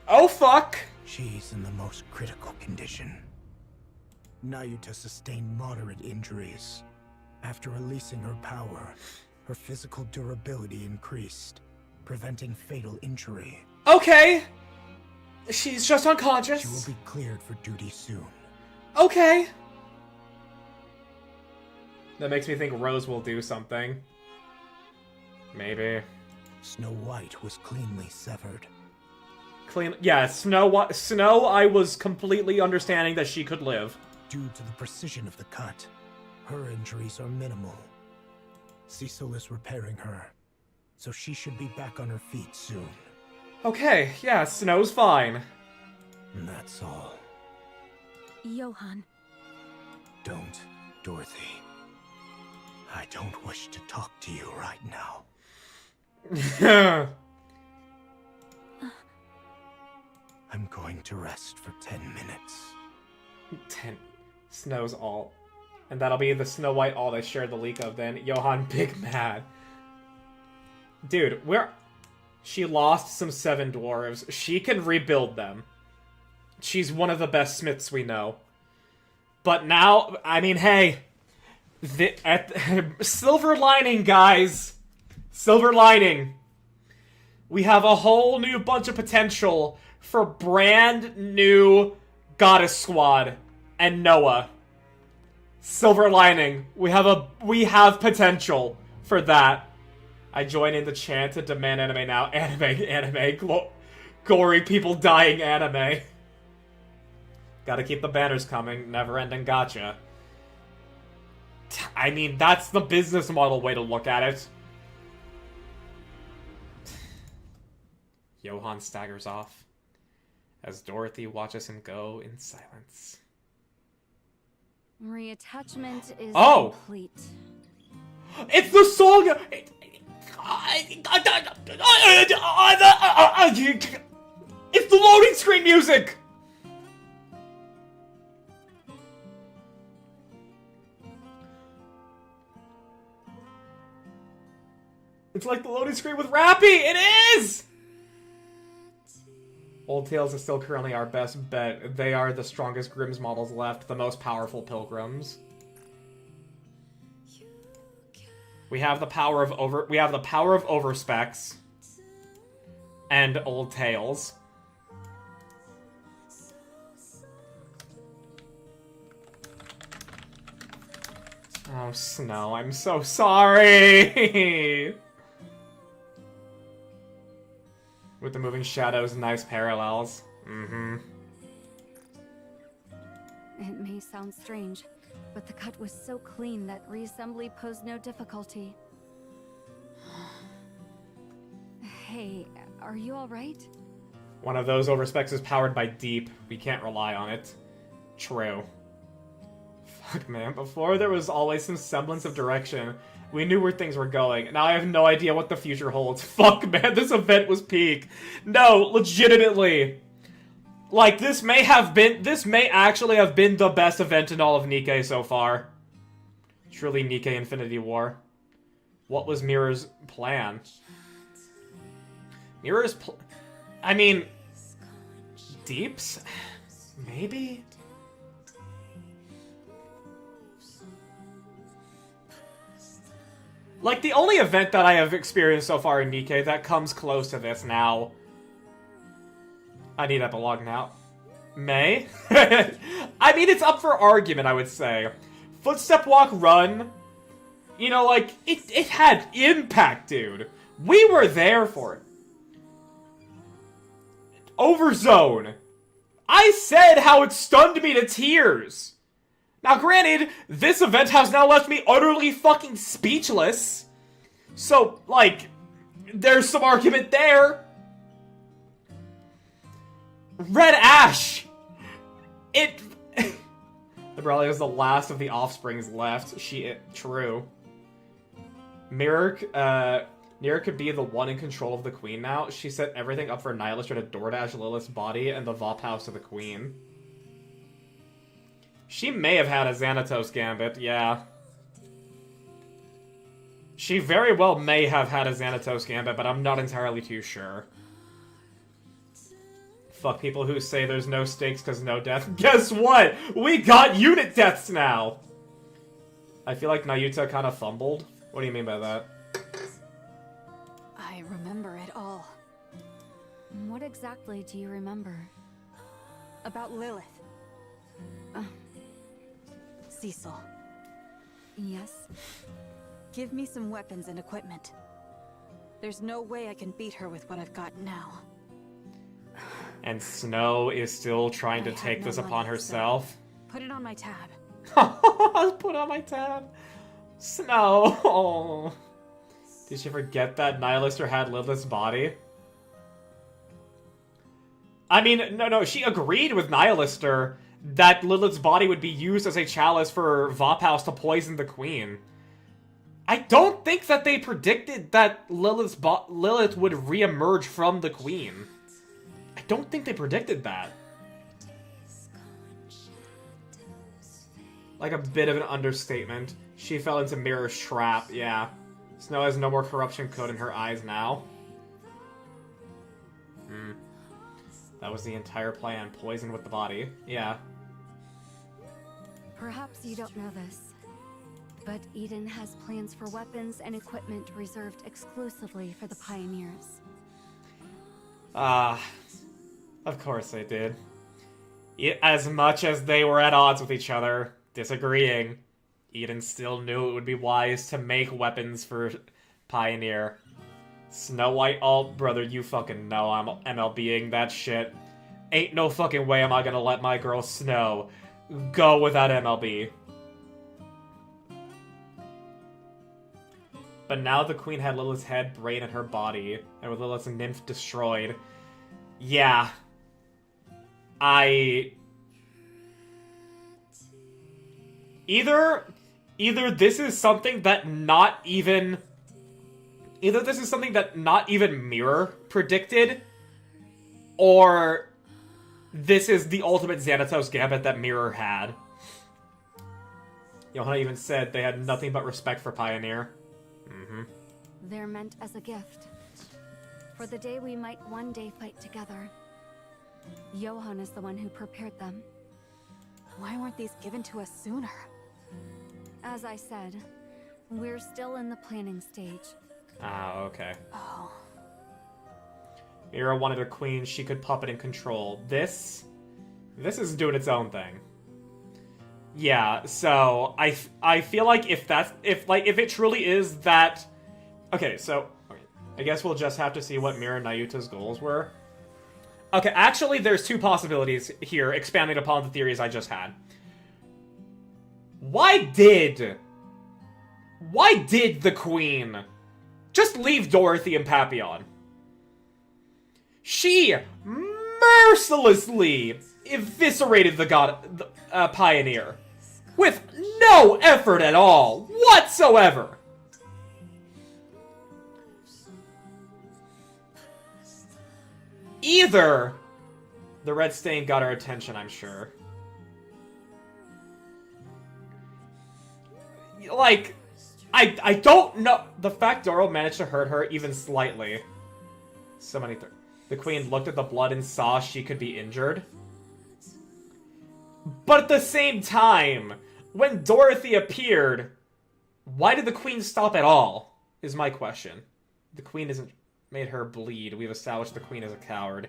Oh fuck! She's in the most critical condition. Nayuta sustained moderate injuries. After releasing her power, her physical durability increased, preventing fatal injury. Okay! She's just unconscious. She will be cleared for duty soon. Okay! That makes me think Rose will do something. Maybe. Snow White was cleanly severed. Yeah, Snow, I was completely understanding that she could live. Due to the precision of the cut, her injuries are minimal. Cecil is repairing her, so she should be back on her feet soon. Okay, yeah, Snow's fine. And that's all. Johann. Don't, Dorothy. I don't wish to talk to you right now. I'm going to rest for 10 minutes. 10. Snow's alt. And that'll be the Snow White alt I shared the leak of then. Johann big mad. Dude, she lost some 7 dwarves. She can rebuild them. She's one of the best smiths we know. But now, I mean, hey. Silver lining, guys. Silver lining. We have a whole new bunch of potential for brand new Goddess Squad and Noah. Silver lining. We have potential for that. I join in the chant to demand anime now. Anime. Gory people dying anime. Gotta keep the banners coming. Never ending gotcha. I mean, that's the business model way to look at it. Johann staggers off as Dorothy watches him go in silence. Reattachment is complete. It's the song! It's the loading screen music! It's like the loading screen with Rappy! It is! Old Tales is still currently our best bet. They are the strongest Grimm's models left, the most powerful pilgrims. We have the power of overspecs and Old Tales. Oh, Snow, I'm so sorry! With the moving shadows, nice parallels. Mm-hmm. It may sound strange, but the cut was so clean that reassembly posed no difficulty. Hey, are you alright? One of those overspecs is powered by Deep. We can't rely on it. True. Fuck, man. Before there was always some semblance of direction. We knew where things were going. Now I have no idea what the future holds. Fuck, man. This event was peak. No, legitimately. Like, this may actually have been the best event in all of Nikke so far. Truly Nikke Infinity War. What was Mirror's plan? I mean... Deeps? Maybe? Like, the only event that I have experienced so far in Nikke that comes close to this now... I need epilogue now. May? I mean, it's up for argument, I would say. Footstep Walk Run, you know, like, it had impact, dude. We were there for it. Overzone. I said how it stunned me to tears. Now, granted, this event has now left me utterly fucking speechless. So, like, there's some argument there. Red Ash! Libralia is the last of the offsprings left. True. Nira could be the one in control of the queen now. She set everything up for Nihilister to DoorDash Lilith's body and the Vop House to the queen. She may have had a Xanatos Gambit, yeah. She very well may have had a Xanatos Gambit, but I'm not entirely too sure. Fuck people who say there's no stakes because no death. Guess what? We got unit deaths now! I feel like Nayuta kind of fumbled. What do you mean by that? I remember it all. What exactly do you remember? About Lilith. Cecil. Yes? Give me some weapons and equipment. There's no way I can beat her with what I've got now. And Snow is still trying to take this upon herself. Put it on my tab. Put it on my tab. Snow. Oh. Did she forget that Nihilister had Lilith's body? I mean, no, she agreed with Nihilister that Lilith's body would be used as a chalice for Vop House to poison the queen. I don't think that they predicted that Lilith would reemerge from the queen. I don't think they predicted that. Like a bit of an understatement. She fell into Mirror's trap, yeah. Snow has no more corruption code in her eyes now. That was the entire plan. Poison with the body. Yeah. Perhaps you don't know this, but Eden has plans for weapons and equipment reserved exclusively for the Pioneers. Of course they did. As much as they were at odds with each other, disagreeing, Eden still knew it would be wise to make weapons for Pioneer. Snow White alt, brother, you fucking know I'm MLBing that shit. Ain't no fucking way am I gonna let my girl Snow go without MLB. But now the queen had Lilith's head, brain, and her body, and with Lilith's nymph destroyed. Yeah. Either this is something that not even Mirror predicted, or this is the ultimate Xanatos Gambit that Mirror had. Johanna even said they had nothing but respect for Pioneer. They're meant as a gift. For the day we might one day fight together. Johann is the one who prepared them. Why weren't these given to us sooner? As I said, we're still in the planning stage. Ah, okay. Oh. Mira wanted a queen she could puppet and control. This is doing its own thing. Yeah, so I feel like if it truly is that, okay, so I guess we'll just have to see what Mira and Nayuta's goals were. Okay, actually, there's two possibilities here, expanding upon the theories I just had. Why did the queen just leave Dorothy and Papillon? She mercilessly eviscerated the Pioneer with no effort at all whatsoever. Either the red stain got her attention, I'm sure. Like, I don't know. The fact Doro managed to hurt her even slightly. So many the queen looked at the blood and saw she could be injured. But at the same time, when Dorothy appeared, why did the queen stop at all? is my question. The queen hasn't made her bleed. We've established the queen as a coward.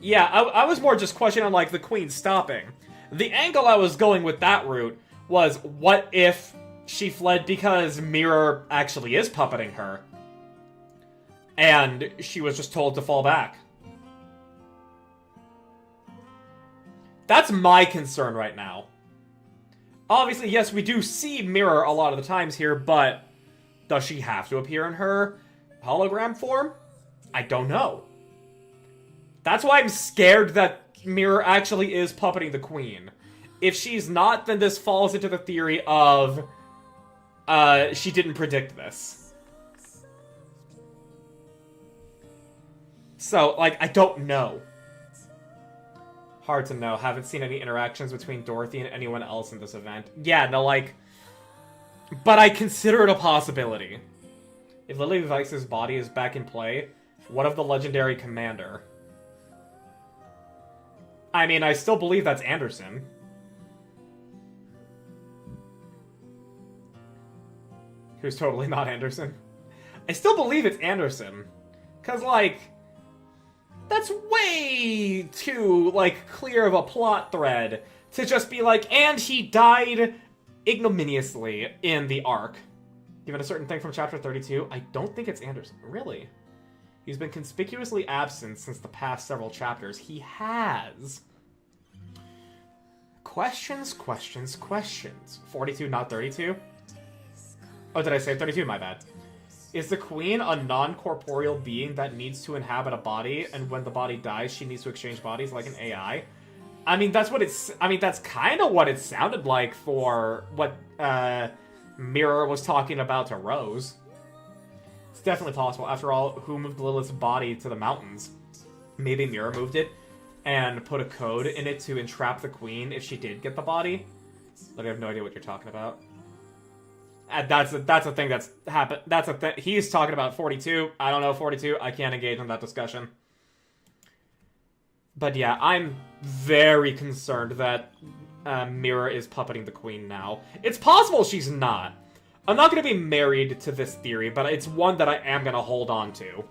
Yeah, I was more just questioning on, like, the queen stopping. The angle I was going with that route was, what if she fled because Mirror actually is puppeting her? And she was just told to fall back. That's my concern right now. Obviously, yes, we do see Mirror a lot of the times here, but does she have to appear in her hologram form? I don't know. That's why I'm scared that Mirror actually is puppeting the queen. If she's not, then this falls into the theory of she didn't predict this. So, like, I don't know. Hard to know. Haven't seen any interactions between Dorothy and anyone else in this event. Yeah, no, like... But I consider it a possibility. If Lily Weiss's body is back in play, what of the legendary commander? I mean, I still believe that's Anderson. Who's totally not Anderson. I still believe it's Anderson. Because, like... That's way too, like, clear of a plot thread to just be like, and he died ignominiously in the arc. Given a certain thing from chapter 32, I don't think it's Anderson. Really? He's been conspicuously absent since the past several chapters. He has. Questions, questions, questions. 42, not 32? Oh, did I say 32? My bad. Is the queen a non-corporeal being that needs to inhabit a body, and when the body dies, she needs to exchange bodies like an AI? I mean, that's what it's... I mean, that's kind of what it sounded like for what Mirror was talking about to Rose. It's definitely possible. After all, who moved Lilith's body to the mountains? Maybe Mirror moved it and put a code in it to entrap the queen if she did get the body. But I have no idea what you're talking about. That's a thing that's happened. That's a thing. He's talking about 42. I don't know 42. I can't engage in that discussion. But yeah, I'm very concerned that Mirror is puppeting the queen now. It's possible she's not. I'm not going to be married to this theory, but it's one that I am going to hold on to.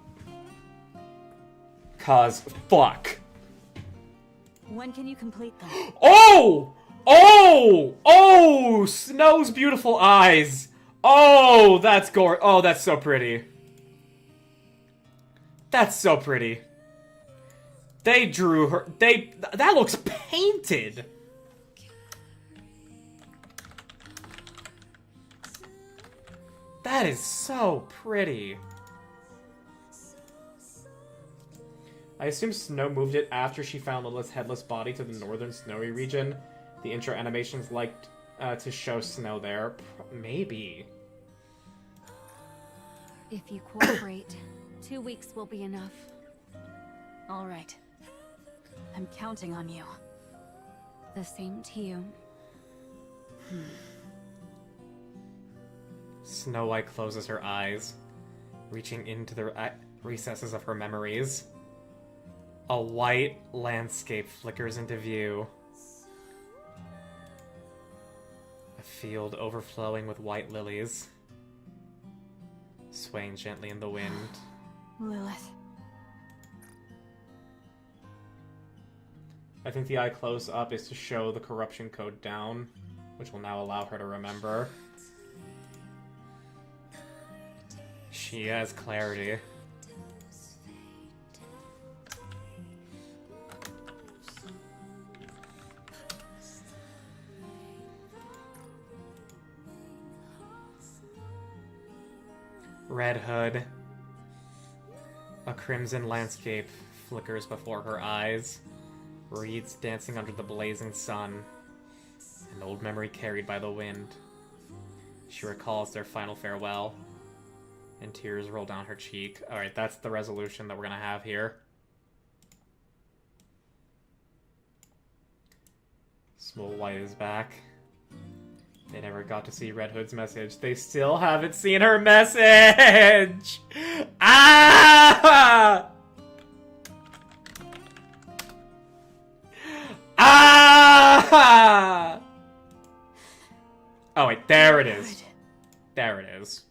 'Cause fuck. When can you complete them? Oh! Oh! Oh! Snow's beautiful eyes! Oh, that's oh, that's so pretty. That's so pretty. They drew her... That looks painted! That is so pretty. I assume Snow moved it after she found Lilith's headless body to the northern snowy region. The intro animations liked to show Snow there. Maybe. If you cooperate, 2 weeks will be enough. All right. I'm counting on you. The same to you. Snow White closes her eyes, reaching into the recesses of her memories. A white landscape flickers into view. A field overflowing with white lilies, swaying gently in the wind. Lilith. I think the eye close up is to show the corruption code down, which will now allow her to remember. She has clarity. Red hood. A crimson landscape flickers before her eyes. Reeds dancing under the blazing sun. An old memory carried by the wind. She recalls their final farewell. And tears roll down her cheek. Alright, that's the resolution that we're gonna have here. Small White is back. They never got to see Red Hood's message. They still haven't seen her message! Ah! Ah! Oh wait, there it is. There it is.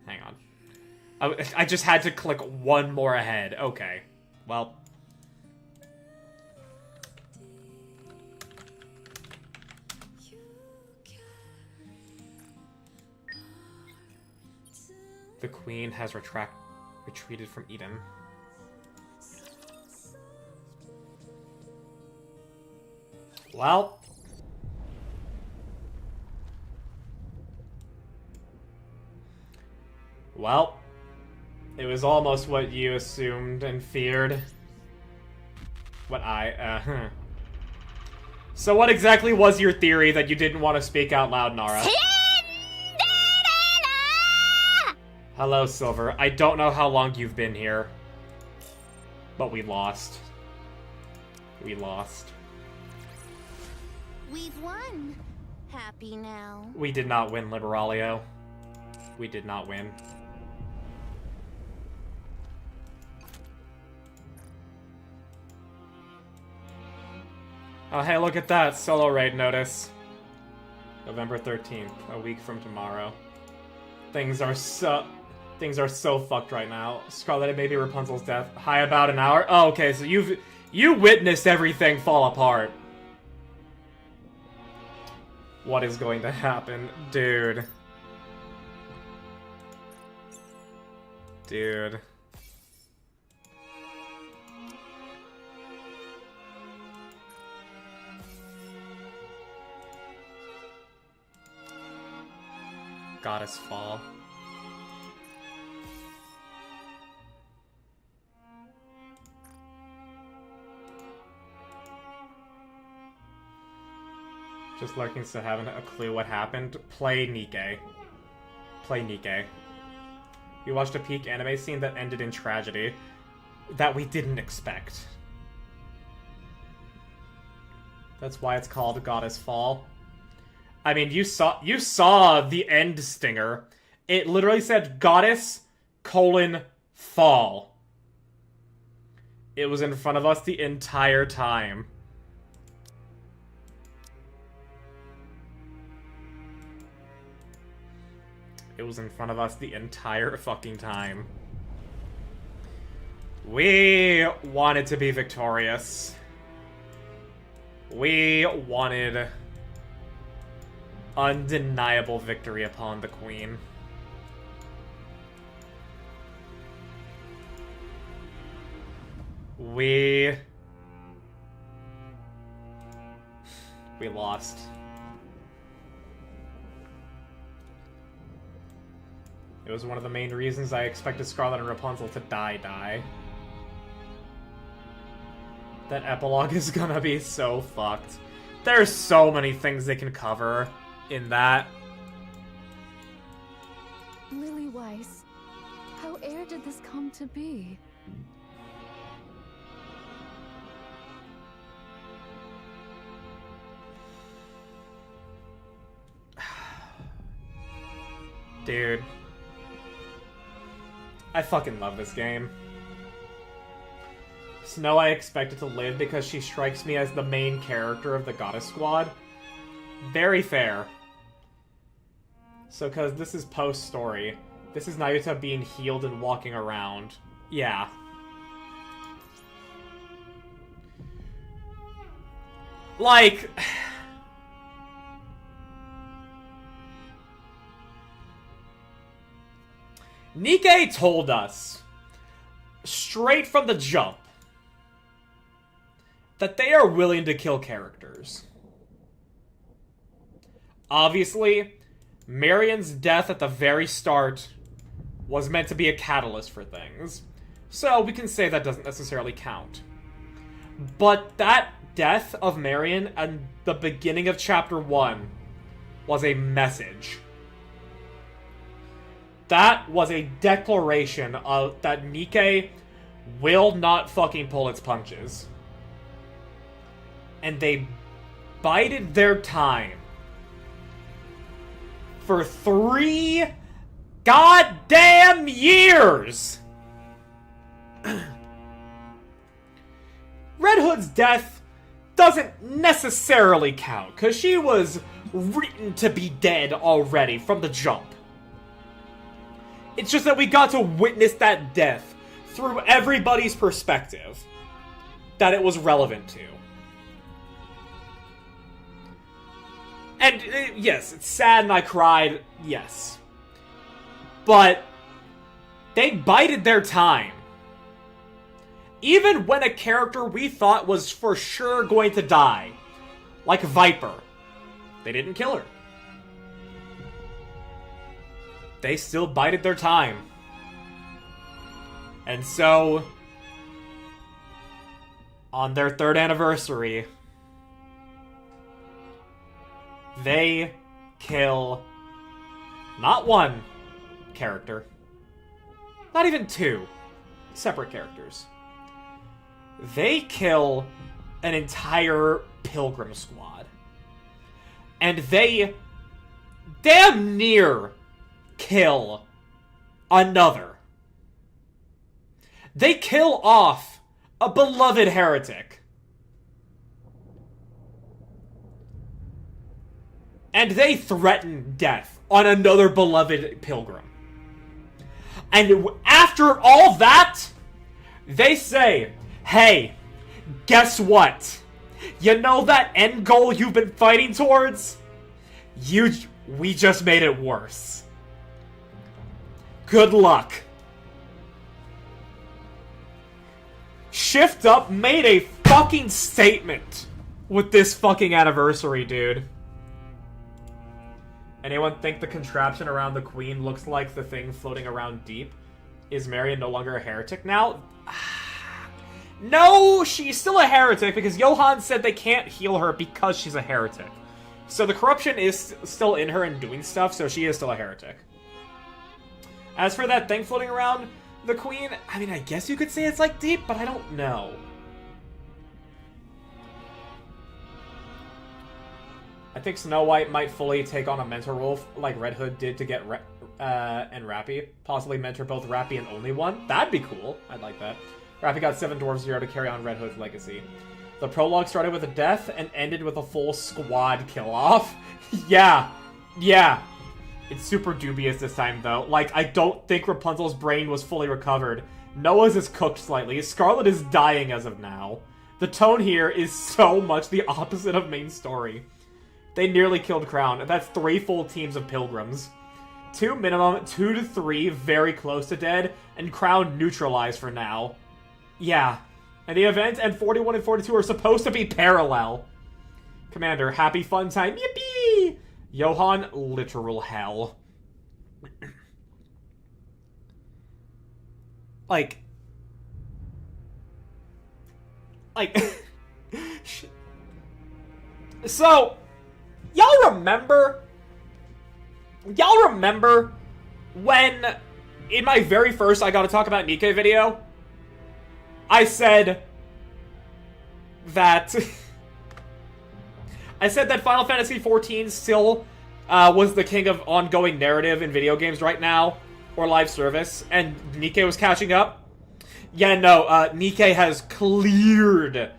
Hang on. I just had to click one more ahead. Okay. Well. The queen has retreated from Eden. Well. Well. It was almost what you assumed and feared. What So what exactly was your theory that you didn't want to speak out loud, Nara? Hello, Silver. I don't know how long you've been here. But we lost. We lost. We've won. Happy now. We did not win, Liberalio. We did not win. Oh, hey, look at that. Solo raid notice. November 13th, a week from tomorrow. Things are so fucked right now. Scarlet, it may be Rapunzel's death. Hi, about an hour? Oh, okay, so you witnessed everything fall apart. What is going to happen? Dude. Dude. Goddess fall. Just lurking, so having a clue what happened. Play Nikke. Play Nikke. We watched a peak anime scene that ended in tragedy that we didn't expect. That's why it's called Goddess Fall. I mean, you saw the end stinger. It literally said Goddess, fall. It was in front of us the entire time. It was in front of us the entire fucking time. We wanted to be victorious. We wanted undeniable victory upon the queen. We lost. It was one of the main reasons I expected Scarlet and Rapunzel to die. That epilogue is gonna be so fucked. There's so many things they can cover in that. Lily Weiss, how did this come to be? Dude. I fucking love this game. Snow I expected to live because she strikes me as the main character of the Goddess Squad. Very fair. So, cause this is post-story. This is Nayuta being healed and walking around. Yeah. Like... Nikke told us, straight from the jump, that they are willing to kill characters. Obviously, Marion's death at the very start was meant to be a catalyst for things, so we can say that doesn't necessarily count. But that death of Marion at the beginning of Chapter 1 was a message. That was a declaration of that Nikke will not fucking pull its punches. And they bided their time for 3 goddamn years! Red Hood's death doesn't necessarily count, because she was written to be dead already from the jump. It's just that we got to witness that death through everybody's perspective that it was relevant to. And, yes, it's sad and I cried, yes. But they bided their time. Even when a character we thought was for sure going to die, like Viper, they didn't kill her. They still bided their time. And so, on their 3rd anniversary, they kill not one character, not even 2 separate characters. They kill an entire Pilgrim squad. And they damn near kill another. They kill off a beloved heretic. And they threaten death on another beloved pilgrim. And after all that, they say, hey, guess what? You know that end goal you've been fighting towards? We just made it worse. Good luck. Shift Up made a fucking statement with this fucking anniversary, dude. Anyone think the contraption around the queen looks like the thing floating around deep? Is Marion no longer a heretic now? No, she's still a heretic because Johann said they can't heal her because she's a heretic. So the corruption is still in her and doing stuff, so she is still a heretic. As for that thing floating around the queen, I mean, I guess you could say it's like deep, but I don't know. I think Snow White might fully take on a mentor role like Red Hood did to get and Rappy. Possibly mentor both Rappy and Only One. That'd be cool. I'd like that. Rappy got 7 Dwarves 0 to carry on Red Hood's legacy. The prologue started with a death and ended with a full squad kill-off. Yeah. It's super dubious this time, though. Like, I don't think Rapunzel's brain was fully recovered. Noah's is cooked slightly. Scarlet is dying as of now. The tone here is so much the opposite of main story. They nearly killed Crown. That's 3 full teams of pilgrims. 2 minimum, 2 to 3 very close to dead, and Crown neutralized for now. Yeah. And the event and 41 and 42 are supposed to be parallel. Commander, happy fun time. Yippee! Johann, literal hell. Like... So, y'all remember when, in my very first I Gotta Talk About Nikke video, I said that Final Fantasy XIV still was the king of ongoing narrative in video games right now, or live service, and Nikke was catching up? Yeah, no, Nikke has cleared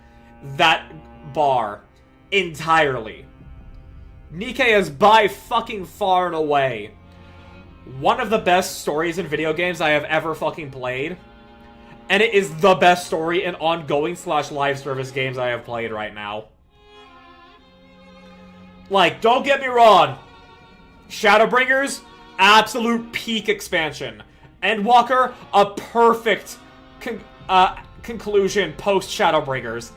that bar entirely. Nikke is by fucking far and away one of the best stories in video games I have ever fucking played. And it is the best story in ongoing / live service games I have played right now. Like, don't get me wrong. Shadowbringers, absolute peak expansion. Endwalker, a perfect conclusion post Shadowbringers.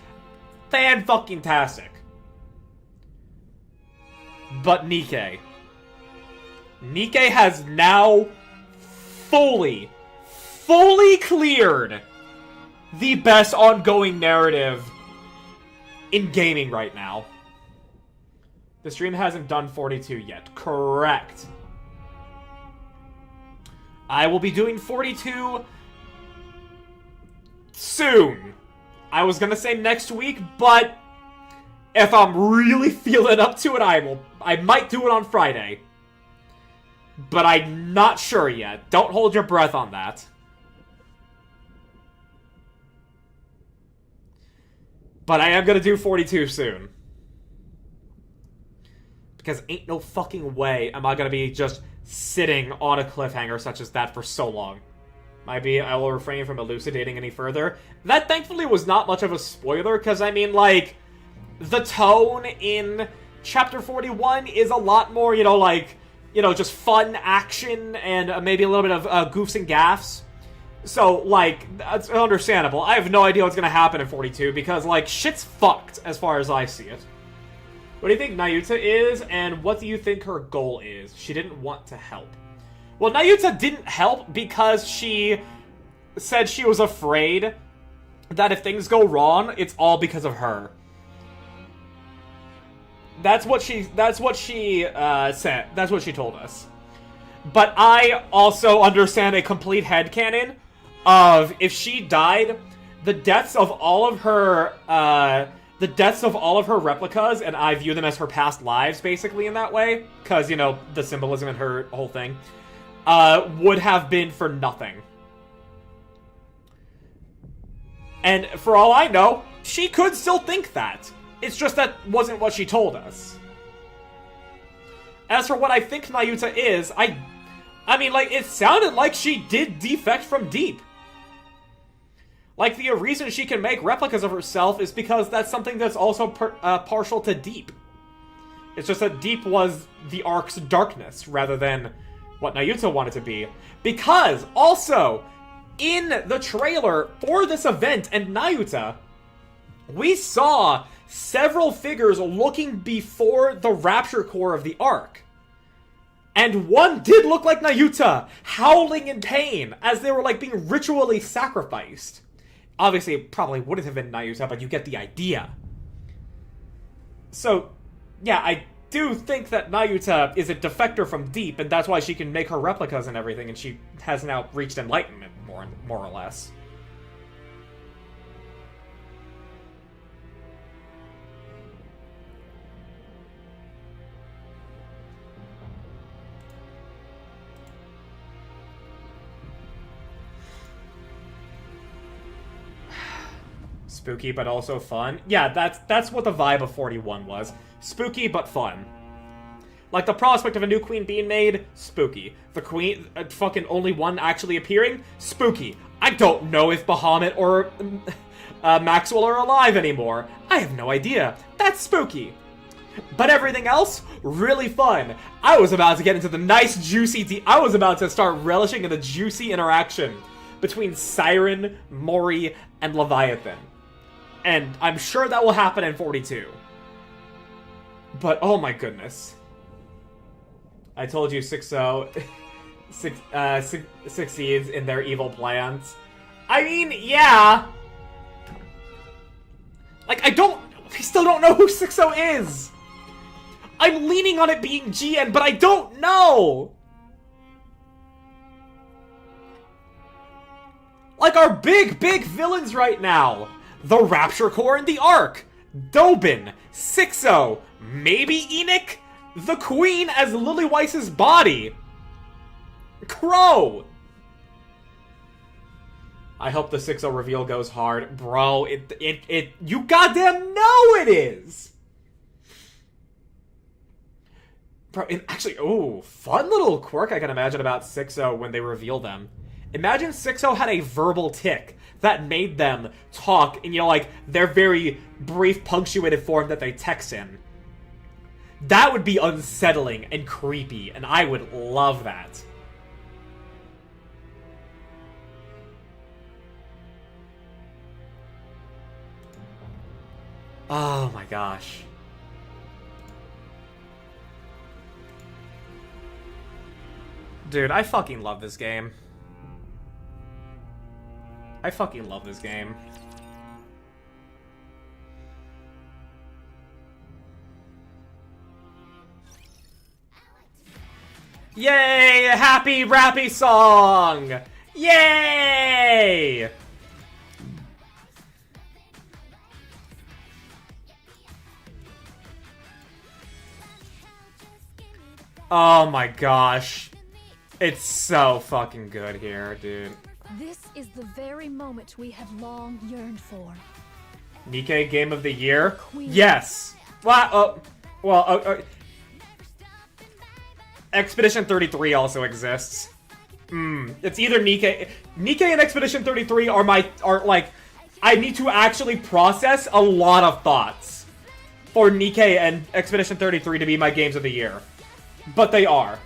Fan-fucking-tastic. But Nikke has now fully cleared the best ongoing narrative in gaming right now. The stream hasn't done 42 yet. Correct. I will be doing 42 soon. I was gonna say next week, but if I'm really feeling up to it, I might do it on Friday. But I'm not sure yet. Don't hold your breath on that. But I am gonna do 42 soon. Because ain't no fucking way am I gonna be just sitting on a cliffhanger such as that for so long. Maybe I will refrain from elucidating any further. That thankfully was not much of a spoiler, because I mean, like, the tone in Chapter 41 is a lot more, you know, like, you know, just fun action and maybe a little bit of goofs and gaffs. So, like, that's understandable. I have no idea what's gonna happen in 42 because, like, shit's fucked as far as I see it. What do you think Nayuta is, and what do you think her goal is? She didn't want to help. Well, Nayuta didn't help because she said she was afraid that if things go wrong, it's all because of her. That's what she said. That's what she told us. But I also understand a complete headcanon of if she died, the deaths of all of her replicas, and I view them as her past lives, basically, in that way, because, you know, the symbolism in her whole thing, would have been for nothing. And for all I know, she could still think that. It's just that wasn't what she told us. As for what I think Nayuta is, I mean, like, it sounded like she did defect from Deep. Like, the reason she can make replicas of herself is because that's something that's also partial to Deep. It's just that Deep was the Ark's darkness, rather than what Nayuta wanted to be. Because, also, in the trailer for this event and Nayuta, we saw several figures looking before the Rapture Core of the Ark. And one did look like Nayuta, howling in pain, as they were, like, being ritually sacrificed. Obviously, it probably wouldn't have been Nayuta, but you get the idea. So, yeah, I do think that Nayuta is a defector from Deep, and that's why she can make her replicas and everything, and she has now reached enlightenment, more or less. Spooky, but also fun. Yeah, that's what the vibe of 41 was. Spooky, but fun. Like, the prospect of a new queen being made, spooky. The queen, fucking only one actually appearing, spooky. I don't know if Bahamut or Maxwell are alive anymore. I have no idea. That's spooky. But everything else, really fun. I was about to get into the nice, juicy... I was about to start relishing in the juicy interaction between Siren, Mori, and Leviathan. And I'm sure that will happen in 42. But, oh my goodness. I told you 6-0 succeeds in their evil plans. I mean, yeah. Like, I still don't know who 6-0 is. I'm leaning on it being GN, but I don't know. Like, our big villains right now. The Rapture Core and the Ark. Dobin. 6-0. Maybe Enoch? The Queen as Lily Weiss's body. Crow. I hope the 6-0 reveal goes hard. Bro, you goddamn know it is! Bro, actually, ooh, fun little quirk I can imagine about 6-0 when they reveal them. Imagine 6-0 had a verbal tick that made them talk in, you know, like, their very brief punctuated form that they text in. That would be unsettling and creepy, and I would love that. Oh my gosh. Dude, I fucking love this game. I fucking love this game. Yay! A happy rappy song! Yay! Oh my gosh. It's so fucking good here, dude. This is the very moment we have long yearned for. Nikke Game of the Year? Yes! Well, Expedition 33 also exists. It's either Nikke and Expedition 33 are like, I need to actually process a lot of thoughts for Nikke and Expedition 33 to be my games of the year. But they are.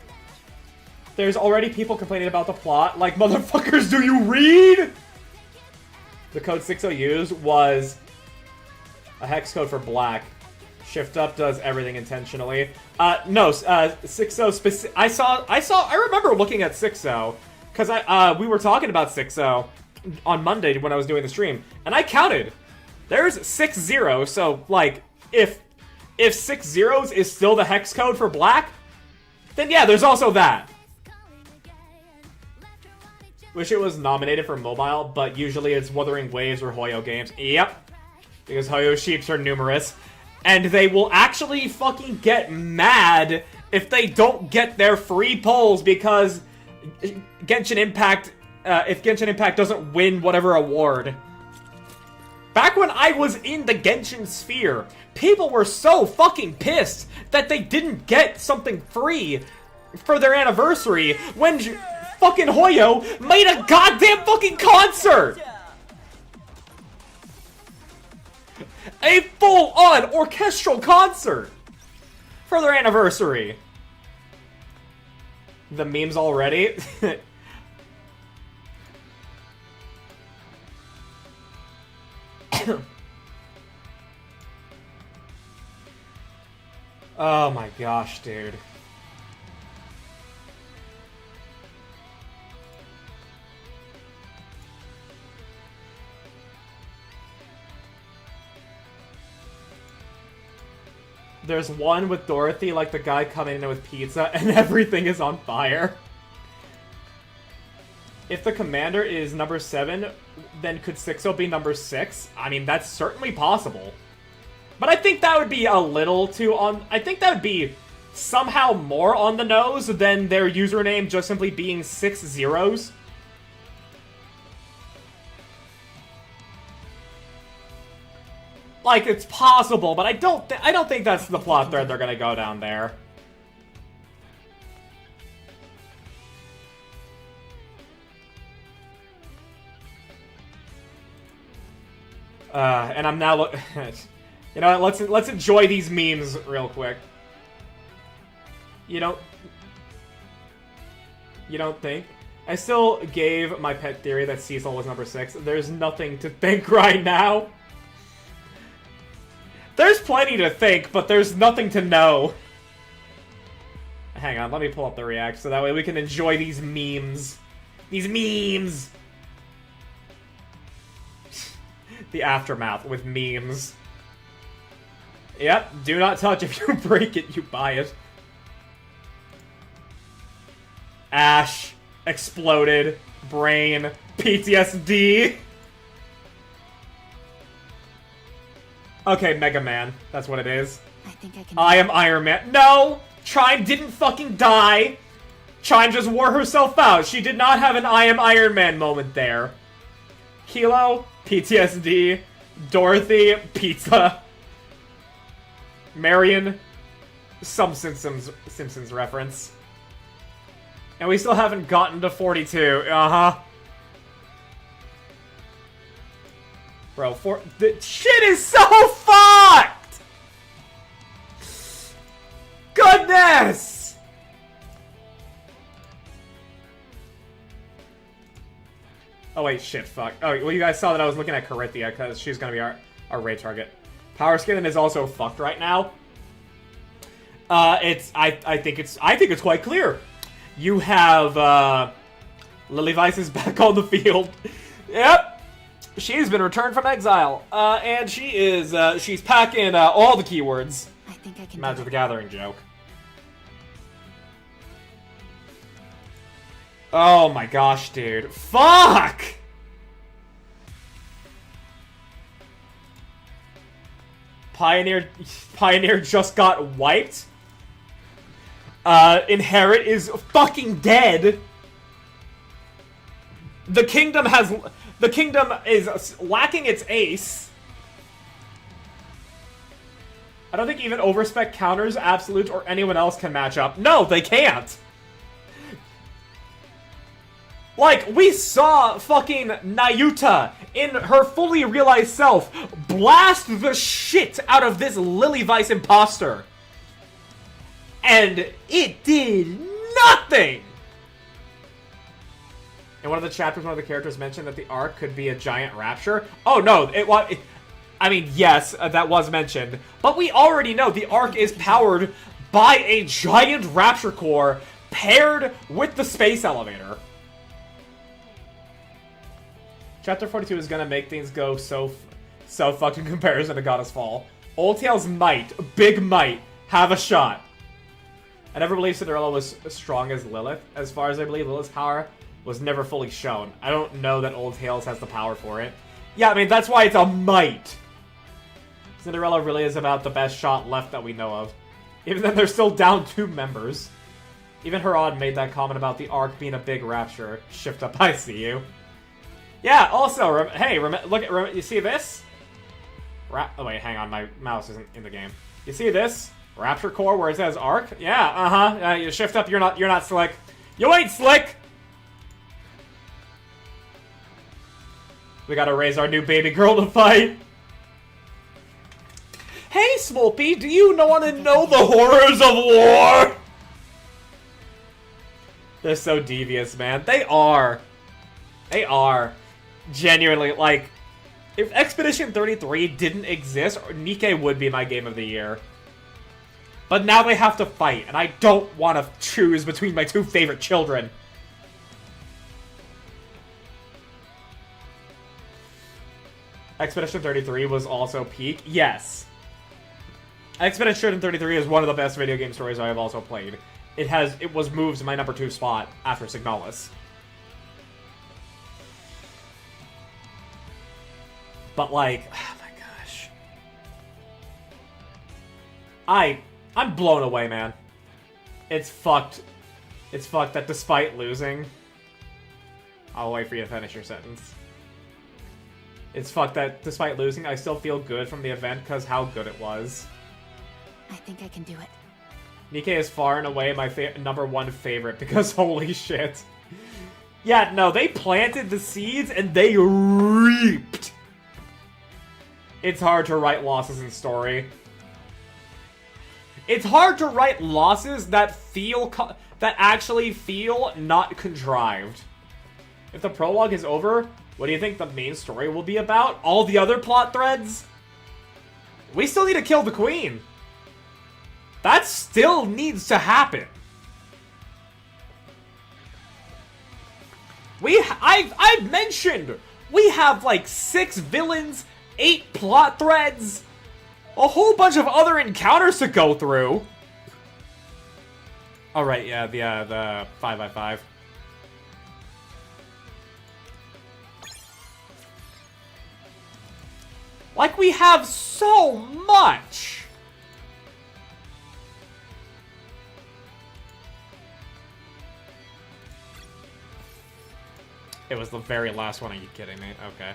There's already people complaining about the plot, like, motherfuckers, do you read? The code 60 used was a hex code for black. Shift up does everything intentionally. No, 60 I remember looking at 60, because we were talking about 60 on Monday when I was doing the stream, and I counted. There's 60, so, like, if 6 zeros is still the hex code for black, then yeah, there's also that. Wish it was nominated for mobile, but usually it's Wuthering Waves or Hoyo games. Yep. Because Hoyo sheeps are numerous. And they will actually fucking get mad if they don't get their free polls because Genshin Impact, if Genshin Impact doesn't win whatever award. Back when I was in the Genshin sphere, people were so fucking pissed that they didn't get something free for their anniversary when fucking Hoyo made a goddamn fucking concert! A full-on orchestral concert for their anniversary. The memes already? Oh my gosh, dude. There's one with Dorothy, like the guy coming in with pizza, and everything is on fire. If the commander is number 7, then could 60 be number 6? I mean, that's certainly possible. But I think that would be a little too on... I think that would be somehow more on the nose than their username just simply being 6 zeros. Like, it's possible, but I don't think that's the plot thread they're gonna go down there. And I'm now you know what, let's enjoy these memes real quick. You don't think? I still gave my pet theory that Cecil was number 6. There's nothing to think right now. There's plenty to think, but there's nothing to know. Hang on, let me pull up the react so that way we can enjoy these memes. These memes! The aftermath with memes. Yep, do not touch. If you break it, you buy it. Ash. Exploded. Brain. PTSD. Okay, Mega Man. That's what it is. I think I can. I am Iron Man. No! Chime didn't fucking die. Chime just wore herself out. She did not have an I am Iron Man moment there. Kilo, PTSD. Dorothy, pizza. Marion, some Simpsons reference. And we still haven't gotten to 42. Uh-huh. Bro, the shit is so fucked! Goodness! Oh wait, shit, fuck. Oh, well you guys saw that I was looking at Corinthia, because she's gonna be our raid target. Power Skin is also fucked right now. I think it's quite clear. You have, Lily Weiss is back on the field. Yep! She's been returned from exile, and she is, she's packing, all the keywords. I think I can. Magic the Gathering joke. Oh my gosh, dude. Fuck! Pioneer just got wiped. Inherit is fucking dead. The kingdom is lacking its ace. I don't think even Overspec counters, Absolute, or anyone else can match up. No, they can't! Like, we saw fucking Nayuta in her fully realized self blast the shit out of this Lily Vice imposter. And it did nothing! In one of the chapters, one of the characters mentioned that the Ark could be a giant rapture. Oh no, I mean, yes, that was mentioned. But we already know the Ark is powered by a giant rapture core paired with the space elevator. Chapter 42 is gonna make things go so fucked in comparison to Goddess Fall. Old Tail's might, big might, have a shot. I never believed Cinderella was as strong as Lilith. As far as I believe, Lilith's power was never fully shown. I don't know that Old Tails has the power for it. Yeah, I mean, that's why it's a might. Cinderella really is about the best shot left that we know of. Even then, they're still down 2 members. Even Harad made that comment about the Ark being a big rapture. Shift up, I see you. Yeah, also, hey, look at, you see this? Oh wait, hang on, my mouse isn't in the game. You see this? Rapture core where it says Ark? Yeah, you shift up, you're not slick. You ain't slick! We gotta raise our new baby girl to fight. Hey, Smolpy, do you want to know the horrors of war? They're so devious, man. They are. They are. Genuinely, like, if Expedition 33 didn't exist, Nikke would be my game of the year. But now they have to fight, and I don't want to choose between my 2 favorite children. Expedition 33 was also peak. Yes. Expedition 33 is one of the best video game stories I have also played. It was moved to my number 2 spot after Signalis. But like, oh my gosh. I'm blown away, man. It's fucked. It's fucked that despite losing... I'll wait for you to finish your sentence. It's fucked that despite losing, I still feel good from the event because how good it was. I think I can do it. Nikke is far and away my number 1 favorite because holy shit. Yeah, no, they planted the seeds and they reaped. It's hard to write losses in story. It's hard to write losses that actually feel not contrived. If the prologue is over, what do you think the main story will be about? All the other plot threads? We still need to kill the queen. That still needs to happen. I've mentioned we have like 6 villains, 8 plot threads, a whole bunch of other encounters to go through. Oh right, yeah, the 5x5. Like we have so much. It was the very last one. Are you kidding me? Okay.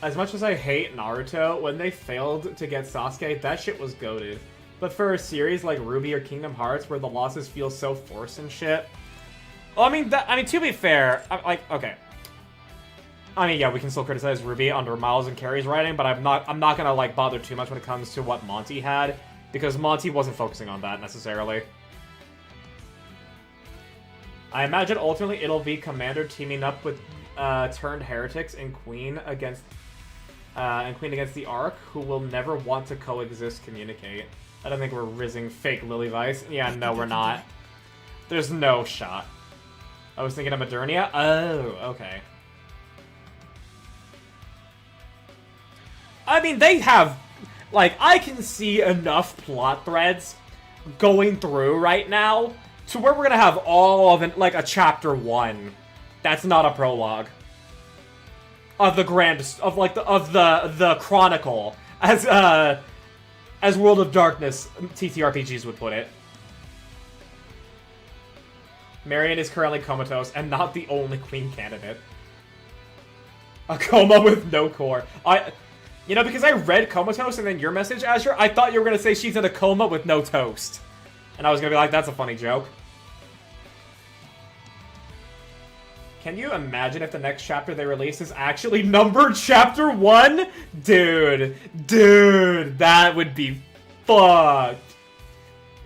As much as I hate Naruto, when they failed to get Sasuke, that shit was goated. But for a series like Ruby or Kingdom Hearts, where the losses feel so forced and shit, well, I mean, to be fair, okay. I mean, yeah, we can still criticize Ruby under Miles and Carrie's writing, but I'm not gonna like bother too much when it comes to what Monty had, because Monty wasn't focusing on that necessarily. I imagine ultimately it'll be Commander teaming up with turned heretics and Queen against the Ark, who will never want to coexist. Communicate. I don't think we're rizzing fake Lily Vice. Yeah, no, we're not. There's no shot. I was thinking of Modernia. Oh, okay. I mean, they have, like, I can see enough plot threads going through right now to where we're gonna have all of it, like, a chapter 1. That's not a prologue. Of the grand, of the chronicle. As as World of Darkness TTRPGs would put it. Marion is currently comatose and not the only queen candidate. A coma with no core. You know, because I read comatose and then your message, Azure, I thought you were going to say she's in a coma with no toast. And I was going to be like, that's a funny joke. Can you imagine if the next chapter they release is actually numbered Chapter 1? Dude, that would be fucked.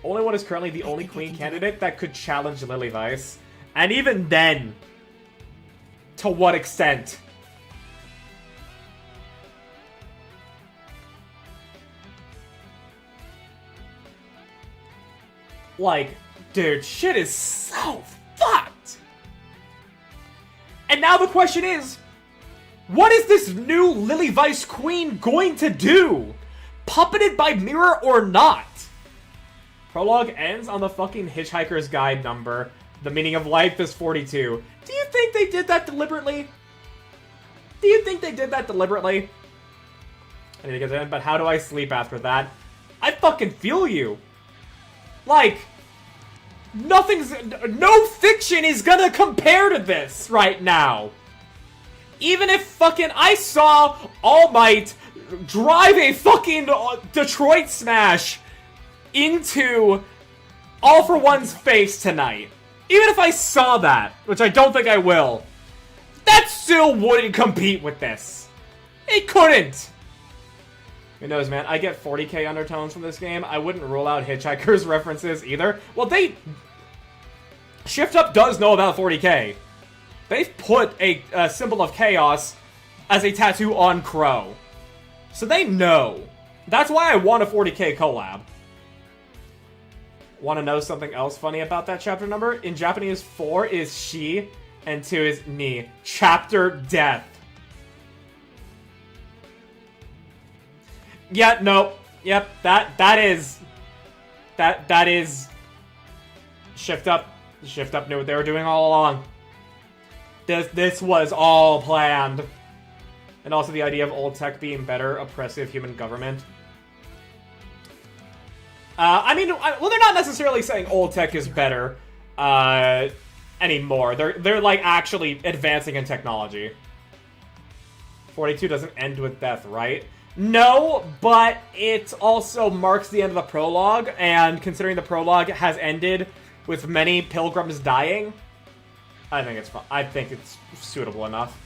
Only One is currently the only queen candidate that could challenge Lily Vice. And even then, to what extent? Like, dude, shit is so fucked. And now the question is, what is this new Lily Vice Queen going to do? Puppeted by Mirror or not? Prologue ends on the fucking Hitchhiker's Guide number. The meaning of life is 42. Do you think they did that deliberately? Do you think they did that deliberately? I need to get in, but how do I sleep after that? I fucking feel you. Like, no fiction is gonna compare to this right now. Even if fucking I saw All Might drive a fucking Detroit Smash into All For One's face tonight. Even if I saw that, which I don't think I will, that still wouldn't compete with this. It couldn't. Who knows, man? I get 40k undertones from this game. I wouldn't rule out Hitchhiker's references either. Well, Shift Up does know about 40k. They've put a symbol of chaos as a tattoo on Crow. So they know. That's why I want a 40k collab. Want to know something else funny about that chapter number? In Japanese, 4 is she, and 2 is ni. Chapter death. Yeah, no. Yep, that is Shift Up. Shift Up knew what they were doing all along. This was all planned. And also the idea of old tech being better, oppressive human government. I mean, well, they're not necessarily saying old tech is better anymore. They're like actually advancing in technology. 42 doesn't end with death, right? No, but it also marks the end of the prologue, and considering the prologue has ended with many pilgrims dying, I think it's fun. I think it's suitable enough.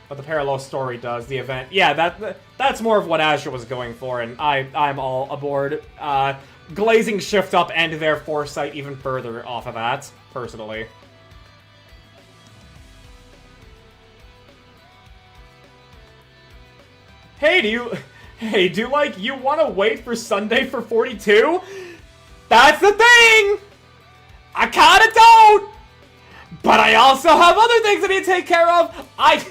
But the parallel story does, the event. Yeah, that's more of what Azure was going for, and I'm all aboard. Glazing Shift Up and their foresight even further off of that, personally. Hey, do you want to wait for Sunday for 42? That's the thing! I kinda don't! But I also have other things I need to take care of! I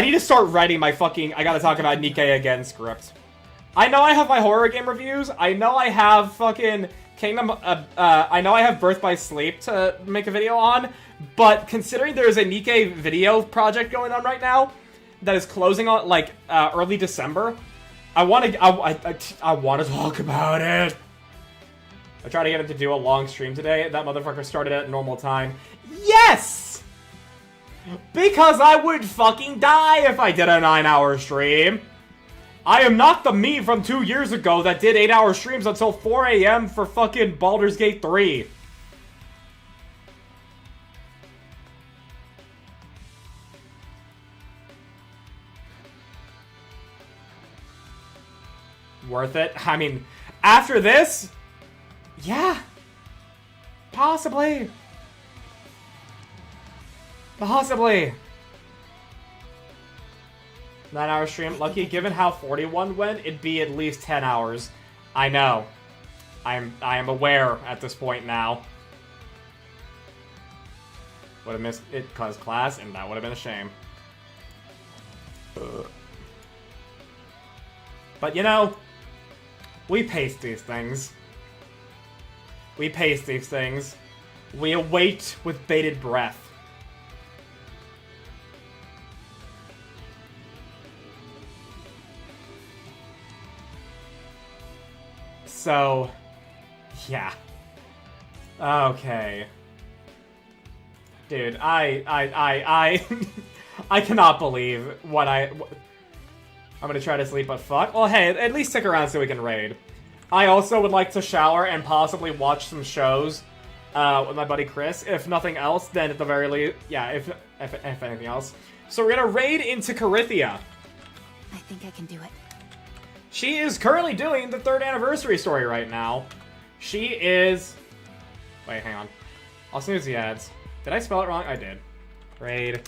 need to start writing my fucking I gotta talk about Nikke again script. I know I have my horror game reviews, I know I have fucking Kingdom, I know I have Birth by Sleep to make a video on, but considering there's a Nikke video project going on right now, that is closing on, like, early December, I want to talk about it. I tried to get him to do a long stream today. That motherfucker started at normal time. Yes! Because I would fucking die if I did a 9-hour stream. I am not the me from 2 years ago that did 8-hour streams until 4 a.m. for fucking Baldur's Gate 3. Worth it? I mean, after this? Yeah. Possibly. Possibly. 9-hour stream. Lucky, given how 41 went, it'd be at least 10 hours. I know. I am aware at this point now. Would have missed it cause class, and that would have been a shame. But you know, we pace these things. We pace these things. We await with bated breath. So, yeah. Okay. Dude, I cannot believe what I'm gonna try to sleep, but fuck. Well, hey, at least stick around so we can raid. I also would like to shower and possibly watch some shows with my buddy Chris. If nothing else, then at the very least, yeah, if anything else. So we're gonna raid into Corythia. I think I can do it. She is currently doing the 3rd anniversary story right now. She is... Wait, hang on. I'll snooze the ads. Did I spell it wrong? I did. Raid.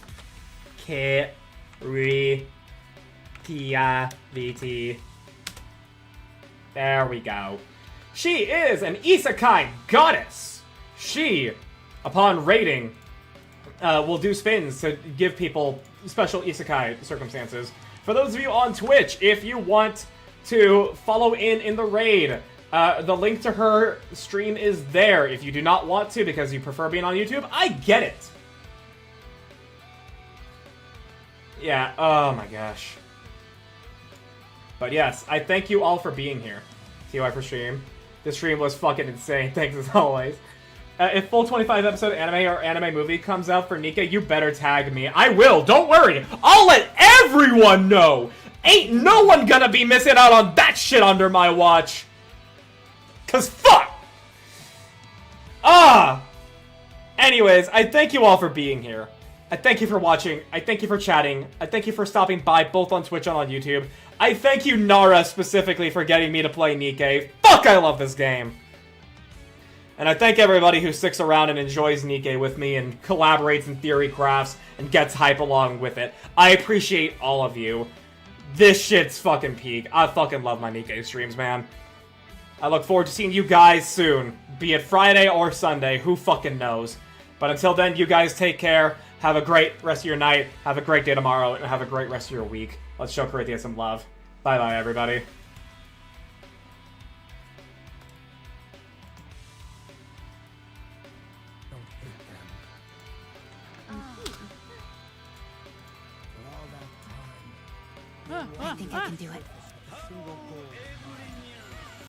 Corythia VT. There we go. She is an isekai goddess. She, upon raiding, will do spins to give people special isekai circumstances. For those of you on Twitch, if you want to follow in the raid, the link to her stream is there. If you do not want to because you prefer being on YouTube, I get it. Yeah, oh my gosh. But yes, I thank you all for being here. TY for stream. This stream was fucking insane. Thanks as always. If full 25 episode anime or anime movie comes out for Nikke, you better tag me. I will, don't worry. I'll let everyone know. Ain't no one gonna be missing out on that shit under my watch. Cause fuck! Anyways, I thank you all for being here. I thank you for watching. I thank you for chatting. I thank you for stopping by both on Twitch and on YouTube. I thank you, Nara, specifically for getting me to play Nikke. Fuck, I love this game. And I thank everybody who sticks around and enjoys Nikke with me and collaborates in theory crafts and gets hype along with it. I appreciate all of you. This shit's fucking peak. I fucking love my Nikke streams, man. I look forward to seeing you guys soon. Be it Friday or Sunday, who fucking knows. But until then, you guys take care. Have a great rest of your night. Have a great day tomorrow. And have a great rest of your week. Let's show Corythia some love. Bye-bye, everybody. I think I can do it.